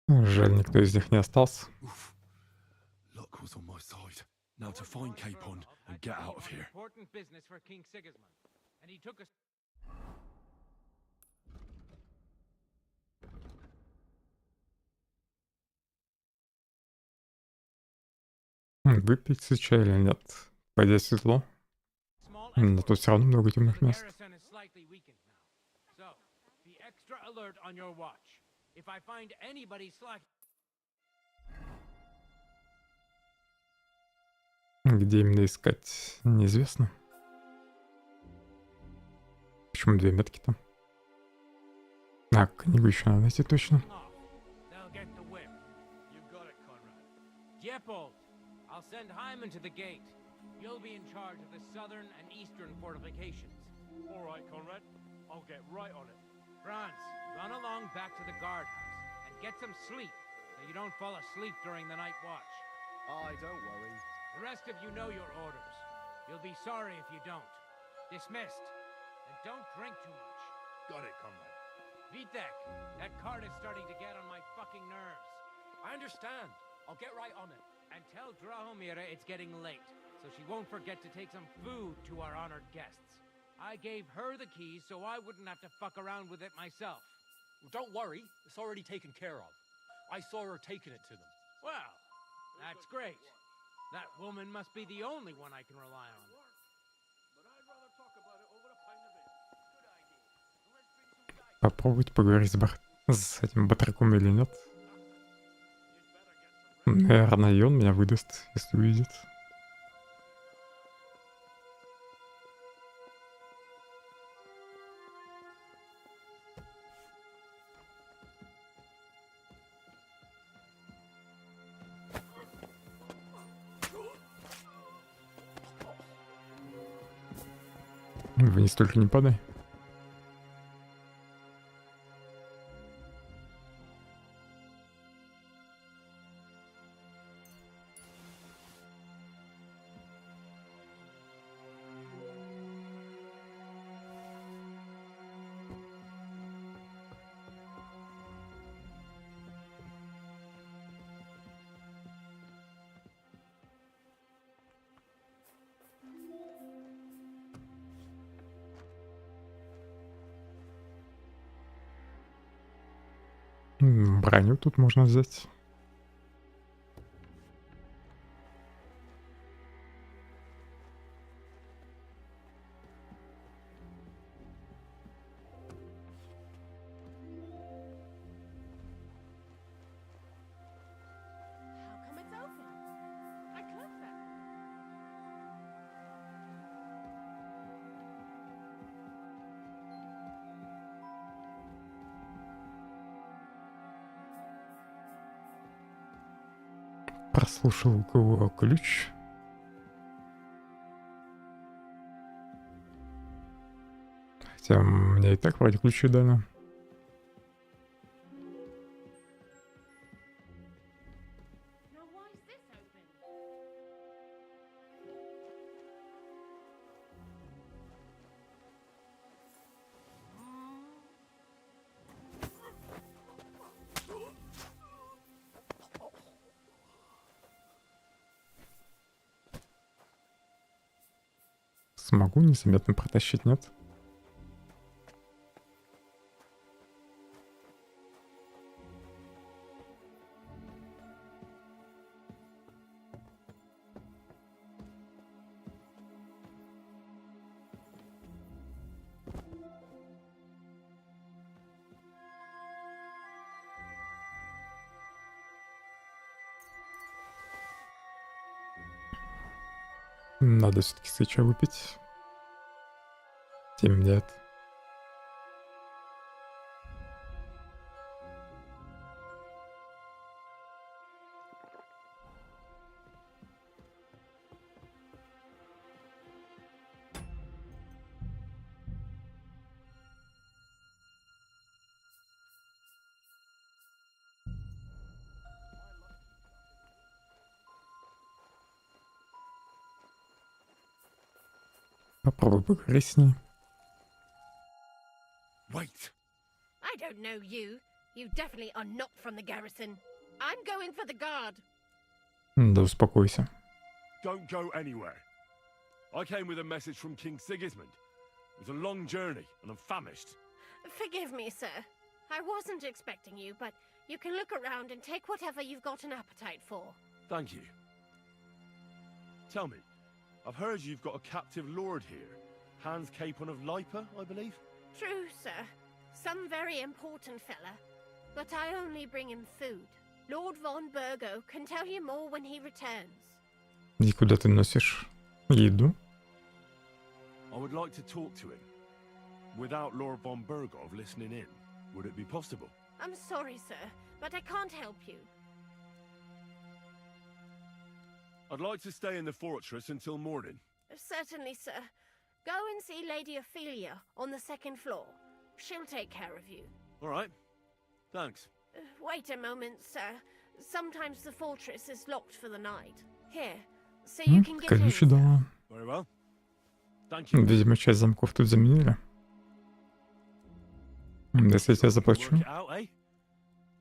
Жаль, никто из них не остался. Luck was on my side. Now to find Capon and get out of here. Important business for King Sigismund, and he took us. Выпить чай или нет? Пойдя светло. Но тут все равно много темных мест. Garrison is slightly weakened now. So, be extra alert on your watch. If I find anybody slack. Где именно искать, неизвестно. Почему две метки там? А, книгу еще надо найти точно. They'll get the whip. You got it, Conrad. Diepold, I'll send Hyman to the gate. You'll be in charge of the southern and eastern fortifications. All right, Conrad. I'll get right on it. Franz, run along back to the guardhouse and get some sleep so you don't fall asleep during the night watch. Aye, don't worry. The rest of you know your orders. You'll be sorry if you don't. Dismissed. And don't drink too much. Got it, Conrad. Vitek, that cart is starting to get on my fucking nerves. I understand. I'll get right on it. And tell Drahomira it's getting late, so she won't forget to take some food to our honored guests. I gave her the keys so I wouldn't have to fuck around with it myself. Well, don't worry. It's already taken care of. I saw her taking it to them. Well, that's great. That woman must be the only one I can rely on. Попробовать поговорить с этим батраком или нет. Наверное, и он меня выдаст, если увидит. Вниз только не падай. Броню тут можно взять. прослушал, у кого ключ. Хотя мне и так вроде ключи дали. Смогу незаметно протащить, нет? Надо все-таки свеча выпить. Темнеет. Попробуй поговорить с ней. Wait! I don't know you. You definitely are not from the garrison. I'm going for the guard. Да успокойся. Don't go anywhere. I came with a message from King Sigismund. It was a long journey, and I'm famished. Forgive me, sir. I wasn't expecting you, but you can look around and take whatever you've got an appetite for. Thank you. Tell me, I've heard you've got a captive lord here. Hans Capon of Lipa, I believe? True, sir. Some very important fella. But I only bring him food. Lord von Burgo can tell you more when he returns. И куда ты носишь еду? I would like to talk to him. Without Lord von Burgov listening in, would it be possible? I'm sorry, sir, but I can't help you. I'd like to stay in the fortress until morning. Certainly, sir. Go and see Lady Ophelia on the second floor. She'll take care of you. All right. Thanks. Wait a moment, sir. Sometimes the fortress is locked for the night. Here, so you can get in. Ключи дала. Very well. Thank you. Видимо, часть замков тут заменили. Если я тебя заплачу. Work it out, eh?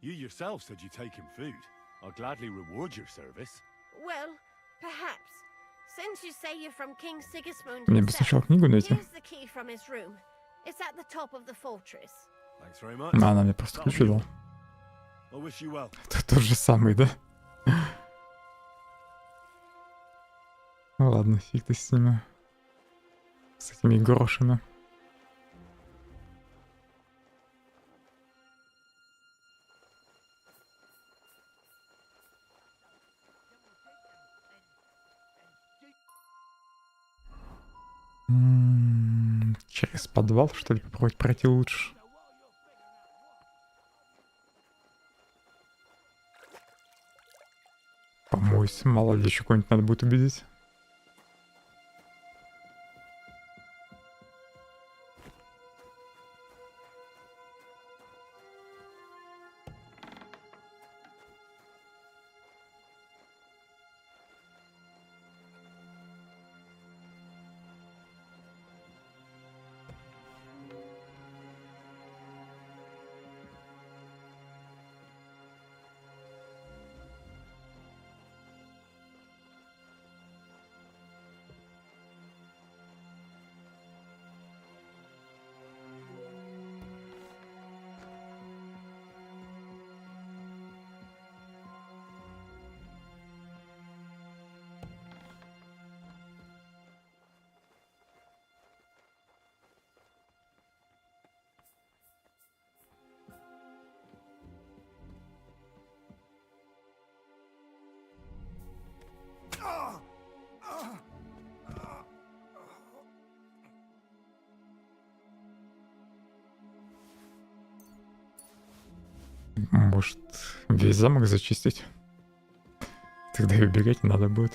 You yourself said you'd take him food. I'll gladly reward your service. Well, perhaps. Since you say you're from King Sigismund Мне бы сначала книгу найти. here's the key from his room. It's at the top of the fortress. Thanks very much. Она мне просто ключи дала. I wish you well. Это тот же самый, да? Ну ладно, фиг ты с ними. С этими грошами. Через подвал, что ли, попробовать пройти лучше? Помойся, мало ли еще кого-нибудь надо будет убедить. Может, весь замок зачистить? Тогда и убегать не надо будет.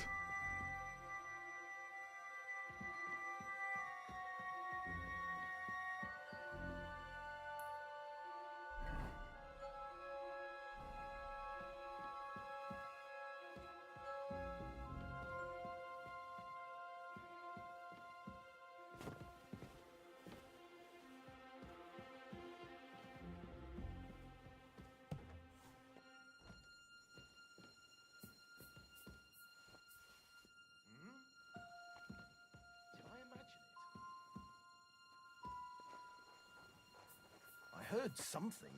I heard something.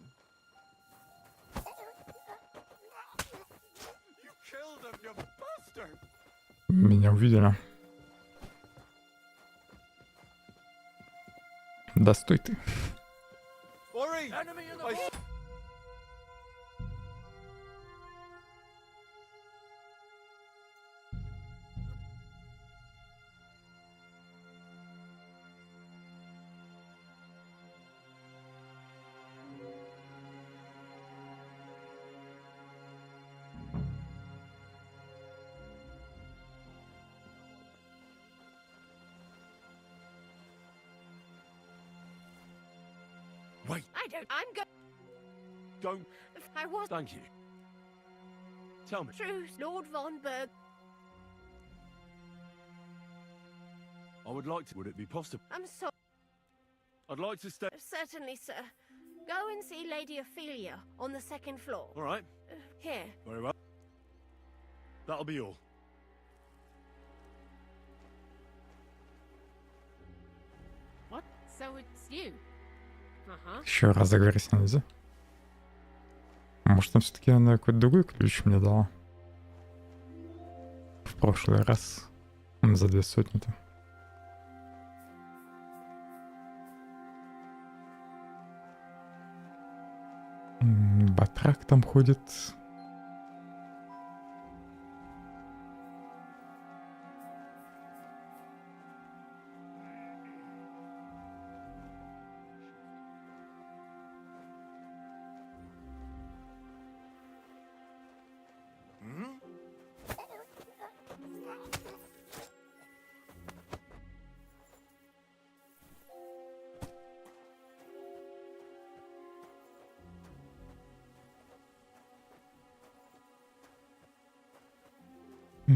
You killed him, you bastard! Меня увидели. Да стой ты. Ori! Wait. I'm Don't. I was. Thank you. Tell me. True, Lord von Berg. I would like to. Would it be possible? I'm sorry. I'd like to stay. Certainly, sir. Go and see Lady Ophelia on the second floor. All right. Here. Very well. That'll be all. What? So it's you? Еще раз заговорить нельзя. Может, все-таки она какой-то другой ключ мне дала. В прошлый раз. За 200-то. Батрак там ходит.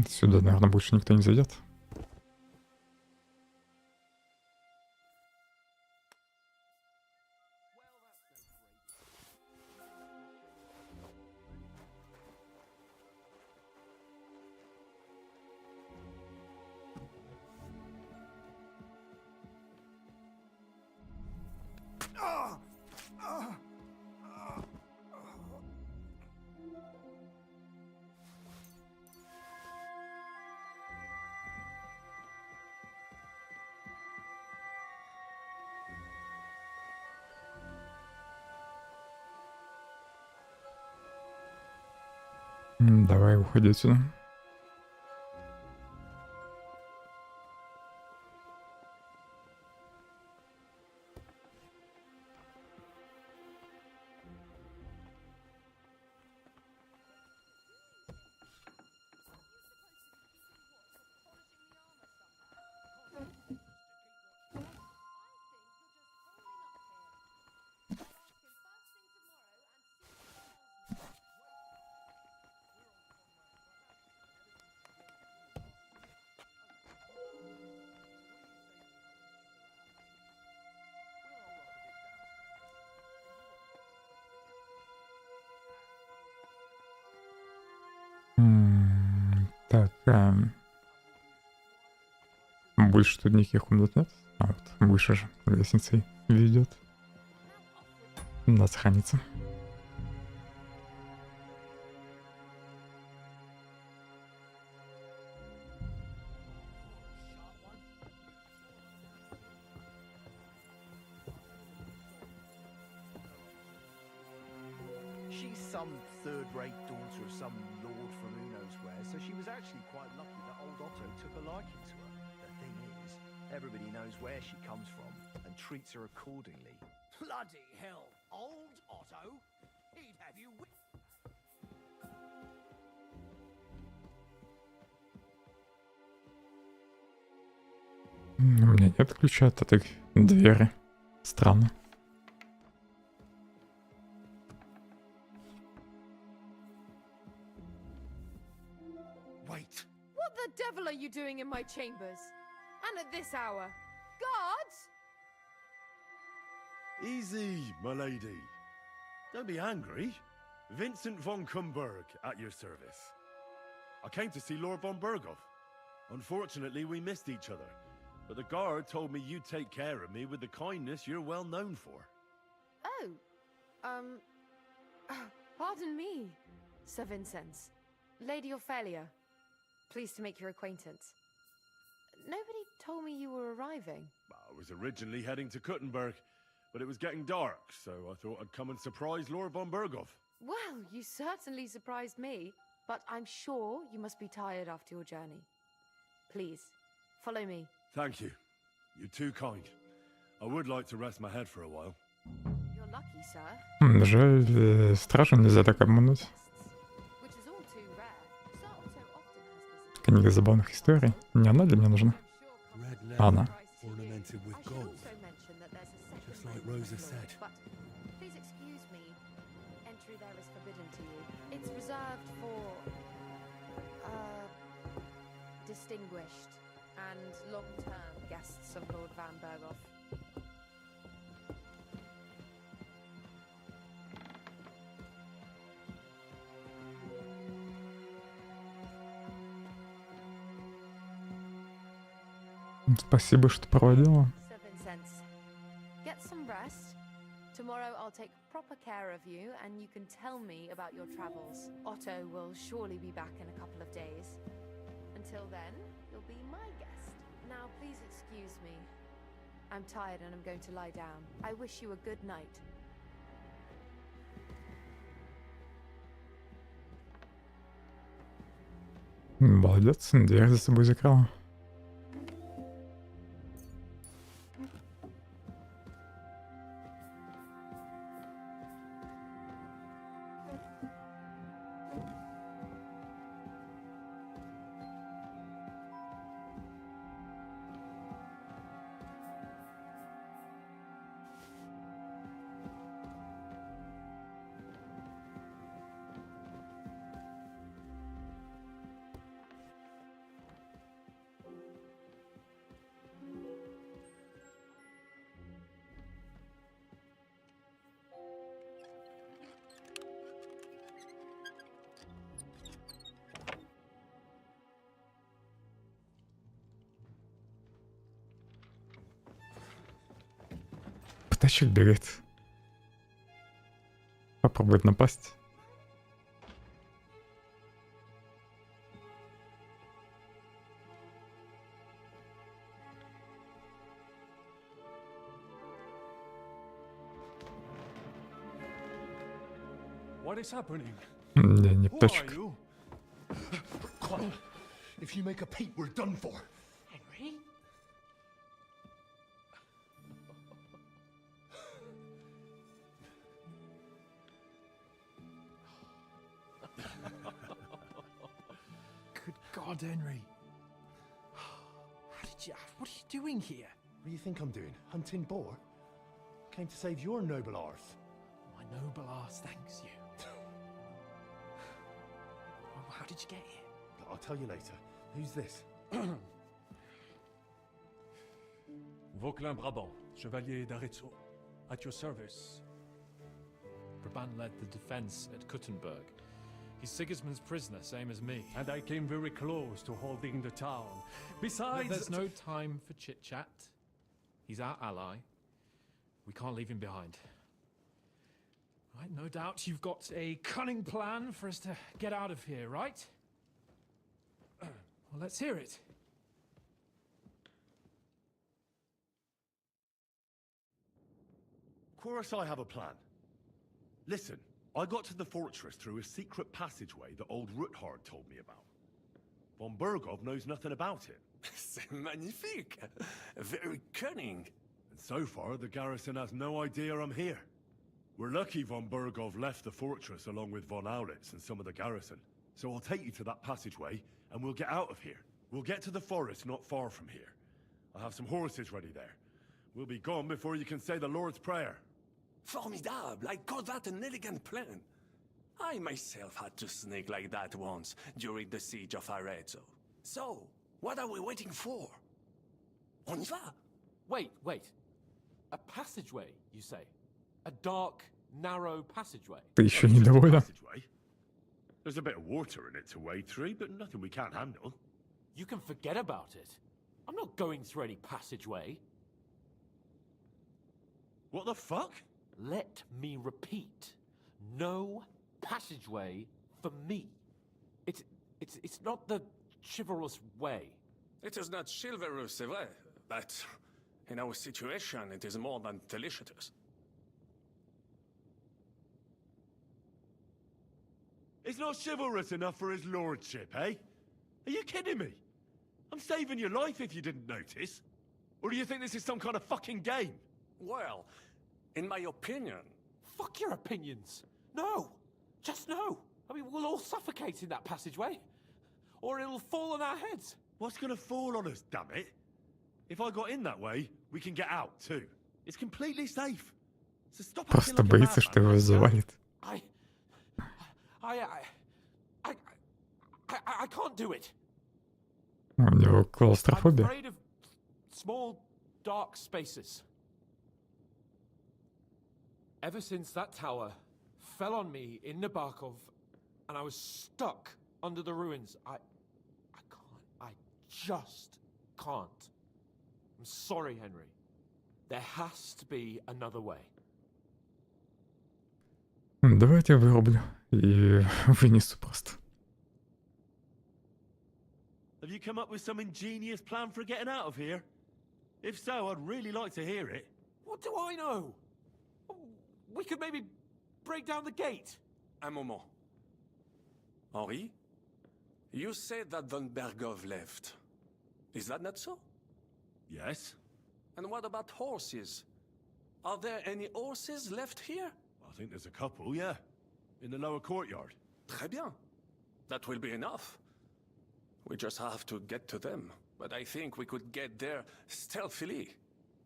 Сюда, наверное, больше никто не зайдет. Давай, уходи отсюда. Так, больше тут никаких комнат нет. А вот выше же лестницей ведет. Надо сохраниться. She's some third-rate daughter of some lord from who knows where, so she was actually quite lucky that old Otto took a liking to her. The thing is, everybody knows where she comes from and treats her accordingly. Bloody hell, old Otto? He'd have you У меня нет ключа от этой двери. Странно. Wait. What the devil are you doing in my chambers? And at this hour? Guards? Easy, my lady. Don't be angry. Vincent von Kumberg at your service. I came to see Lord von Berghoff. Unfortunately, we missed each other. But the guard told me you'd take care of me with the kindness you're well known for. Oh, pardon me, Sir Vincenz. Lady Ophelia, pleased to make your acquaintance. Nobody told me you were arriving. I was originally heading to Kuttenberg, but it was getting dark, so I thought I'd come and surprise Lord von Berghoff. Well, you certainly surprised me, but I'm sure you must be tired after your journey. Please, follow me. Thank you. You're too kind. I would like to rest my head for a while. You're lucky, sir. Жаль, стражу нельзя так обмануть. Which is all too rare. Sir Otto often has visitors. Книга забавных историй. Не она для меня нужна. Она. Ornamented with gold. Just like Rosa said. But please excuse me. Entry there is forbidden to you. It's reserved for distinguished and long-term guests of Lord Van Berghoff. Спасибо, что проводила. Sir Vincenz, get some rest. Tomorrow I'll take proper care of you and you can tell me about your travels. Otto will surely be back in a couple of days. Until then, you'll be my guest. Now please excuse me. I'm tired and I'm going to lie down. I wish you a good night. Молодец, дверь за собой закрыла. Птачек бегает. Попробует напасть. What is happening? Не птачек. If you make a peep, we're done for. Henry? Good God, Henry. What are you doing here? What do you think I'm doing? Hunting boar? Came to save your noble arse. My noble arse thanks you. Well, how did you get here? I'll tell you later. Who's this? Vauquelin Brabant, Chevalier d'Arezzo. At your service. Brabant led the defense at Kuttenberg. He's Sigismund's prisoner, same as me. And I came very close to holding the town. Besides... There's no time for chit-chat. He's our ally. We can't leave him behind. Right, no doubt you've got a cunning plan for us to get out of here, right? Well, let's hear it. Of course I have a plan. Listen, I got to the fortress through a secret passageway that old Ruthard told me about. Von Berghoff knows nothing about it. C'est magnifique! Very cunning. And so far, the garrison has no idea I'm here. We're lucky von Berghoff left the fortress along with von Aulitz and some of the garrison. So I'll take you to that passageway, and we'll get out of here. We'll get to the forest not far from here. I'll have some horses ready there. We'll be gone before you can say the Lord's Prayer. Formidable! I call that an elegant plan. I myself had to sneak like that once during the siege of Arezzo. So, what are we waiting for? On y va? Wait. A passageway, you say? A dark, narrow passageway? Ты еще недоволен? There's a bit of water in it to wade through, but nothing we can't handle. You can forget about it. I'm not going through any passageway. What the fuck? Let me repeat. No passageway for me. It's not the chivalrous way. It is not chivalrous, c'est vrai, but in our situation, it is more than delicious. It's not chivalrous enough for his lordship, eh? Are you kidding me? I'm saving your life if you didn't notice. Or do you think this is some kind of fucking game? Well, in my opinion... Fuck your opinions. No. Just no. I mean, we'll all suffocate in that passageway. Or it'll fall on our heads. What's gonna fall on us, damn it? If I got in that way, we can get out, too. It's completely safe. So stop acting Просто like a боится, что его madman. завалит. I can't do it. У него I'm клаустрофобия. afraid of small, dark spaces. Ever since that tower fell on me in Nabokov, and I was stuck under the ruins, I just can't. I'm sorry, Henry. There has to be another way. Давайте я вырублю и вынесу просто. Have you come up with some ingenious plan for getting out of here? If so, I'd really like to hear it. What do I know? We could maybe break down the gate. Un moment. Henri, you said that Von Bergov left. Is that not so? Yes. And what about horses? Are there any horses left here? I think there's a couple, yeah. In the lower courtyard. Très bien. That will be enough. We just have to get to them. But I think we could get there stealthily.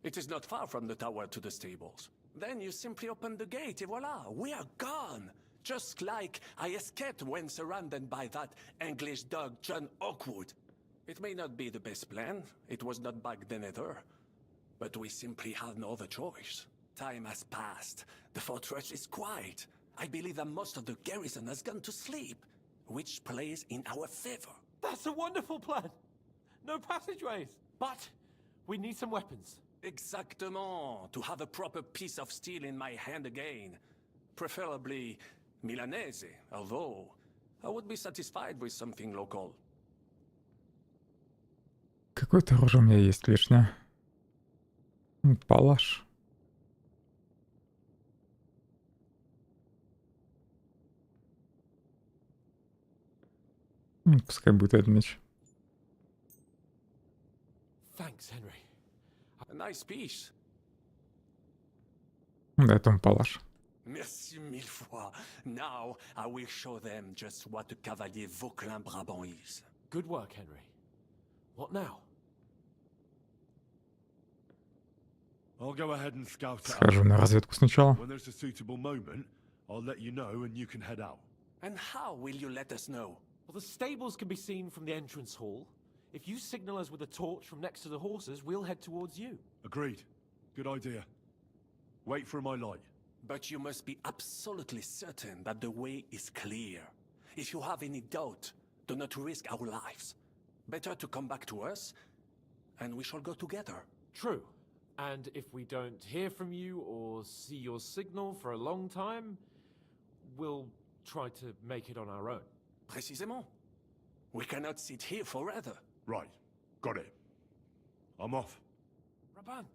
It is not far from the tower to the stables. Then you simply open the gate, et voila, we are gone. Just like I escaped when surrounded by that English dog John Oakwood. It may not be the best plan. It was not back then either. But we simply have no other choice. Time has passed. The fortress is quiet. I believe that most of the garrison has gone to sleep, which plays in our favor. That's a wonderful plan. No passageways. But we need some weapons. Exactement. To have a proper piece of steel in my hand again. Preferably Milanese, although I would be satisfied with something local. Какое-то оружие у меня есть лишнее. Палаш. Пускай будет этот меч. Thanks, Henry. A nice piece. Да, это он палаш. Merci mille fois. Now I will show them just what a cavalier Vauclin Brabant is. Good work, Henry. What now? I'll go ahead and scout it Схожу на разведку сначала. When there's a suitable moment, I'll let you know and you can head out. And how will you let us know? Well, the stables can be seen from the entrance hall. If you signal us with a torch from next to the horses, we'll head towards you. Agreed. Good idea. Wait for my light. But you must be absolutely certain that the way is clear. If you have any doubt, do not risk our lives. Better to come back to us, and we shall go together. True. And if we don't hear from you or see your signal for a long time, we'll try to make it on our own. Précisément. We cannot sit here forever. Right. Got it. I'm off. Rabant,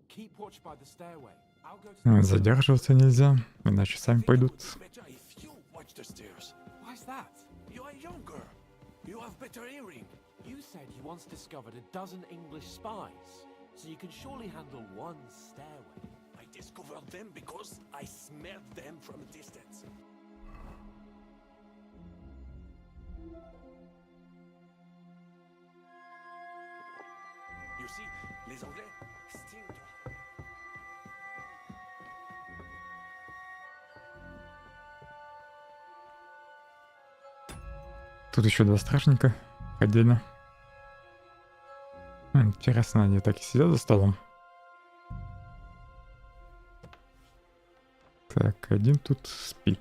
keep watch by the stairway. I'll go to... Задерживаться нельзя, иначе сами пойдут. Better if you watch the stairs. Why's that? You are younger. You have better hearing. You said you once discovered a dozen English spies, so you can surely handle one stairway. I discovered them because I smelled them from a distance. You see, Les Anglais, still. Тут еще два стражника отдельно. Интересно, они так и сидят за столом. Так, один тут спит.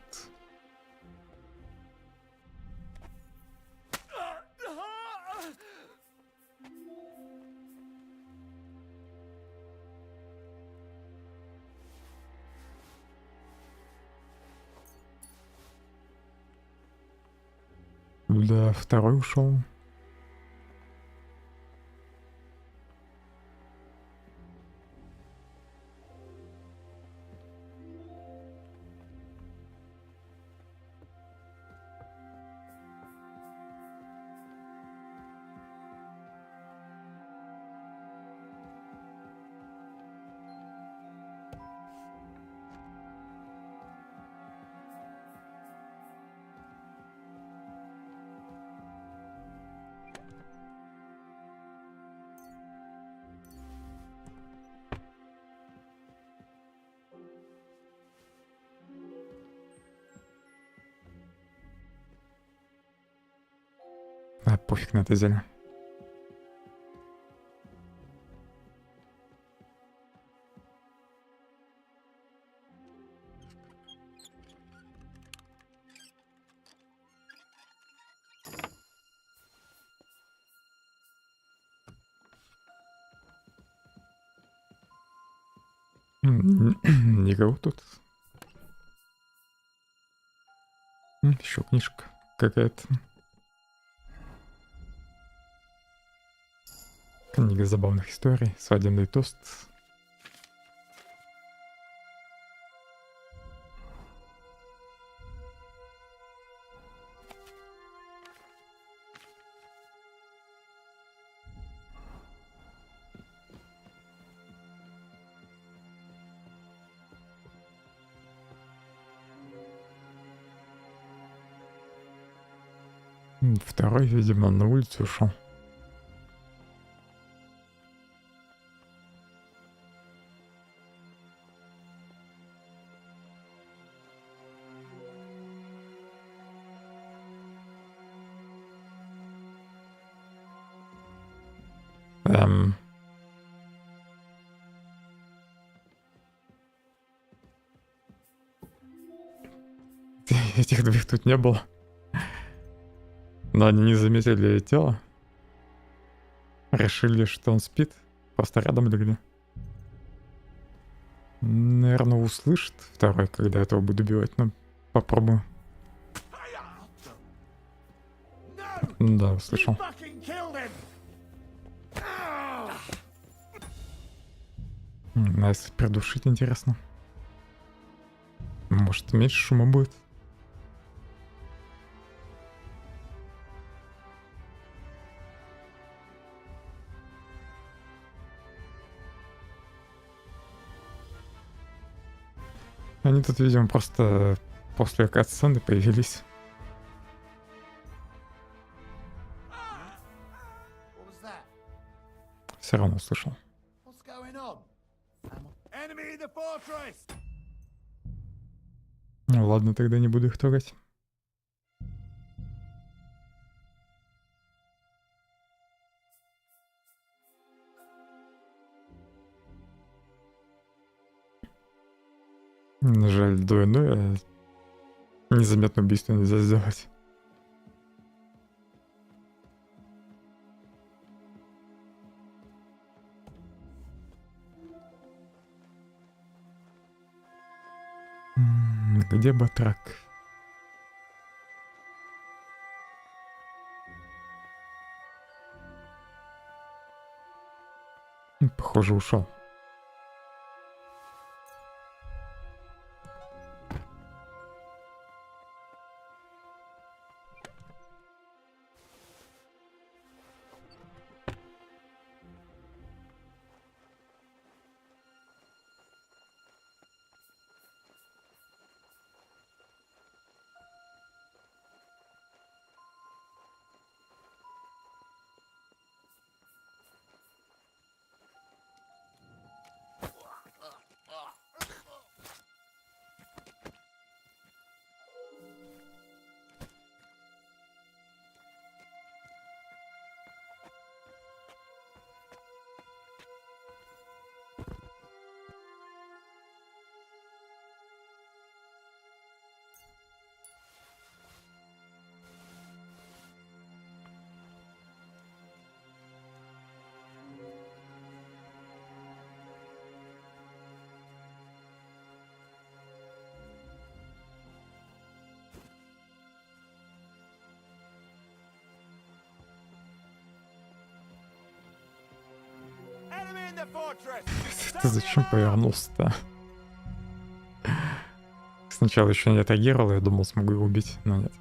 Да, второй ушел. А, пофиг на это зелье. Никого тут. Еще книжка какая-то. Книга забавных историй, свадебный тост. Второй, видимо, на улицу ушел. Этих двоих тут не было. Но они не заметили тело. Решили, что он спит. Просто рядом легли. Наверное, услышит второй, когда этого буду убивать. Но попробую. Да, услышал. А если придушить, интересно. Может, меньше шума будет? Они тут, видимо, просто после кат-сцены появились. Все равно слышал. Ну ладно, тогда не буду их трогать. Жаль, двойное незаметное убийство нельзя сделать. Где батрак? Похоже, ушел. Ты зачем повернулся-то? Сначала еще не отреагировал, я думал, смогу его убить, но нет.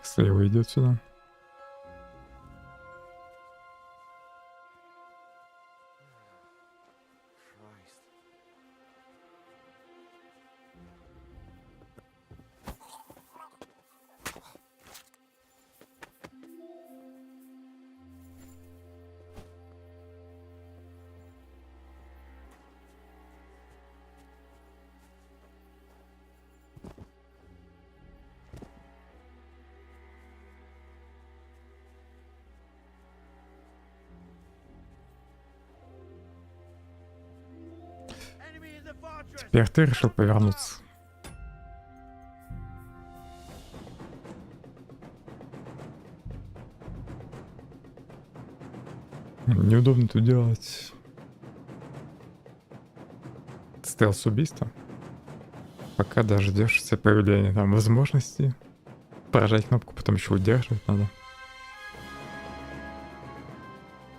Слева идет сюда. Теперь ты решил повернуться. Неудобно тут делать стелс-убийство. Пока дождешься появления там возможности. Прожать кнопку, потом еще удерживать надо.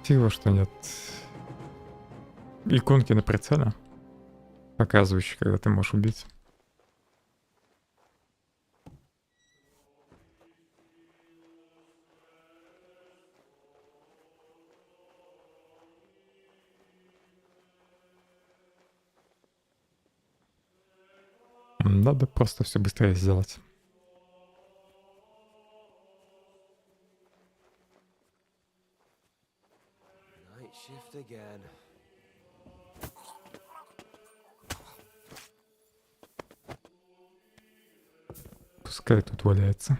Фига, что нет иконки на прицеле, показывающей, когда ты можешь убить. Надо просто все быстрее сделать. Пускай тут валяется.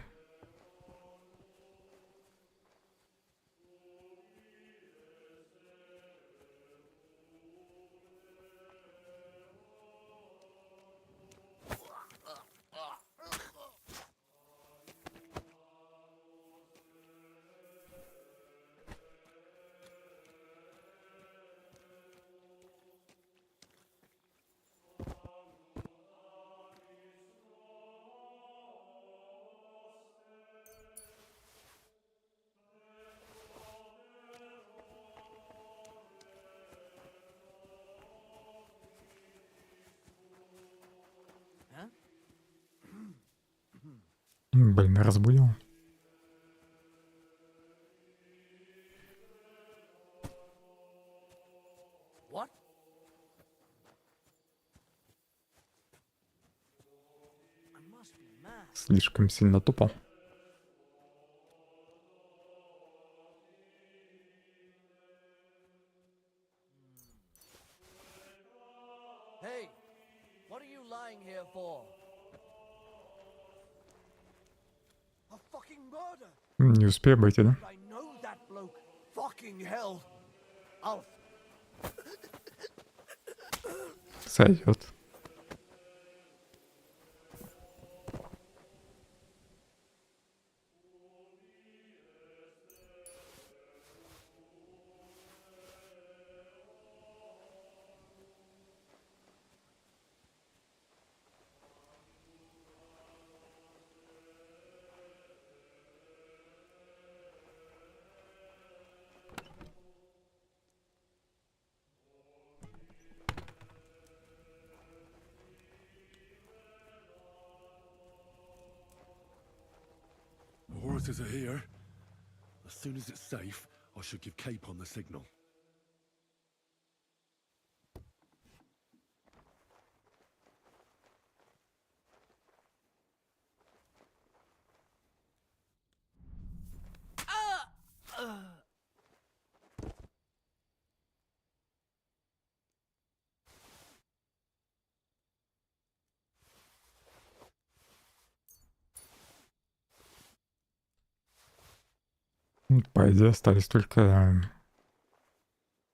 Блин, разбудил. Слишком сильно тупо. Hey, what are you lying here for? A fucking murder. Не успею обойти, да? I know that bloke. Fucking hell. I'll... Сойдет. The horses are here. As soon as it's safe, I should give Capon the signal. По идее, остались только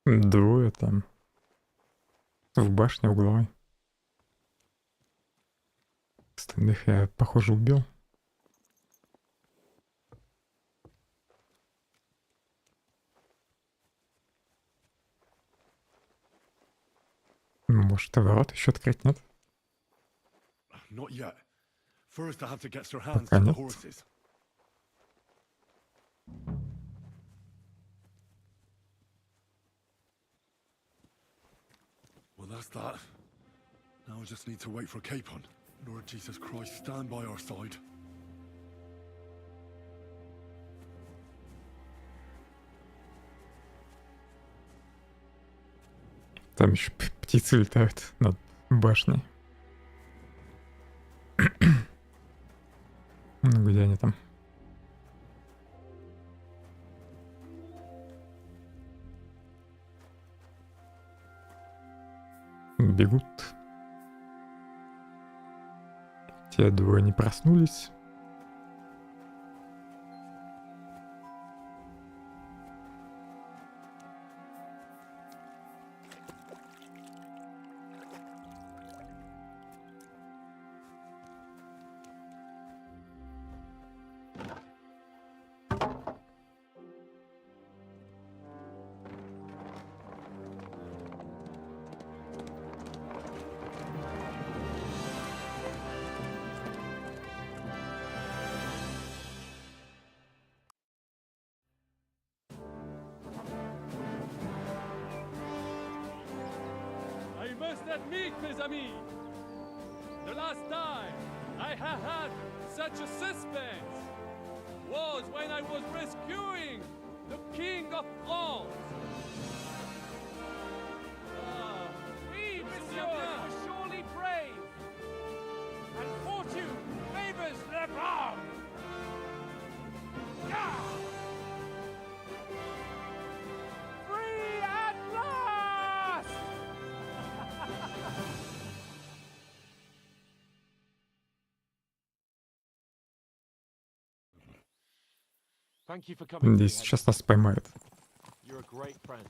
двое там в башне угловой. Остальных я, похоже, убил. Может, и ворот еще открыть, нет? Not yet. First, I have to get Sir Hans Пока to the нет. horses. Well, that's that. Now I just need to wait for Capon. Lord Jesus Christ, stand by our side. Там еще птицы летают над башней. Ну, где они там? Бегут. Те двое не проснулись. I must admit, mes amis, the last time I have had such a suspense was when I was rescuing the King of France. Oui, monsieur, you were surely brave, and fortune favors the brave. Free at last! Thank you for coming. Здесь сейчас нас поймают. You're a great friend.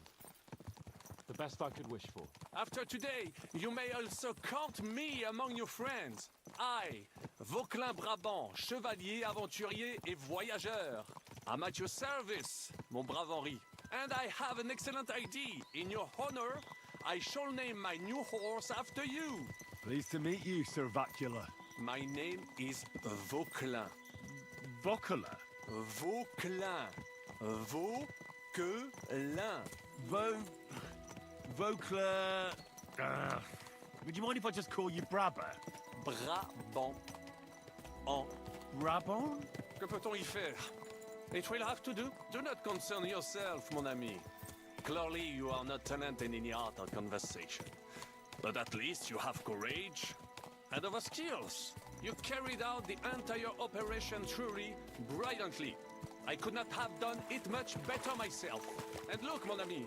The best I could wish for. After today, you may also count me among your friends. I, Vauquelin Brabant, chevalier, aventurier et voyageur. I'm at your service, mon brave Henri. And I have an excellent idea. In your honor, I shall name my new horse after you. Pleased to meet you, Sir Vacula. My name is Vauquelin. Vacula? Vauquelin. Vauquelin. Vauquelin. Would you mind if I just call you Brabber? Brabant. En. Brabant? Que peut-on y faire? It will have to do. Do not concern yourself, mon ami. Clearly, you are not talent in any art or conversation. But at least you have courage and other skills. You carried out the entire operation truly brilliantly. I could not have done it much better myself. And look, mon ami,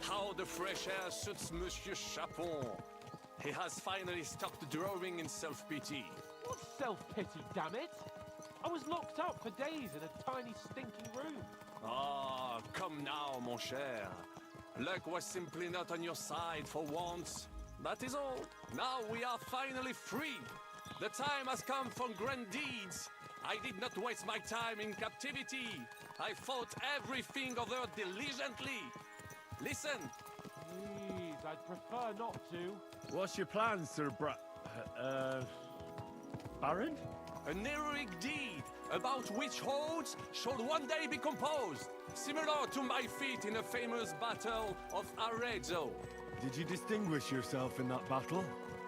how the fresh air suits Monsieur Chapon. He has finally stopped drawing in self-pity. What self-pity, damn it? I was locked up for days in a tiny stinking room. Ah, come now, mon cher. Luck was simply not on your side for once. That is all. Now we are finally free. The time has come for grand deeds. I did not waste my time in captivity. I fought everything over diligently. Listen. Please, I'd prefer not to. What's your plan, Sir Baron? An heroic deed about which odes shall one day be composed, similar to my feat in the famous battle of Arezzo. Did you distinguish yourself in that battle?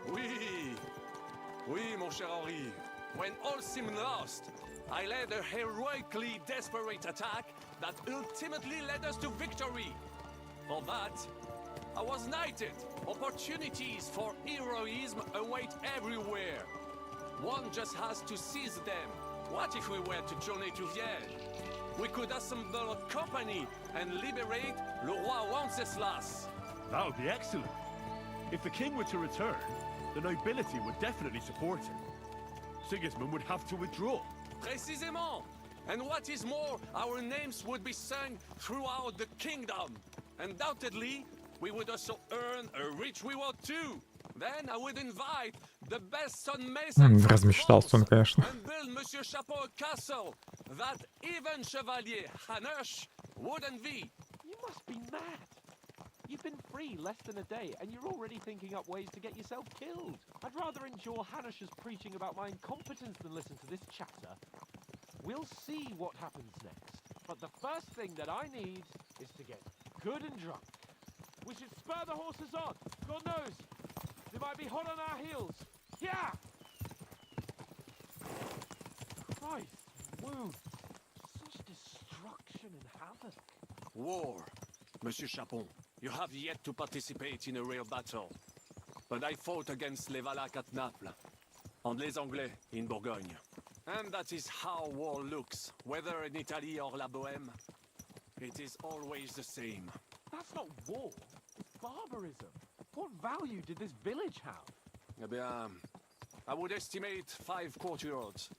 Oui, mon cher Henri. When all seemed lost, I led a heroically desperate attack that ultimately led us to victory. For that, I was knighted. Opportunities for heroism await everywhere. One just has to seize them. What if we were to journey to Vienne? We could assemble a company and liberate le roi Wenceslas. That would be excellent. If the king were to return, the nobility would definitely support him. Sigismund would have to withdraw. Précisément. And what is more, our names would be sung throughout the kingdom. Undoubtedly, we would also earn a rich reward too. Then I would invite the best stonemason Размечтался он, конечно. and build Monsieur Chapeau a castle that even Chevalier Hanush would envy. You must be mad. You've been free less than a day, and you're already thinking up ways to get yourself killed. I'd rather endure Hanush's preaching about my incompetence than listen to this chatter. We'll see what happens next. But the first thing that I need is to get good and drunk. We should spur the horses on. God knows, they might be hot on our heels. Yeah! Christ, wounds. Such destruction and havoc. War, Monsieur Chapon. You have yet to participate in a real battle. But I fought against les Valaques at Naples, and les Anglais in Bourgogne. And that is how war looks, whether in Italy or La Bohème. It is always the same. That's not war. It's barbarism. What value did this village have? Eh bien, I would estimate 5 courtyards.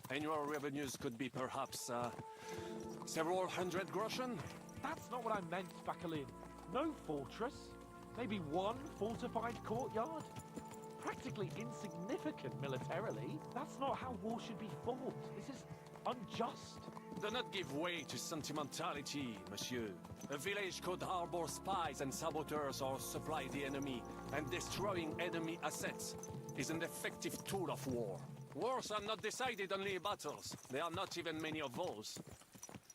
Annual revenues could be perhaps several hundred groschen. That's not what I meant, Bacalin. No fortress. Maybe one fortified courtyard. Practically insignificant militarily. That's not how war should be fought. This is unjust. Do not give way to sentimentality, monsieur. A village could harbor spies and saboteurs or supply the enemy, and destroying enemy assets is an effective tool of war. Wars are not decided only in battles. There are not even many of those.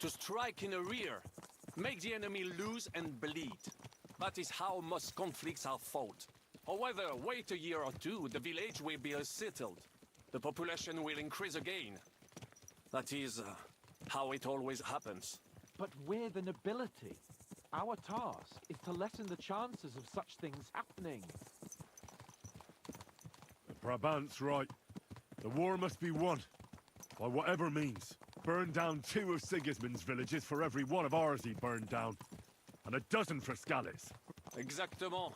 To strike in the rear, make the enemy lose and bleed. That is how most conflicts are fought. However, wait a year or two, the village will be settled. The population will increase again. That is how it always happens. But we're the nobility. Our task is to lessen the chances of such things happening. Brabant's right. The war must be won. By whatever means. Burn down 2 of Sigismund's villages for every one of ours he burned down. And a dozen for Scallis. Exactement.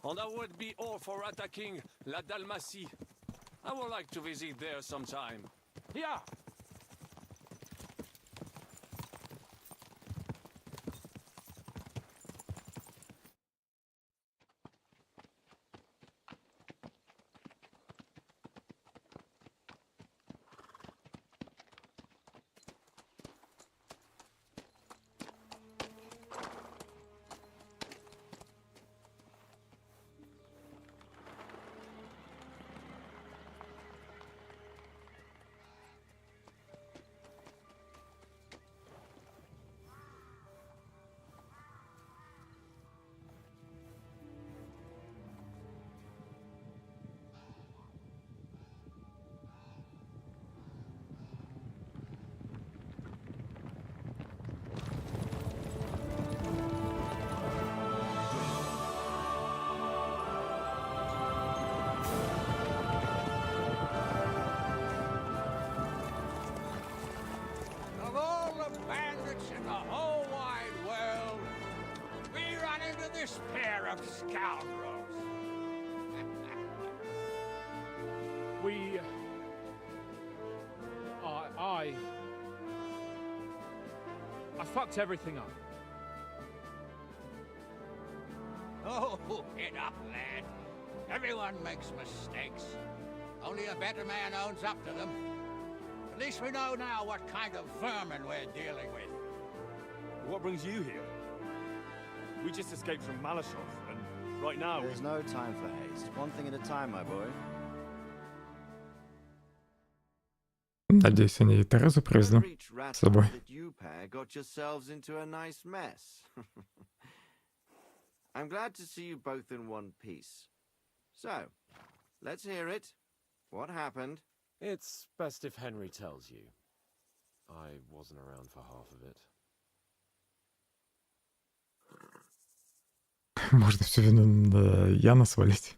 And I would be all for attacking La Dalmatie. I would like to visit there sometime. Yeah. Of all the bandits in the whole wide world, we run into this pair of scoundrels. I fucked everything up. Oh, get up, lad. Everyone makes mistakes. Only a better man owns up to them. At least we know now what kind of vermin we're dealing with. What brings you here? We just escaped from Malashov, and right now... There's no time for haste. One thing at a time, my boy. Надеюсь, они и Терезу привезли с собой. You pair got yourselves into a nice mess. I'm glad to see you both in one piece. So, let's hear it. What happened? It's best if Henry tells you. I wasn't around for half of it. Можно всю вину на Яна свалить.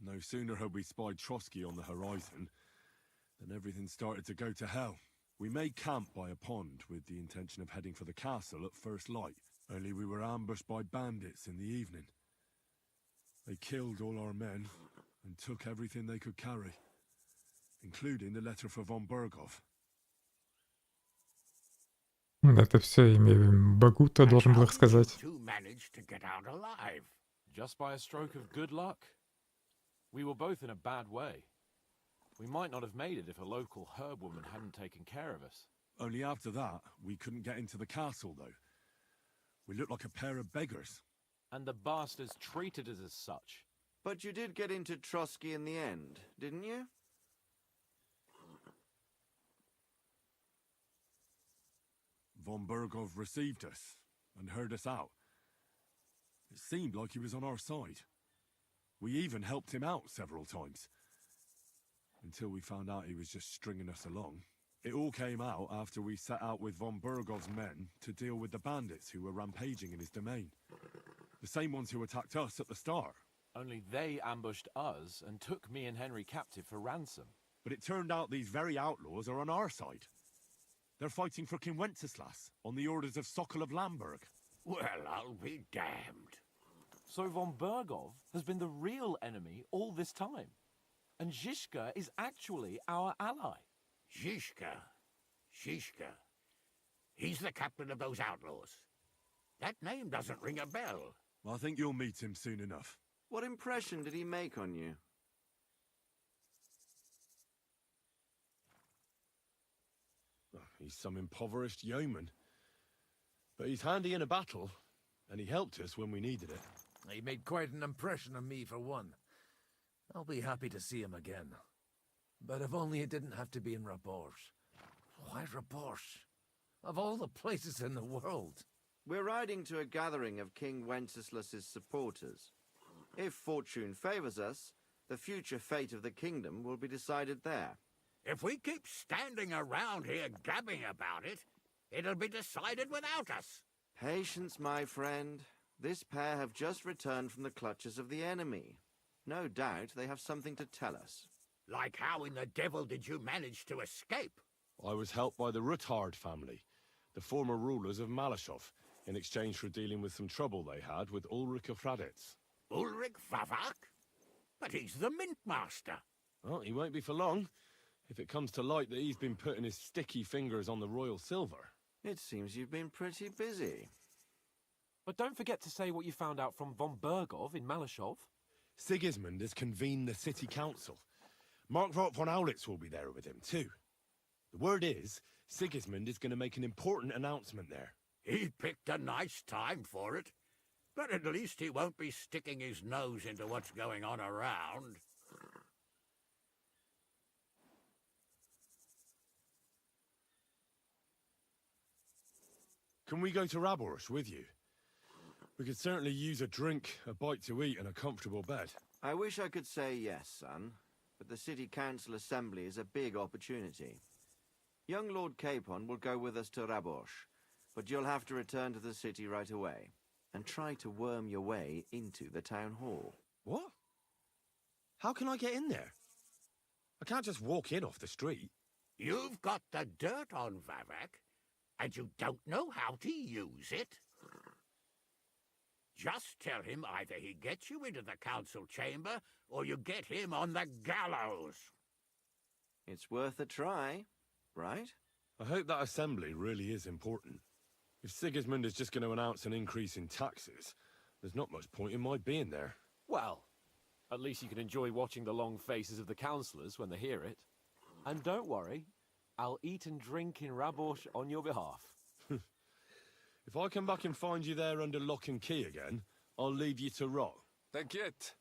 No sooner had we spied Trotsky on the horizon than everything started to go to hell. We made camp by a pond with the intention of heading for the castle at first light. Only we were ambushed by bandits in the evening. They killed all our men and took everything they could carry, including the letter for von Berghoff. Это все имя Багута должен был рассказать. Two managed to get out alive. Just by a stroke of good luck. We were both in a bad way. We might not have made it if a local herb woman hadn't taken care of us. Only after that, we couldn't get into the castle, though. We looked like a pair of beggars. And the bastards treated us as such. But you did get into Trotsky in the end, didn't you? Von Bergov received us and heard us out. It seemed like he was on our side. We even helped him out several times. Until we found out he was just stringing us along. It all came out after we set out with von Bergov's men to deal with the bandits who were rampaging in his domain. The same ones who attacked us at the start. Only they ambushed us and took me and Henry captive for ransom. But it turned out these very outlaws are on our side. They're fighting for King Wenceslas on the orders of Sokol of Lamberg. Well, I'll be damned. So von Bergov has been the real enemy all this time. And Zizka is actually our ally. Zizka. He's the captain of those outlaws. That name doesn't ring a bell. I think you'll meet him soon enough. What impression did he make on you? He's some impoverished yeoman. But he's handy in a battle, and he helped us when we needed it. He made quite an impression on me, for one. I'll be happy to see him again. But if only it didn't have to be in Rabosh. Why Rabosh? Of all the places in the world. We're riding to a gathering of King Wenceslas's supporters. If fortune favors us, the future fate of the kingdom will be decided there. If we keep standing around here gabbing about it, it'll be decided without us. Patience, my friend. This pair have just returned from the clutches of the enemy. No doubt they have something to tell us. Like how in the devil did you manage to escape? I was helped by the Ruthard family, the former rulers of Malashov, in exchange for dealing with some trouble they had with Ulrich of Raditz. Ulrich Favak? But he's the mint master. Well, he won't be for long, if it comes to light that he's been putting his sticky fingers on the royal silver. It seems you've been pretty busy. But don't forget to say what you found out from von Bergov in Malashov. Sigismund has convened the city council. Markvart von Aulitz will be there with him, too. The word is, Sigismund is going to make an important announcement there. He picked a nice time for it. But at least he won't be sticking his nose into what's going on around. Can we go to Rabosh with you? We could certainly use a drink, a bite to eat, and a comfortable bed. I wish I could say yes, son, but the city council assembly is a big opportunity. Young Lord Capon will go with us to Rabosh, but you'll have to return to the city right away, and try to worm your way into the town hall. What? How can I get in there? I can't just walk in off the street. You've got the dirt on Vavak, and you don't know how to use it? Just tell him either he gets you into the council chamber, or you get him on the gallows. It's worth a try, right? I hope that assembly really is important. If Sigismund is just going to announce an increase in taxes, there's not much point in my being there. Well, at least you can enjoy watching the long faces of the councillors when they hear it. And don't worry, I'll eat and drink in Rabosh on your behalf. If I come back and find you there under lock and key again, I'll leave you to rot. T'inquiète.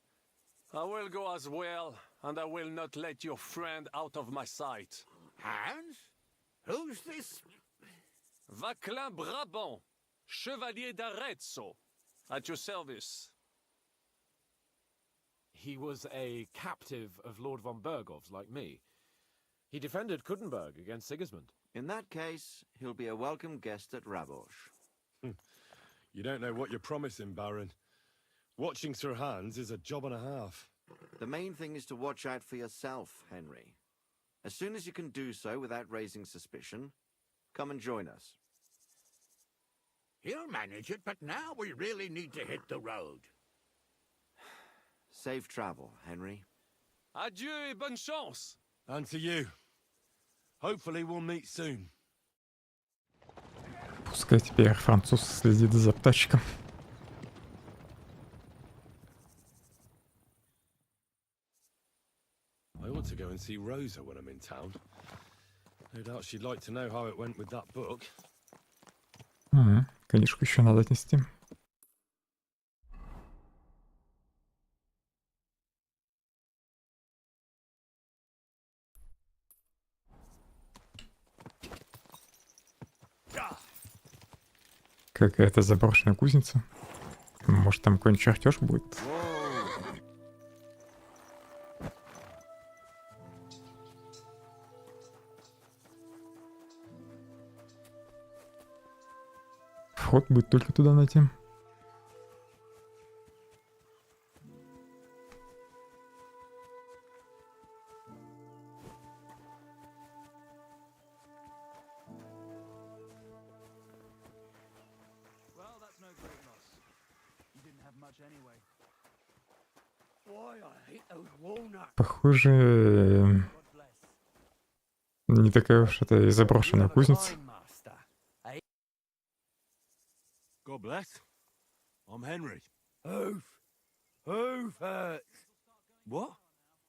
I will go as well, and I will not let your friend out of my sight. Hans? Who's this? Vaclin Brabant, Chevalier d'Arezzo, at your service. He was a captive of Lord von Bergov's, like me. He defended Kuttenberg against Sigismund. In that case, he'll be a welcome guest at Rabosh. You don't know what you're promising, Baron. Watching Sir Hans is a job and a half. The main thing is to watch out for yourself, Henry. As soon as you can do so without raising suspicion, come and join us. He'll manage it, but now we really need to hit the road. Safe travel, Henry. Adieu et bonne chance. And to you. Hopefully we'll meet soon. Пускай теперь француз следит за птачком. I ought to go and see Rosa when I'm in town. No doubt she'd like to know how it went with that book. Книжку еще надо отнести. Какая-то заброшенная кузница. Может, там какой-нибудь чертеж будет? Вход будет только туда найти. Похоже, не такая уж это и заброшенная кузница. God bless. I'm Henry. Hoof hurts. What?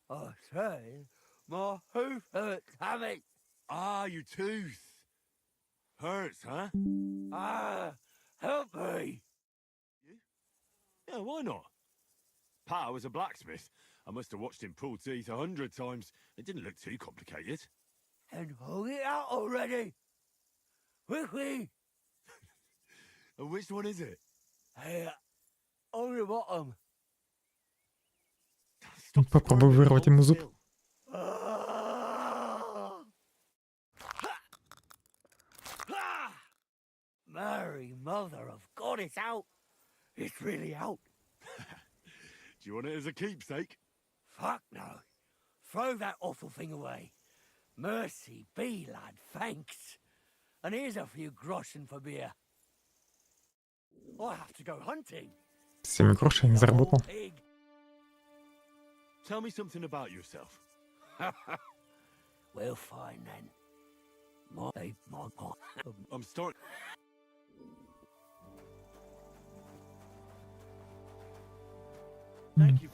I say, my hoof hurts, Hammy. Ah, your tooth. Hurts, huh? Help me. Yeah, why not? Pa was a blacksmith. I must have watched him pull teeth 100 times. It didn't look too complicated. And hold it out already. Quickly. And which one is it? Hey, on the bottom. Попробуй вырвать ему зуб. Mary, mother of God, it's out. It's really out. Do you want it as a keepsake? Fuck no. Throw that awful thing away. Mercy be, lad, thanks. And here's a few groschen for beer. I have to go hunting. 7 грошей не заработал. Tell me something about yourself. We'll find then. I'm starting.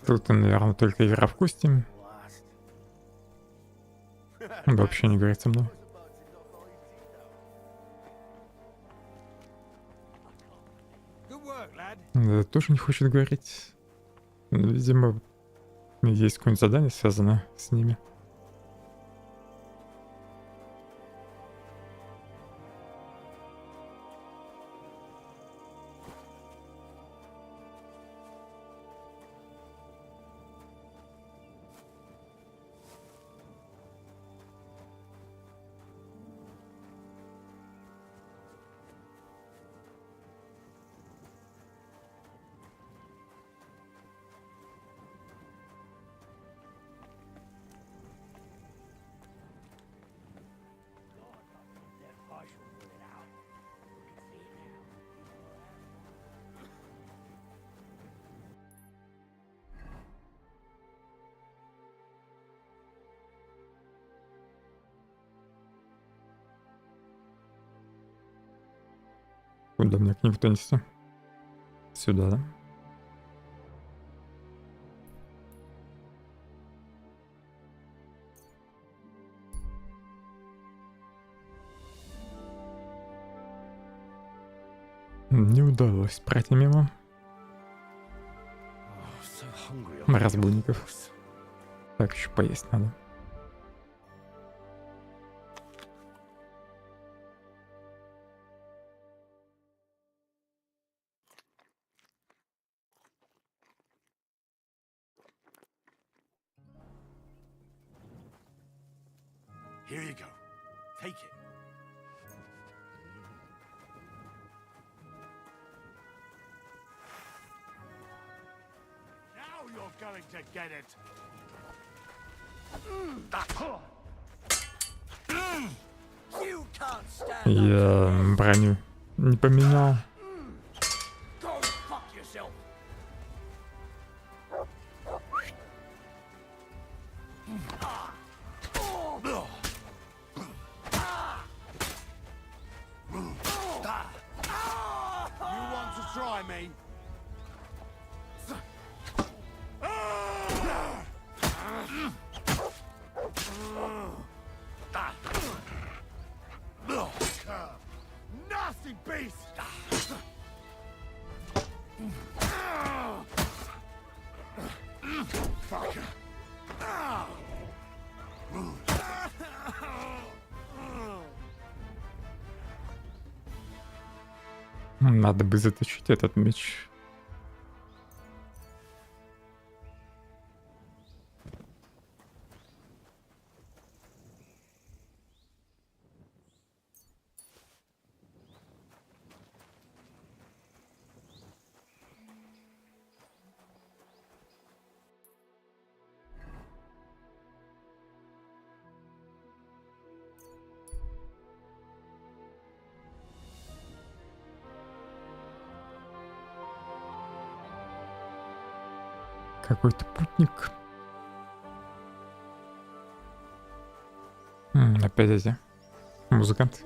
Тут, наверное, только игра в кости. Вообще не говорит со мной. Да, тоже не хочет говорить. Видимо, есть какое-нибудь задание, связанное с ними. Куда мне книгу-то нести? Сюда, да? Не удалось пройти мимо разбойников. Так, еще поесть надо. Here you go. Take it. Now you're going to get it. You can't stand Я броню не поменял. Go fuck yourself. beast! Fucker! Надо бы заточить этот меч. Какой-то путник. Опять эти музыканты.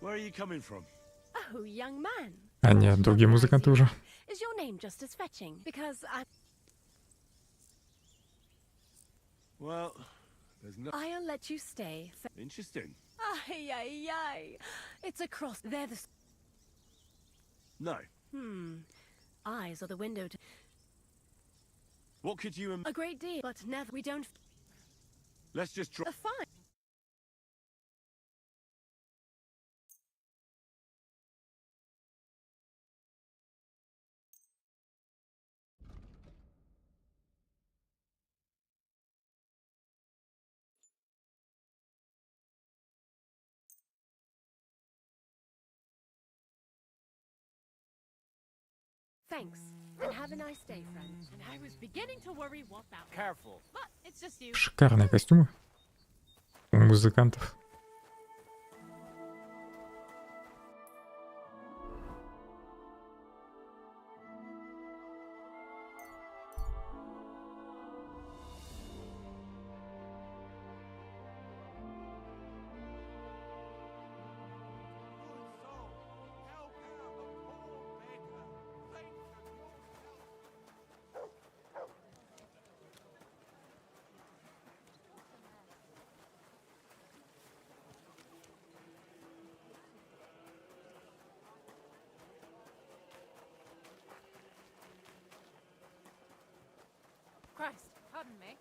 Where are you coming from? Oh, young man. А нет, другие музыканты уже. Is your name just as fetching? Because Well, there's no... I'll let you stay. Interesting. Ay, ay, ay. It's across. They're the... No. Eyes are the window to... What could you... A great deal, but never... We don't... Let's just try... A fine... Thanks, and have a nice day, friend. And I was beginning to worry what that was. Careful. But it's just you. Шикарные костюмы у музыкантов. Christ, pardon me.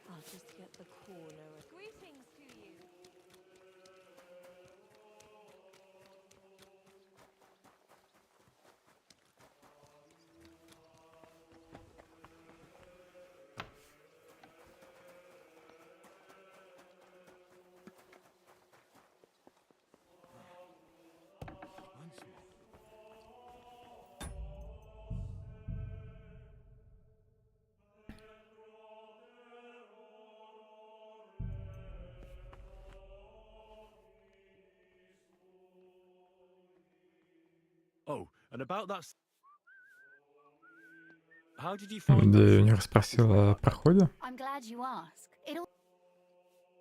I'll just get the corner. Greetings to you. Oh, and about that... How did you find Да, that? Юниор спросил о проходе. I'm glad you ask. It'll...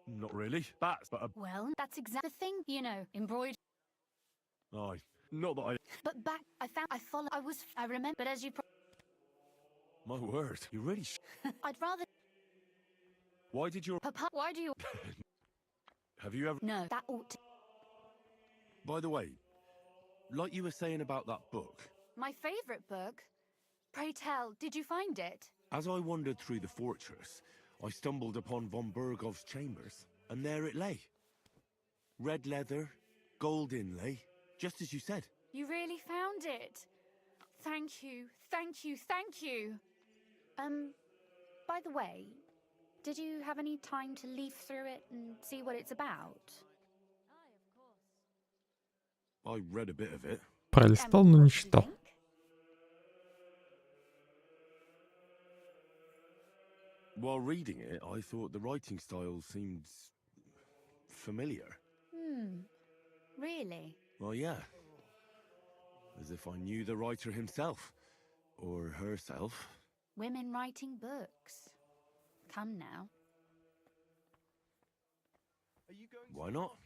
Not really. Bats, but... Well, that's exactly the thing, you know, embroidered. Aye. Not that I... But back, I remember, but as you... My word. You really... I'd rather... Why did your... Papa, why do you... Have you ever... No, that ought to... By the way, like you were saying about that book, My favourite book? Pray tell, did you find it? as I wandered through the fortress, I stumbled upon von Bergov's chambers, and there it lay. Red leather, gold inlay, just as you said. You really found it? Thank you, thank you, thank you. By the way, did you have any time to leaf through it and see what it's about? I read a bit of it. Пролистал, но не читал. While reading it, I thought the writing style seemed... familiar. Really? Well, yeah. As if I knew the writer himself. Or herself. Women writing books. Come now. Why not?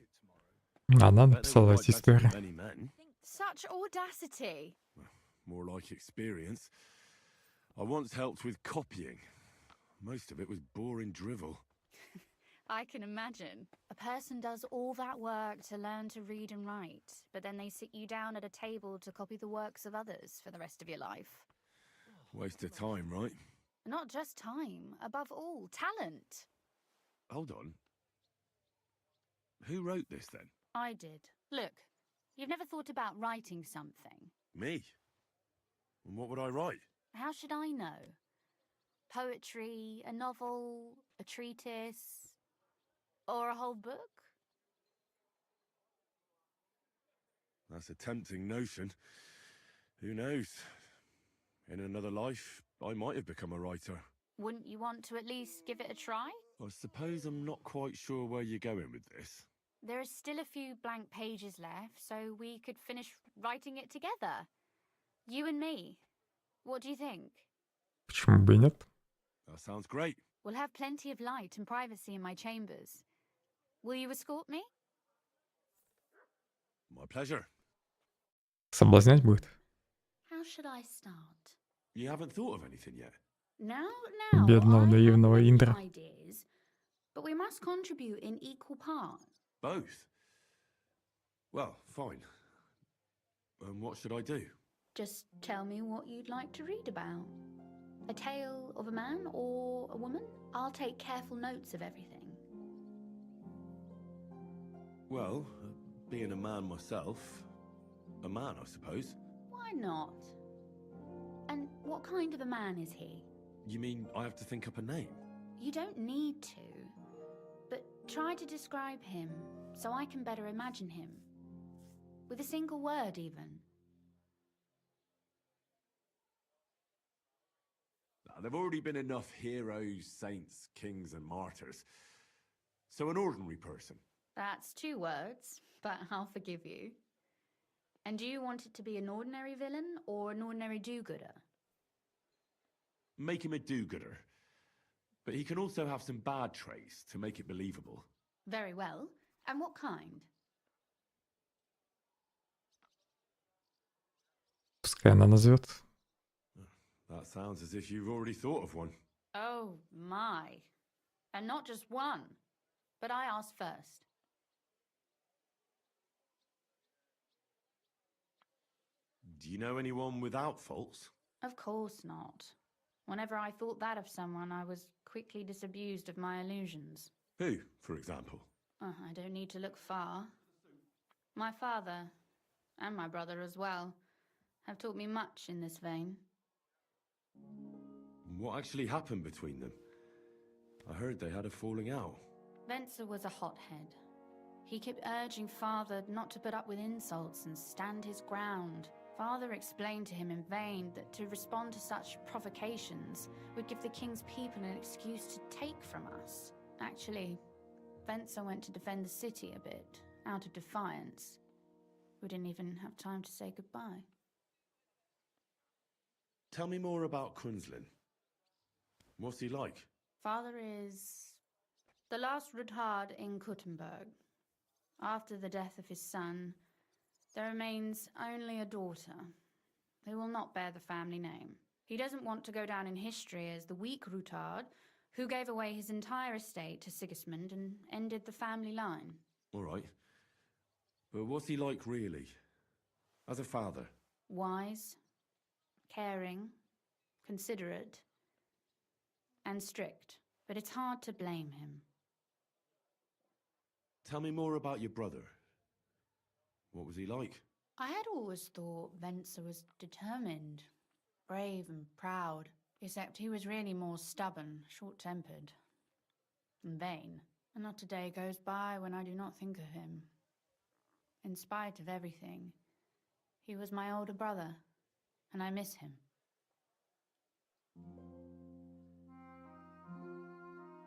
Она Bet they написала would эти write better истории. than many men. Such audacity. More like experience. I once helped with copying. Most of it was boring drivel. I can imagine. A person does all that work to learn to read and write, but then they sit you down at a table to copy the works of others for the rest of your life. Waste of time, right? Not just time, above all, talent. Hold on. Who wrote this then? I did. Look, you've never thought about writing something. Me? And what would I write? How should I know? Poetry, a novel, a treatise, or a whole book? That's a tempting notion. Who knows? In another life, I might have become a writer. Wouldn't you want to at least give it a try? I suppose I'm not quite sure where you're going with this. There are still a few blank pages left, so we could finish writing it together. You and me. What do you think? Почему бы и нет? That sounds great. We'll have plenty of light and privacy in my chambers. Will you escort me? My pleasure. Соблазнять будет? How should I start? You haven't thought of anything yet? Now, Бедного наивного Индра. ideas, but we must contribute in equal parts. Both? Well, fine. What should I do? Just tell me what you'd like to read about. A tale of a man or a woman? I'll take careful notes of everything. Well, being a man myself, a man, I suppose. Why not? And what kind of a man is he? You mean I have to think up a name? You don't need to, but try to describe him so I can better imagine him. With a single word, even. There've already been enough heroes, saints, kings, and martyrs. So an ordinary person. That's 2 words, but I'll forgive you. And do you want it to be an ordinary villain or an ordinary do-gooder? Make him a do-gooder. But he can also have some bad traits to make it believable. Very well. And what kind? Пускай она назовет. That sounds as if you've already thought of one. Oh, my. And not just one. But I asked first. Do you know anyone without faults? Of course not. Whenever I thought that of someone, I was quickly disabused of my illusions. Who, for example? I don't need to look far. My father, and my brother as well, have taught me much in this vein. What actually happened between them? I heard they had a falling out. Venser was a hothead. He kept urging Father not to put up with insults and stand his ground. Father explained to him in vain that to respond to such provocations would give the king's people an excuse to take from us. Actually, Venser went to defend the city a bit, out of defiance. We didn't even have time to say goodbye. Tell me more about Kunzlin. What's he like? Father is the last Rudhard in Kuttenberg. After the death of his son, there remains only a daughter who will not bear the family name. He doesn't want to go down in history as the weak Rutard who gave away his entire estate to Sigismund and ended the family line. All right. But what's he like really? As a father? Wise, caring, considerate, and strict. But it's hard to blame him. Tell me more about your brother. What was he like? I had always thought Venser was determined, brave and proud, except he was really more stubborn, short-tempered, and vain. And not a day goes by when I do not think of him. In spite of everything, he was my older brother, and I miss him.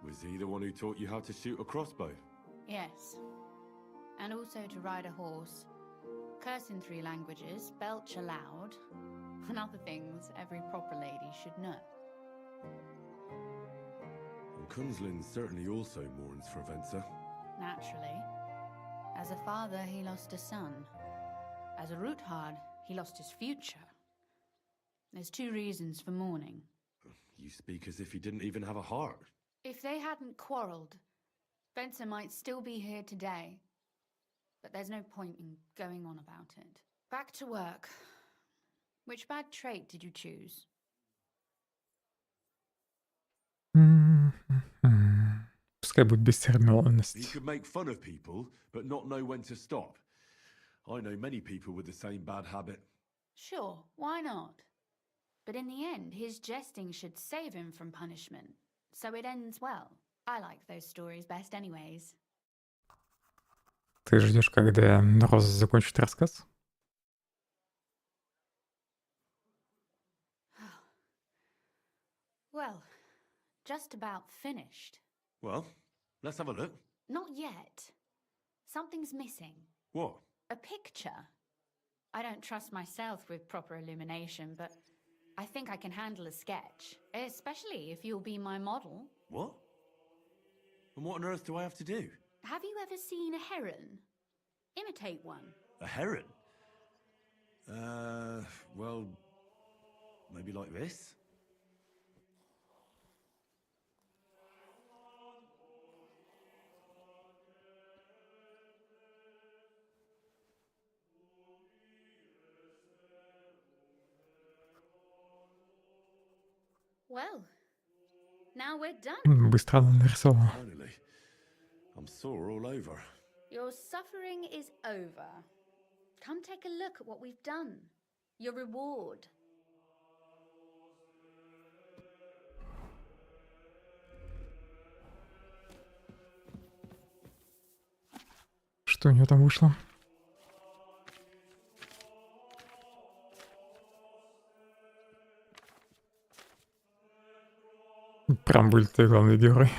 Was he the one who taught you how to shoot a crossbow? Yes, and also to ride a horse, curse in 3 languages, belch aloud, and other things every proper lady should know. And Kunzlin certainly also mourns for Venser. Naturally. As a father, he lost a son. As a Roothard, he lost his future. There's two reasons for mourning. You speak as if he didn't even have a heart. If they hadn't quarreled, Venser might still be here today. But there's no point in going on about it. Back to work. Which bad trait did you choose? Пускай будет бесцеремонность. He could make fun of people, but not know when to stop. I know many people with the same bad habit. Sure, why not? But in the end, his jesting should save him from punishment. So it ends well. I like those stories best anyways. Ты ждешь, когда Роза закончит рассказ? Well, just about finished. Well, let's have a look. Not yet. Something's missing. What? A picture. I don't trust myself with proper illumination, but I think I can handle a sketch. Especially if you'll be my model. What? And what on earth do I have to do? Have you ever seen a heron? Imitate one. A heron? Well, maybe like this? Well, now we're done. Быстро она нарисовала. Finally. I'm sore all over. Your suffering is over. Come take a look at what we've done. Your reward. Что у нее там вышло? Прям были ты главный герой.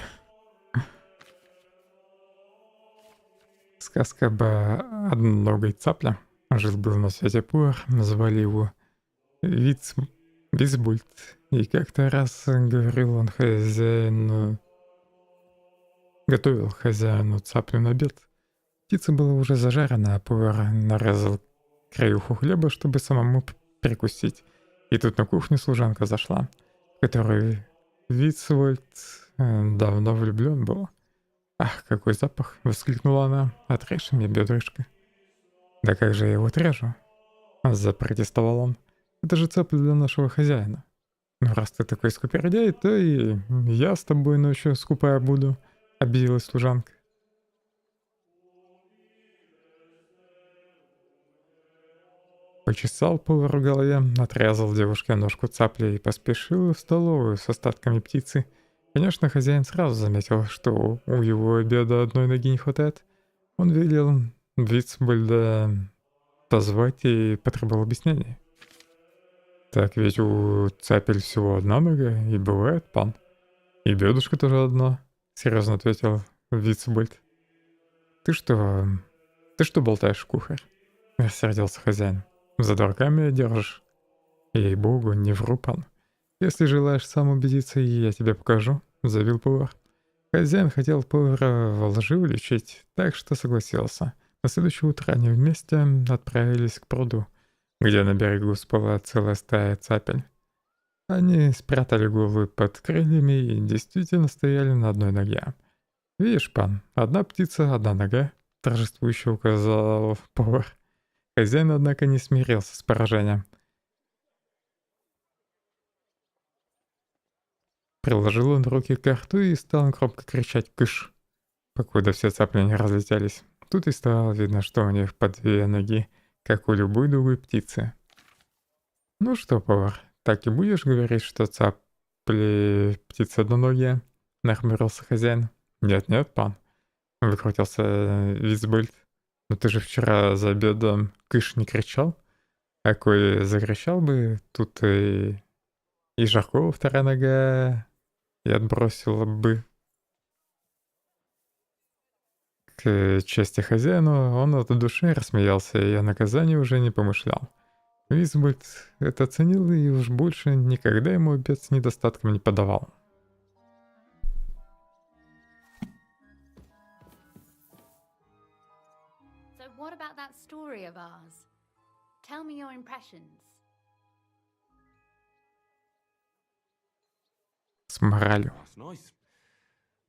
Сказка об одноногой цапле. Жил-был на свете повар, назвали его Вицбульт. И как-то раз говорил он хозяину... Готовил хозяину цаплю на обед. Птица была уже зажарена, а повар нарезал краюху хлеба, чтобы самому прикусить. И тут на кухню служанка зашла, в которой Вицвольд давно влюблен был. «Ах, какой запах!» — воскликнула она. «Отрежь мне бедрышко». «Да как же я его отрежу?» — запротестовал он. «Это же цапля для нашего хозяина». «Ну, раз ты такой скупердяй, то и я с тобой ночью скупая буду», — обиделась служанка. Почесал повар в голове, отрезал девушке ножку цапли и поспешил в столовую с остатками птицы. Конечно, хозяин сразу заметил, что у его обеда одной ноги не хватает. Он велел Вицбульда позвать и потребовал объяснений. «Так ведь у цапель всего одна нога, и бывает, пан. И бедушка тоже одно», — серьезно ответил Вицбульд. Ты что болтаешь, кухарь?» — рассердился хозяин. «За дураками держишь?» «Ей-богу, не вру, пан. Если желаешь сам убедиться, я тебе покажу», — заявил повар. Хозяин хотел повара во лжи уличить, так что согласился. На следующее утро они вместе отправились к пруду, где на берегу спала целая стая цапель. Они спрятали головы под крыльями и действительно стояли на одной ноге. «Видишь, пан, одна птица, одна нога», — торжествующе указал повар. Хозяин, однако, не смирился с поражением. Приложил он руки к рту и стал громко кричать «кыш», покуда все цапли не разлетелись. Тут и стало видно, что у них по две ноги, как у любой другой птицы. «Ну что, повар, так и будешь говорить, что цапли птицы одноногие?» — нахмурился хозяин. «Нет-нет, пан», — выкрутился Вицбульд. «Но ты же вчера за обедом кыш не кричал? А кой закричал бы, тут и Жаркова вторая нога и отбросила бы». К чести хозяину он от души рассмеялся и о наказании уже не помышлял. Визбольд это оценил и уж больше никогда ему обед с недостатком не подавал. So what about that story of ours? Tell me your impressions. С моралью. That's nice.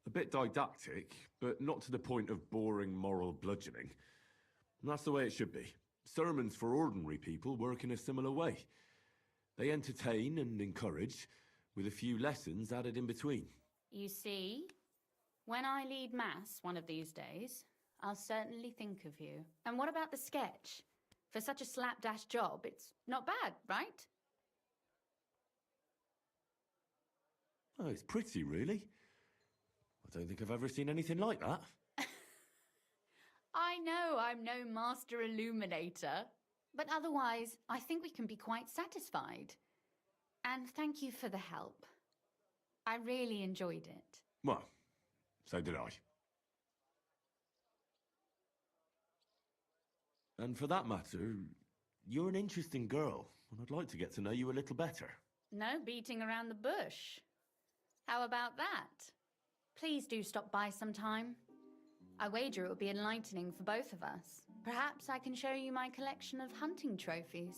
A bit didactic, but not to the point of boring moral bludgeoning. And that's the way it should be. Sermons for ordinary people work in a similar way. They entertain and encourage, with a few lessons added in between. You see, when I lead mass one of these days, I'll certainly think of you. And what about the sketch? For such a slapdash job, it's not bad, right? Oh, it's pretty, really. I don't think I've ever seen anything like that. I know I'm no master illuminator, but otherwise, I think we can be quite satisfied. And thank you for the help. I really enjoyed it. Well, so did I. And for that matter, you're an interesting girl, and I'd like to get to know you a little better. No beating around the bush. How about that? Please do stop by sometime. I wager it will be enlightening for both of us. Perhaps I can show you my collection of hunting trophies.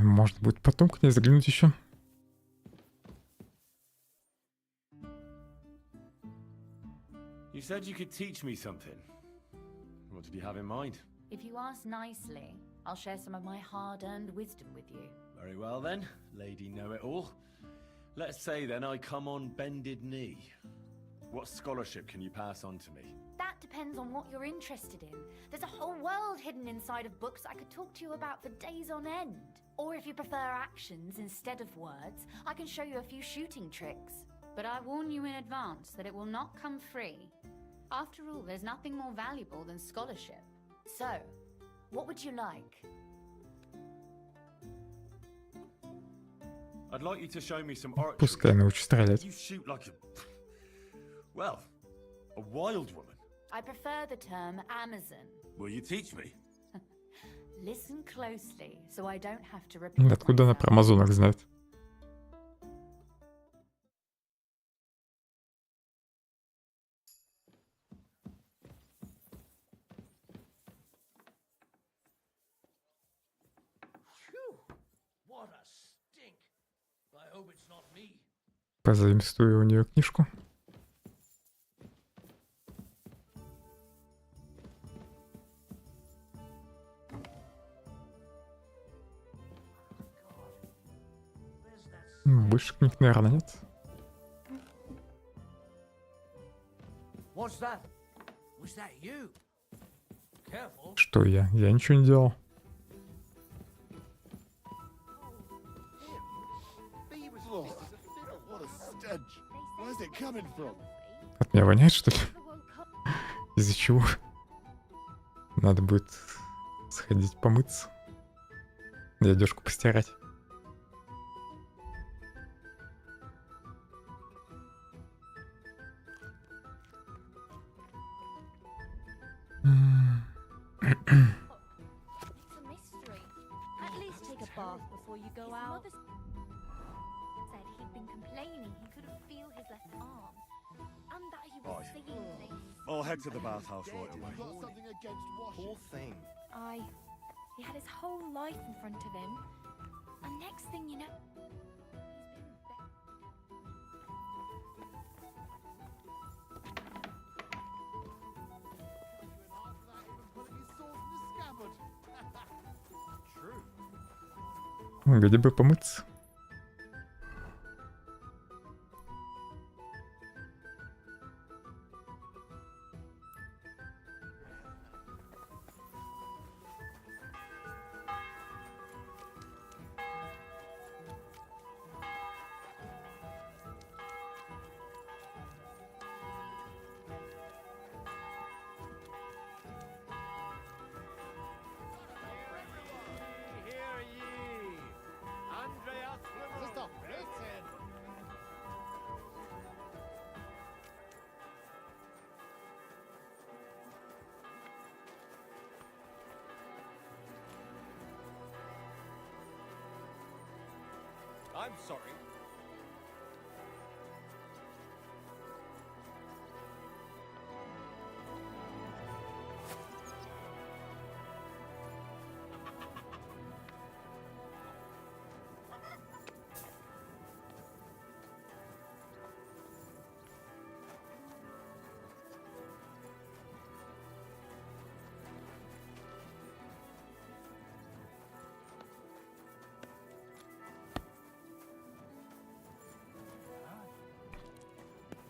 Может быть, потом к ней заглянуть еще. You said you could teach me something. What did you have in mind? If you ask nicely, I'll share some of my hard-earned wisdom with you. Very well then, Lady Know-It-All. Let's say then I come on bended knee. What scholarship can you pass on to me? That depends on what you're interested in. There's a whole world hidden inside of books I could talk to you about for days on end. Or if you prefer actions instead of words, I can show you a few shooting tricks. But I warn you in advance that it will not come free. After all, there's nothing more valuable than scholarship. So, what would you like? I'd like you to show me some archery. Пускай научу стрелять. You shoot like a... well, a wild woman. I prefer the term Amazon. Will you teach me? Listen closely, so I don't have to repeat. Откуда она про амазонок знает? What a stink. I hope it's not me. Позаимствую у нее книжку. Больше книг, наверное, нет. What's that? Was that you? Careful. Что я? Я ничего не делал. What a stench. Where's it coming from? От меня воняет, что ли? Из-за чего? Надо будет сходить помыться. И одежку постирать. It's a mystery. At least take a bath before you go out. His mother said he'd been complaining he couldn't feel his left arm. And that he was Aye. seeing things. I'll head to the bathhouse right away. Poor thing. Aye. He had his whole life in front of him. And next thing you know... Где бы помыться? Hear ye! Andrea I'm sorry.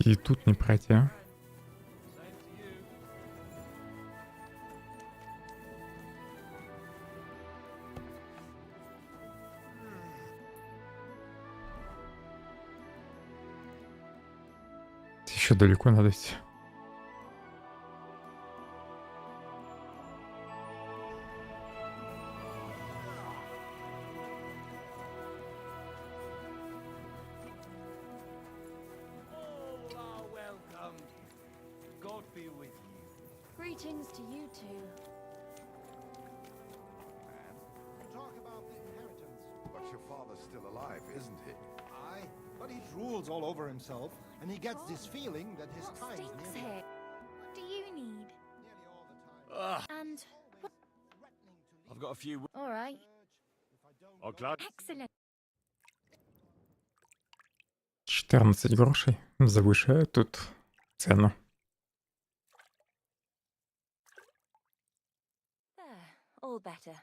И тут не пройти, а? Еще далеко надо идти. Greetings to you two. Talk about the inheritance. But your father's still alive, isn't he? Aye, but he drools all over himself, and he gets this feeling that his What time's stinks nearly here? What do you need? And I've got a few. all right. I'm glad. Excellent. 14 грошей. Завышают тут цену. There, all better.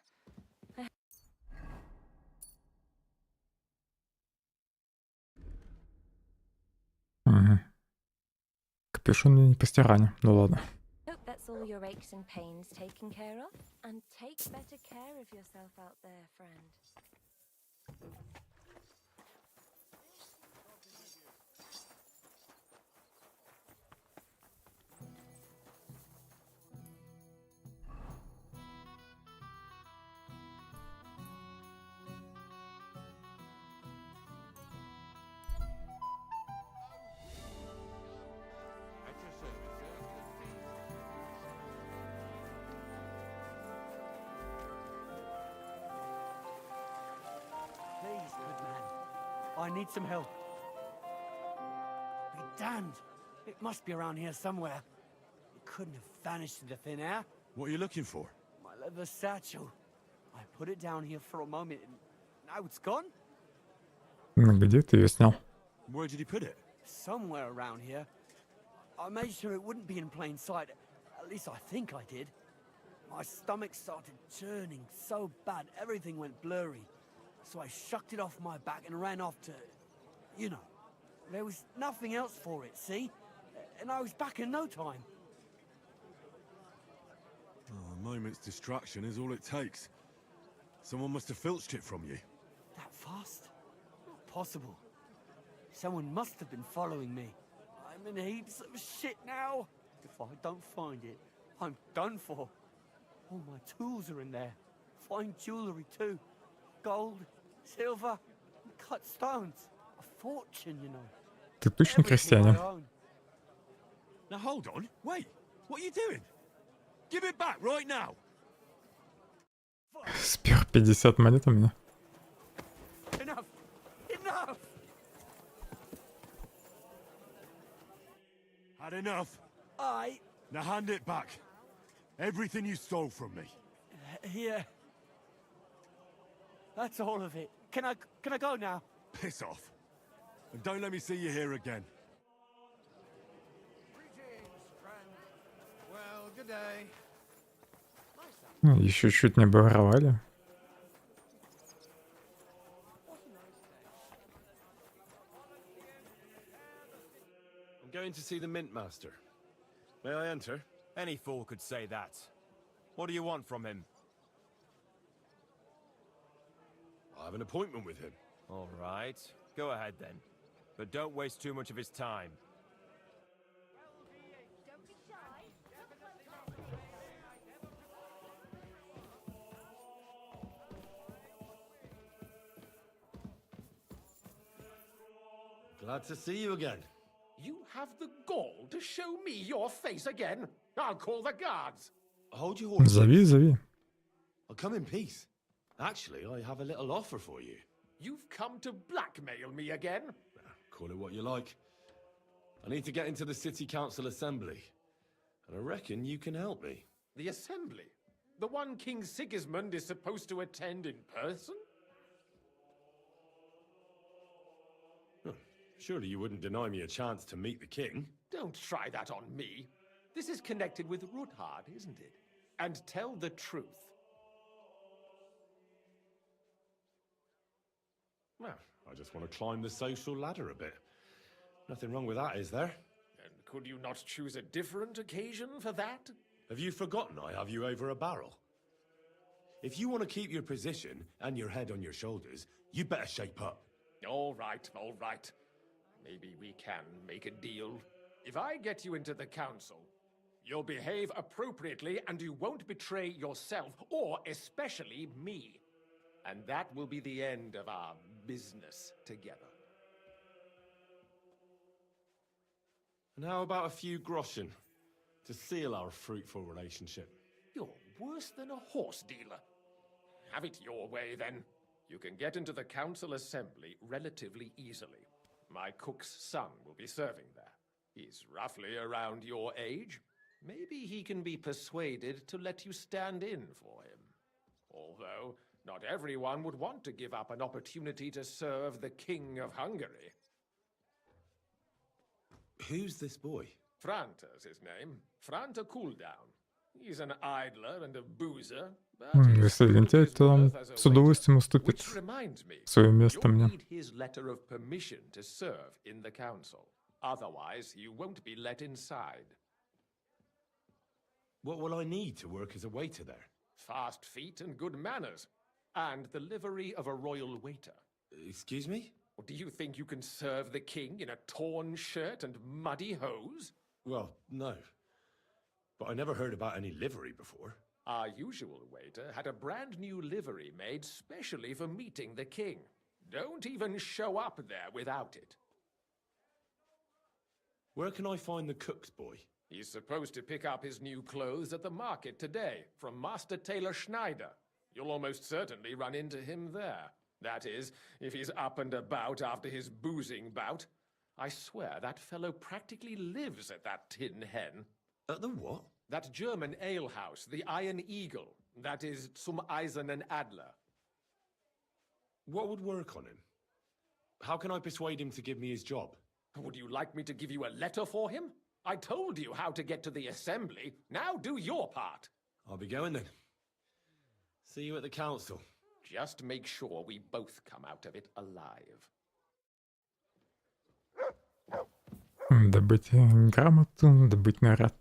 Угу. Капюшон мне не постирали. Ну ладно. Hope that's all your aches and pains taken care of. And take better care of yourself out there, friend. Please, good man. I need some help. Be damned. It must be around here somewhere. It couldn't have vanished into thin air. What are you looking for? My leather satchel. I put it down here for a moment and now it's gone? Где ты ее снял? Where did he put it? Somewhere around here. I made sure it wouldn't be in plain sight. At least I think I did. My stomach started churning so bad, everything went blurry. So I shucked it off my back and ran off to... You know. There was nothing else for it, see? And I was back in no time. Oh, a moment's distraction is all it takes. Someone must have filched it from you. That fast? Not possible. Someone must have been following me. I'm in heaps of shit now. If I don't find it, I'm done for. All my tools are in there. Fine jewelry too. Gold, silver, and cut stones. A fortune, you know. Ты точно крестьянин? Now hold on. Wait. What are you doing? Give it back right now. Спер 50 монет у меня. Enough! Enough! Had enough. I... Now hand it back. Everything you stole from me. Here. That's all of it. Can I go now? Piss off. And don't let me see you here again. Well, good day. Еще чуть не обворовали. I'm going to see the Mint Master. May I enter? Any fool could say that. What do you want from him? I have an appointment with him. All right. Go ahead then. But don't waste too much of his time. Glad to see you again. You have the gall to show me your face again? I'll call the guards. Hold your horses. Зови, зови. I'll come in peace. Actually, I have a little offer for you. You've come to blackmail me again? Call it what you like. I need to get into the City Council Assembly. And I reckon you can help me. The Assembly? The one King Sigismund is supposed to attend in person? Surely you wouldn't deny me a chance to meet the king? Don't try that on me. This is connected with Ruthard, isn't it? And tell the truth. Well, I just want to climb the social ladder a bit. Nothing wrong with that, is there? And could you not choose a different occasion for that? Have you forgotten I have you over a barrel? If you want to keep your position and your head on your shoulders, you better shape up. All right, all right. Maybe we can make a deal. If I get you into the council, you'll behave appropriately and you won't betray yourself, or especially me. And that will be the end of our business together. And how about a few groschen to seal our fruitful relationship? You're worse than a horse dealer. Have it your way, then. You can get into the council assembly relatively easily. My cook's son will be serving there. He's roughly around your age. Maybe he can be persuaded to let you stand in for him. Although, not everyone would want to give up an opportunity to serve the King of Hungary. Who's this boy? Franta's his name. Franta Cooldown. He's an idler and a boozer. Если лентяй, то он с удовольствием уступит свое место мне. His letter of permission to serve in the council. Otherwise, you won't be let inside. What will I need to work as a waiter there? Fast feet and good manners. And the livery of a royal waiter. Excuse me? Do you think you can serve the king in a torn shirt and muddy hose? Well, no. But I never heard about any livery before. Our usual waiter had a brand new livery made specially for meeting the king. Don't even show up there without it. Where can I find the cook's boy? He's supposed to pick up his new clothes at the market today from Master Tailor Schneider. You'll almost certainly run into him there. That is, if he's up and about after his boozing bout. I swear that fellow practically lives at that Tin Hen. At the what? That German alehouse, the Iron Eagle. That is Zum Eisernen Adler. What would work on him? How can I persuade him to give me his job? Would you like me to give you a letter for him? I told you how to get to the assembly. Now do your part. I'll be going then. See you at the council. Just make sure we both come out of it alive. Добыть грамоту, добыть наряд.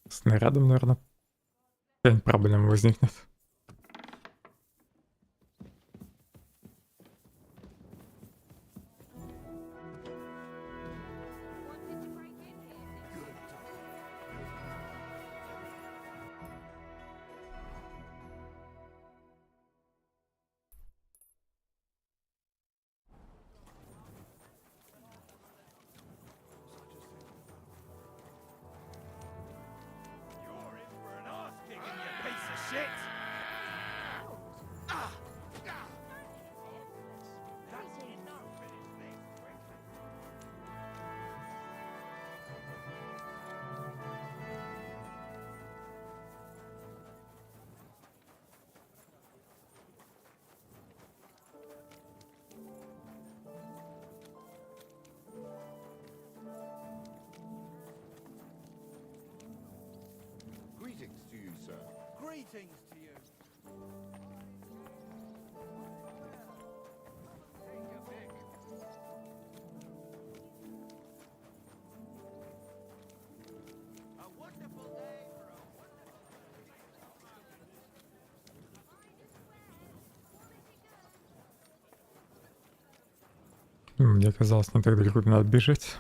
С нарядом, наверное, 5 проблем возникнет. Greetings to you, sir. Greetings to you. A wonderful day for a Мне казалось, не так далеко надо бежать.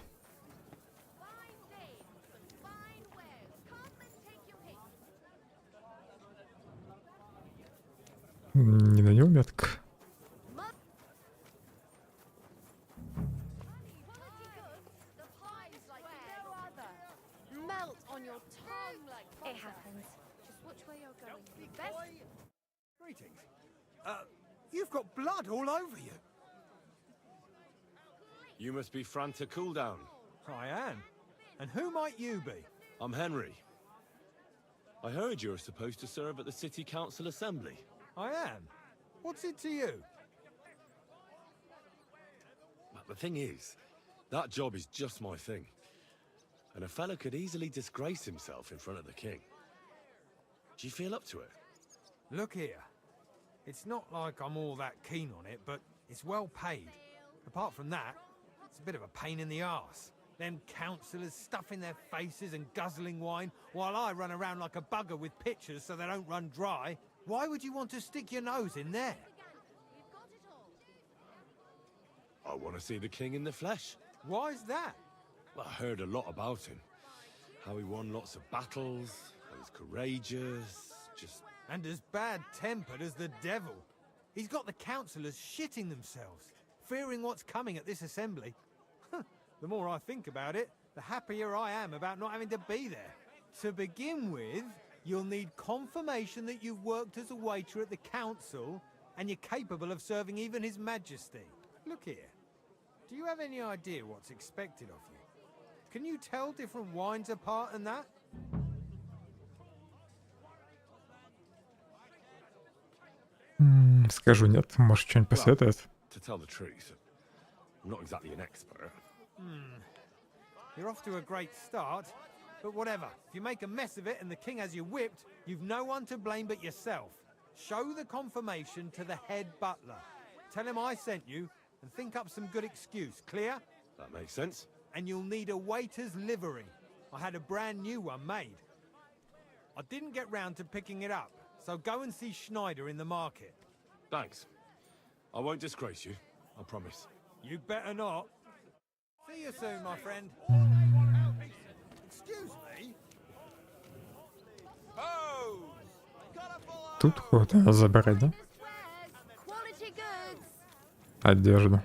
Не на него метка. Melt on your tongue like it happens. Just watch where you're going. Greetings. You've got blood all over you. You must be Franta Cooldown. I am. And who might you be? I'm Henry. I heard you're supposed to serve at the City Council Assembly. I am. What's it to you? But the thing is, that job is just my thing. And a fella could easily disgrace himself in front of the king. Do you feel up to it? Look here. It's not like I'm all that keen on it, but it's well paid. Apart from that, it's a bit of a pain in the arse. Them councillors stuffing their faces and guzzling wine, while I run around like a bugger with pitchers so they don't run dry. Why would you want to stick your nose in there? I want to see the king in the flesh. Why's that? Well, I heard a lot about him. How he won lots of battles, how he's courageous, just... And as bad-tempered as the devil. He's got the councillors shitting themselves, fearing what's coming at this assembly. The more I think about it, the happier I am about not having to be there. To begin with, you'll need confirmation that you've worked as a waiter at the council and you're capable of serving even His Majesty. Look here. Do you have any idea what's expected of you? Can you tell different wines apart and that? Скажу нет, может что-нибудь посоветует? To tell the truth, I'm not exactly an expert. You're off to a great start, but whatever. If you make a mess of it and the king has you whipped, you've no one to blame but yourself. Show the confirmation to the head butler. Tell him I sent you and think up some good excuse. Clear? That makes sense. And you'll need a waiter's livery. I had a brand new one made. I didn't get round to picking it up, so go and see Schneider in the market. Thanks. I won't disgrace you, I promise. You better not. See you soon, my friend. Excuse me? Тут кого-то забрать, да? Одежду.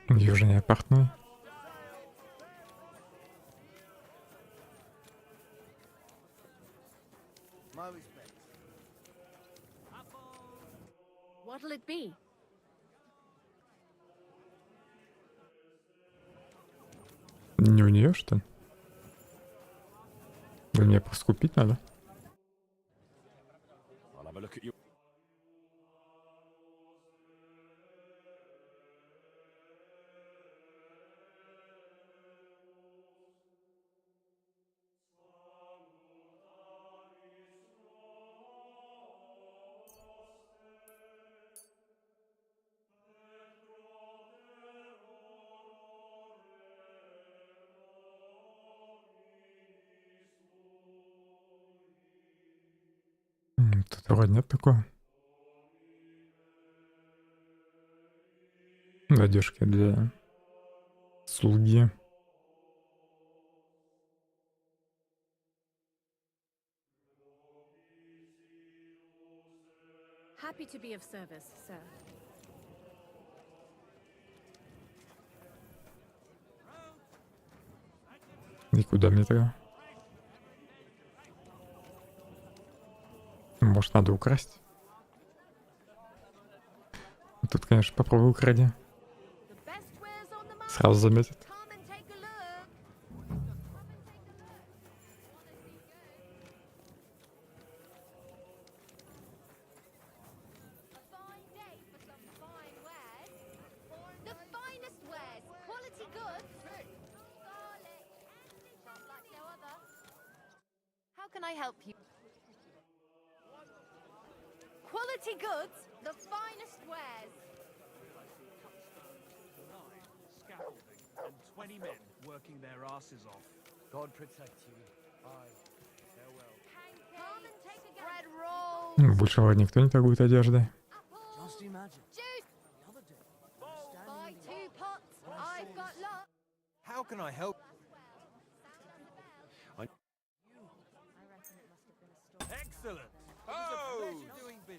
Южные портные. What'll it be? Не у нее, что ли? Или мне просто купить надо? I'll have a look at you. Тут вроде нет такого. Одежки для слуги. Happy to be of service, sir. И куда мне тогда? Может, надо украсть? Тут, конечно, попробуй укради. Сразу заметит. How can I help you? Quality goods, the finest wares. Scaffolding and 20 men working their asses off. God protect you. Aye. Farewell. Come and take a bread roll. Больше вроде никто не торгует одеждой. Just imagine. Juice. Buy 2 pots. I've got lots. How can I help? Excellent.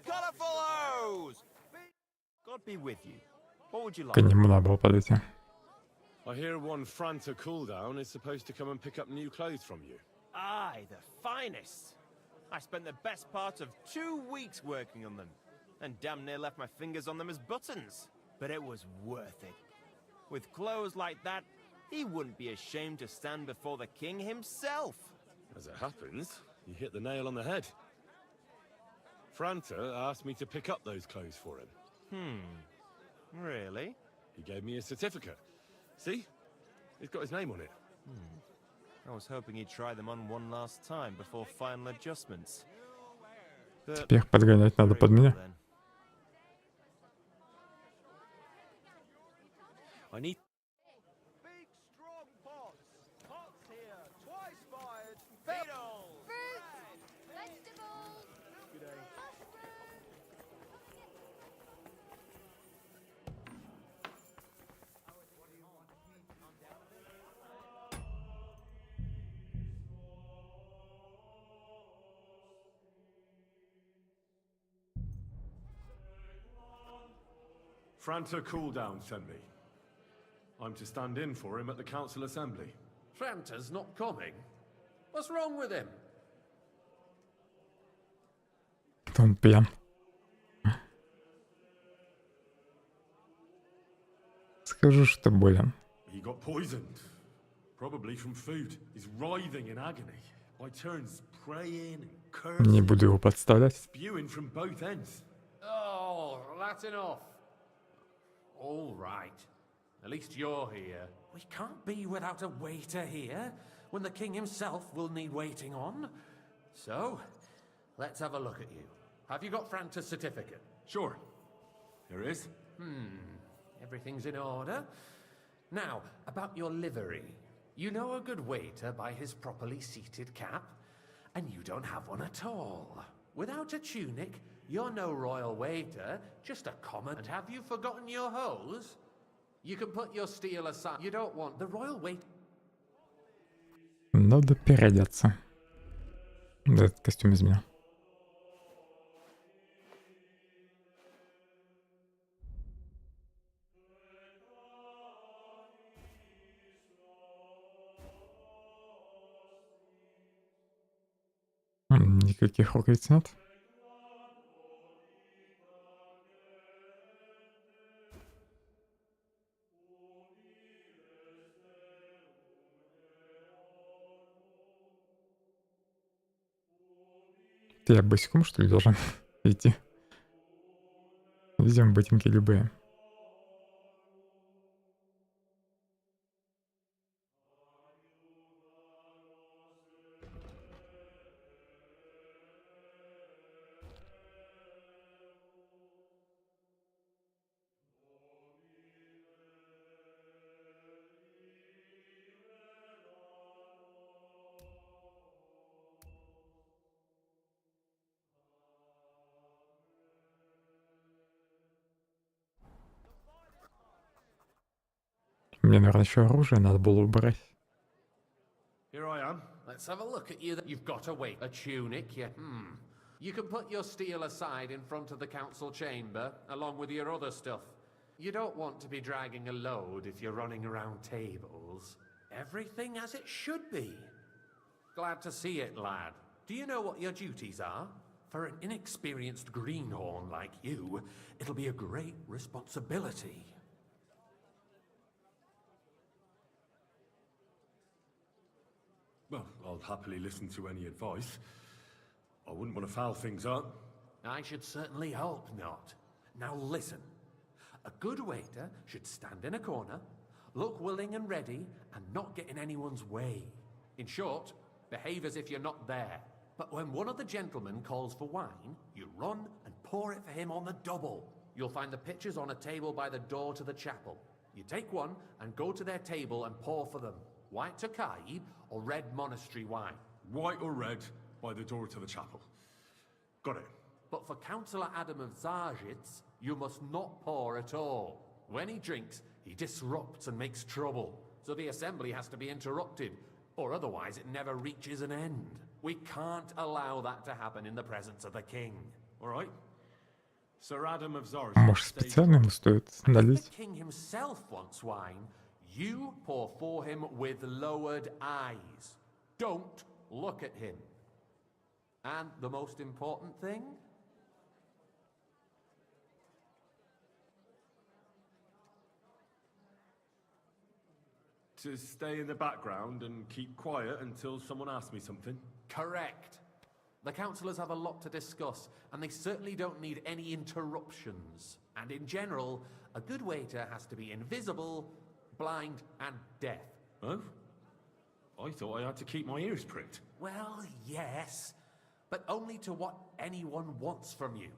Colourful hose! God be with you. What would you like? К нему надо было подойти. I hear one Franta cooldown is supposed to come and pick up new clothes from you. Aye, the finest. I spent the best part of 2 weeks working on them, and damn near left my fingers on them as buttons. But it was worth it. With clothes like that, he wouldn't be ashamed to stand before the king himself. As it happens, you hit the nail on the head. Franta asked me to pick up those clothes for him. Really? He gave me a certificate. See? He's got his name on it. I was hoping he'd try them on one last time before final adjustments. But Теперь подгонять надо под меня. I need... Big strong pots. Pots here. Twice fired. Beetles. Fruits, vegetables, G'day. Franta cooldown sent me. I'm to stand in for him at the council assembly. Franta's not coming. What's wrong with him? Он пьян. Скажу, что болен. He got poisoned. Probably from food. He's writhing in agony. By turns praying and cursing. Не буду его подставлять. Spewing from both ends. Oh, that's enough. All right. At least you're here. We can't be without a waiter here, when the king himself will need waiting on. So, let's have a look at you. Have you got Franta's certificate? Sure. Here it is. Everything's in order. Now, about your livery. You know a good waiter by his properly seated cap, and you don't have one at all. Without a tunic, you're no royal waiter, just a common... And have you forgotten your hose? You can put your steel aside. You don't want The royal waiter... Надо переодеться. Да, этот костюм из меня. Никаких рукавиц нет. Я босиком, что ли, должен идти? Видимо, ботинки любые. Мне, наверное, еще оружие надо было убрать. Here I am. Let's have a look at you. You've got a tunic, yeah. You can put your steel aside in front of the council chamber, along with your other stuff. You don't want to be dragging a load if you're running around tables. Everything as it should be. Glad to see it, lad. Do you know what your duties are? For an inexperienced greenhorn like you, it'll be a great responsibility. Well, I'll happily listen to any advice. I wouldn't want to foul things up. I should certainly hope not. Now listen. A good waiter should stand in a corner, look willing and ready, and not get in anyone's way. In short, behave as if you're not there. But when one of the gentlemen calls for wine, you run and pour it for him on the double. You'll find the pitchers on a table by the door to the chapel. You take one and go to their table and pour for them. White Tokai or red monastery wine? White or red by the door to the chapel. Got it. But for Councillor Adam of Zarzhitz, you must not pour at all. When he drinks, he disrupts and makes trouble. So the assembly has to be interrupted, or otherwise it never reaches an end. We can't allow that to happen in the presence of the king. All right. Sir Adam of Zarzhitz. Может, специально ему стоит If the налить? king himself wants wine, You pour for him with lowered eyes. Don't look at him. And the most important thing? To stay in the background and keep quiet until someone asks me something? Correct. The councillors have a lot to discuss, and they certainly don't need any interruptions. And in general, a good waiter has to be invisible, blind, and deaf. Oh? I thought I had to keep my ears pricked. Well, yes, but only to what anyone wants from you.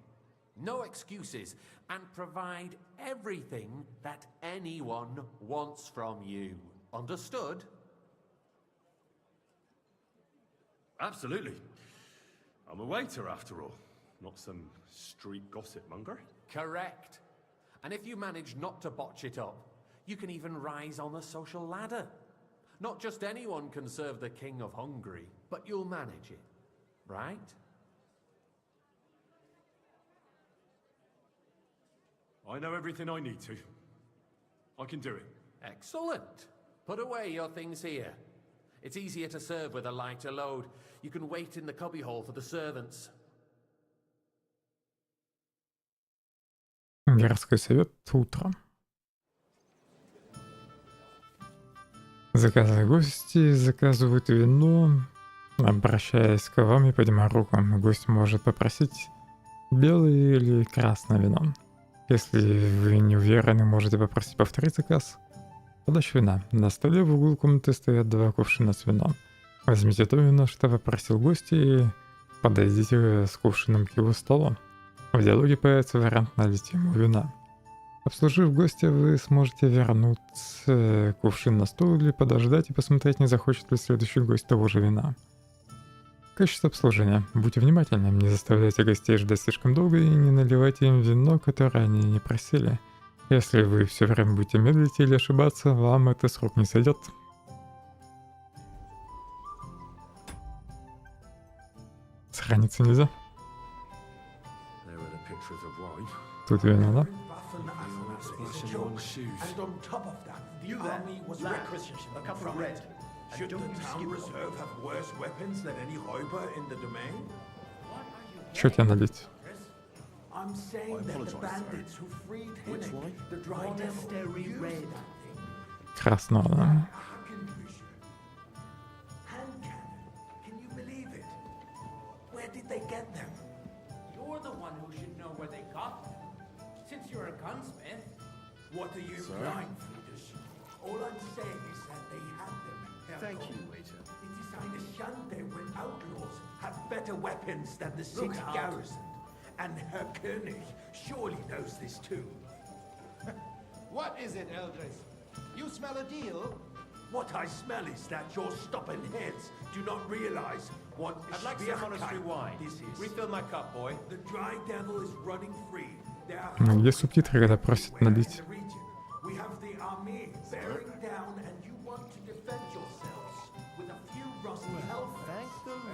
No excuses, and provide everything that anyone wants from you. Understood? Absolutely. I'm a waiter after all, not some street gossip monger. Correct. And if you manage not to botch it up, you can even rise on the social ladder. Not just anyone can serve the King of Hungary, but you'll manage it, right? I know everything I need to. I can do it. Excellent. Put away your things here. It's easier to serve with a lighter load. You can wait in the cubbyhole for the servants. Городской совет утром. Заказывая гости, заказывают вино. Обращаясь к вам и поднимая руку, гость может попросить белое или красное вино. Если вы не уверены, можете попросить повторить заказ. Подача вина. На столе в углу комнаты стоят 2 кувшина с вином. Возьмите то вино, что попросил гость, и подойдите с кувшином к его столу. В диалоге появится вариант налить ему вина. Обслужив гостя, вы сможете вернуть кувшин на стол или подождать и посмотреть, не захочет ли следующий гость того же вина. Качество обслуживания. Будьте внимательны, не заставляйте гостей ждать слишком долго и не наливайте им вино, которое они не просили. Если вы все время будете медлить или ошибаться, вам это с рук не сойдет. Сохраниться нельзя. Тут вино, да? Чё тебе налить? I'm saying that the bandits who freed Hinnick, the dry devil, red. Красного, да? Hand cannon. Can you believe it? Where did they get them? You're the one who should know where they got them, since you're a gunsmith. What are you blind, Friedrich? All I'm saying is that they had them. Thank you, waiter. It is eine Schande when outlaws have better weapons than the city garrison. And Herr König surely knows this too. What is it, Eldris? You smell a deal? What I smell is that your stubborn heads do not realize what I'd like some monastery wine. This is. Refill my cup, boy. The dry devil is running free. There are Где субтитры, когда просят налить? We have the army bearing down, and you want to defend yourselves with a few rusty helmets.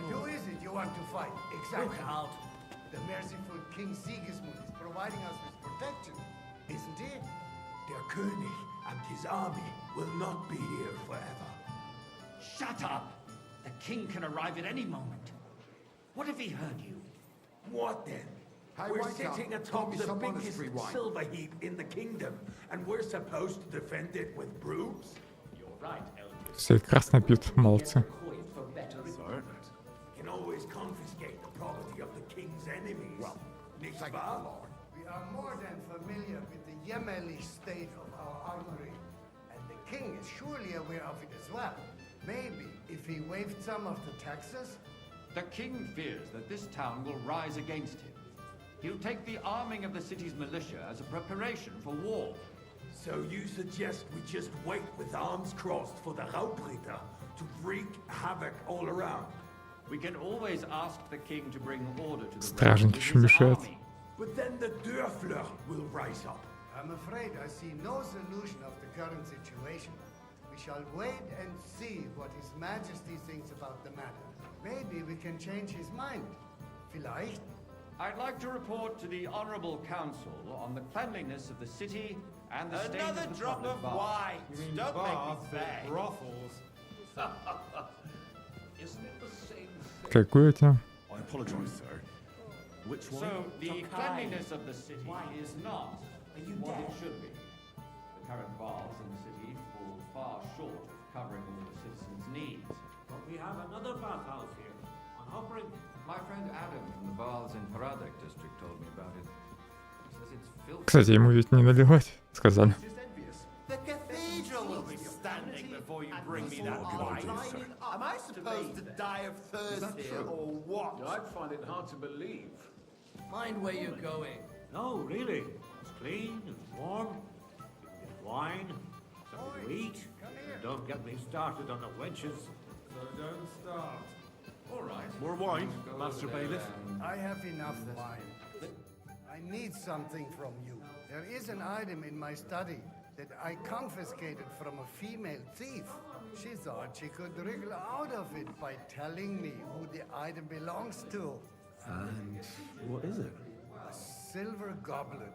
Who is it you want to fight? Exactly. Look out. The merciful King Sigismund is providing us with protection, isn't he? Der König and his army will not be here forever. Shut up! The king can arrive at any moment. What if he heard you? What then? Hey, We're wake sitting up. atop Give me the some biggest monastery wine. silver heap in the kingdom, and we're supposed to defend it with brooms? You're right, Eldris. Все красное пьют, молодцы. Can always confiscate the property of the king's enemies. Well, Thank you, Lord. We are more than familiar with the yeomanly state of our armory, and the king is surely aware of it as well. Maybe if he waived some of the taxes? The king fears that this town will rise against him. He'll take the arming of the city's militia as a preparation for war. So you suggest we just wait with arms crossed for the Raubritter to wreak havoc all around? We can always ask the king to bring order to the Стражники еще мешают. But then the Dörfler will rise up. I'm afraid I see no solution of the current situation. We shall wait and see what His Majesty thinks about the matter. Maybe we can change his mind. Vielleicht? I'd like to report to the Honorable Council on the cleanliness of the city And the state Another of the drop public of bath. wine. Don't make me beg. Isn't it the same thing? Какой это? I apologize, sir. Which one? So, the cleanliness of the city is not what it should be. The current baths in the city fall far short of covering all the citizens' needs. But we have another bathhouse here, on Hopring. My friend Adam from the baths in Paradak district told me about it. He says it's filthy. Кстати, ему ведь не наливать, сказали. The cathedral will be standing before you bring me that wine. Am I supposed to die of thirst here, or what? I'd find it hard to believe. Mind where you're going. No, really. It's clean and warm. You can get wine, something to eat. And don't get me started on the wenches. So don't start. All right. More wine, Go Master over there Bailiff? and- I have enough wine. I need something from you. There is an item in my study that I confiscated from a female thief. She thought she could wriggle out of it by telling me who the item belongs to. And what is it? A silver goblet.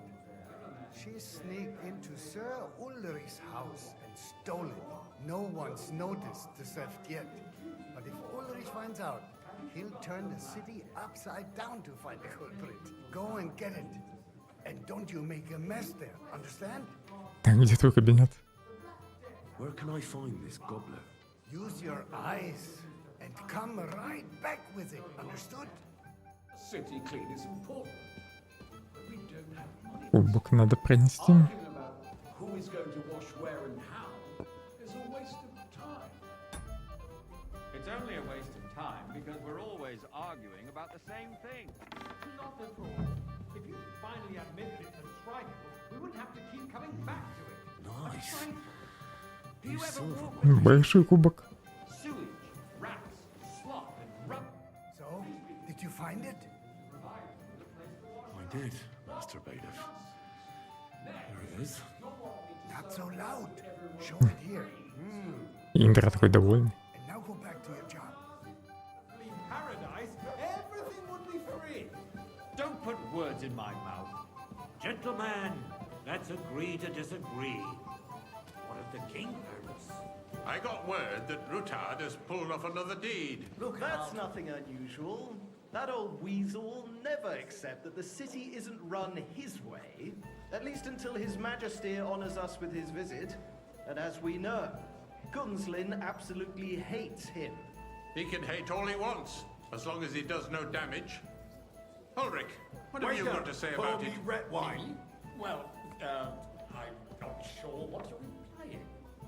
She sneaked into Sir Ulrich's house and stole it. No one's noticed the theft yet. But if Ulrich finds out, he'll turn the city upside down to find the culprit. Go and get it. And don't you make a mess there, understand? Где твой кабинет? Where can I find this goblet? Use your eyes and come right back with it, understood? City clean is important. But we don't have money. Кубок надо принести. Arguing about who is going to wash where and how is a waste of time. It's only a waste of time because we're always arguing about the same thing. Not at all. If you finally admitted it and tried it, we wouldn't have to keep coming back to it. Nice. Do you ever walk Большой кубок. sewage, rats, slop, and rub? So, did you find it? I did, Master Bailiff. There it is. Not so loud. Show it here. Индра такой довольный. And now go back to your job. In paradise, everything would be free. Don't put words in my mouth. Gentlemen, let's agree to disagree. What if the king heard us? I got word that Rutard has pulled off another deed. Look, that's nothing unusual. That old weasel will never accept that the city isn't run his way, at least until His Majesty honors us with his visit. And as we know, Gunslin absolutely hates him. He can hate all he wants, as long as he does no damage. Ulrich, what have you got to say about it? red wine. Well, I'm not sure what you're implying.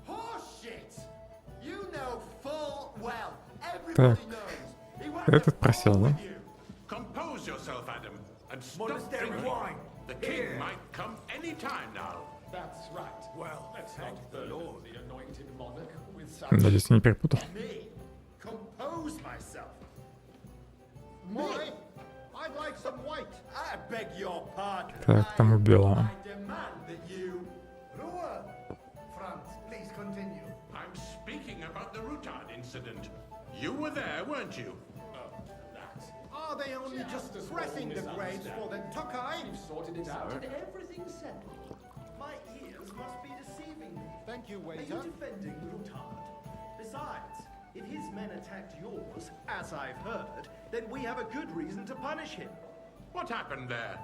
Horseshit! You know full well. Так, Everybody knows. этот просел, да? Compose yourself, Adam, and stop Monastery drinking. wine. The king might come any time now. That's right. Well, Let's not burden the anointed monarch with such... Надеюсь, не перепутал. Me? Compose myself. Me? I'd like some white. I beg your pardon. Так, там убила. I demand that you... Ruhe! Franz, please continue. I'm speaking about the Rutard incident. You were there, weren't you? Are they only just pressing the grades for the Tokai? You've sorted it out and everything's settled. My ears must be deceiving me. Thank you, Are you defending Rutard? Besides, if his men attacked yours, as I've heard, then we have a good reason to punish him. What happened there?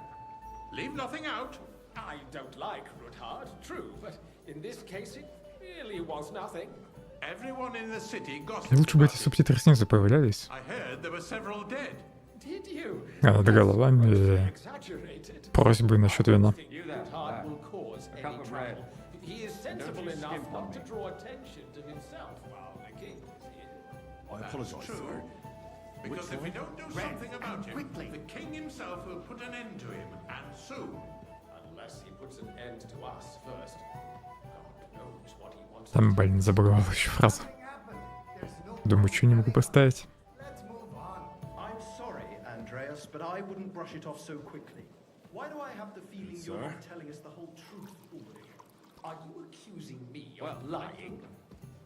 Leave nothing out. I don't like Rutard, true, but in this case it really was nothing. Everyone in the city gossiped Лучше бы about эти it. субтитры снизу появлялись. I heard there were several dead. Did you? А над головами Exaggerated. просьбы насчет вина. You Rutard will cause A any cup of red. trouble. He is sensible you enough skimp on not to me. draw attention to himself while the king is here. I apologize, True. sir. Because Which if we one? don't do Red, something about and him, quickly. the king himself will put an end to him, and soon. Unless he puts an end to us first. God knows what he wants. Там, блин, забывал еще фразу. Nothing happened. There's no Думаю, что не могу поставить. Let's move on. I'm sorry, Andreas, but I wouldn't brush it off so quickly. Why do I have the feeling you're Sir? not telling us the whole truth, Ulrich? Are you accusing me of lying?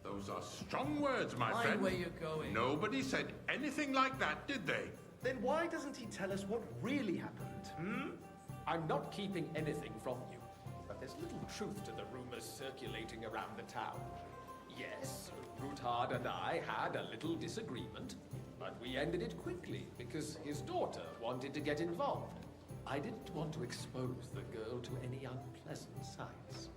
Those are strong words, my Mind friend. where you're going. Nobody said anything like that, did they? Then why doesn't he tell us what really happened, hmm? I'm not keeping anything from you. But There's little truth to the rumors circulating around the town. Yes, Ruthard and I had a little disagreement, but we ended it quickly because his daughter wanted to get involved. I didn't want to expose the girl to any unpleasant sights.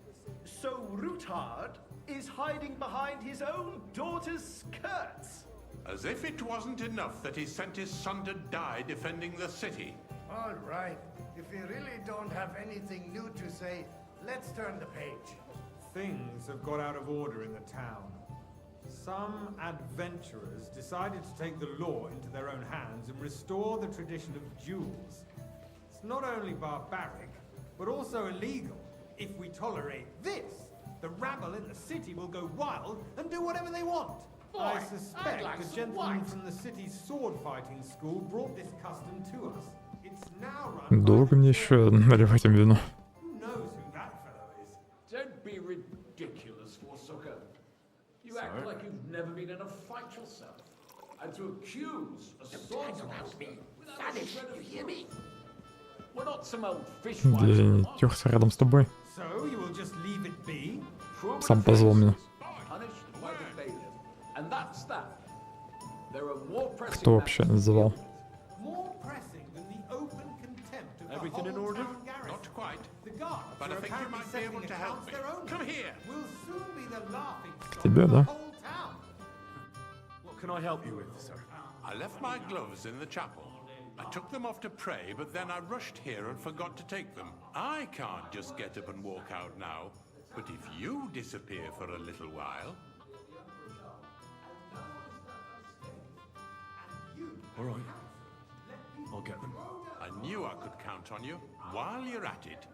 So Ruthard is hiding behind his own daughter's skirts? As if it wasn't enough that he sent his son to die defending the city. All right. If you really don't have anything new to say, let's turn the page. Things have got out of order in the town. Some adventurers decided to take the law into their own hands and restore the tradition of duels. It's not only barbaric, but also illegal. If we tolerate this, the rabble in the city will go wild and do whatever they want. I suspect a gentleman from the city's sword fighting school brought this custom to us. It's now run. Долго мне еще наливать им вино? Who knows who that fellow is? Don't be ridiculous, Forsucker. You act like you've never been in a fight yourself. And to accuse a swordsmaster without a shred of you hear me? We're not some old fish Я не терся рядом с тобой. So you will just leave it be? Сам позвал меня. And that's that. There are more pressing Кто вообще называл? More pressing than the open contempt of Everything the in whole order? town garrison. Not quite. The guards But I are think you apparently might be able setting to help accounts me. their own. Come here. We'll soon be the laughing К stock тебе, of the да? whole town. What can I help you with, sir? I left my gloves in the chapel. I took them off to pray, but then I rushed here and forgot to take them. I can't just get up and walk out now. But if you disappear for a little while... All right. I'll get them. I knew I could count on you. While you're at it,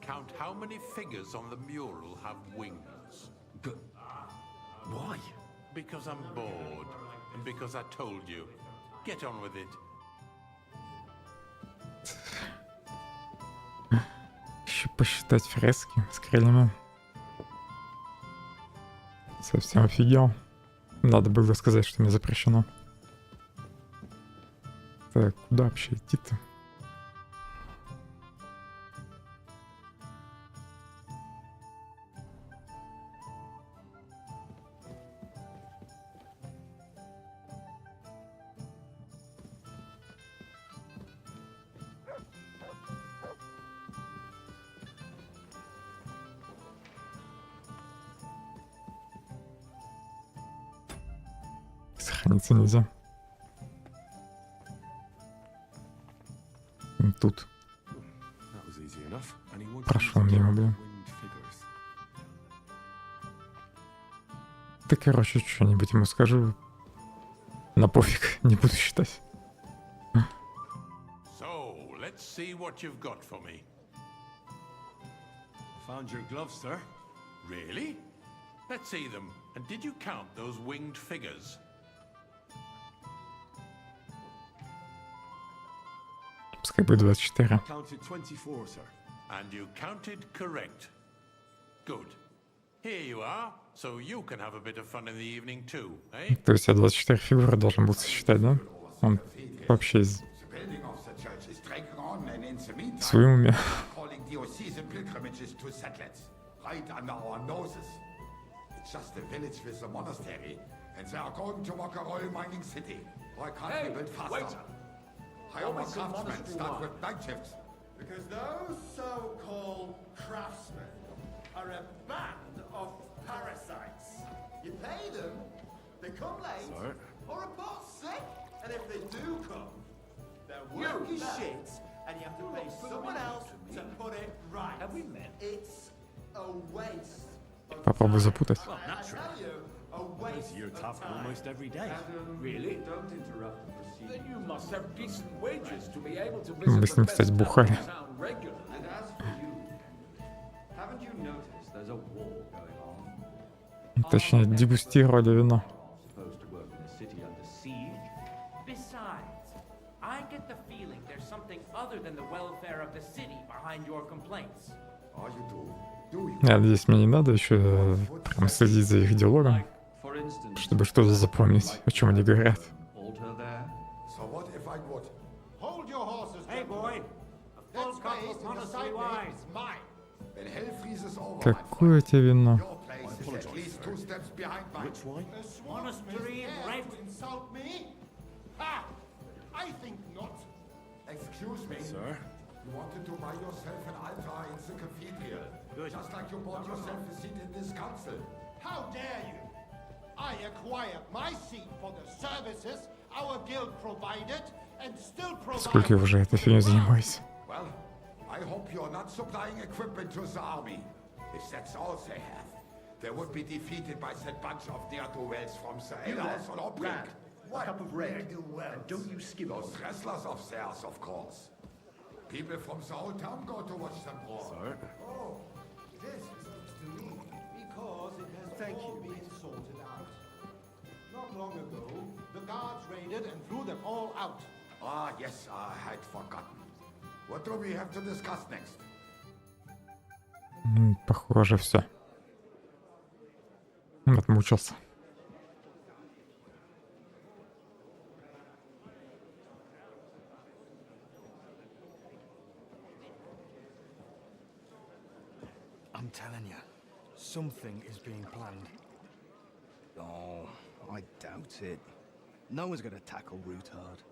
count how many figures on the mural have wings. But why? Because I'm bored, and because I told you. Get on with it. Еще посчитать фрески с крыльями. Совсем офигел. Надо было сказать, что мне запрещено. Так, куда вообще идти-то? Сохраниться нельзя. Тут. Прошел мимо, блин. Ты, короче, что-нибудь ему скажу. На пофиг, не буду считать. So, let's see what you've got for me. Found your gloves, sir. Really? Let's see them. And did you count those winged figures? Пускай будет 24. Counted 24, sir. And you counted correct. Good. Here you are, so you can have a bit of fun in the evening too, eh? То есть я 24 фигуры должен был сосчитать, да? Он вообще в своем уме. Right under our noses. It's just a village with a monastery, and they are going to walk a oil mining city. Why can't we build faster? Wait. Hire more craftsmen, start with night shifts. Because those so-called craftsmen are a band of parasites. You pay them, they come late, Sir? or report sick, and if they do come, their work is shit, and you have to pay someone else to put it right. Have we met? It's a waste. Попробуй запутать. Well, naturally. You're tough almost every day. Really? Don't interrupt the proceedings. Then you must have decent wages to be able to Мы visit с the ним, best кстати, towns бухали. in town regularly. And as for you, haven't you noticed there's a war going on? Точнее, дегустировали вино. Supposed to work in a city under siege? Besides, I get the feeling there's something other than the welfare of the city behind your complaints. Oh, you do? Do you? Я надеюсь, мне не надо еще прям следить за их диалогом, чтобы что-то запомнить, о чем они говорят. So what if I would? Hold your horses, hey boy! A full cup of monastery wine! Then Какое тебе вино? At least 2 steps behind mine. Which way? Monastery red insult me? Ha! I think not. Excuse me. Sir? You wanted to buy yourself an altar in the cathedral. Good. Just like you bought yourself a seat in this council. How dare you? I acquired my seat for the services our guild provided and still Сколько я provide. уже этой фигней занимаюсь? Well, I hope you're not supplying equipment to the army. If that's all they have, they would be defeated by that bunch of ne'er-do-wells from the Elders or Brink. A cup of red. And don't you skim Those wrestlers of theirs, of course. People from the whole town go to watch them brawl. Sir? Oh, this speaks to me. Because it has all been sorted out. Not long ago, the guards raided and threw them all out. Ah, yes, I had forgotten. What do we have to discuss next? Похоже, все. Отмучился. I'm telling you, something is being planned. Oh, I doubt it. No one's gonna tackle Rootard.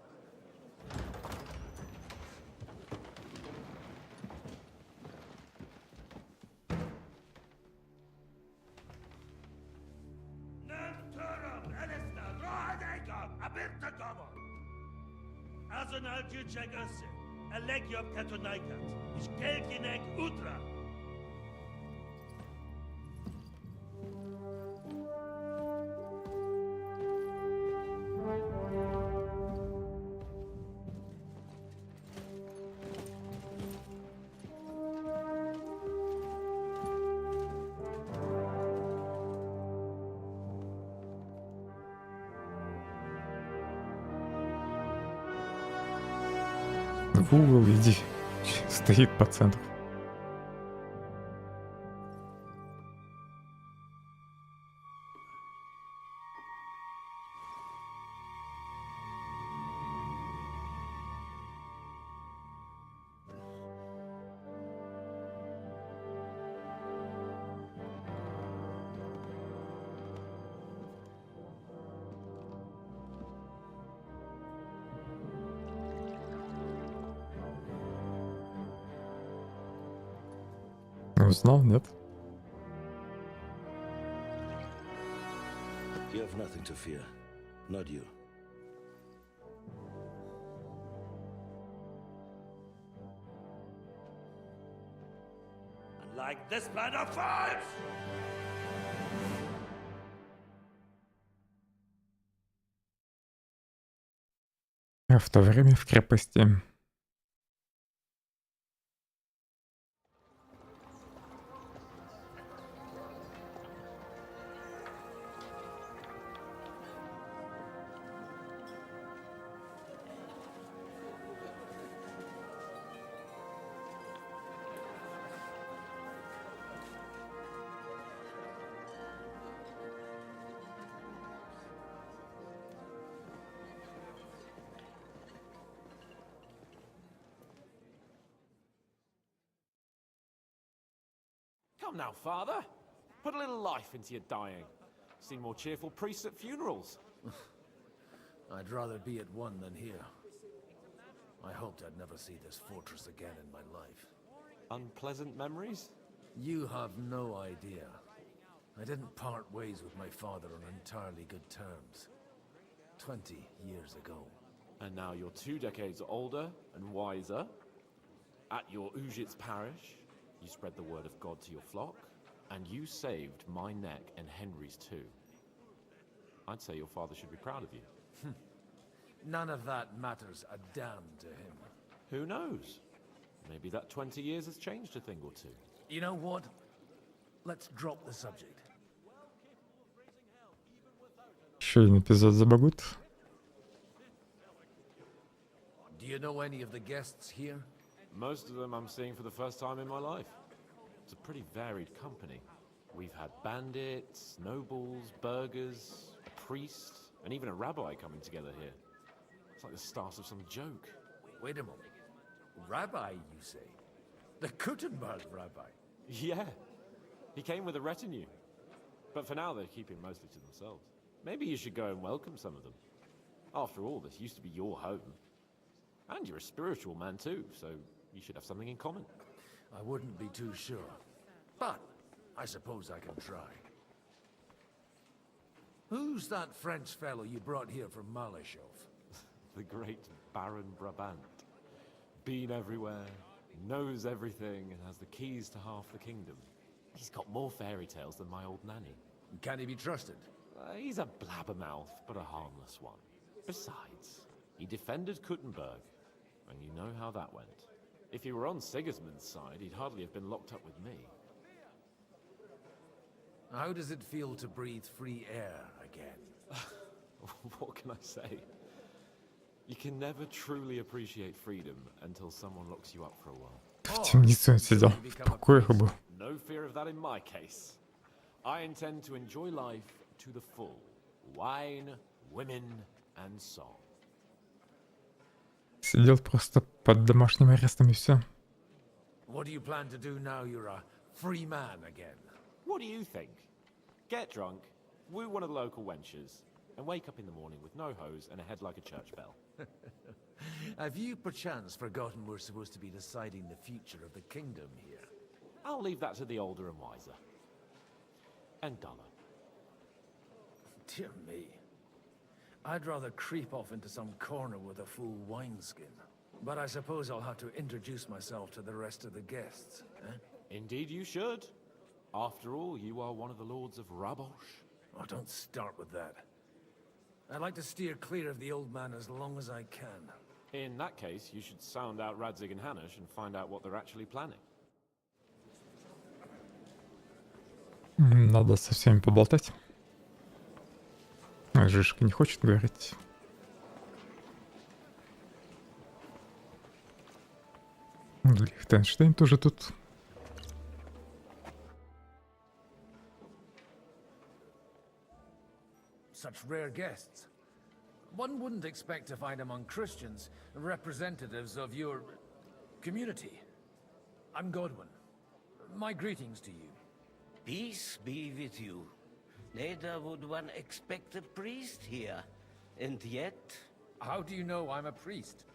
В угол иди. Стоит по центру. Узнал, нет? You have nothing to fear. Not you. And like this plan of falls! А в то время в крепости. Come now, father. Put a little life into your dying. Seen more cheerful priests at funerals. I'd rather be at one than here. I hoped I'd never see this fortress again in my life. Unpleasant memories? You have no idea. I didn't part ways with my father on entirely good terms. 20 years ago. And now you're 2 decades older and wiser. At your Ujit's parish, you spread the word of God to your flock, and you saved my neck and Henry's too. I'd say your father should be proud of you. None of that matters a damn to him. Who knows? Maybe that 20 years has changed a thing or two. You know what? Let's drop the subject. Еще один эпизод забагут. Do you know any of the guests here? Most of them I'm seeing for the first time in my life. It's a pretty varied company. We've had bandits, nobles, burghers, priests, and even a rabbi coming together here. It's like the start of some joke. Wait a moment. Rabbi, you say? The Gutenberg rabbi? Yeah. He came with a retinue. But for now, they're keeping mostly to themselves. Maybe you should go and welcome some of them. After all, this used to be your home. And you're a spiritual man too, so you should have something in common. I wouldn't be too sure. But I suppose I can try. Who's that French fellow you brought here from Malishov? The great Baron Brabant. Been everywhere, knows everything, and has the keys to half the kingdom. He's got more fairy tales than my old nanny. Can he be trusted? He's a blabbermouth, but a harmless one. Besides, he defended Kuttenberg, and you know how that went. If he were on Sigismund's side, he'd hardly have been locked up with me. How does it feel to breathe free air again? What can I say? You can never truly appreciate freedom until someone locks you up for a while. В темнице он сидел, в покоях был. No fear of that in my case. I intend to enjoy life to the full. Wine, women, and song. Сидел просто под домашним арестом и все. What do you plan to do now you're a free man again? What do you think? Get drunk, woo one of the local wenches, and wake up in the morning with no hose and a head like a church bell. Have you perchance forgotten we're supposed to be deciding the future of the kingdom here? I'll leave that to the older and wiser. And duller. Dear me. I'd rather creep off into some corner with a full wineskin. But I suppose I'll have to introduce myself to the rest of the guests, eh? Indeed you should. After all, you are one of the lords of Rabosh. Oh, don't start with that. I'd like to steer clear of the old man as long as I can. In that case, you should sound out Radzig and Hanush and find out what they're actually planning. Надо со всеми поболтать. А Жишка не хочет говорить. Лихтенштейн тоже тут. Such rare guests. One wouldn't expect to find among Christians representatives of your community. I'm Godwin. My greetings to you. Peace be with you. Neither would one expect a priest here. And yet... How do you know I'm a priest?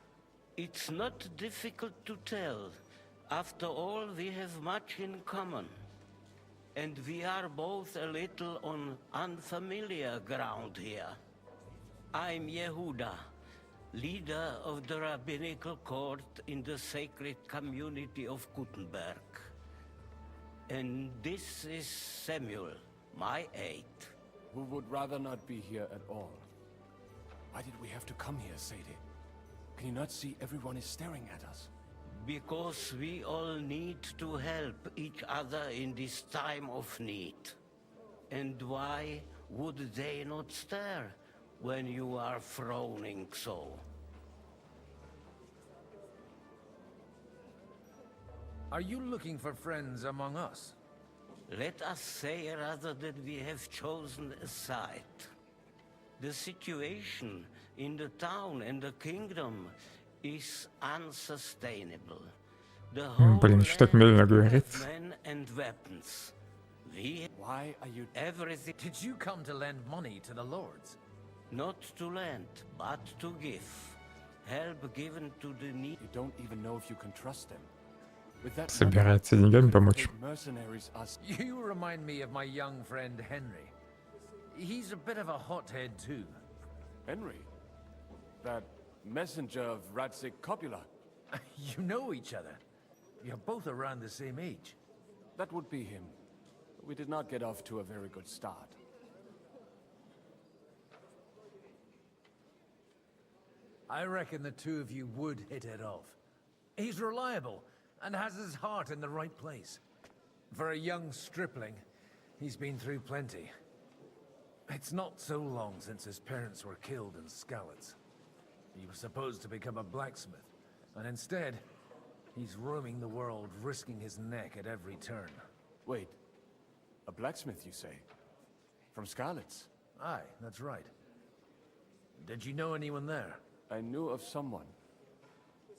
It's not difficult to tell. After all, we have much in common. And we are both a little on unfamiliar ground here. I'm Yehuda, leader of the rabbinical court in the sacred community of Gutenberg. And this is Samuel, my aide. Who would rather not be here at all. Why did we have to come here, Sadie? Can you not see everyone is staring at us? Because we all need to help each other in this time of need. And why would they not stare when you are frowning so? Are you looking for friends among us? Let us say rather that we have chosen a side. The situation in the town and the kingdom is unsustainable. The whole Блин, еще так медленно говорит. men and weapons. Why are you... Everything... Did you come to lend money to the lords? Not to lend, but to give. Help given to the needy. You don't even know if you can trust them. With that Собирается деньгами помочь. mercenaries us. You remind me of my young friend Henry. He's a bit of a hothead too. Henry? That messenger of Radzig Copula? You know each other. You're both around the same age. That would be him. We did not get off to a very good start. I reckon the two of you would hit it off. He's reliable and has his heart in the right place. For a young stripling, he's been through plenty. It's not so long since his parents were killed in Skalitz. He was supposed to become a blacksmith, and instead, he's roaming the world, risking his neck at every turn. Wait, a blacksmith, you say? From Skalitz? Aye, that's right. Did you know anyone there? I knew of someone.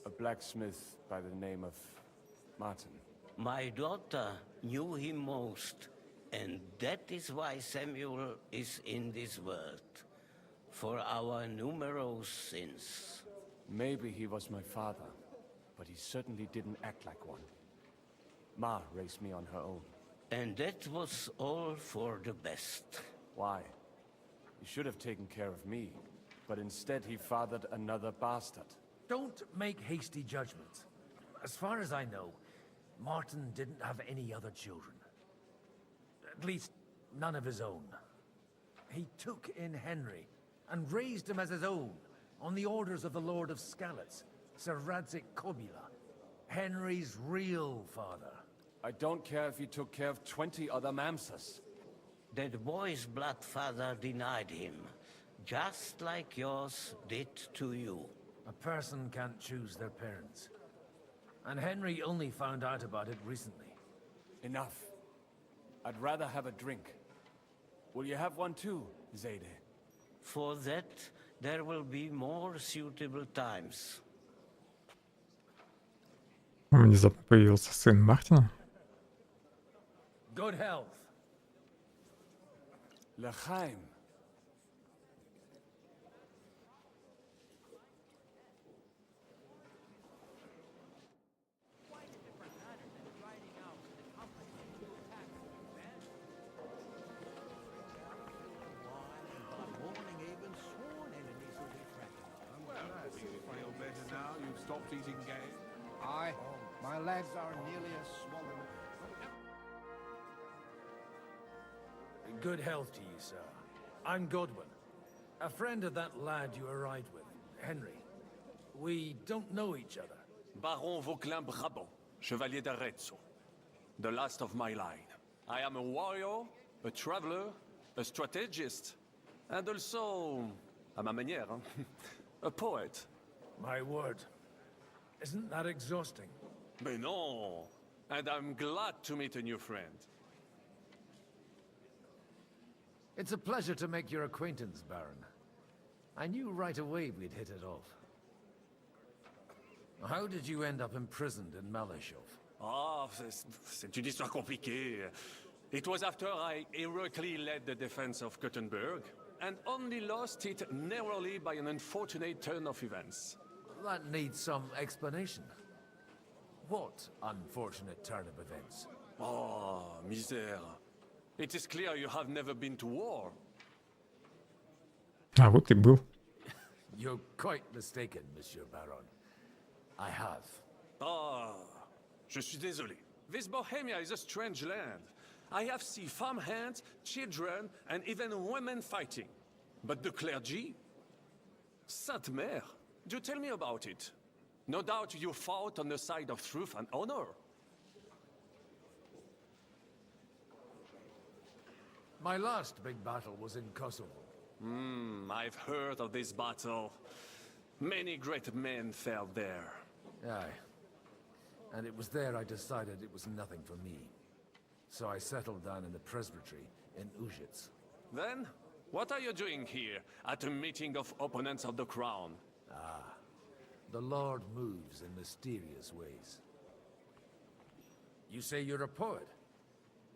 A blacksmith by the name of Martin. My daughter knew him most, and that is why Samuel is in this world. For our numerous sins. Maybe he was my father, but he certainly didn't act like one. Ma raised me on her own. And that was all for the best. Why? He should have taken care of me, but instead he fathered another bastard. Don't make hasty judgments. As far as I know, Martin didn't have any other children. At least, none of his own. He took in Henry and raised him as his own, on the orders of the Lord of Skalitz, Sir Radzik Kobula, Henry's real father. I don't care if he took care of 20 other Mamsas. That boy's blood father denied him, just like yours did to you. A person can't choose their parents. And Henry only found out about it recently. Enough. I'd rather have a drink. Will you have one too, Zayde? For that, there will be more suitable times. Внезапно появился сын Мартина. Good health. L'chaim. Stopped eating game. Aye, my legs are nearly as swollen. Good health to you, sir. I'm Godwin, a friend of that lad you arrived with, Henry. We don't know each other. Baron Vauclin Brabant, Chevalier d'Arezzo. The last of my line. I am a warrior, a traveler, a strategist, and also, à ma manière, a poet. My word. Isn't that exhausting? Mais non! And I'm glad to meet a new friend. It's a pleasure to make your acquaintance, Baron. I knew right away we'd hit it off. How did you end up imprisoned in Malashov? Ah, c'est une histoire compliquée. It was after I heroically led the defense of Gothenburg, and only lost it narrowly by an unfortunate turn of events. That needs some explanation. What unfortunate turn of events? Oh, misère. It is clear you have never been to war. А вот и был. You're quite mistaken, Monsieur Baron. I have. Ah, je suis désolé. This Bohemia is a strange land. I have seen farmhands, children, and even women fighting. But the clergy? Sainte Mère, do tell me about it. No doubt you fought on the side of truth and honor. My last big battle was in Kosovo. I've heard of this battle. Many great men fell there. Aye. And it was there I decided it was nothing for me. So I settled down in the presbytery in Ujits. Then, what are you doing here at a meeting of opponents of the crown? Ah, the Lord moves in mysterious ways. You say you're a poet?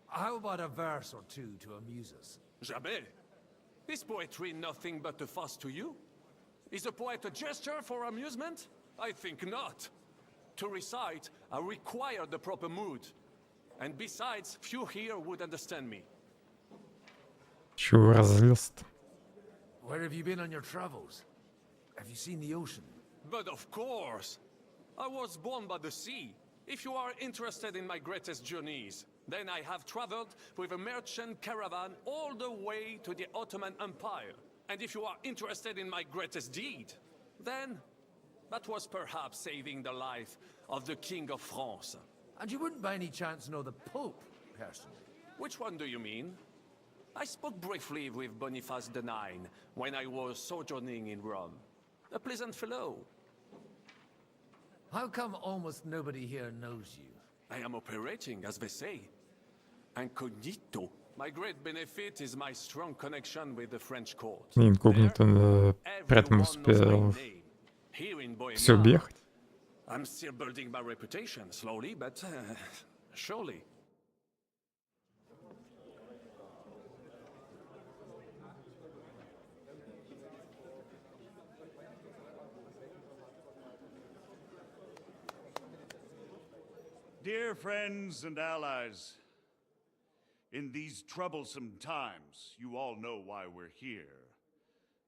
How about a verse or two to amuse us? Jamais. Is poetry nothing but a fuss to you? Is a poet a gesture for amusement? I think not. To recite, I require the proper mood. And besides, few here would understand me. Чего разлился-то? Where have you been on your travels? Have you seen the ocean? But of course! I was born by the sea. If you are interested in my greatest journeys, then I have traveled with a merchant caravan all the way to the Ottoman Empire. And if you are interested in my greatest deed, then that was perhaps saving the life of the King of France. And you wouldn't by any chance know the Pope, personally? Which one do you mean? I spoke briefly with Boniface IX when I was sojourning in Rome. A pleasant fellow. How come almost nobody here knows you? I am operating, as they say. Incognito. My great benefit is my strong connection with the French court. Инкогнито, поэтому успел все объехать. I'm still building my reputation, slowly, but surely. Dear friends and allies, in these troublesome times, you all know why we're here.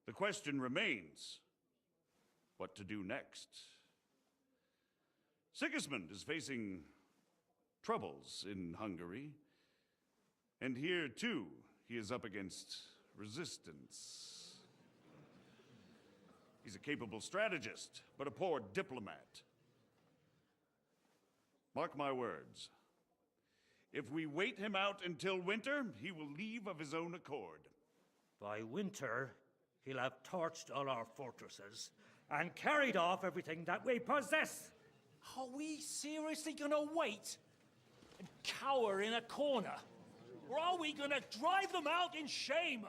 The question remains, what to do next? Sigismund is facing troubles in Hungary, and here too, he is up against resistance. He's a capable strategist, but a poor diplomat. Mark my words. If we wait him out until winter, he will leave of his own accord. By winter, he'll have torched all our fortresses and carried off everything that we possess. Are we seriously gonna wait and cower in a corner? Or are we gonna drive them out in shame?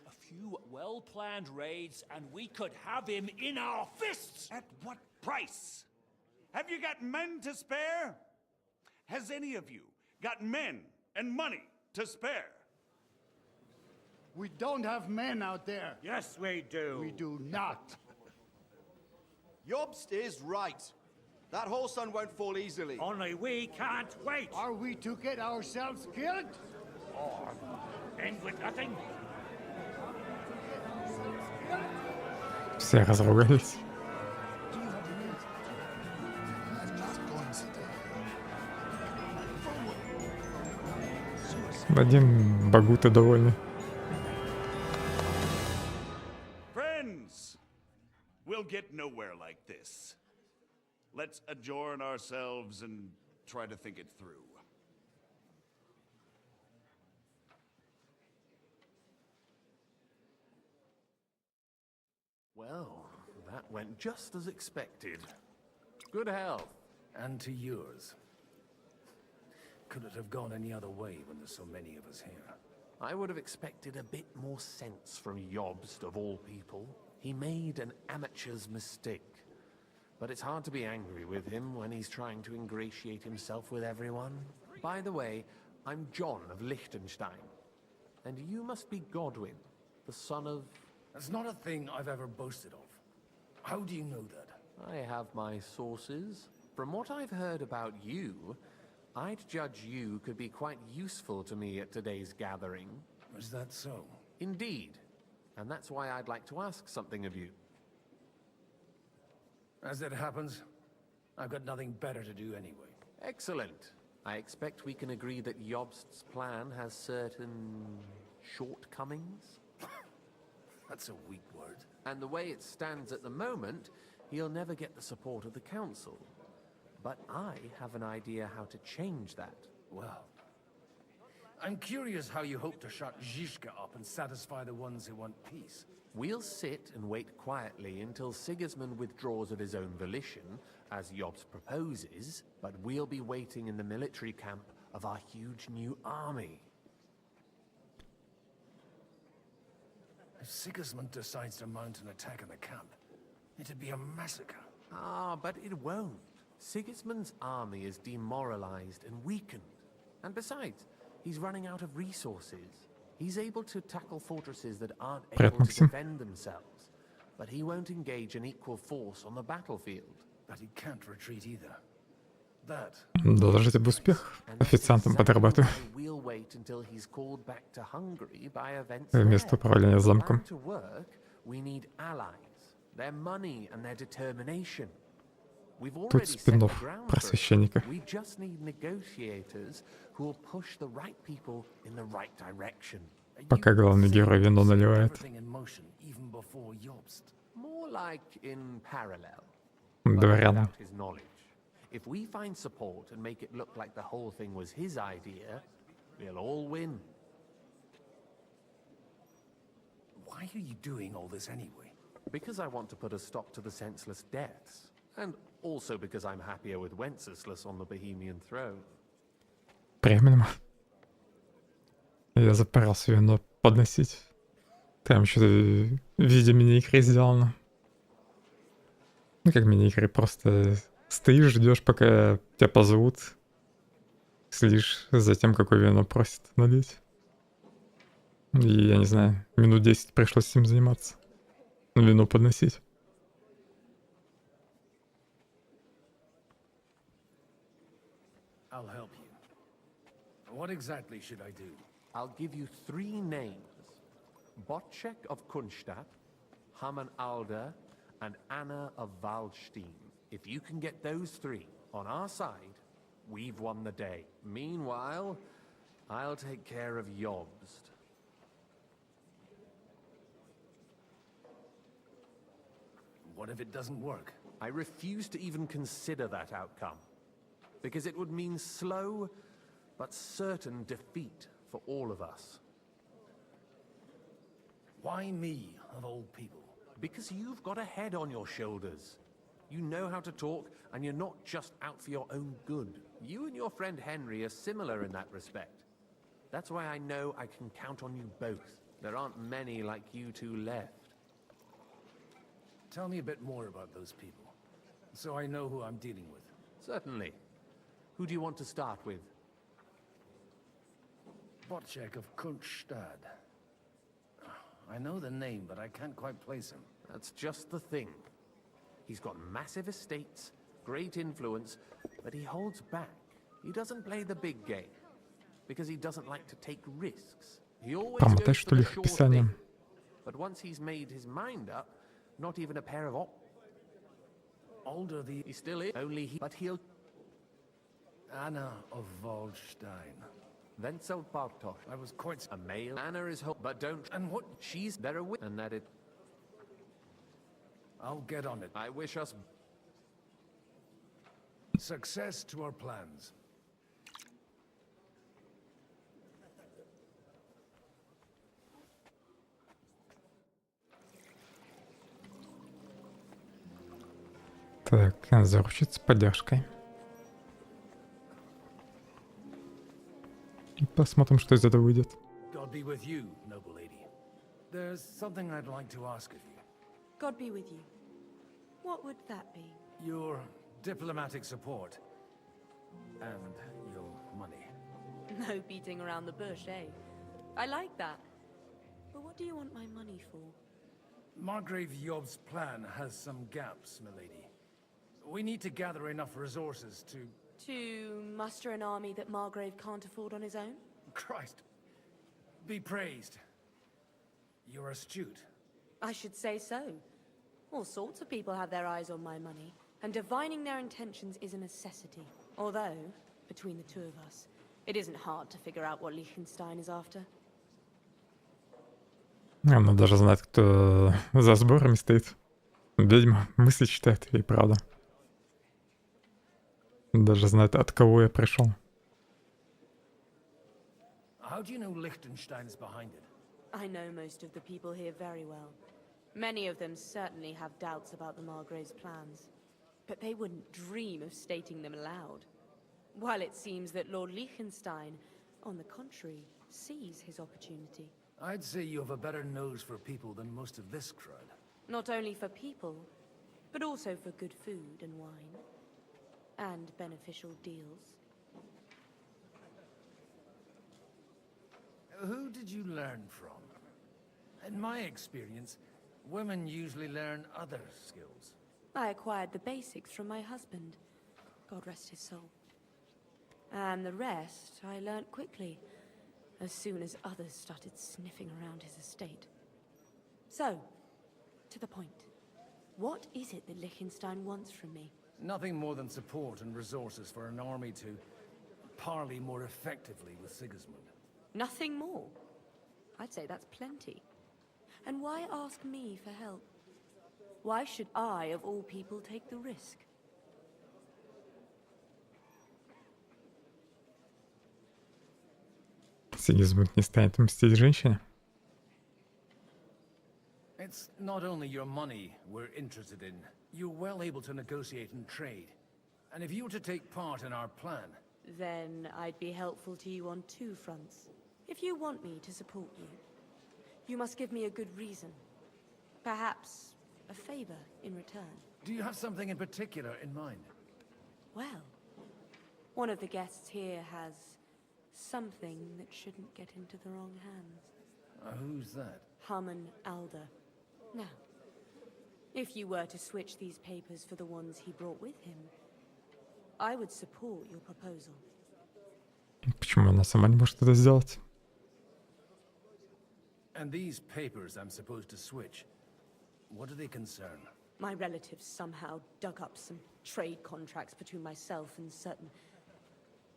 A few well-planned raids and we could have him in our fists! At what price? Have you got men to spare? Has any of you got men and money to spare? We don't have men out there. Yes, we do. We do not. Jobst is right. That whole sun won't fall easily. Only we can't wait. Are we to get ourselves killed? Or end with nothing? Все разругались. Один Багута довольный. Friends, we'll get nowhere like this. Let's adjourn ourselves and try to think it through. Well, that went just as expected. Good health. And to yours. Could it have gone any other way when there's so many of us here? I would have expected a bit more sense from Jobst of all people. He made an amateur's mistake. But it's hard to be angry with him when he's trying to ingratiate himself with everyone. By the way, I'm John of Liechtenstein. And you must be Godwin, the son of... That's not a thing I've ever boasted of. How do you know that? I have my sources. From what I've heard about you, I'd judge you could be quite useful to me at today's gathering. Is that so? Indeed. And that's why I'd like to ask something of you. As it happens, I've got nothing better to do anyway. Excellent. I expect we can agree that Jobst's plan has certain shortcomings? That's a weak word. And the way it stands at the moment, he'll never get the support of the council. But I have an idea how to change that. Well, I'm curious how you hope to shut Zizka up and satisfy the ones who want peace. We'll sit and wait quietly until Sigismund withdraws of his own volition, as Jobst proposes, but we'll be waiting in the military camp of our huge new army. If Sigismund decides to mount an attack on the camp, it'd be a massacre. Ah, but it won't. Sigismund's army is demoralized and weakened. And besides, he's running out of resources. He's able to tackle fortresses that aren't able to defend themselves. But he won't engage an equal force on the battlefield. But he can't retreat either. That... Доложить об успех. Официантом подрабатываю. We'll wait until he's called back to Hungary by events Место управления замком. to work, we need allies, their money and their determination. We've already set the спин-офф ground про for it. священника. We just need negotiators who will push the right people in the right direction. Пока главный герой вино наливает. Everything in motion, even before Jobst. More like in parallel. Дворянам. Without his knowledge. If we find support and make it look like the whole thing was his idea, we'll all win. Why are you doing all this anyway? Because I want to put a stop to the senseless deaths. And also because I'm happier with Wenceslas on the Bohemian throne. Временно. Я запарился вино подносить. Там что-то в виде мини-игры сделано. Ну как мини-игры, просто Стоишь, ждешь, пока тебя позовут. Следишь за тем, какое вино просит налить. И, я не знаю, минут 10 пришлось этим заниматься. Вино подносить. I'll help you. What exactly should I do? I'll give you 3 names. Botchek of Kunstadt, Haman Alder, and Anna of Waldstein. If you can get those 3 on our side, we've won the day. Meanwhile, I'll take care of Jobst. What if it doesn't work? I refuse to even consider that outcome, because it would mean slow but certain defeat for all of us. Why me, of all people? Because you've got a head on your shoulders. You know how to talk, and you're not just out for your own good. You and your friend Henry are similar in that respect. That's why I know I can count on you both. There aren't many like you two left. Tell me a bit more about those people, so I know who I'm dealing with. Certainly. Who do you want to start with? Botchek of Kunststadt. I know the name, but I can't quite place him. That's just the thing. He's got massive estates, great influence, but he holds back. He doesn't play the big game, because he doesn't like to take risks. He always Промотай, goes что for ли, the их sure описание. thing. But once he's made his mind up, not even a pair of Older the... He still is, only he... But he'll... Anna of Waldstein. Wenzel Bartosz. I was quite... A male. Anna is home, but don't... And what? She's there a wit, and that it... I'll get on it. I wish us... Success to our plans. Так, заручиться поддержкой. Посмотрим, что из этого выйдет. God be with you, noble lady. There's something I'd like to ask of you. God be with you. What would that be? Your diplomatic support. And your money. No beating around the bush, eh? I like that. But what do you want my money for? Margrave Yob's plan has some gaps, milady. We need to gather enough resources to... To muster an army that Margrave can't afford on his own? Christ. Be praised. You're astute. I should say so. All sorts of people have their eyes on my money, and divining their intentions is a necessity. Although, between the two of us, it isn't hard to figure out what Liechtenstein is after. Она даже знает, кто за сборами стоит. Ведьма мысли читает, и правда. Даже знает, от кого я пришел. How do you know Liechtenstein's behind it? I know most of the people here very well. Many of them certainly have doubts about the Margrave's plans. But they wouldn't dream of stating them aloud. While it seems that Lord Liechtenstein, on the contrary, sees his opportunity. I'd say you have a better nose for people than most of this crowd. Not only for people, but also for good food and wine. And beneficial deals. Who did you learn from? In my experience, women usually learn other skills. I acquired the basics from my husband. God rest his soul. And the rest I learnt quickly, as soon as others started sniffing around his estate. So, to the point. What is it that Liechtenstein wants from me? Nothing more than support and resources for an army to parley more effectively with Sigismund. Nothing more? I'd say that's plenty. And why ask me for help? Why should I, of all people, take the risk? Сигизмунд не станет мстить женщине. It's not only your money we're interested in. You're well able to negotiate and trade. And if you were to take part in our plan... Then I'd be helpful to you on 2 fronts. If you want me to support you, you must give me a good reason. Perhaps a favor in return. Do you have something in particular in mind? Well, one of the guests here has something that shouldn't get into the wrong hands. Who's that? Harmon Alder. Now, if you were to switch these papers for the ones he brought with him, I would support your proposal. Почему она сама не может это сделать? And these papers I'm supposed to switch, what do they concern? My relatives somehow dug up some trade contracts between myself and certain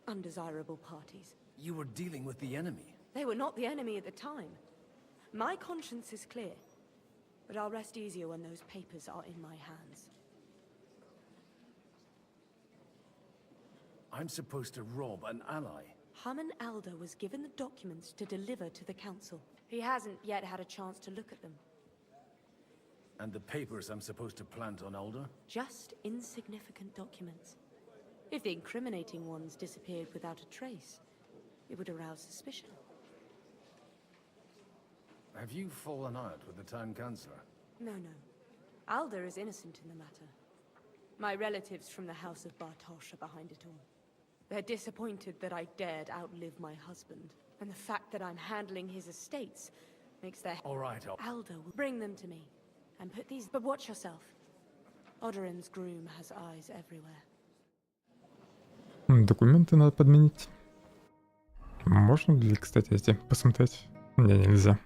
undesirable parties. You were dealing with the enemy. They were not the enemy at the time. My conscience is clear, but I'll rest easier when those papers are in my hands. I'm supposed to rob an ally. Harmon Alder was given the documents to deliver to the council. He hasn't yet had a chance to look at them. And the papers I'm supposed to plant on Alder? Just insignificant documents. If the incriminating ones disappeared without a trace, it would arouse suspicion. Have you fallen out with the town councillor? No. Alder is innocent in the matter. My relatives from the House of Bartosz are behind it all. They're disappointed that I dared outlive my husband, and the fact that I'm handling his estates makes their... All right, Alder will bring them to me, and put these... But watch yourself. Odoran's groom has eyes everywhere. Документы надо подменить. Можно ли, кстати, эти посмотреть? Не, нельзя.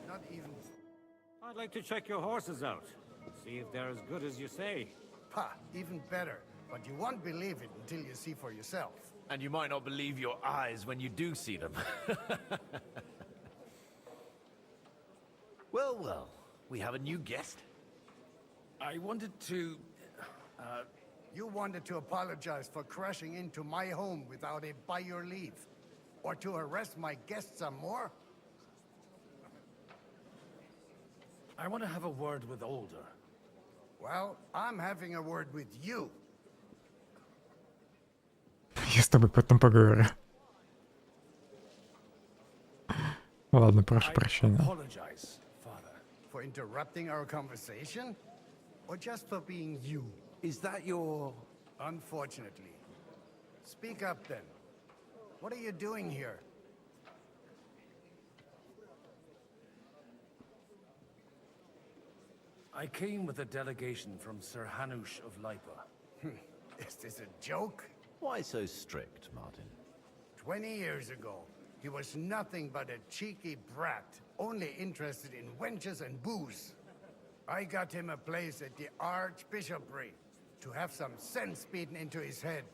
Not even. I'd like to check your horses out. See if they're as good as you say. Ha, even better. But you won't believe it until you see for yourself. And you might not believe your eyes when you do see them. Well, we have a new guest. I wanted to... You wanted to apologize for crashing into my home without it by your leave. Or to arrest my guests some more? I want to have a word with Alder. Well, I'm having a word with you. Я с тобой потом поговорю. Ладно, прошу прощения. Apologize, Father. For interrupting our conversation? Or just for being you? Is that your... Unfortunately. Speak up then. What are you doing here? I came with a delegation from Sir Hanush of Lipa. Is this a joke? Why so strict, Martin? 20 years ago, he was nothing but a cheeky brat, only interested in wenches and booze. I got him a place at the Archbishopric to have some sense beaten into his head.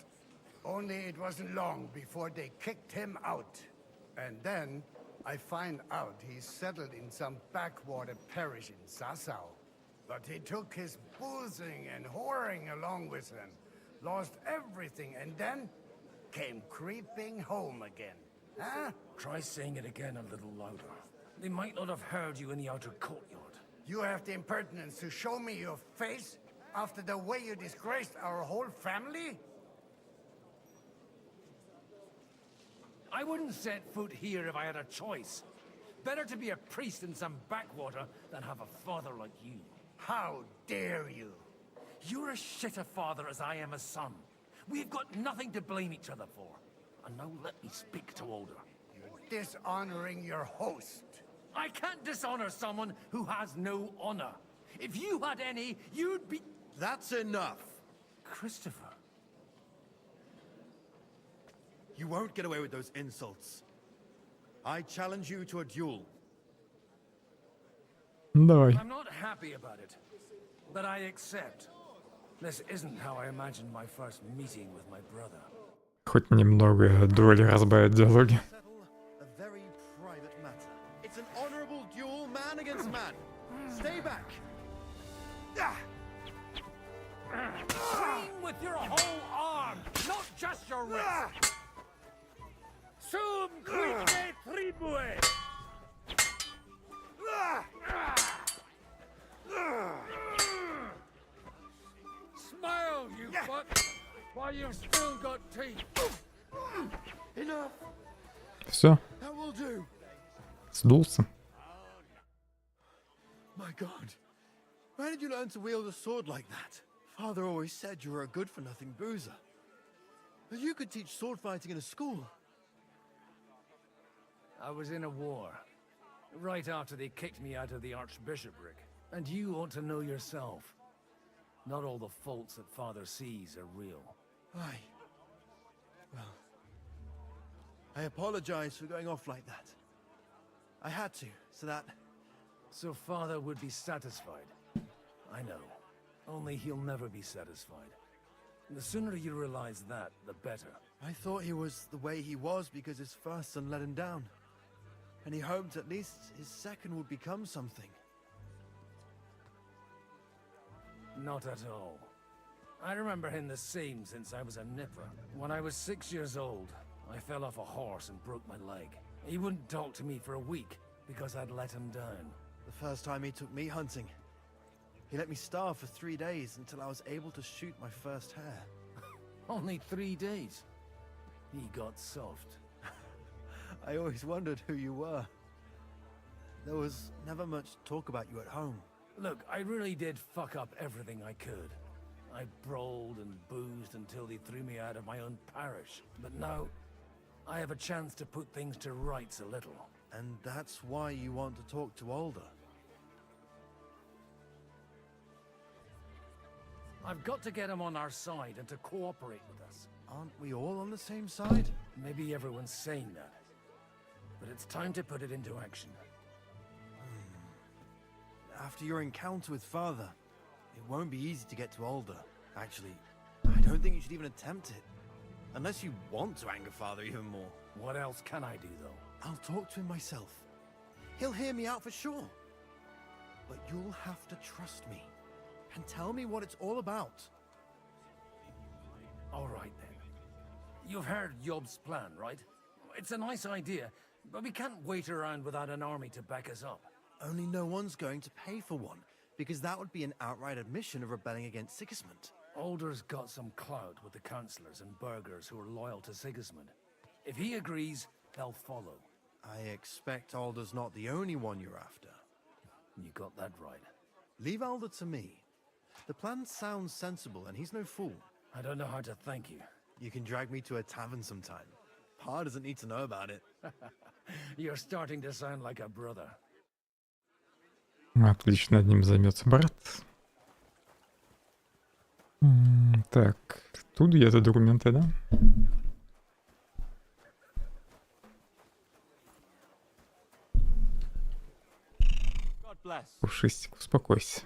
Only it wasn't long before they kicked him out. And then I find out he's settled in some backwater parish in Sassau. But he took his boozing and whoring along with him, lost everything, and then came creeping home again. Huh? Try saying it again a little louder. They might not have heard you in the outer courtyard. You have the impertinence to show me your face after the way you disgraced our whole family? I wouldn't set foot here if I had a choice. Better to be a priest in some backwater than have a father like you. How dare you? You're as shit a father as I am a son. We've got nothing to blame each other for. And now let me speak to Alder. You're dishonoring your host. I can't dishonor someone who has no honor. If you had any, you'd be... That's enough. Christopher. You won't get away with those insults. I challenge you to a duel. Давай. I'm not happy about it, but I accept. This isn't how I imagined my first meeting with my brother. Хоть немного дуэли разбавят диалоги. A very private matter. It's an honorable duel, man against man. Stay back. Swing with your whole arm, not just your wrist. Sum quidde tribue. Smile, you fuck, while you've still got teeth. Enough. Все, That will do. сдулся. My God. Where did you learn to wield a sword like that? Father always said you were a good-for-nothing boozer. But you could teach sword fighting in a school. I was in a war. Right after they kicked me out of the archbishopric. And you ought to know yourself. Not all the faults that Father sees are real. Aye. Well, I apologize for going off like that. I had to, so that... So Father would be satisfied. I know. Only he'll never be satisfied. The sooner you realize that, the better. I thought he was the way he was because his first son let him down. And he hoped at least his second would become something. Not at all. I remember him the same since I was a nipper. When I was 6 years old, I fell off a horse and broke my leg. He wouldn't talk to me for a week because I'd let him down. The first time he took me hunting, he let me starve for 3 days until I was able to shoot my first hare. Only 3 days. He got soft. I always wondered who you were. There was never much talk about you at home. Look, I really did fuck up everything I could. I brawled and boozed until they threw me out of my own parish. But now, I have a chance to put things to rights a little. And that's why you want to talk to Alder. I've got to get him on our side and to cooperate with us. Aren't we all on the same side? Maybe everyone's saying that. But it's time to put it into action. After your encounter with Father, it won't be easy to get to Alder. Actually, I don't think you should even attempt it. Unless you want to anger Father even more. What else can I do, though? I'll talk to him myself. He'll hear me out for sure. But you'll have to trust me. And tell me what it's all about. All right, then. You've heard Yob's plan, right? It's a nice idea, but we can't wait around without an army to back us up. Only no one's going to pay for one, because that would be an outright admission of rebelling against Sigismund. Alder's got some clout with the councillors and burghers who are loyal to Sigismund. If he agrees, they'll follow. I expect Alder's not the only one you're after. You got that right. Leave Alder to me. The plan sounds sensible, and he's no fool. I don't know how to thank you. You can drag me to a tavern sometime. Pa doesn't need to know about it. You're starting to sound like a brother. Отлично, одним займется брат. Так, тут где-то документы, да? Пушистик, успокойся.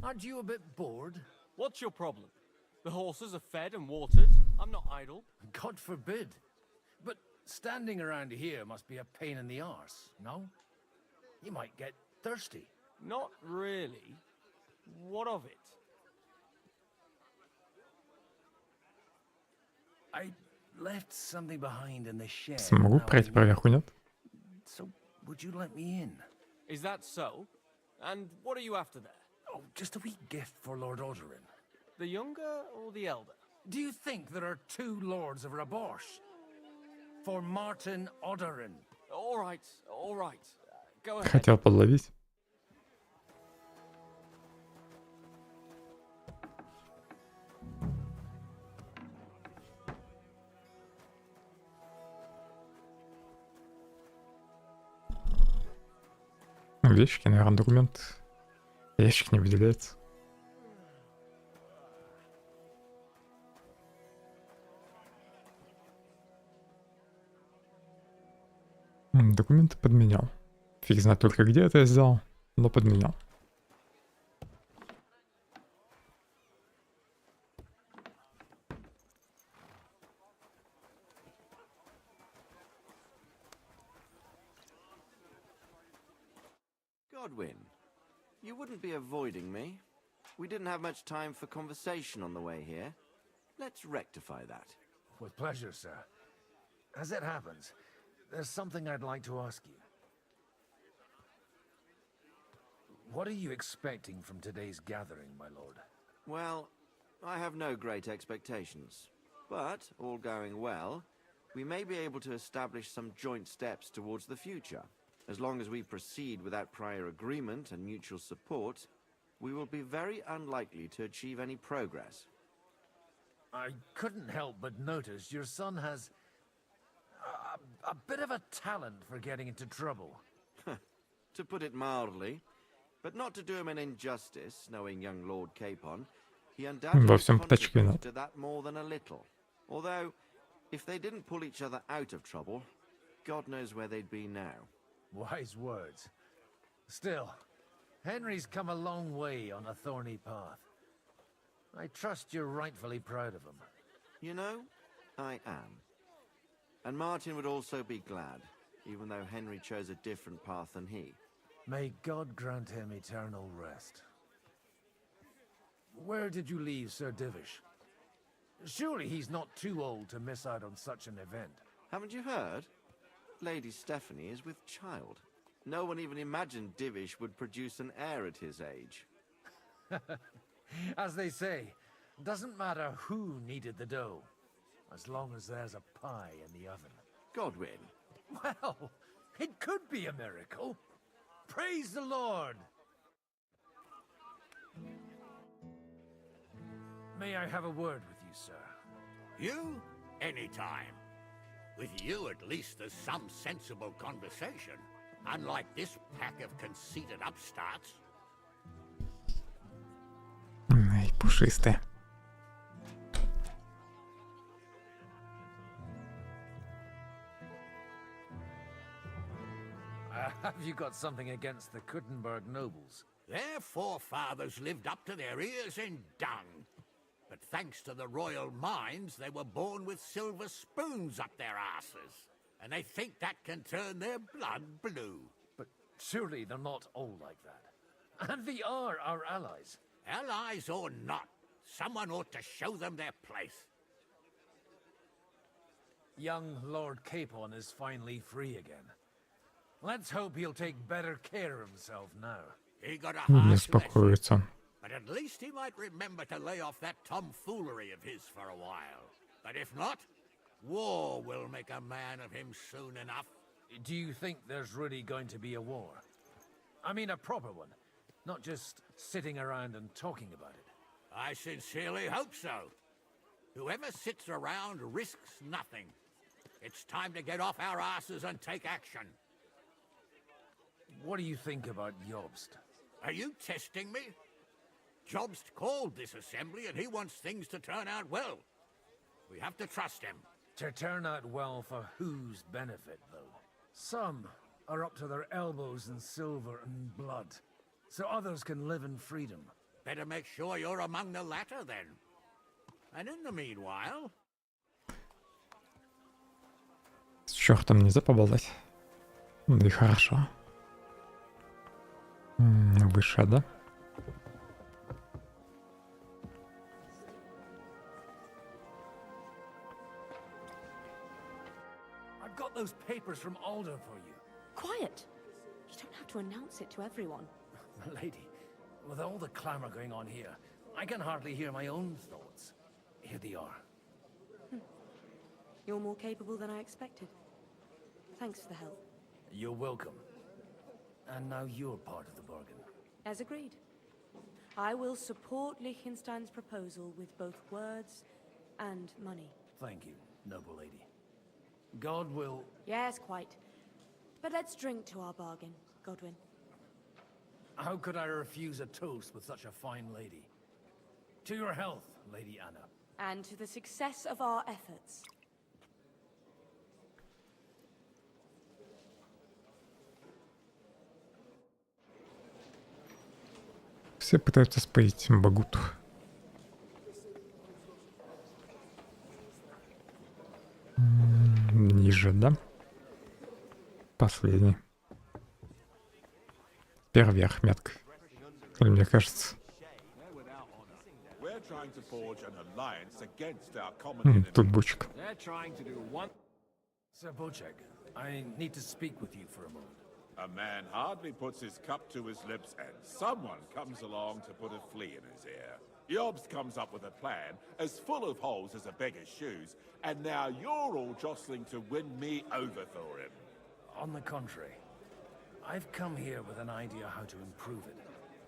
Aren't you a bit bored? What's your problem? The horses are fed and watered. I'm not idle. God forbid. But standing around here must be a pain in the arse, no? You might get thirsty. Not really. What of it? I left something behind in the shed. Смогу пройти проверку, нет? So, would you let me in? Is that so? And what are you after there? Oh, just a wee gift for Lord Odorin. The younger or the elder? Do you think there are two lords of Raborsh? For Martin Odorin. All right. Go ahead. Хотел подловить. В ящике, наверное, документ. Ящик не выделяется. Документы подменял. Фиг знает только где это я сделал, но подменял. Godwin, you wouldn't be avoiding me. We didn't have much time for conversation on the way here. Let's rectify that. With pleasure, sir. As it happens, there's something I'd like to ask you. What are you expecting from today's gathering, my lord? Well, I have no great expectations. But, all going well, we may be able to establish some joint steps towards the future. As long as we proceed without prior agreement and mutual support, we will be very unlikely to achieve any progress. I couldn't help but notice your son has a bit of a talent for getting into trouble. To put it mildly, but not to do him an injustice, knowing young Lord Capon, he undoubtedly Во всем птачки contributed виноват. to that more than a little. Although, if they didn't pull each other out of trouble, God knows where they'd be now. Wise words. Still, Henry's come a long way on a thorny path. I trust you're rightfully proud of him. You know, I am. And Martin would also be glad, even though Henry chose a different path than he. May God grant him eternal rest. Where did you leave Sir Divish? Surely he's not too old to miss out on such an event. Haven't you heard? Lady Stephanie is with child. No one even imagined Divish would produce an heir at his age. As they say, doesn't matter who kneaded the dough, as long as there's a pie in the oven. Godwin. Well, it could be a miracle. Praise the Lord! May I have a word with you, sir? You? Anytime. With you, at least, there's some sensible conversation. Unlike this pack of conceited upstarts. Ай, пушистая. Have you got something against the Kuttenberg nobles? Their forefathers lived up to their ears in dung. But thanks to the royal mines, they were born with silver spoons up their asses. And they think that can turn their blood blue. But surely they're not all like that. And they are our allies. Allies or not, someone ought to show them their place. Young Lord Capon is finally free again. Let's hope he'll take better care of himself now. He got a Не harsh lesson, успокоится. but at least he might remember to lay off that tomfoolery of his for a while. But if not, war will make a man of him soon enough. Do you think there's really going to be a war? I mean a proper one, not just sitting around and talking about it. I sincerely hope so. Whoever sits around risks nothing. It's time to get off our asses and take action. What do you think about Jobst? Are you testing me? Jobst called this assembly and he wants things to turn out well. We have to trust him. To turn out well for whose benefit, though? Some are up to their elbows in silver and blood, so others can live in freedom. Better make sure you're among the latter, then. And in the meanwhile... С чертом нельзя поболтать. Да и хорошо. Выше, да? I've got those papers from Alder for you. Quiet! You don't have to announce it to everyone. Lady, with all the clamor going on here, I can hardly hear my own thoughts. Here they are. You're more capable than I expected. Thanks for the help. You're welcome. And now you're part of the bargain. As agreed. I will support Liechtenstein's proposal with both words and money. Thank you, noble lady. God will... Yes, quite. But let's drink to our bargain, Godwin. How could I refuse a toast with such a fine lady? To your health, Lady Anna. And to the success of our efforts. Все пытаются споить Багуту. Ниже, да? Последний. Вверх метка. Или мне кажется. Тут бучка. Sir Bocek, I need to speak with you for a moment. A man hardly puts his cup to his lips and someone comes along to put a flea in his ear. Jobst comes up with a plan as full of holes as a beggar's shoes, and now you're all jostling to win me over for him. On the contrary, I've come here with an idea how to improve it.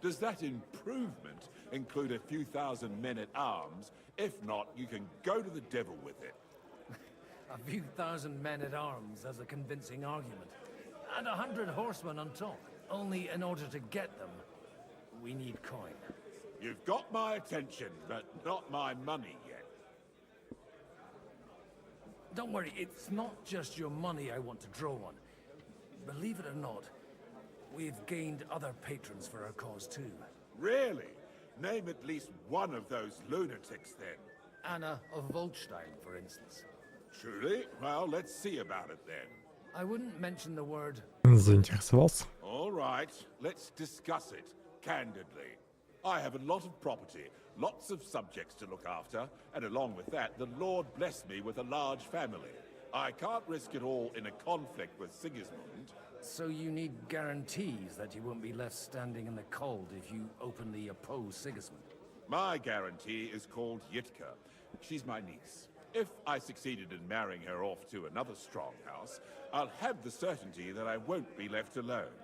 Does that improvement include a few thousand men-at-arms? If not, you can go to the devil with it. A few thousand men-at-arms has a convincing argument. And 100 horsemen on top. Only in order to get them, we need coin. You've got my attention, but not my money yet. Don't worry, it's not just your money I want to draw on. Believe it or not, we've gained other patrons for our cause too. Really? Name at least one of those lunatics then. Anna of Volstein, for instance. Truly? Well, let's see about it then. I wouldn't mention the word... Заинтересовался. All right, let's discuss it, candidly. I have a lot of property, lots of subjects to look after, and along with that, the Lord blessed me with a large family. I can't risk it all in a conflict with Sigismund. So you need guarantees that you won't be left standing in the cold if you openly oppose Sigismund? My guarantee is called Yitka. She's my niece. If I succeeded in marrying her off to another strong house, I'll have the certainty that I won't be left alone.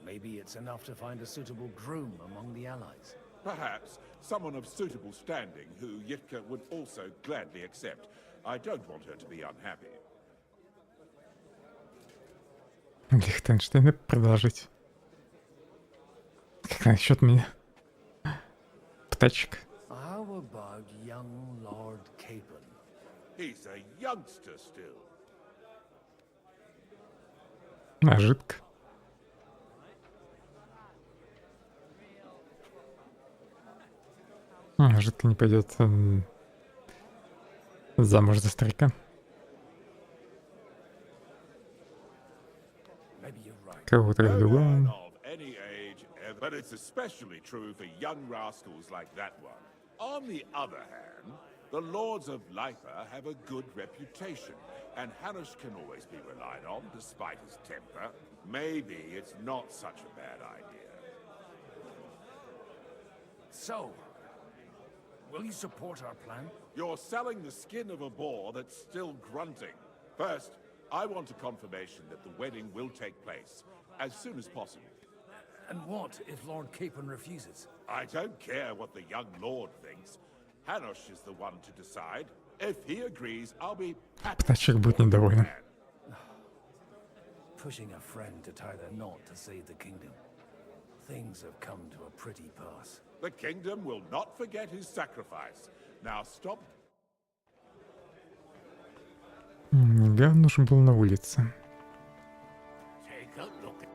Maybe it's enough to find a suitable groom among the allies. Perhaps someone of suitable standing who Yitka would also gladly accept. I don't want her to be unhappy. Лихтенштейна предложить. Как насчет меня? Птачек. How about young Lord Capon? He's a youngster still. Жидко. Жидко не пойдет замуж за старика. Кого-то другого. But it's especially true for young rascals like that one. On the other hand, the Lords of Lipa have a good reputation, and Hanush can always be relied on despite his temper. Maybe it's not such a bad idea. So, will you support our plan? You're selling the skin of a boar that's still grunting. First, I want a confirmation that the wedding will take place as soon as possible. And what if Lord Capon refuses? I don't care what the young lord thinks. Hanush is the one to decide. If he agrees, I'll be happy. Птачек будет недоволен. Pushing a friend to tie the knot to save the kingdom. Things have come to a pretty pass. The kingdom will not forget his sacrifice. Now stop. Гануш был на улице. Take a look.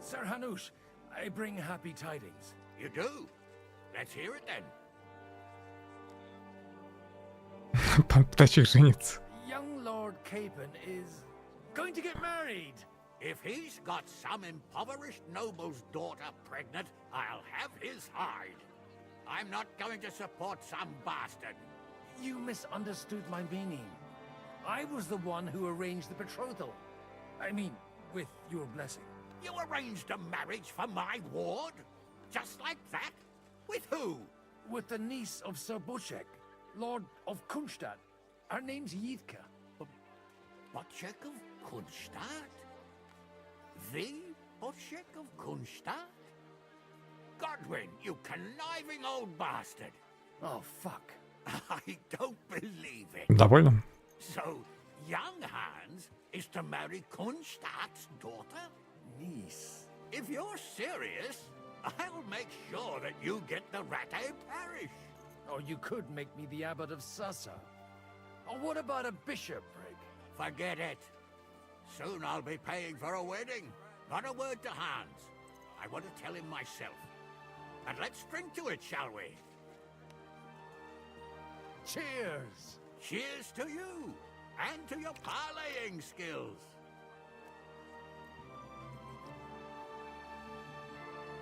Sir Hanush, I bring happy tidings. You do? Let's hear it then. Птачек женится. Young Lord Capon is going to get married. If he's got some impoverished noble's daughter pregnant, I'll have his hide. I'm not going to support some bastard. You misunderstood my meaning. I was the one who arranged the betrothal. I mean, with your blessing. You arranged a marriage for my ward? Just like that? With who? With the niece of Sir Bochek, Lord of Kunstadt. Her name's Yitka. Bochek of Kunstadt? The Bochek of Kunstadt? Godwin, you conniving old bastard! Oh, fuck. I don't believe it. Доволен? So, young Hans is to marry Kunstadt's daughter? Niece. If you're serious, I'll make sure that you get the Rattay parish. Or you could make me the abbot of Sassa. Or what about a bishopric? Forget it. Soon I'll be paying for a wedding. Not a word to Hans. I want to tell him myself. And let's drink to it, shall we? Cheers! Cheers to you! And to your parlaying skills!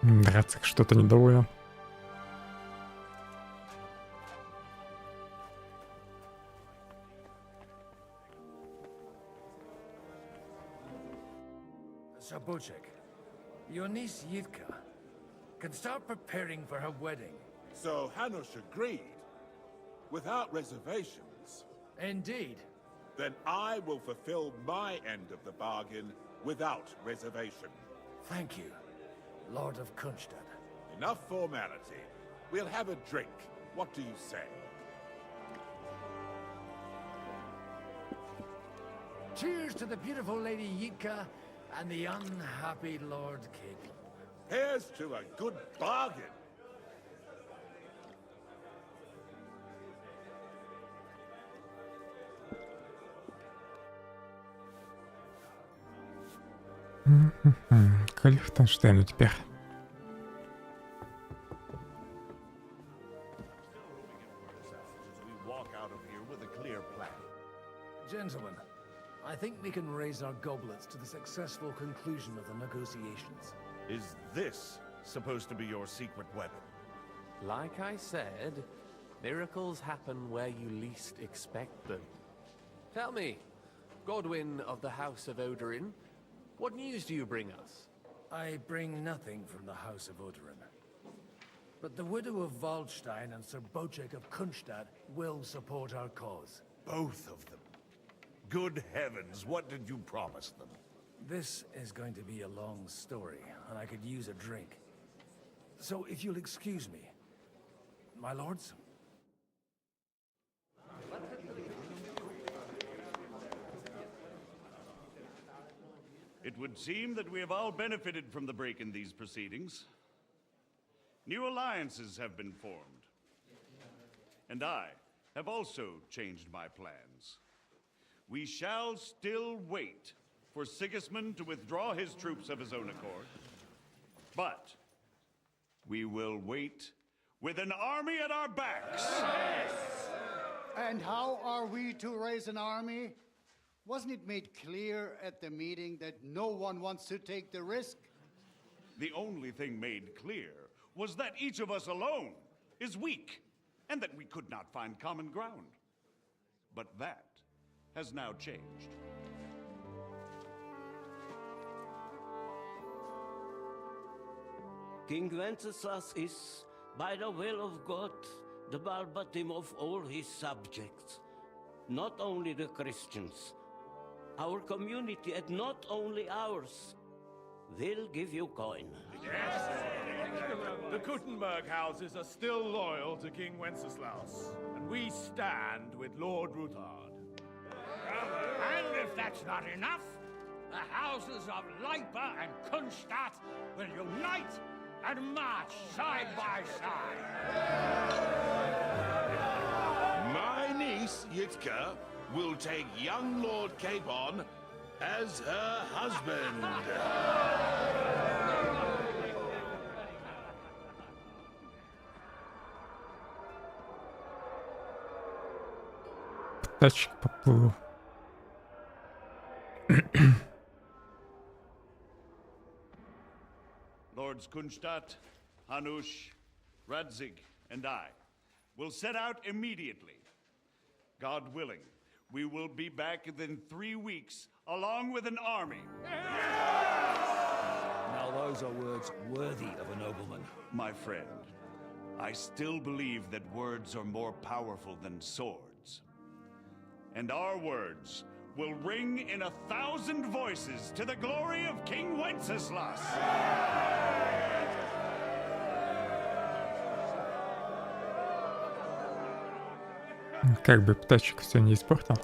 Драцик что-то недоволен. Sir Bochek, Your niece Yivka can start preparing for her wedding. So Hanush agreed, without reservations. Indeed. Then I will fulfill my end of the bargain without reservation. Thank you, Lord of Kunstad. Enough formality. We'll have a drink. What do you say? Cheers to the beautiful Lady Yivka and the unhappy Lord Cable. Here's to a good bargain. К Лихтенштейну теперь. Gentlemen, I think we can raise our goblets to the successful conclusion of the negotiations. Is this supposed to be your secret weapon? Like I said, miracles happen where you least expect them. Tell me, Godwin of the House of Odorin, what news do you bring us? I bring nothing from the House of Odorin. But the widow of Waldstein and Sir Bocek of Kunstad will support our cause. Both of them. Good heavens, what did you promise them? This is going to be a long story, and I could use a drink. So if you'll excuse me, my lords. It would seem that we have all benefited from the break in these proceedings. New alliances have been formed. And I have also changed my plans. We shall still wait for Sigismund to withdraw his troops of his own accord. But we will wait with an army at our backs. And how are we to raise an army? Wasn't it made clear at the meeting that no one wants to take the risk? The only thing made clear was that each of us alone is weak, and that we could not find common ground. But that has now changed. King Wenceslas is, by the will of God, the Balbatim of all his subjects. Not only the Christians, our community, and not only ours, will give you coin. Yes. The Kuttenberg houses are still loyal to King Wenceslas, and we stand with Lord Ruthard. And if that's not enough, the houses of Leipa and Kunstadt will unite and march side by side. My niece, Yitka, will take young Lord Capon as her husband. Тачка поплыл. Lords Kunstadt, Hanush, Radzig, and I will set out immediately. God willing, we will be back within 3 weeks, along with an army. Now those are words worthy of a nobleman. My friend, I still believe that words are more powerful than swords. And our words will ring in 1,000 voices to the glory of King Wenceslas. Как бы птачек все не испортил.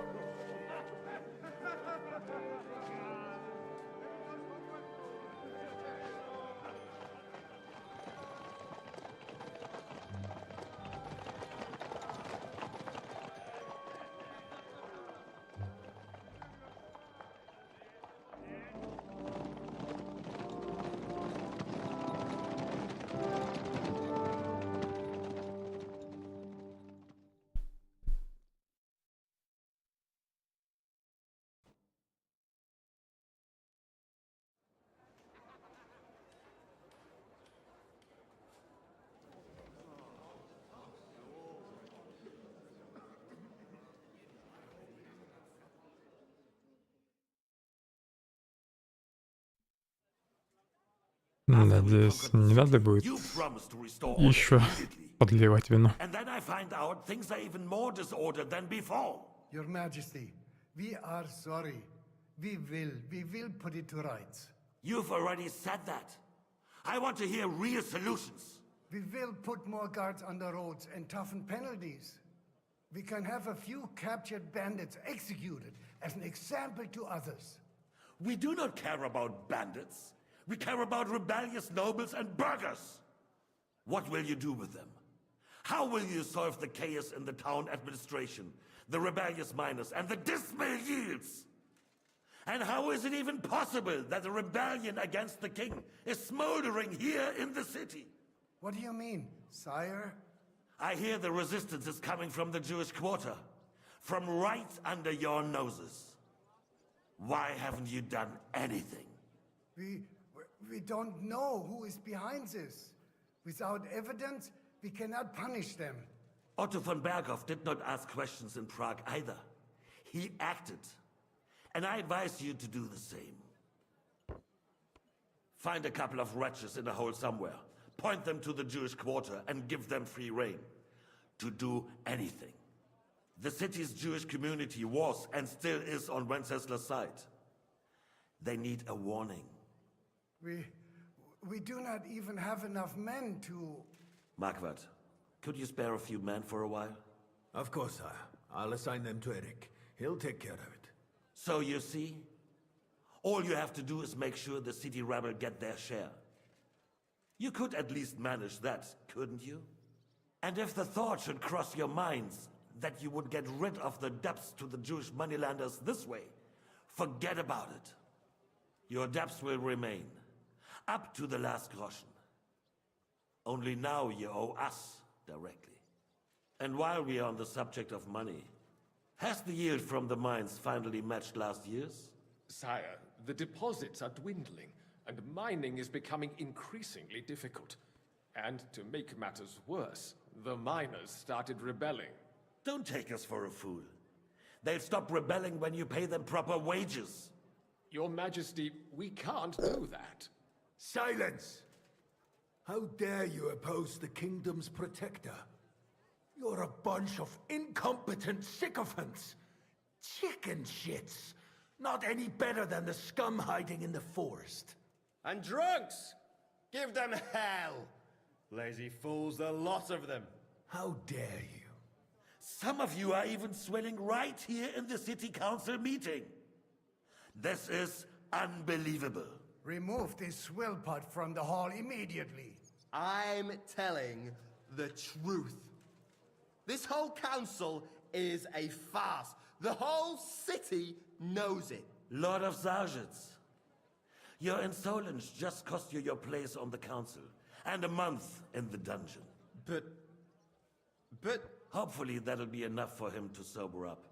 Надеюсь, не надо будет You promised to restore order еще immediately. подливать вино. And then I find out things are even more disordered than before. Your Majesty, we are sorry. We will put it to rights. You've already said that. I want to hear real solutions. We will put more guards on the roads and toughen penalties. We can have a few captured bandits executed as an example to others. We do not care about bandits. We care about rebellious nobles and burghers. What will you do with them? How will you solve the chaos in the town administration, the rebellious miners, and the dismal yields? And how is it even possible that a rebellion against the king is smoldering here in the city? What do you mean, sire? I hear the resistance is coming from the Jewish quarter, from right under your noses. Why haven't you done anything? We don't know who is behind this. Without evidence, we cannot punish them. Otto von Berghoff did not ask questions in Prague either. He acted. And I advise you to do the same. Find a couple of wretches in a hole somewhere. Point them to the Jewish quarter and give them free rein. To do anything. The city's Jewish community was and still is on Wencesla's side. They need a warning. We do not even have enough men to... Marquardt, could you spare a few men for a while? Of course, sire. I'll assign them to Eric. He'll take care of it. So you see, all you have to do is make sure the city rebel get their share. You could at least manage that, couldn't you? And if the thought should cross your minds that you would get rid of the debts to the Jewish moneylenders this way, forget about it. Your debts will remain, up to the last groschen. Only now you owe us directly. And while we are on the subject of money, has the yield from the mines finally matched last year's? Sire, the deposits are dwindling, and mining is becoming increasingly difficult. And to make matters worse, the miners started rebelling. Don't take us for a fool. They'll stop rebelling when you pay them proper wages. Your Majesty, we can't do that. Silence! How dare you oppose the kingdom's protector? You're a bunch of incompetent sycophants. Chicken shits. Not any better than the scum hiding in the forest. And drunks! Give them hell! Lazy fools, the lot of them. How dare you? Some of you are even swelling right here in the city council meeting. This is unbelievable. Remove this swill pot from the hall immediately. I'm telling the truth. This whole council is a farce. The whole city knows it. Lord of Sargents, your insolence just cost you your place on the council and a month in the dungeon. But... Hopefully that'll be enough for him to sober up.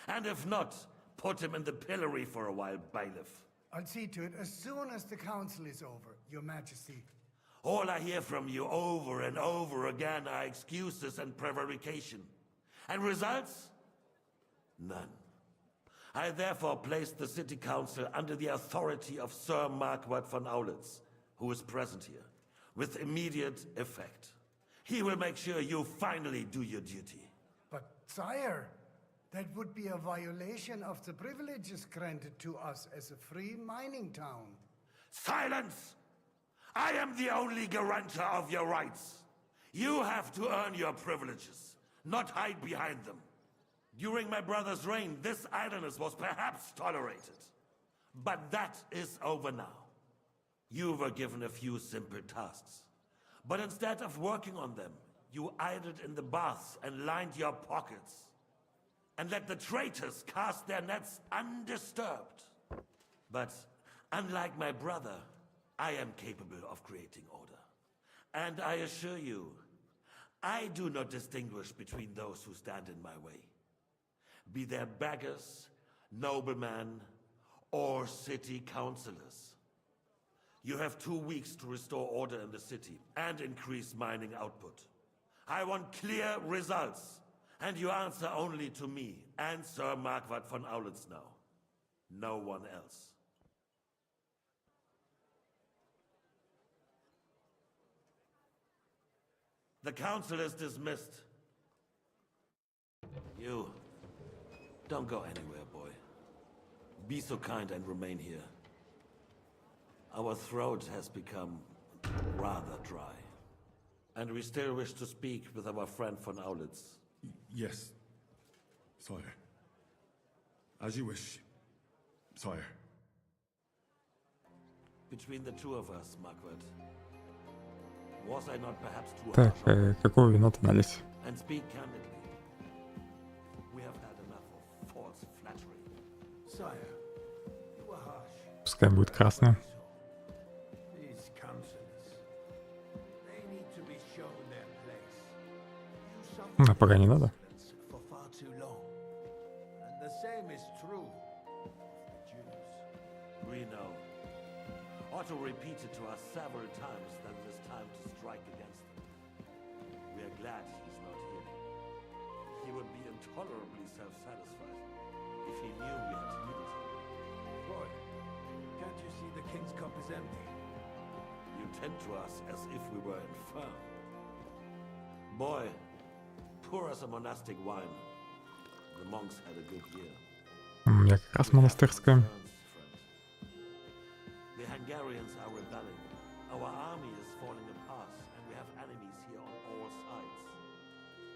And if not, put him in the pillory for a while, bailiff. I'll see to it as soon as the council is over, Your Majesty. All I hear from you over and over again are excuses and prevarication. And results? None. I therefore place the city council under the authority of Sir Marquardt von Aulitz, who is present here, with immediate effect. He will make sure you finally do your duty. But, sire, that would be a violation of the privileges granted to us as a free mining town. Silence! I am the only guarantor of your rights. You have to earn your privileges, not hide behind them. During my brother's reign, this idleness was perhaps tolerated. But that is over now. You were given a few simple tasks. But instead of working on them, you idled in the baths and lined your pockets. And let the traitors cast their nets undisturbed. But unlike my brother, I am capable of creating order. And I assure you, I do not distinguish between those who stand in my way. Be they beggars, noblemen, or city councillors. You have 2 weeks to restore order in the city and increase mining output. I want clear results, and you answer only to me and Sir Marquardt von Aulitz now. No one else. The council is dismissed. You, don't go anywhere, boy. Be so kind and remain here. Our throat has become rather dry. And we still wish to speak with our friend von Aulitz. Yes, sire. As you wish, sire. Between the two of us, Margaret, was I not perhaps too Так, harsh? какого вина-то налить? And speak candidly. We have had enough of false flattery. Sire, you were harsh. Пускай будет красное. These councillors, they need to be shown their place. You suffered А пока не надо. for far too long. And the same is true of the Jews. We know. Otto repeated to us several times that it is time to strike against them. We are glad he's not here. He would be intolerably self-satisfied if he knew we had needed him. Boy, can't you see the king's cup is empty? You tend to us as if we were infirm. Boy, pour us a monastic wine. The monks had a good year. У меня как раз монастырская. The Hungarians are rebelling. Our army is falling apart, and we have enemies here on all sides.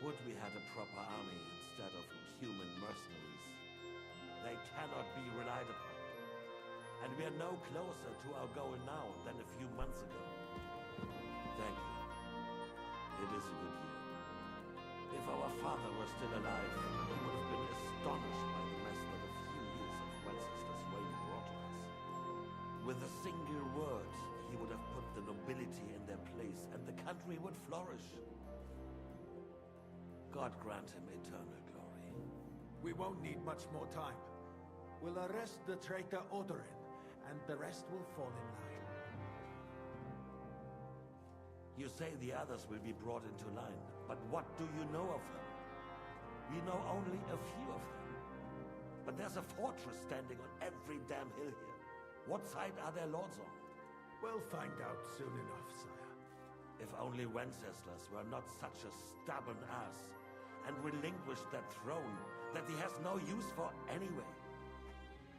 Would we had a proper army instead of human mercenaries. They cannot be relied upon. And we are no closer to our goal now than a few months ago. Thank you. It is a good year. If our father were still alive, he would have been astonished by the mess that a few years of Wenceslas reign brought to us. With a single word, he would have put the nobility in their place, and the country would flourish. God grant him eternal glory. We won't need much more time. We'll arrest the traitor Odorin, and the rest will fall in line. You say the others will be brought into line, but what do you know of them? We know only a few of them. But there's a fortress standing on every damn hill here. What side are their lords on? We'll find out soon enough, sire. If only Wenceslas were not such a stubborn ass, and relinquished that throne that he has no use for anyway.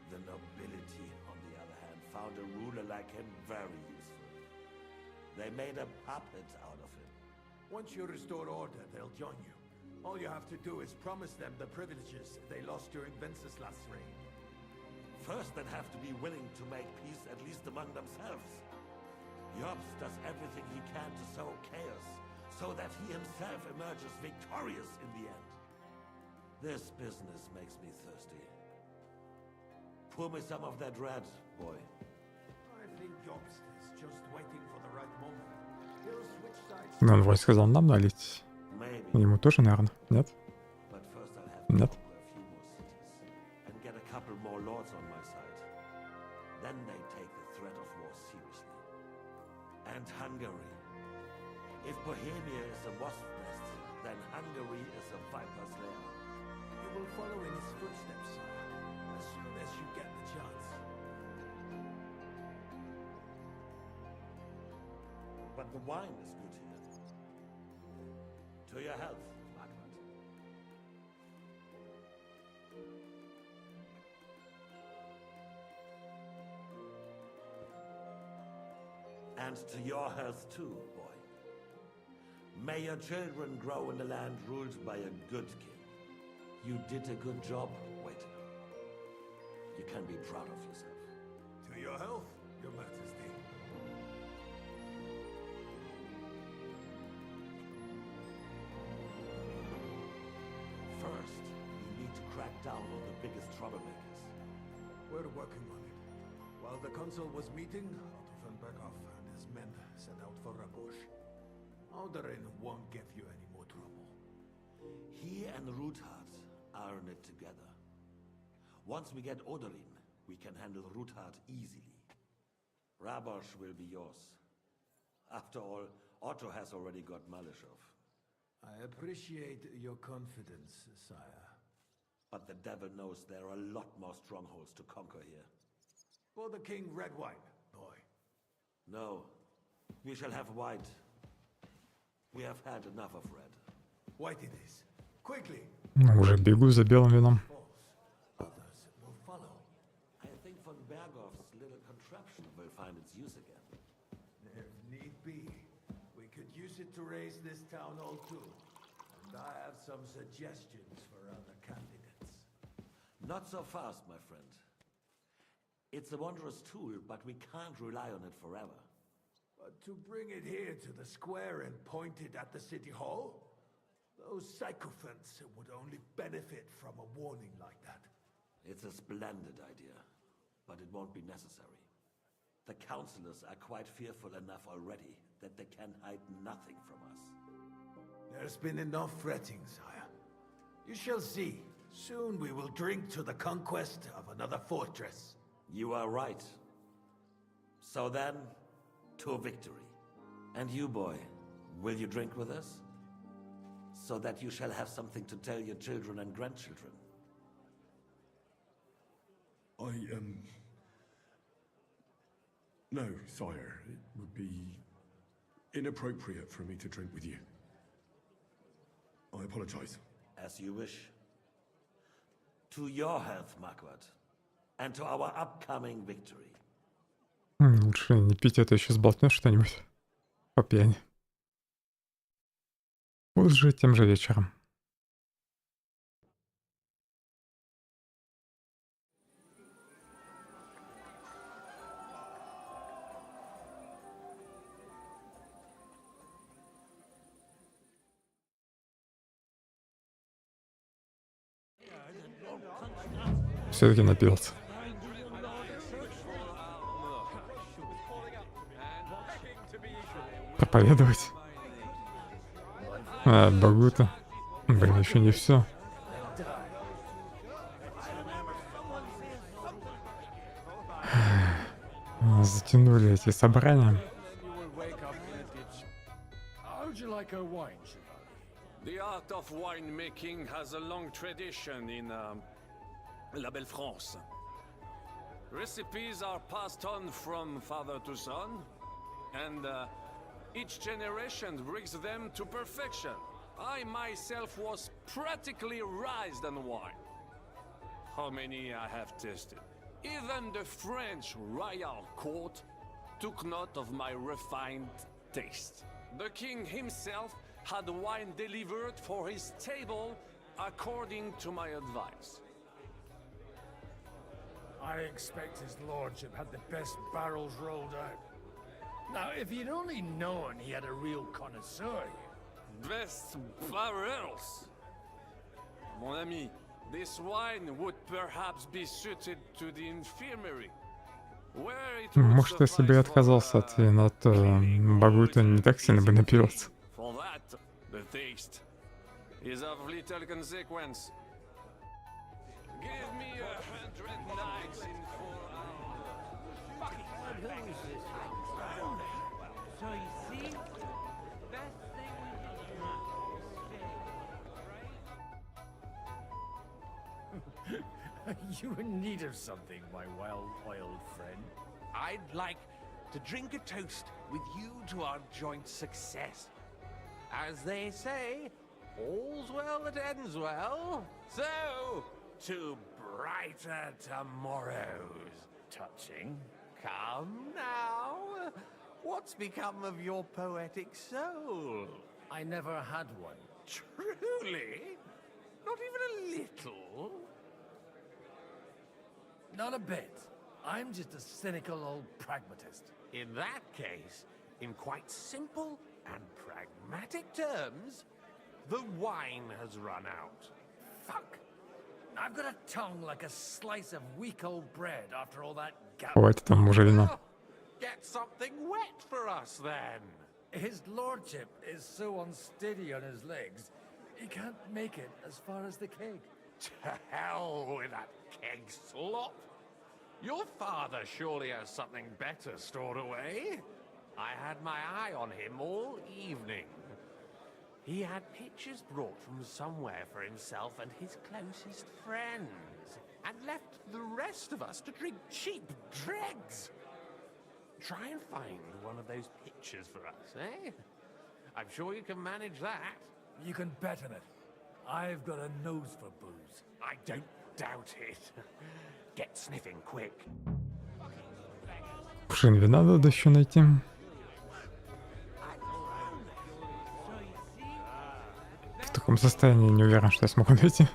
The nobility, on the other hand, found a ruler like him very useful. They made a puppet out of him. Once you restore order, they'll join you. All you have to do is promise them the privileges they lost during Wenceslas' reign. First, they'd have to be willing to make peace at least among themselves. Jobs does everything he can to sow chaos, so that he himself emerges victorious in the end. This business makes me thirsty. Pour me some of that red, boy. I think Jobst is just waiting for the right moment. He'll switch sides. Но он вроде сказал нам налить. Ему тоже, наверное. Нет? But first I'll have to Нет. conquer a few more cities and get a couple more lords on my side. Then they take the threat of war seriously. And Hungary. If Bohemia is a wasp nest, then Hungary is a viper's lair. You will follow in his footsteps, sire, as soon as you get the chance. But the wine is good here. To your health, Margaret. And to your health too, boy. May your children grow in a land ruled by a good king. You did a good job, waiter. You can be proud of yourself. To your health, your majesty. First, you need to crack down on the biggest troublemakers. We're working on it. While the consul was meeting, Otto von Berghoff and his men set out for Rabush. Odorin won't give you any more trouble. He and Ruthard are in it together. Once we get Odorin, we can handle Ruthard easily. Rabosh will be yours. After all, Otto has already got Malishov. I appreciate your confidence, sire. But the devil knows there are a lot more strongholds to conquer here. For the king, red wine, boy. No, we shall have white. We have had enough of red. White it is. Quickly. Уже бегу за белым вином. Others will follow. I think von Berghoff's little contraption will find its use again. If need be, we could use it to raise this town hall too. And I have some suggestions for other candidates. Not so fast, my friend. It's a wondrous tool, but we can't rely on it forever. But to bring it here to the square and point it at the city hall? Those sycophants would only benefit from a warning like that. It's a splendid idea, but it won't be necessary. The councillors are quite fearful enough already that they can hide nothing from us. There's been enough fretting, sire. You shall see. Soon we will drink to the conquest of another fortress. You are right. So then, to victory. And you, boy, will you drink with us? So that you shall have something to tell your children and grandchildren. No, sire. It would be inappropriate for me to drink with you. I apologize. As you wish. To your health, Marquardt. And to our upcoming victory. Лучше не пить, это еще сболтнешь что-нибудь по пьяни. Позже, тем же вечером. Все-таки напился. Проповедовать. Богу-то. Блин, еще не все. Затянули эти собрания. The art of winemaking has a long tradition in La Belle France. Recipes are passed on from father to son, and each generation brings them to perfection. I myself was practically raised on wine. How many I have tasted. Even the French royal court took note of my refined taste. The king himself had wine delivered for his table according to my advice. I expect his lordship had the best barrels rolled out. Now, if you'd only known he had a real connoisseur here. Best barrels? Mon ami, this wine would perhaps be suited to the infirmary. Where it would Может, если бы я отказался от вина, то Богу-то не так сильно бы напился. For that, the taste is of little consequence. Give me 100 nights in 4 hours. Who is this? So you see, best thing Are you in need of something, my well-oiled friend? I'd like to drink a toast with you to our joint success. As they say, all's well that ends well. So, to brighter tomorrows. Touching. Come now. What's become of your poetic soul? I never had one. Truly? Not even a little? Not a bit. I'm just a cynical old pragmatist. In that case, in quite simple and pragmatic terms, the wine has run out. Fuck. I've got a tongue like a slice of weak old bread after all that Хватит там уже вина. Get something wet for us then. His lordship is so unsteady on his legs, he can't make it as far as the keg. To hell with that keg slop. Your father surely has something better stored away. I had my eye on him all evening. He had pictures brought from somewhere for himself and his closest friends, and left the rest of us to drink cheap dregs. Try and find one of those pictures for us, eh? I'm sure you can manage that. You can bet on it. I've got a nose for booze. I don't doubt it. Get sniffing quick. Кувшин вина надо еще найти. В таком состоянии не уверен, что я смогу найти.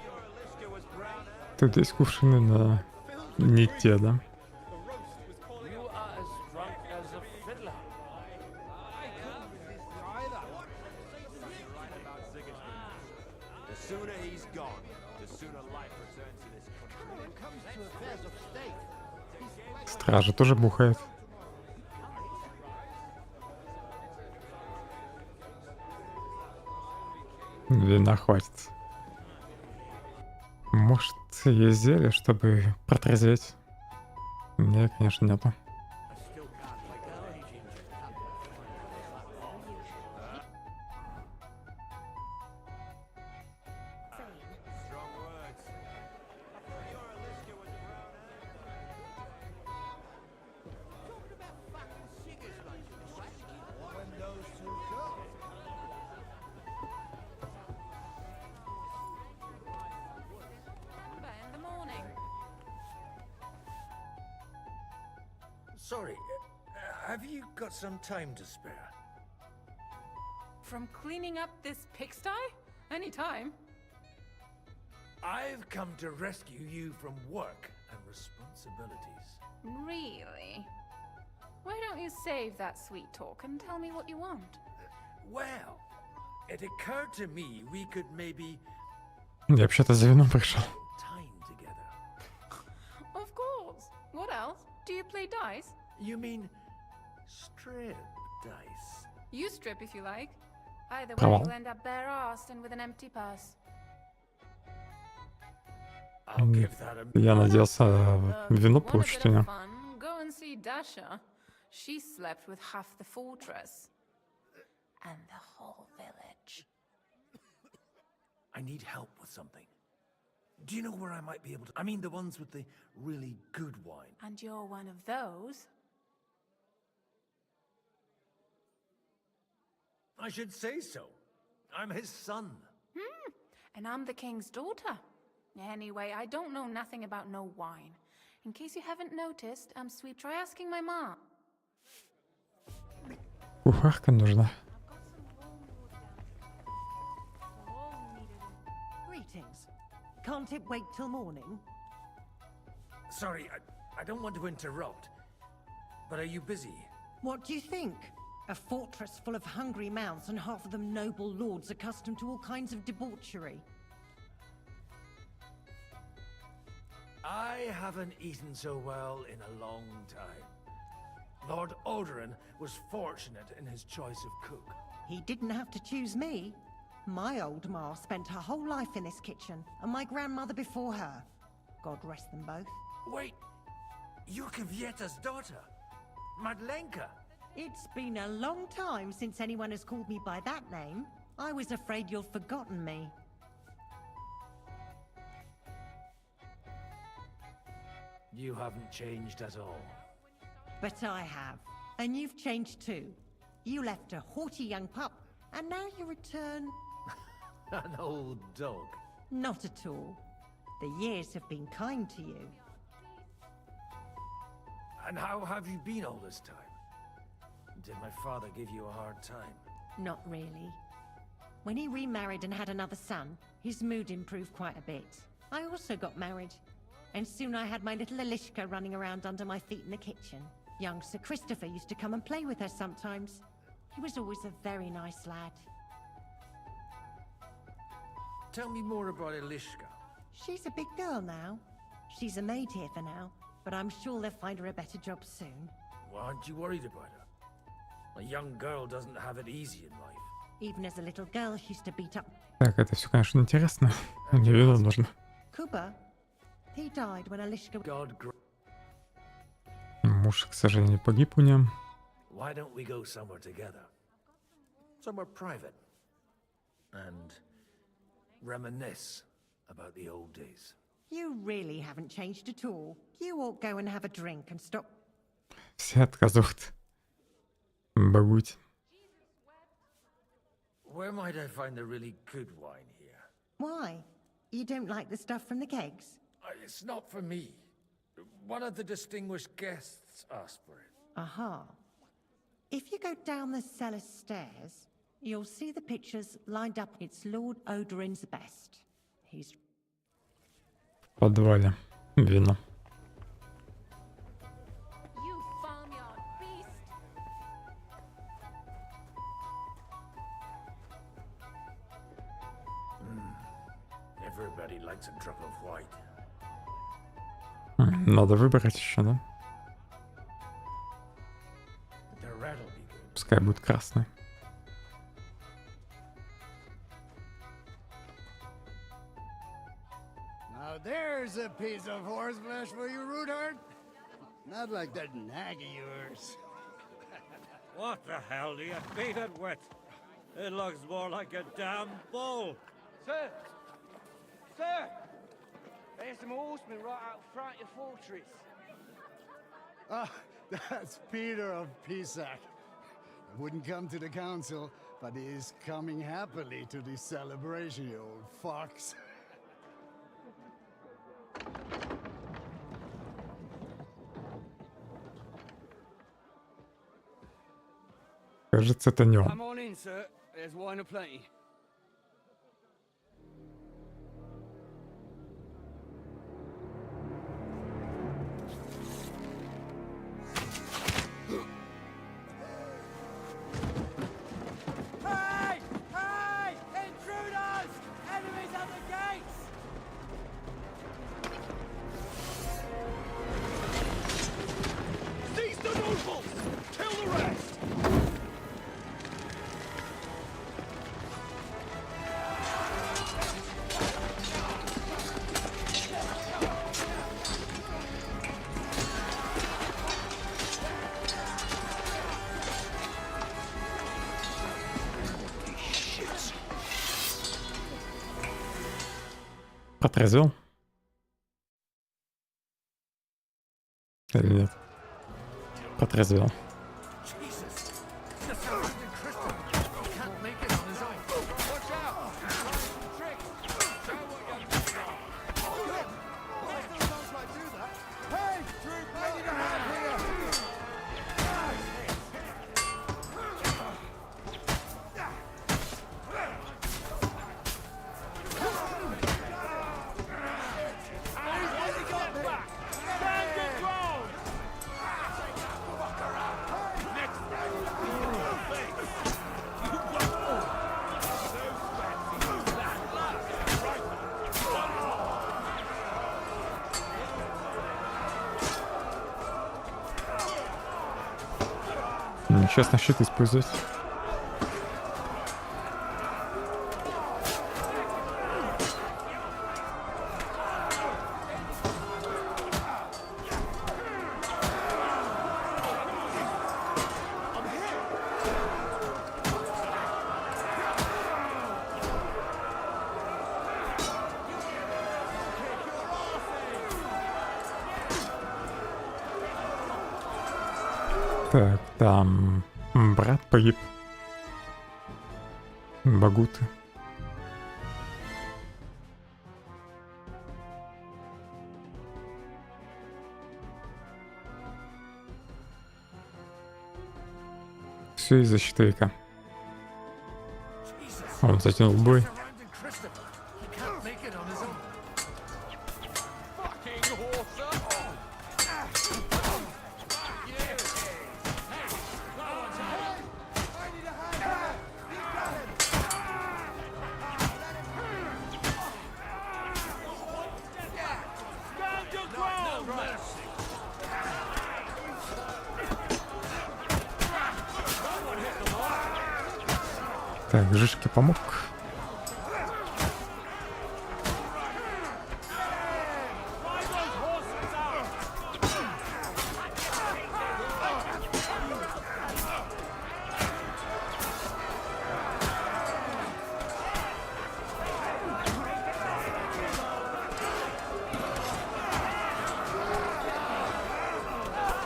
Тут есть кувшины, но не те, да? You are as drunk as a fiddler. The sooner he's gone, the sooner life returns to this country. When it comes to affairs of state, Стража тоже бухает. Вина хватит. Может, есть зелье, чтобы протрезветь? Нет, конечно, нету. Sorry, have you got some time to spare? From cleaning up this pigsty? Anytime. I've come to rescue you from work and responsibilities. Really? Why don't you save that sweet talk and tell me what you want? Well, it occurred to me we could maybe Я вообще-то за вином пришел. time together. Of course. What else? Do you play dice? You mean strip dice? You strip if you like. Either way, Come on. you'll end up bare-assed and with an empty purse. I'll give that a Я надеялся вино Want a получить bit у of него. fun? Go and see Dasha. She slept with half the fortress. And the whole village. I need help with something. Do you know where I might be able to? I mean, the ones with the really good wine. And you're one of those? I should say so. I'm his son. And I'm the king's daughter. Anyway, I don't know nothing about no wine. In case you haven't noticed, sweet, try asking my mom. Кухарка нужна. Greetings. Can't it wait till morning? Sorry, I don't want to interrupt. But are you busy? What do you think? A fortress full of hungry mouths and half of them noble lords accustomed to all kinds of debauchery. I haven't eaten so well in a long time. Lord Alderon was fortunate in his choice of cook. He didn't have to choose me. My old ma spent her whole life in this kitchen, and my grandmother before her. God rest them both. Wait, you're Kvieta's daughter, Madlenka. It's been a long time since anyone has called me by that name. I was afraid you'd forgotten me. You haven't changed at all. But I have. And you've changed too. You left a haughty young pup, and now you return... An old dog. Not at all. The years have been kind to you. And how have you been all this time? Did my father give you a hard time? Not really. When he remarried and had another son, his mood improved quite a bit. I also got married. And soon I had my little Elishka running around under my feet in the kitchen. Young Sir Christopher used to come and play with her sometimes. He was always a very nice lad. Tell me more about Elishka. She's a big girl now. She's a maid here for now, but I'm sure they'll find her a better job soon. Well, aren't you worried about her? A young girl doesn't have it easy in life. Even as a little girl, she used to beat up... Так, это все, конечно, интересно. Мне вино нужно. Kuba. He died when Elishka... Муж, к сожалению, погиб у нее. Why don't we go somewhere together? Somewhere private. And reminisce about the old days. You really haven't changed at all. You ought go and have a drink and stop... Все отказывают. Багуть. Where might I find the really good wine here? Why? You don't like the stuff from the kegs? It's not for me. One of the distinguished guests asked for it. Aha. If you go down the cellar stairs, you'll see the pictures lined up. It's Lord Odorin's the best. He's... В подвале. Вино. You farmyard beast! Everybody likes a drop of white. Надо выбрать еще, да? The red'll be good. Пускай будет красный. Now there's a piece of horseflesh for you, Rootheart. Not like that nag of yours. What the hell do you beat it with? It looks more like a damn bull. Sir! Sir! There's some horsemen right out front of your fortress. Ah, that's Peter of Pisac. Wouldn't come to the council, but he is coming happily to this celebration, you old fox. Кажется, это не он. Come on in, sir. There's wine aplenty. Hey! Hey! Intruders! Enemies at the gates! Seize the nobles! Kill the rest! Отразил? Или нет? Отразил. Нечестно щит использовать. Так, там брат погиб. Багуты. Все из-за щитовика. Он затянул бой. Так, Жишке помог.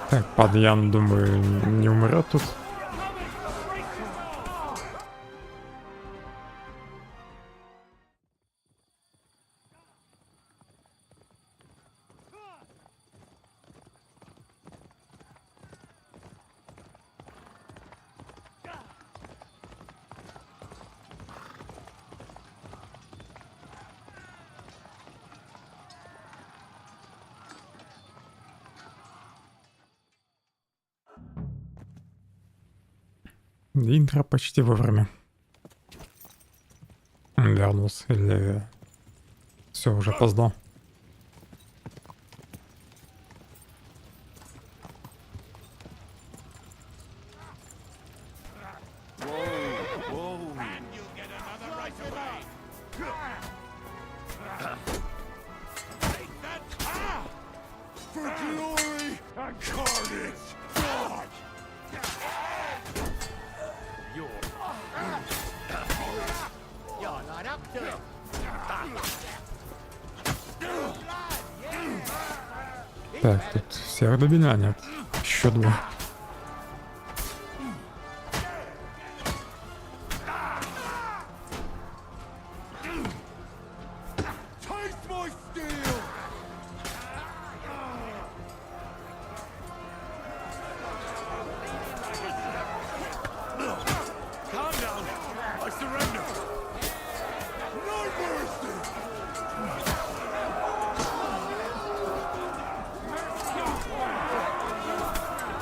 Так, Падьян, думаю, не умрет тут. Интро почти вовремя. Вернулся или все уже опоздал. Так, тут всех до меня нет. Еще два.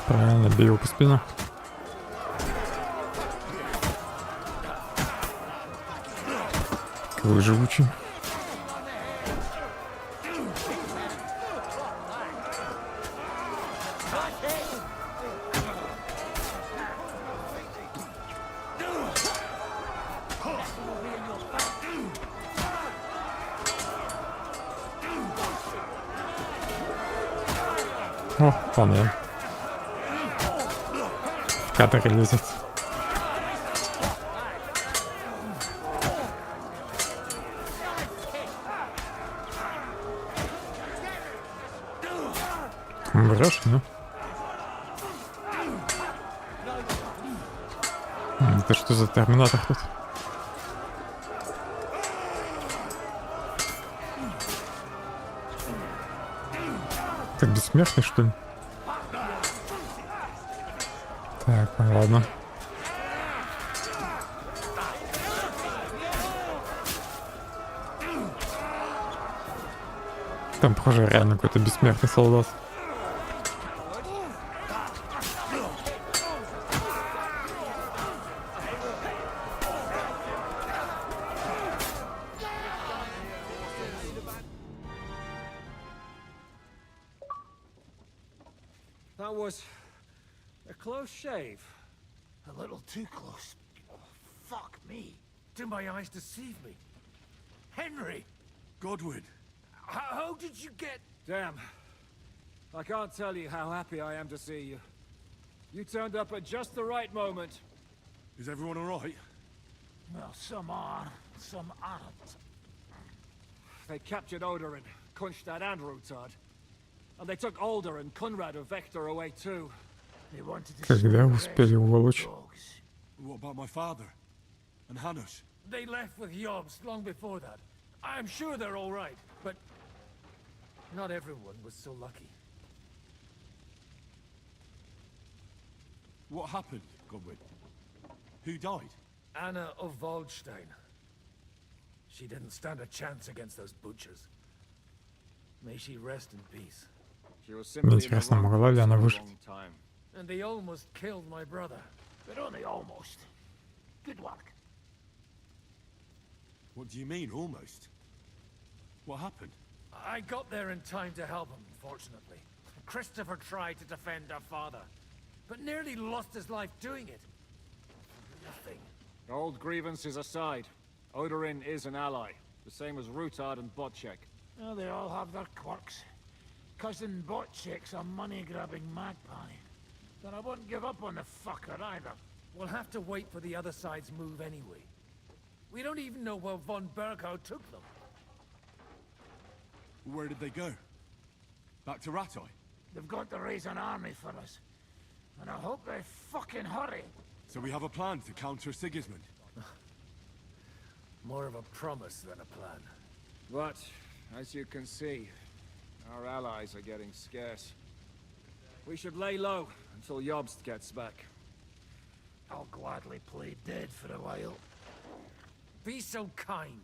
Правильно, бей его по спине. Какой живучий. О, панель. В кадр лезет. Врешь, ну? Это что за терминатор тут? Так бессмертный, что ли? Так, ладно. Там, похоже, реально какой-то бессмертный солдат. That was a close shave. A little too close. Oh, fuck me. Do my eyes deceive me? Henry! Godwin! How did you get... Damn. I can't tell you how happy I am to see you. You turned up at just the right moment. Is everyone alright? Well, some are, some aren't. They captured Odorin, Kunstad and Rutard. And they took Alder and Conrad of Vector away too. They wanted to... Когда успели уволочь? What about my father? And Hanush? They left with Yobs long before that. I'm sure they're all right, but... not everyone was so lucky. What happened, Godwin? Who died? Anna of Waldstein. She didn't stand a chance against those butchers. May she rest in peace. Мне интересно, могла ли она выжить? And they almost killed my brother. But only almost. Good work. What do you mean, almost? What happened? I got there in time to help him, fortunately. Christopher tried to defend our father, but nearly lost his life doing it. Nothing. Old grievances aside, Odorin is an ally, the same as Rutard and Botchek. Well, they all have their quirks. Cousin Botchek's a money-grabbing magpie. But I wouldn't give up on the fucker either. We'll have to wait for the other side's move anyway. We don't even know where von Berghout took them. Where did they go? Back to Rattoi? They've got to raise an army for us. And I hope they fucking hurry. So we have a plan to counter Sigismund? More of a promise than a plan. But, as you can see, our allies are getting scarce. We should lay low until Jobst gets back. I'll gladly play dead for a while. Be so kind.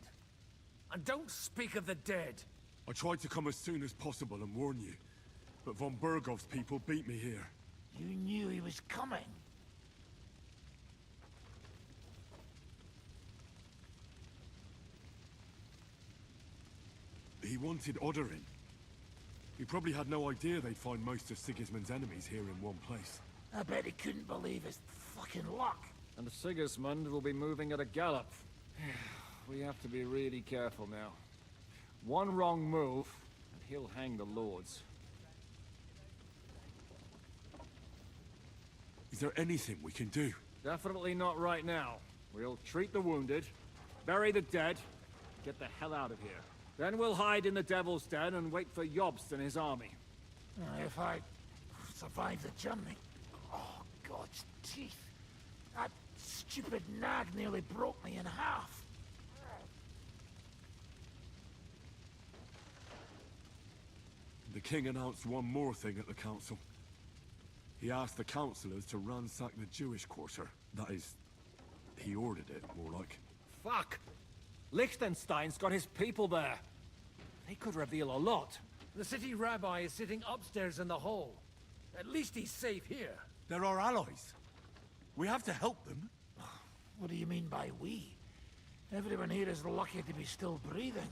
And don't speak of the dead. I tried to come as soon as possible and warn you, but von Bergov's people beat me here. You knew he was coming. He wanted Odorin. He probably had no idea they'd find most of Sigismund's enemies here in one place. I bet he couldn't believe his fucking luck. And Sigismund will be moving at a gallop. We have to be really careful now. One wrong move, and he'll hang the lords. Is there anything we can do? Definitely not right now. We'll treat the wounded, bury the dead, get the hell out of here. Then we'll hide in the Devil's Den and wait for Jobst and his army. If I survive the journey... Oh, God's teeth. That stupid nag nearly broke me in half. The king announced one more thing at the council. He asked the councillors to ransack the Jewish quarter. That is, he ordered it, more like. Fuck! Liechtenstein's got his people there. They could reveal a lot. The city rabbi is sitting upstairs in the hall. At least he's safe here. They're our allies. We have to help them. What do you mean by we? Everyone here is lucky to be still breathing.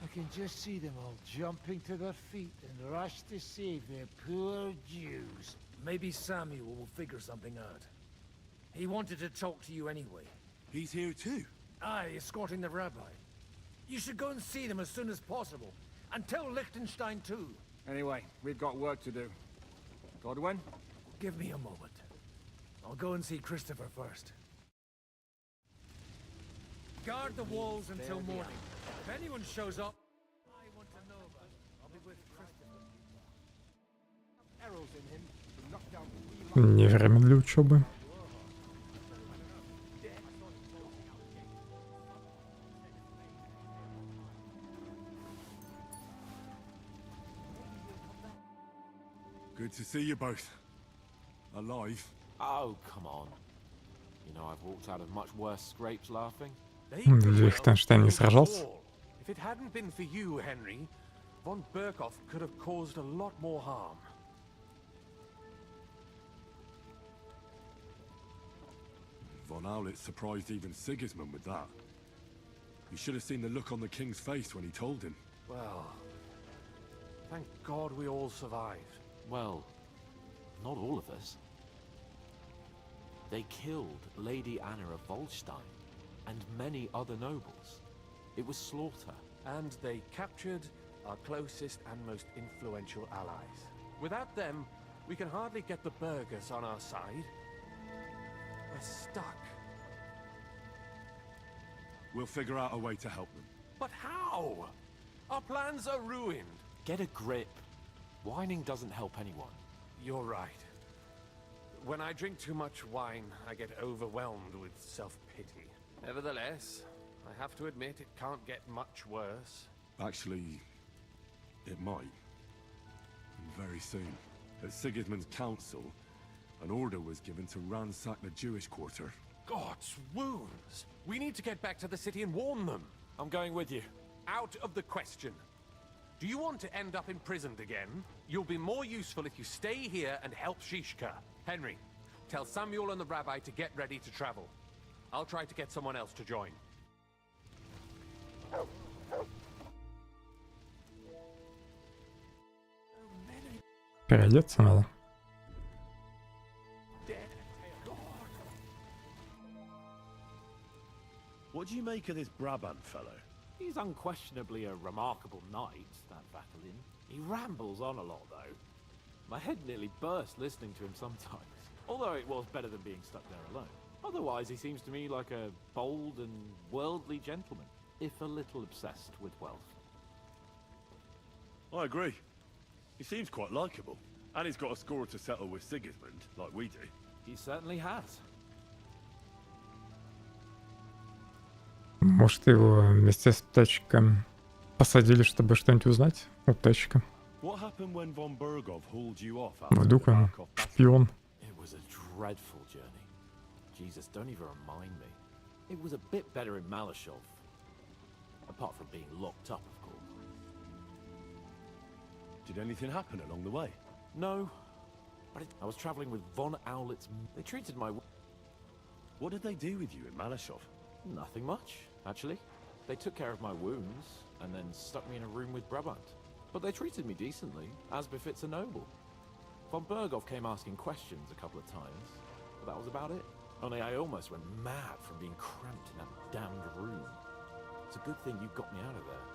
I can just see them all jumping to their feet and rush to save their poor Jews. Maybe Samuel will figure something out. He wanted to talk to you anyway. He's here too? Aye, escorting the rabbi. You should go and see them as soon as possible. And tell Liechtenstein too. Anyway, we've got work to do. Godwin? Give me a moment. I'll go and see Christopher first. Guard the walls until morning. If anyone shows up, I want to know about it. I'll be with Christopher. Arrows in him to knock down. Не время для учебы. Good to see you both. Alive. Oh, come on. You know, I've walked out of much worse scrapes laughing. Лихтенштейн не сражался? If it hadn't been for you, Henry, von Berkhoff could have caused a lot more harm. Von Aulitz surprised even Sigismund with that. You should have seen the look on the king's face when he told him. Well, thank God we all survived. Well, not all of us. They killed Lady Anna of Volstein and many other nobles. It was slaughter. And they captured our closest and most influential allies. Without them, we can hardly get the burghers on our side. We're stuck. We'll figure out a way to help them. But how? Our plans are ruined. Get a grip. Whining doesn't help anyone. You're right. When I drink too much wine, I get overwhelmed with self-pity. Nevertheless, I have to admit it can't get much worse. Actually, it might. And very soon. At Sigismund's council, an order was given to ransack the Jewish quarter. God's wounds! We need to get back to the city and warn them. I'm going with you. Out of the question. Do you want to end up imprisoned again? You'll be more useful if you stay here and help Shishka. Henry, tell Samuel and the rabbi to get ready to travel. I'll try to get someone else to join. Переодеться надо. What do you make of this Brabant fellow? He's unquestionably a remarkable knight, that Vatalin. He rambles on a lot, though. My head nearly burst listening to him sometimes. Although it was better than being stuck there alone. Otherwise, he seems to me like a bold and worldly gentleman, if a little obsessed with wealth. I agree. He seems quite likable. And he's got a score to settle with Sigismund, like we do. He certainly has. Может, его вместе с птачком посадили, чтобы что-нибудь узнать у птачка. What happened when von Berghoff hauled you off? Вдруг он шпион. It was a dreadful journey. Jesus, don't even remind me. It was a bit better in Malashov. Apart from being locked up, of course. Did anything happen along the way? No. But I was traveling with von Aulitz. They treated my... What did they do with you in Malashov? Nothing much, actually. They took care of my wounds, and then stuck me in a room with Brabant. But they treated me decently, as befits a noble. Von Berghoff came asking questions a couple of times, but that was about it. Only I almost went mad from being cramped in that damned room. It's a good thing you got me out of there.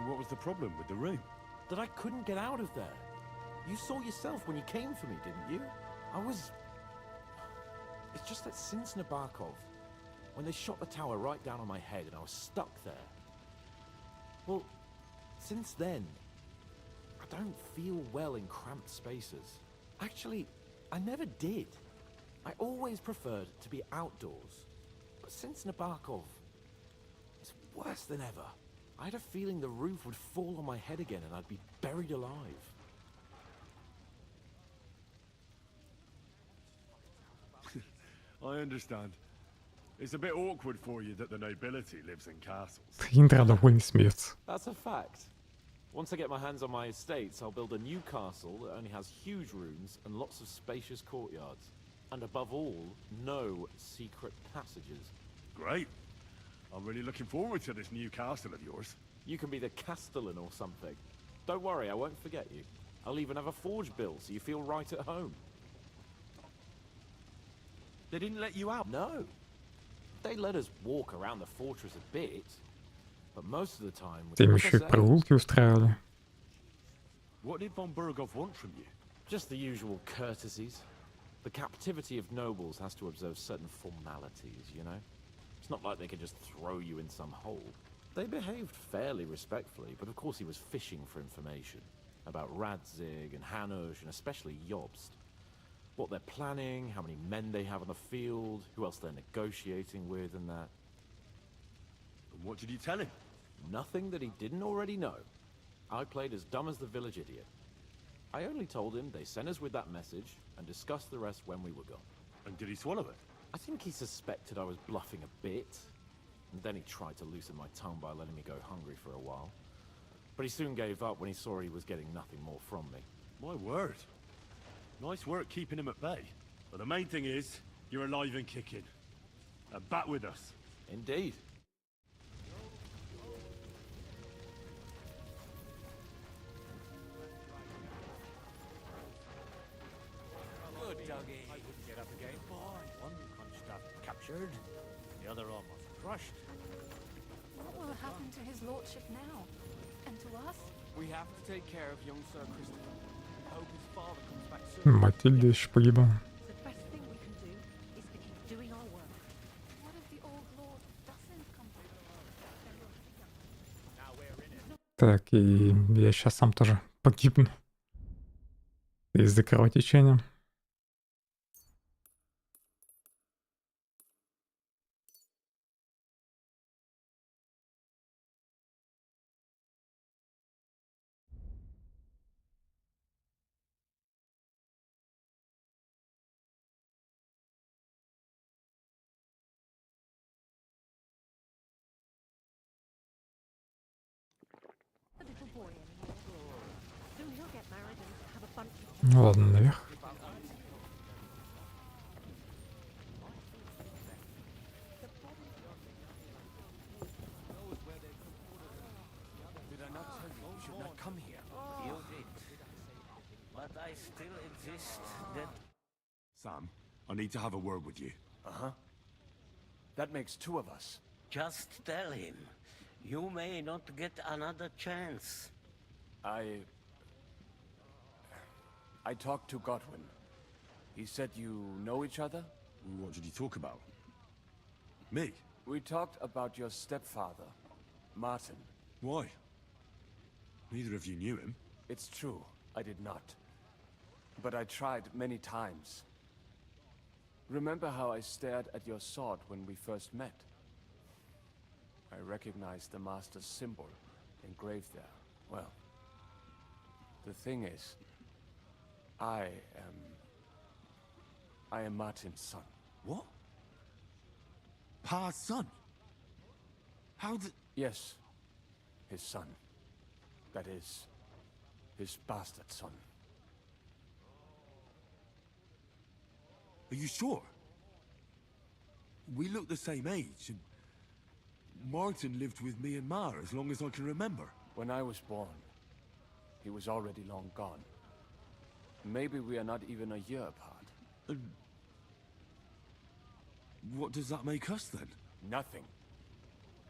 What was the problem with the room? That I couldn't get out of there. You saw yourself when you came for me, didn't you? It's just that since Nabokov, when they shot the tower right down on my head and I was stuck there. Well, since then, I don't feel well in cramped spaces. Actually, I never did. I always preferred to be outdoors. But since Nabokov, it's worse than ever. I had a feeling the roof would fall on my head again and I'd be buried alive. I understand. It's a bit awkward for you that the nobility lives in castles. Интро довольно смеется. That's a fact. Once I get my hands on my estates, I'll build a new castle that only has huge rooms and lots of spacious courtyards. And above all, no secret passages. Great. I'm really looking forward to this new castle of yours. You can be the castellan or something. Don't worry, I won't forget you. I'll even have a forge built so you feel right at home. They didn't let you out? No. They let us walk around the fortress a bit, but most of the time... Им еще и прогулки устраивали. What did von Berghoff want from you? Just the usual courtesies. The captivity of nobles has to observe certain formalities, you know? It's not like they can just throw you in some hole. They behaved fairly respectfully, but of course he was fishing for information about Radzig and Hanush and especially Jobst. What they're planning, how many men they have on the field, who else they're negotiating with and that. And what did you tell him? Nothing that he didn't already know. I played as dumb as the village idiot. I only told him they sent us with that message and discussed the rest when we were gone. And did he swallow it? I think he suspected I was bluffing a bit, and then he tried to loosen my tongue by letting me go hungry for a while. But he soon gave up when he saw he was getting nothing more from me. My word. Nice work keeping him at bay. But the main thing is, you're alive and kicking. And back with us. Indeed. Good doggy. I couldn't get up again. Boy, one Kronstadt captured, the other almost crushed. What will happen to his lordship now? And to us? We have to take care of young Sir Christopher. I hope his father comes back soon. Матильда еще погибла. The best thing we can do is to keep doing our work. What if the old lord doesn't come back? Now we're in it. Так, и я сейчас сам тоже погибну. Из-за кровотечения. A little boy anymore. Soon he'll get married and have a bunch of... Ну ладно, наверх. Did I not tell you should not come here? You did. But I still insist that... Sam, I need to have a word with you. Uh-huh. That makes two of us. Just tell him. You may not get another chance. I talked to Godwin. He said you know each other? What did you talk about? Me? We talked about your stepfather, Martin. Why? Neither of you knew him. It's true, I did not. But I tried many times. Remember how I stared at your sword when we first met? I recognized the Master's symbol engraved there. Well, the thing is, I am Martin's son. What? Pa's son? How did... Yes, his son. That is, his bastard son. Are you sure? We look the same age, and Martin lived with me and Ma as long as I can remember. When I was born, he was already long gone. Maybe we are not even a year apart. What does that make us then? Nothing.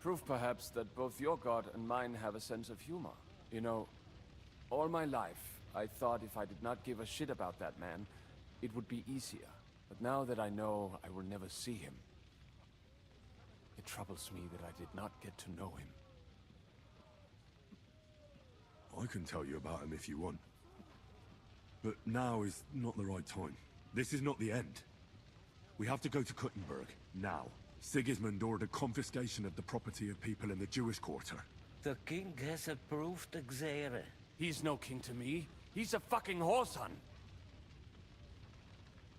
Proof perhaps that both your god and mine have a sense of humor. You know, all my life, I thought if I did not give a shit about that man, it would be easier. But now that I know I will never see him, it troubles me that I did not get to know him. I can tell you about him if you want. But now is not the right time. This is not the end. We have to go to Kuttenberg, now. Sigismund ordered confiscation of the property of people in the Jewish quarter. The king has approved Xere. He's no king to me. He's a fucking whoreson.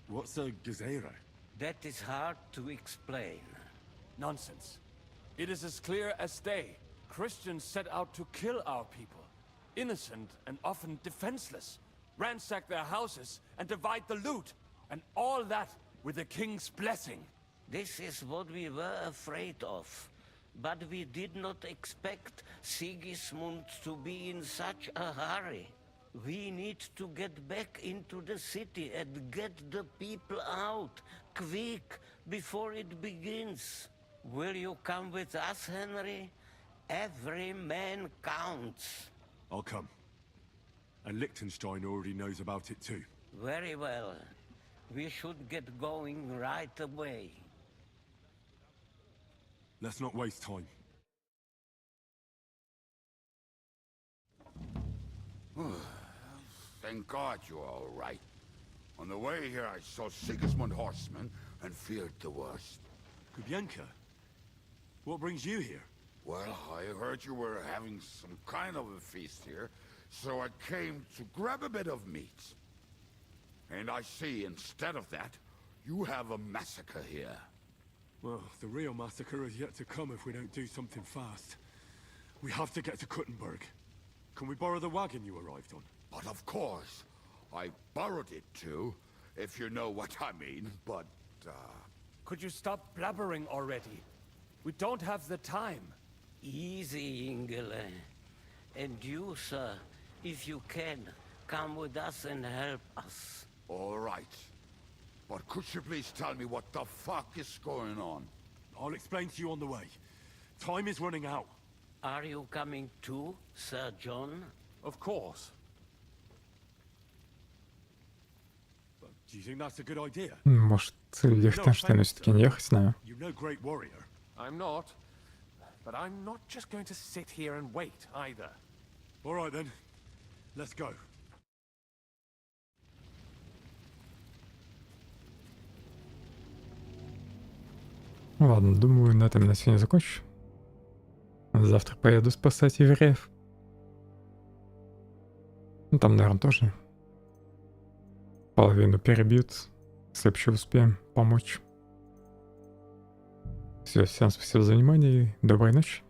What's a Gezera? That is hard to explain. Nonsense. It is as clear as day. Christians set out to kill our people. Innocent and often defenseless. Ransack their houses and divide the loot. And all that with the king's blessing. This is what we were afraid of. But we did not expect Sigismund to be in such a hurry. We need to get back into the city and get the people out, quick, before it begins. Will you come with us, Henry? Every man counts. I'll come. And Liechtenstein already knows about it too. Very well. We should get going right away. Let's not waste time. Thank God you're all right. On the way here, I saw Sigismund horsemen and feared the worst. Kubienka, what brings you here? Well, I heard you were having some kind of a feast here, so I came to grab a bit of meat. And I see, instead of that, you have a massacre here. Well, the real massacre is yet to come if we don't do something fast. We have to get to Kuttenberg. Can we borrow the wagon you arrived on? But of course. I borrowed it too, if you know what I mean, but, Could you stop blabbering already? We don't have the time. Easy, Ingele. And you, sir, if you can, come with us and help us. All right. But could you please tell me what the fuck is going on? I'll explain to you on the way. Time is running out. Are you coming too, Sir John? Of course. But do you think that's a good idea? Может, Лихтенштейну все-таки не ехать с нами? You're no great warrior. I'm not. But I'm not just going to sit here and wait, either. All right then. Let's go. Ладно, думаю, на этом на сегодня закончу. Завтра поеду спасать евреев. Ну, там, наверное, тоже половину перебьют, если вообще успеем помочь. Все, всем спасибо за внимание и доброй ночи.